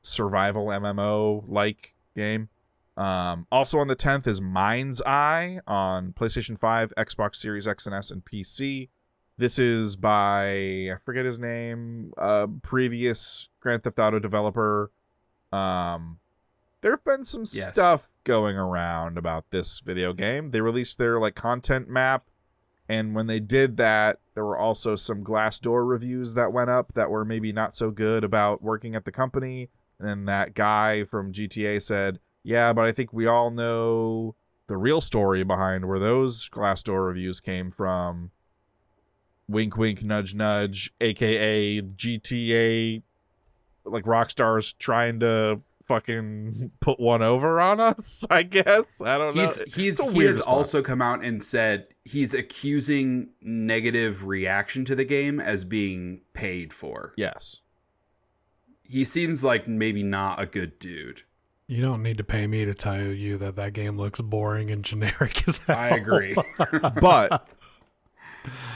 B: survival MMO-like game. Also on the 10th is Mind's Eye on PlayStation 5, Xbox Series X and S, and PC. This is by, I forget his name, previous Grand Theft Auto developer. They're there have been some stuff going around about this video game. They released their like content map, and when they did that, there were also some Glassdoor reviews that went up that were maybe not so good about working at the company. And then that guy from GTA said, yeah, but I think we all know the real story behind where those Glassdoor reviews came from. Wink, wink, nudge, nudge, aka GTA, like Rockstar's trying to fucking put one over on us, I guess. I don't know.
A: He has also come out and said he's accusing negative reaction to the game as being paid for.
B: Yes.
A: He seems like maybe not a good dude.
C: You don't need to pay me to tell you that game looks boring and generic as hell.
A: I agree.
B: But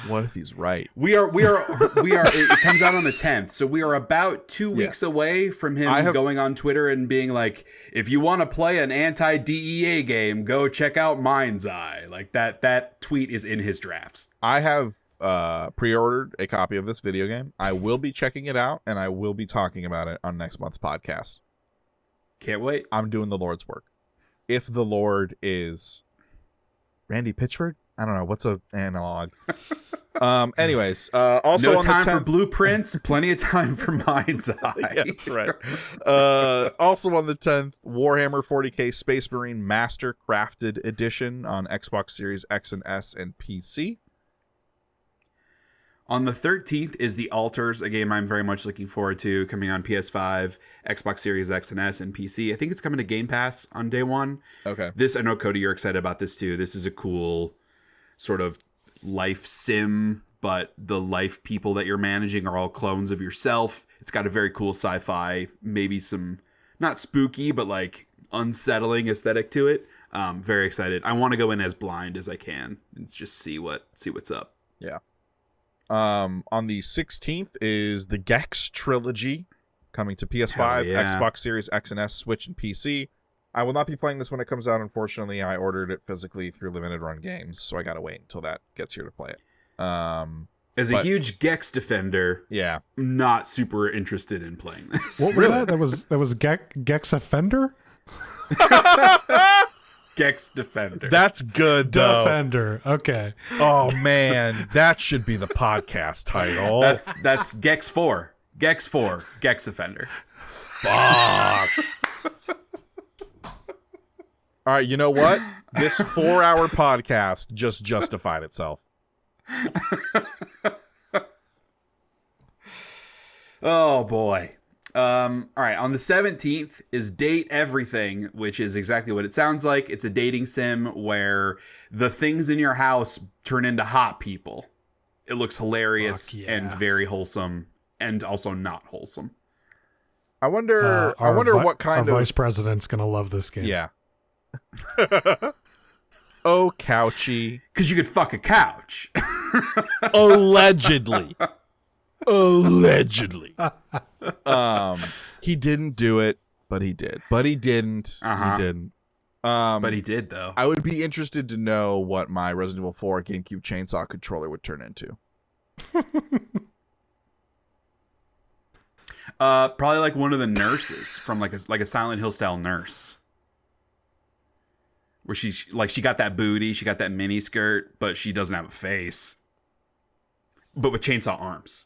B: what if he's right?
A: We are. It comes out on the 10th, so we are about 2 weeks away from him going on Twitter and being like, "If you want to play an anti-DEA game, go check out Mind's Eye." Like that. That tweet is in his drafts.
B: I have pre-ordered a copy of this video game. I will be checking it out, and I will be talking about it on next month's podcast.
A: Can't wait.
B: I'm doing the Lord's work. If the Lord is Randy Pitchford. I don't know. What's an analog? Anyways, also
A: no
B: on
A: time
B: the 10th,
A: for blueprints, plenty of time for Mind's Eye.
B: Yeah, that's right. Also on the 10th, Warhammer 40k Space Marine Master Crafted Edition on Xbox Series X and S and PC.
A: On the 13th is The Altars, a game I'm very much looking forward to, coming on PS5, Xbox Series X and S, and PC. I think it's coming to Game Pass on day one.
B: Okay.
A: I know, Cody, you're excited about this too. This is a cool sort of life sim, but the life people that you're managing are all clones of yourself. It's got a very cool sci-fi, maybe some, not spooky, but like unsettling aesthetic to it. Very excited. I want to go in as blind as I can and just see what's up.
B: Yeah. On the 16th is the Gex trilogy coming to PS5, Xbox Series X and S, Switch, and PC. I will not be playing this when it comes out, unfortunately. I ordered it physically through Limited Run Games, so I gotta wait until that gets here to play it.
A: As a huge Gex defender,
B: yeah,
A: I'm not super interested in playing this.
C: What was that? That was Gex Offender?
A: Gex Defender.
B: That's good, though.
C: Defender. Okay.
B: Oh, man. That should be the podcast title.
A: That's Gex 4. Gex 4. Gex Offender.
B: Fuck. All right, you know what? This 4-hour podcast just justified itself.
A: Oh, boy. All right, on the 17th is Date Everything, which is exactly what it sounds like. It's a dating sim where the things in your house turn into hot people. It looks hilarious and very wholesome, and also not wholesome.
B: I wonder what kind of
C: vice president's gonna love this game.
B: Yeah. Oh, couchy.
A: Because you could fuck a couch.
B: Allegedly. Allegedly. He didn't do it, but he did. But he didn't.
A: Uh-huh.
B: He didn't.
A: But he did, though.
B: I would be interested to know what my Resident Evil 4 GameCube chainsaw controller would turn into.
A: Probably like one of the nurses from like a Silent Hill style nurse. Where she got that booty, she got that mini skirt, but she doesn't have a face. But with chainsaw arms.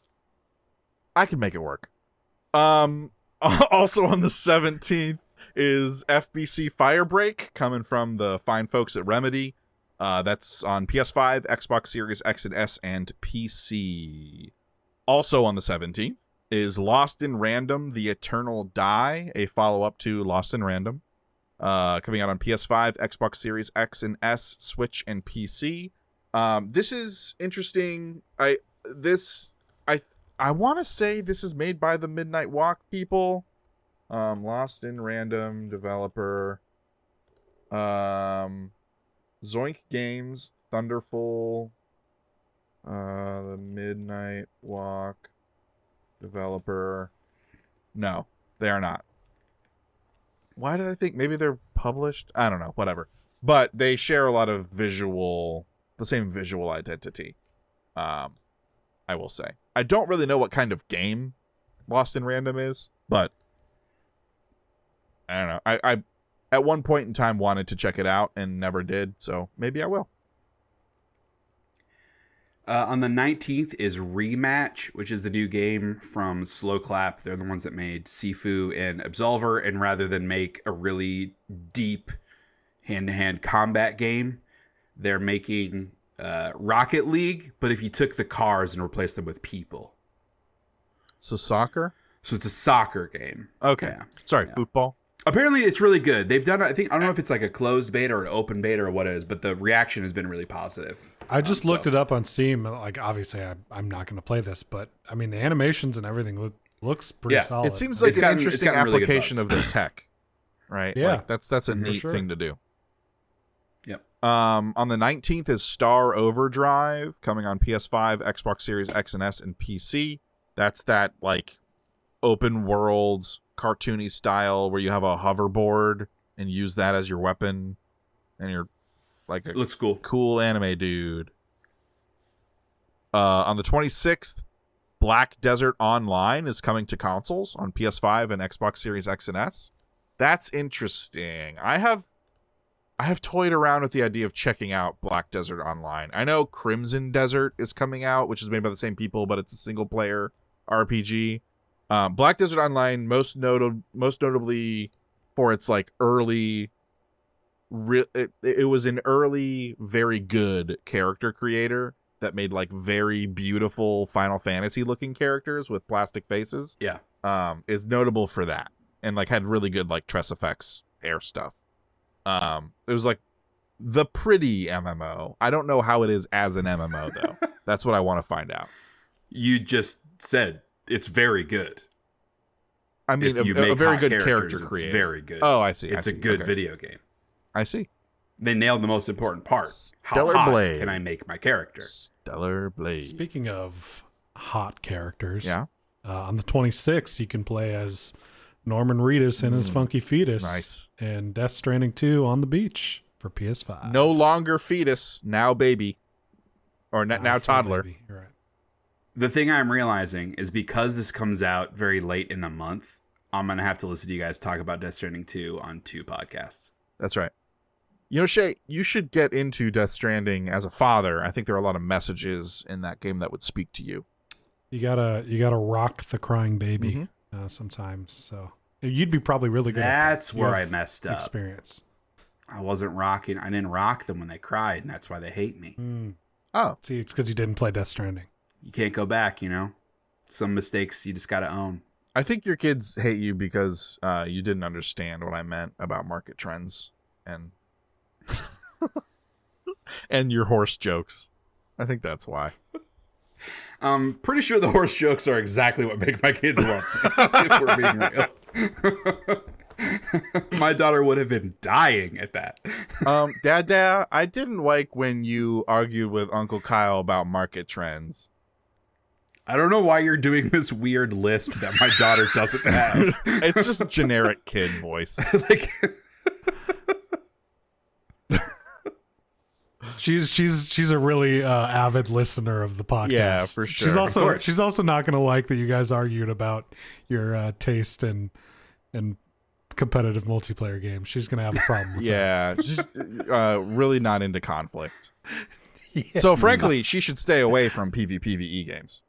B: I could make it work. Also on the 17th is FBC Firebreak, coming from the fine folks at Remedy. That's on PS5, Xbox Series X and S, and PC. Also on the 17th is Lost in Random, The Eternal Die, a follow-up to Lost in Random. Coming out on PS5, Xbox Series X and S, Switch, and PC. This is interesting. I want to say this is made by the Midnight Walk people. Lost in Random developer. Zoink Games, Thunderful. The Midnight Walk developer. No, they are not. Why did I think maybe they're published? I don't know, whatever. But they share a lot of the same visual identity. I will say. I don't really know what kind of game Lost in Random is, but I don't know. at one point in time wanted to check it out and never did, so maybe I will.
A: On the 19th is Rematch, which is the new game from Slow Clap. They're the ones that made Sifu and Absolver, and rather than make a really deep hand-to-hand combat game, they're making Rocket League, but if you took the cars and replaced them with people.
B: So soccer?
A: So it's a soccer game.
B: Okay.
A: Yeah.
B: Sorry, football?
A: Apparently it's really good. They've done, I don't know if it's like a closed beta or an open beta or what it is, but the reaction has been really positive.
C: I just looked it up on Steam. Like, obviously, I'm not going to play this, but I mean, the animations and everything looks pretty solid.
B: It seems like
A: It's
B: an
A: gotten
B: interesting
A: really good
B: application
A: buzz.
B: of their tech, right?
C: Yeah.
B: Like, that's a neat
C: sure.
B: thing to do.
A: Yep.
B: On the 19th is Star Overdrive, coming on PS5, Xbox Series X and S, and PC. That's that, like, open world, cartoony style where you have a hoverboard and use that as your weapon, and you're like a
A: It looks cool
B: anime dude. On the 26th, Black Desert Online is coming to consoles on PS5 and Xbox Series X and S. That's interesting. I have toyed around with the idea of checking out Black Desert Online. I know Crimson Desert is coming out, which is made by the same people, but it's a single player RPG. Black Desert Online, most notably for its like early, it was an early, very good character creator that made like very beautiful Final Fantasy looking characters with plastic faces.
A: Yeah.
B: Is notable for that, and like had really good like Tress effects air stuff. It was like the pretty MMO. I don't know how it is as an MMO though. That's what I want to find out.
A: You just said it's very good.
B: I mean,
A: If you
B: a
A: make
B: very
A: hot
B: good
A: characters,
B: character creator.
A: It's very good.
B: Oh, I see.
A: It's
B: I
A: a
B: see.
A: good
B: Okay.
A: video game.
B: I see.
A: They nailed the most important part.
B: Stellar
A: How hot
B: Blade.
A: can I make my character?
B: Stellar Blade.
C: Speaking of hot characters,
B: Yeah.
C: On the 26th, you can play as Norman Reedus and his funky fetus.
B: Nice.
C: And Death Stranding 2 on the beach for PS5.
B: No longer fetus, now baby. Or now toddler.
C: Baby. You're right.
A: The thing I'm realizing is because this comes out very late in the month, I'm going to have to listen to you guys talk about Death Stranding 2 on 2 podcasts.
B: That's right. You know, Shay, you should get into Death Stranding as a father. I think there are a lot of messages in that game that would speak to you.
C: You gotta rock the crying baby sometimes. So you'd be probably really good.
A: That's
C: at that. You
A: where I
C: have
A: messed up.
C: experience.
A: I didn't rock them when they cried, and that's why they hate me.
B: Oh.
C: See, it's because you didn't play Death Stranding.
A: You can't go back, you know? Some mistakes you just got to own.
B: I think your kids hate you because you didn't understand what I meant about market trends and and your horse jokes. I think that's why.
A: I'm pretty sure the horse jokes are exactly what make my kids love me, if we're being real. My daughter would have been dying at that.
B: Dad, I didn't like when you argued with Uncle Kyle about market trends.
A: I don't know why you're doing this weird lisp that my daughter doesn't have.
B: It's just generic kid voice.
A: Like,
C: She's a really avid listener of the podcast.
B: Yeah, for sure.
C: She's also not going to like that you guys argued about your taste and competitive multiplayer games. She's going to have a problem with
B: Yeah, she's really not into conflict. So frankly, she should stay away from PvPvE games.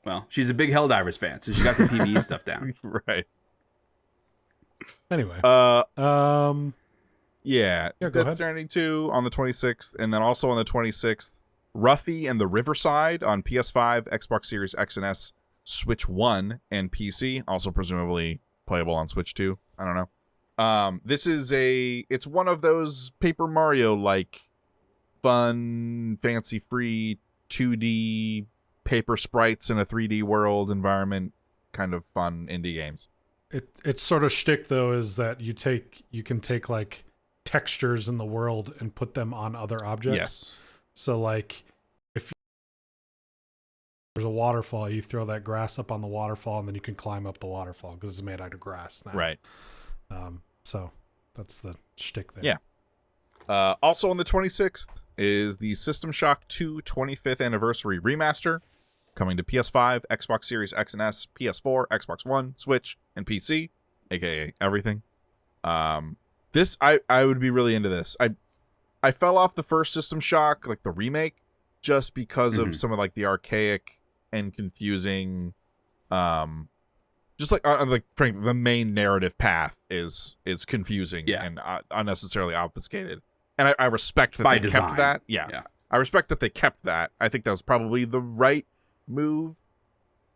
A: well, she's a big Helldivers fan, so she got the PvE stuff down.
B: Right.
C: that. Anyway.
B: Yeah,
C: go
B: Death
C: ahead.
B: Stranding 2 on the 26th, and then also on the 26th, Ruffy and the Riverside on PS5, Xbox Series X and S, Switch 1, and PC, also presumably playable on Switch 2. I don't know. This is it's one of those Paper Mario-like fun, fancy-free 2D paper sprites in a 3D world environment, kind of fun indie games.
C: It's sort of shtick though is that you can take like textures in the world and put them on other objects.
B: Yes.
C: So like if there's a waterfall, you throw that grass up on the waterfall and then you can climb up the waterfall because it's made out of grass now.
B: Right.
C: So that's the shtick there.
B: Yeah. Also on the 26th is the System Shock 2 25th Anniversary Remaster, coming to PS5, Xbox Series X and S, PS4, Xbox One, Switch, and PC. aka everything. This I would be really into this. I fell off the first System Shock, like the remake, just because of some of like the archaic and confusing, just like frankly, the main narrative path is confusing and unnecessarily obfuscated. And I respect that
A: By
B: they
A: design.
B: kept that. Yeah, I respect that they kept that. I think that was probably the right move,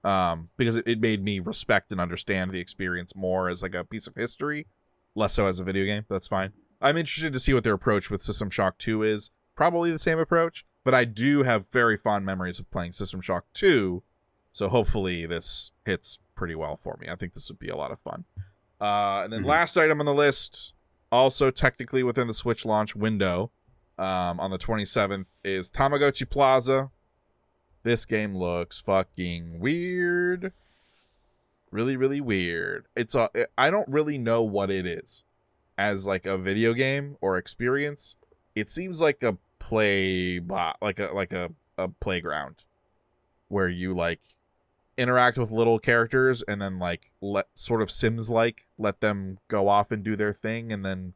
B: because it made me respect and understand the experience more as like a piece of history, less so as a video game. That's fine. I'm interested to see what their approach with System Shock 2 is. Probably the same approach, but I do have very fond memories of playing System Shock 2, so hopefully this hits pretty well for me. I think this would be a lot of fun. And then last item on the list, also technically within the Switch launch window, on the 27th, is Tamagotchi Plaza. This game looks fucking weird. Really, really weird. I don't really know what it is as like a video game or experience. It seems like a a playground where you like interact with little characters and then like let them go off and do their thing and then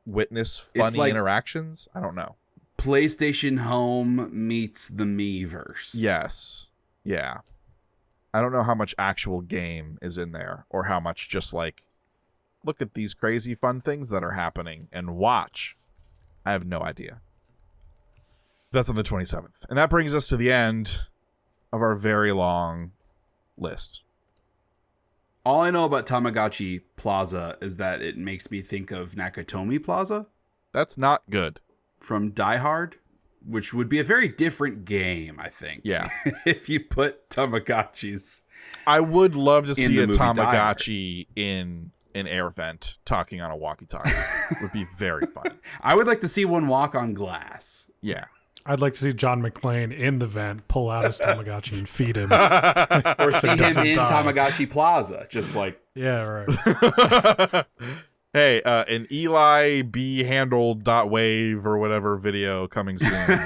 B: witness funny
A: like
B: interactions. I don't know.
A: PlayStation Home meets the Miiverse.
B: Yes. Yeah. I don't know how much actual game is in there or how much just like look at these crazy fun things that are happening and watch. I have no idea. That's on the 27th. And that brings us to the end of our very long list.
A: All I know about Tamagotchi Plaza is that it makes me think of Nakatomi Plaza
B: That's not good.
A: from Die Hard, which would be a very different game, I think.
B: Yeah.
A: if you put Tamagotchis.
B: I would love to
A: In
B: see
A: the
B: a
A: movie Die Hard.
B: Tamagotchi in an air vent talking on a walkie-talkie. Would be very fun.
A: I would like to see one walk on glass.
B: Yeah.
C: I'd like to see John McClane in the vent pull out his Tamagotchi and feed him.
A: Or see him
C: doesn't
A: in
C: die.
A: Tamagotchi Plaza. Just like,
C: Yeah, right.
B: Hey, an Eli B handled .wave or whatever video coming soon.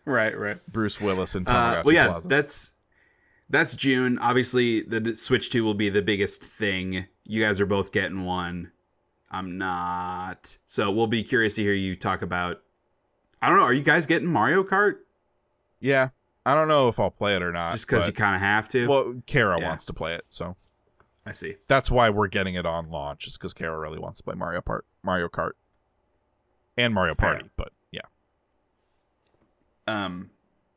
A: right.
B: Bruce Willis and Tamagotchi
A: Well, yeah,
B: Plaza.
A: that's June. Obviously, the Switch 2 will be the biggest thing. You guys are both getting one. I'm not. So we'll be curious to hear you talk about... I don't know. Are you guys getting Mario Kart?
B: Yeah. I don't know if I'll play it or not.
A: Just because
B: but-
A: you kind of have to?
B: Well, Kara
A: Yeah.
B: wants to play it, so
A: I see.
B: that's why we're getting it on launch, is because Kara really wants to play Mario Kart, and Mario
A: Fair.
B: Party. But yeah,
A: But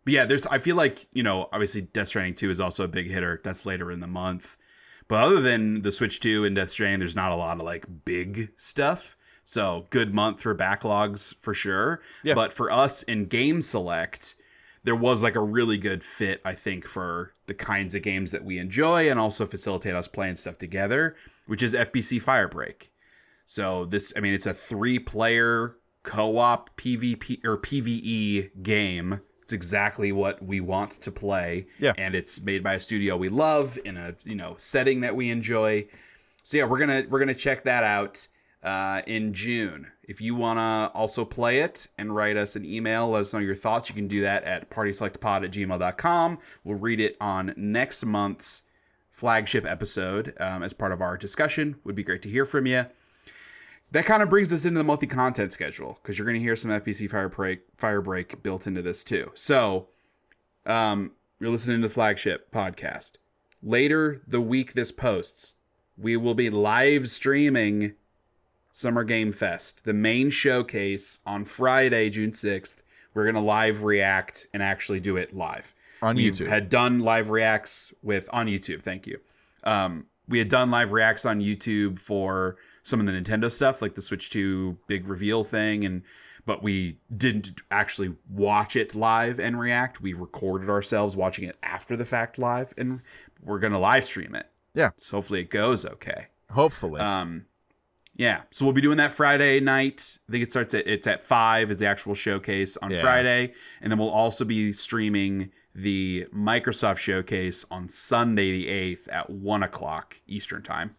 A: yeah, I feel like, obviously Death Stranding 2 is also a big hitter. That's later in the month. But other than the Switch 2 and Death Stranding, there's not a lot of like big stuff. So good month for backlogs for sure.
B: Yeah.
A: But for us in Game Select, there was like a really good fit, I think, for the kinds of games that we enjoy and also facilitate us playing stuff together, which is FBC Firebreak. So it's a 3-player co-op PvP or PvE game. It's exactly what we want to play.
B: Yeah.
A: And it's made by a studio we love in a, setting that we enjoy. So yeah, we're gonna check that out in June. If you want to also play it and write us an email, let us know your thoughts, you can do that at partyselectpod@gmail.com. We'll read it on next month's flagship episode as part of our discussion. Would be great to hear from you. That kind of brings us into the multi-content schedule, because you're going to hear some FBC Firebreak built into this too. So, you're listening to the flagship podcast. Later the week this posts, we will be live streaming Summer Game Fest, the main showcase on Friday, June 6th. We're going to live react and actually do it live.
B: on
A: We
B: YouTube.
A: had done live reacts on YouTube. Thank you. We had done live reacts on YouTube for some of the Nintendo stuff, like the Switch 2 big reveal thing, but we didn't actually watch it live and react. We recorded ourselves watching it after the fact live, and we're going to live stream it.
B: Yeah.
A: So hopefully it goes okay.
B: Hopefully.
A: Yeah, so we'll be doing that Friday night. I think it's at 5 is the actual showcase on
B: Yeah.
A: Friday. And then we'll also be streaming the Microsoft showcase on Sunday the 8th at 1 o'clock Eastern time.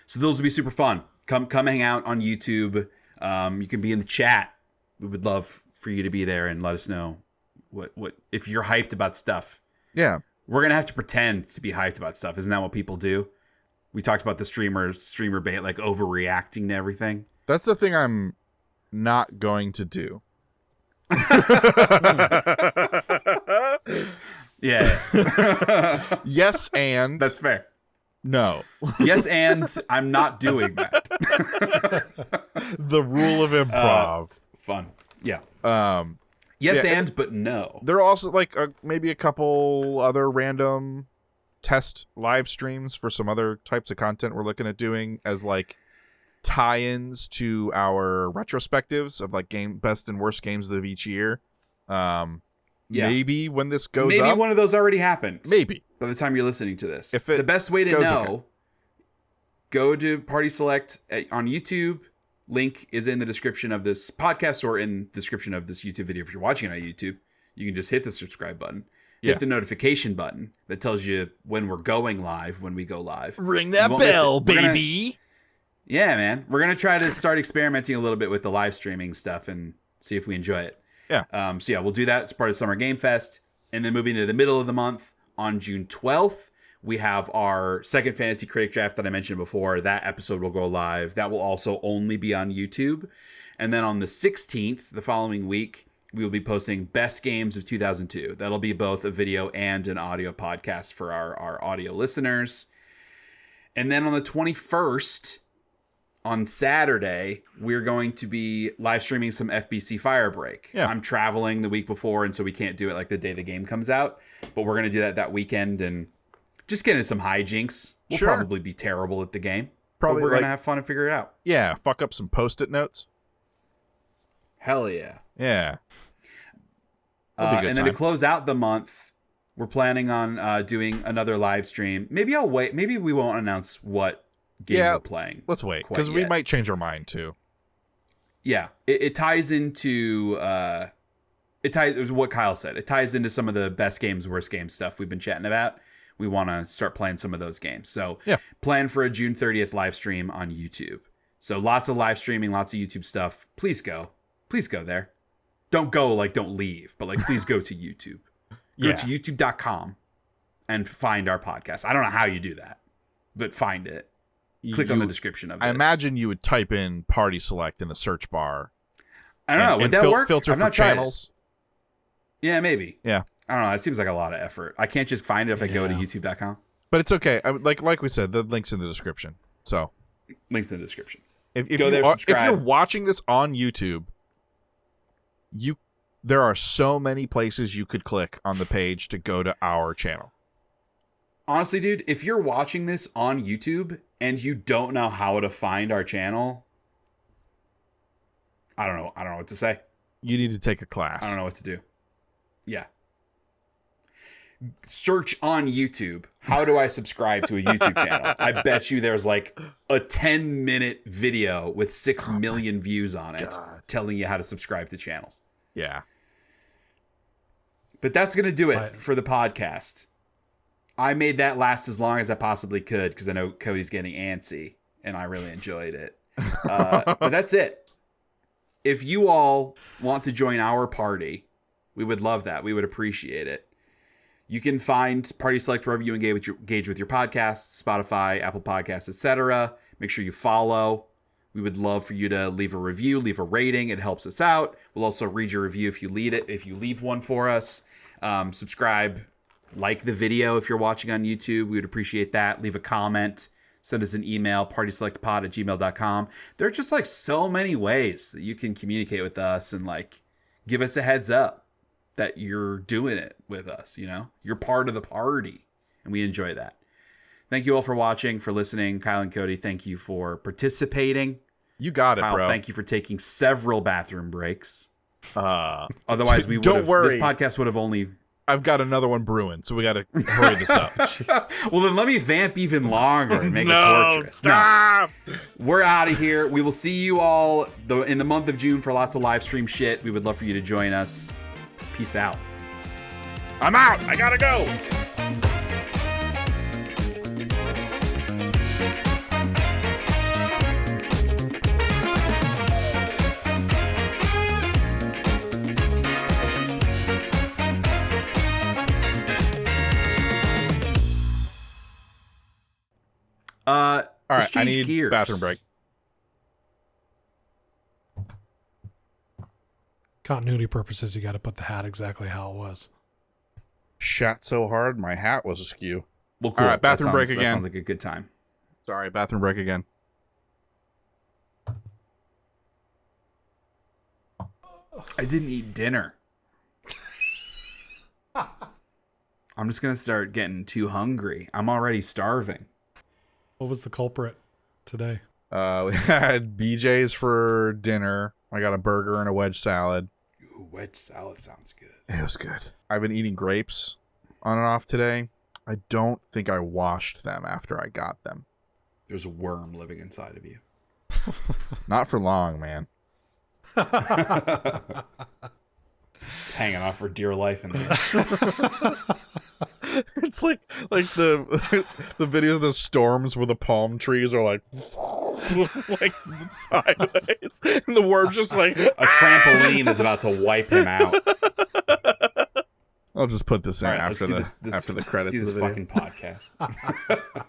A: So those will be super fun. Come hang out on YouTube. You can be in the chat. We would love for you to be there and let us know what if you're hyped about stuff.
B: yeah.
A: We're going to have to pretend to be hyped about stuff. Isn't that what people do? We talked about the streamer bait, like overreacting to everything.
B: That's the thing I'm not going to do.
A: Yeah.
B: Yes, and
A: That's fair.
B: no.
A: Yes, and I'm not doing that.
B: The rule of improv.
A: Fun. Yeah.
B: Yeah,
A: Yes, and but no.
B: There are also like maybe a couple other random test live streams for some other types of content we're looking at doing as like tie-ins to our retrospectives of like best and worst games of each year. Maybe when this goes up,
A: one of those already happened.
B: maybe
A: By the time you're listening to this.
B: If it
A: the best way to
B: goes
A: know,
B: okay.
A: go to Party Select on YouTube. Link is in the description of this podcast or in the description of this YouTube video. If you're watching it on YouTube, you can just hit the subscribe button.
B: Yeah.
A: Hit the notification button that tells you when we're going live, when we go live.
D: Ring that
A: You won't miss
D: bell,
A: it. We're gonna-
D: baby.
A: Yeah, man. We're going to try to start experimenting a little bit with the live streaming stuff and see if we enjoy it.
B: Yeah.
A: So, we'll do that as part of Summer Game Fest. And then moving to the middle of the month on June 12th, we have our second Fantasy Critic Draft that I mentioned before. That episode will go live. That will also only be on YouTube. And then on the 16th, the following week, we will be posting Best Games of 2002. That'll be both a video and an audio podcast for our audio listeners. And then on the 21st, on Saturday, we're going to be live streaming some FBC Firebreak.
B: Yeah.
A: I'm traveling the week before, and so we can't do it like the day the game comes out. But we're going to do that weekend and just get into some hijinks. We'll
B: Sure.
A: probably be terrible at the game.
B: Probably
A: but we're
B: like-
A: going to have fun and figure it out.
B: yeah, fuck up some post-it notes.
A: Hell yeah.
B: Yeah. That'll be a good
A: And then to
B: time.
A: close out the month, we're planning on doing another live stream. Maybe I'll wait. Maybe we won't announce what game
B: Yeah,
A: we're playing.
B: Let's wait
A: quite
B: because we
A: yet.
B: might change our mind too.
A: Yeah, it ties into what Kyle said. It ties into some of the best games, worst games stuff we've been chatting about. We want to start playing some of those games. So
B: Yeah.
A: plan for a June 30th live stream on YouTube. So lots of live streaming, lots of YouTube stuff. Please go there. Don't leave, but like please go to YouTube. Go
B: Yeah.
A: to youtube.com and find our podcast. I don't know how you do that, but find it. Click on the description of this.
B: I imagine you would type in Party Select in the search bar.
A: I don't know. Would that work?
B: Filter
A: I've
B: for
A: not tried it.
B: channels.
A: Yeah, maybe.
B: Yeah.
A: I don't know. It seems like a lot of effort. I can't just find it if I go to
C: Yeah.
A: youtube.com.
B: But it's okay. Like we said, the link's in the description. So
A: Links in the description.
B: if
A: Go
B: you
A: there,
B: are, if
A: subscribe.
B: you're watching this on YouTube, there are so many places you could click on the page to go to our channel.
A: Honestly, dude, if you're watching this on YouTube and you don't know how to find our channel, I don't know. I don't know what to say.
B: You need to take a class.
A: I don't know what to do. Yeah. Search on YouTube. How do I subscribe to a YouTube channel? I bet you there's like a 10-minute video with 6 million views on it telling you how to subscribe to channels.
B: Yeah.
A: But that's going to do it
C: Right.
A: for the podcast. I made that last as long as I possibly could because I know Cody's getting antsy and I really enjoyed it. But that's it. If you all want to join our party, we would love that. We would appreciate it. You can find Party Select wherever you engage with your podcasts, Spotify, Apple Podcasts, etc. Make sure you follow. We would love for you to leave a review, leave a rating. It helps us out. We'll also read your review if you leave one for us. Subscribe, like the video if you're watching on YouTube. We would appreciate that. Leave a comment. Send us an email, partyselectpod@gmail.com. There are just like so many ways that you can communicate with us and like give us a heads up that you're doing it with us, you know? You're part of the party, and we enjoy that. Thank you all for watching, for listening. Kyle and Cody, thank you for participating.
B: You got it,
A: Kyle,
B: bro.
A: thank you for taking several bathroom breaks.
B: Uh,
A: Otherwise, we would
B: Don't
A: have,
B: worry.
A: this podcast would have only...
B: I've got another one brewing, so we got to hurry this up.
A: Well, then let me vamp even longer and make it
B: No,
A: torturous.
B: stop.
A: No, we're out of here. We will see you all in the month of June for lots of live stream shit. We would love for you to join us. Peace out.
B: I'm out. I gotta go. All right,
A: let's
B: I
A: change
B: need
A: gears.
B: bathroom break.
C: Continuity purposes, you got to put the hat exactly how it was.
B: Shat so hard, my hat was askew.
A: Well, cool.
B: All right, bathroom break
A: That
B: again.
A: sounds like a good time.
B: Sorry, bathroom break again.
A: I didn't eat dinner. I'm just gonna start getting too hungry. I'm already starving.
C: What was the culprit today?
B: We had BJ's for dinner. I got a burger and a wedge salad.
A: Ooh, wedge salad sounds good.
B: It was good. I've been eating grapes on and off today. I don't think I washed them after I got them.
A: There's a worm living inside of you.
B: Not for long, man.
A: Hanging on for dear life in there.
B: It's like the videos of the storms where the palm trees are like like sideways, and the worm's just like
A: A trampoline is about to wipe him out.
B: I'll just put this in
A: All right,
B: after
A: let's do
B: the
A: this
B: credits.
A: Let's do
B: of
A: this
B: the video.
A: fucking podcast.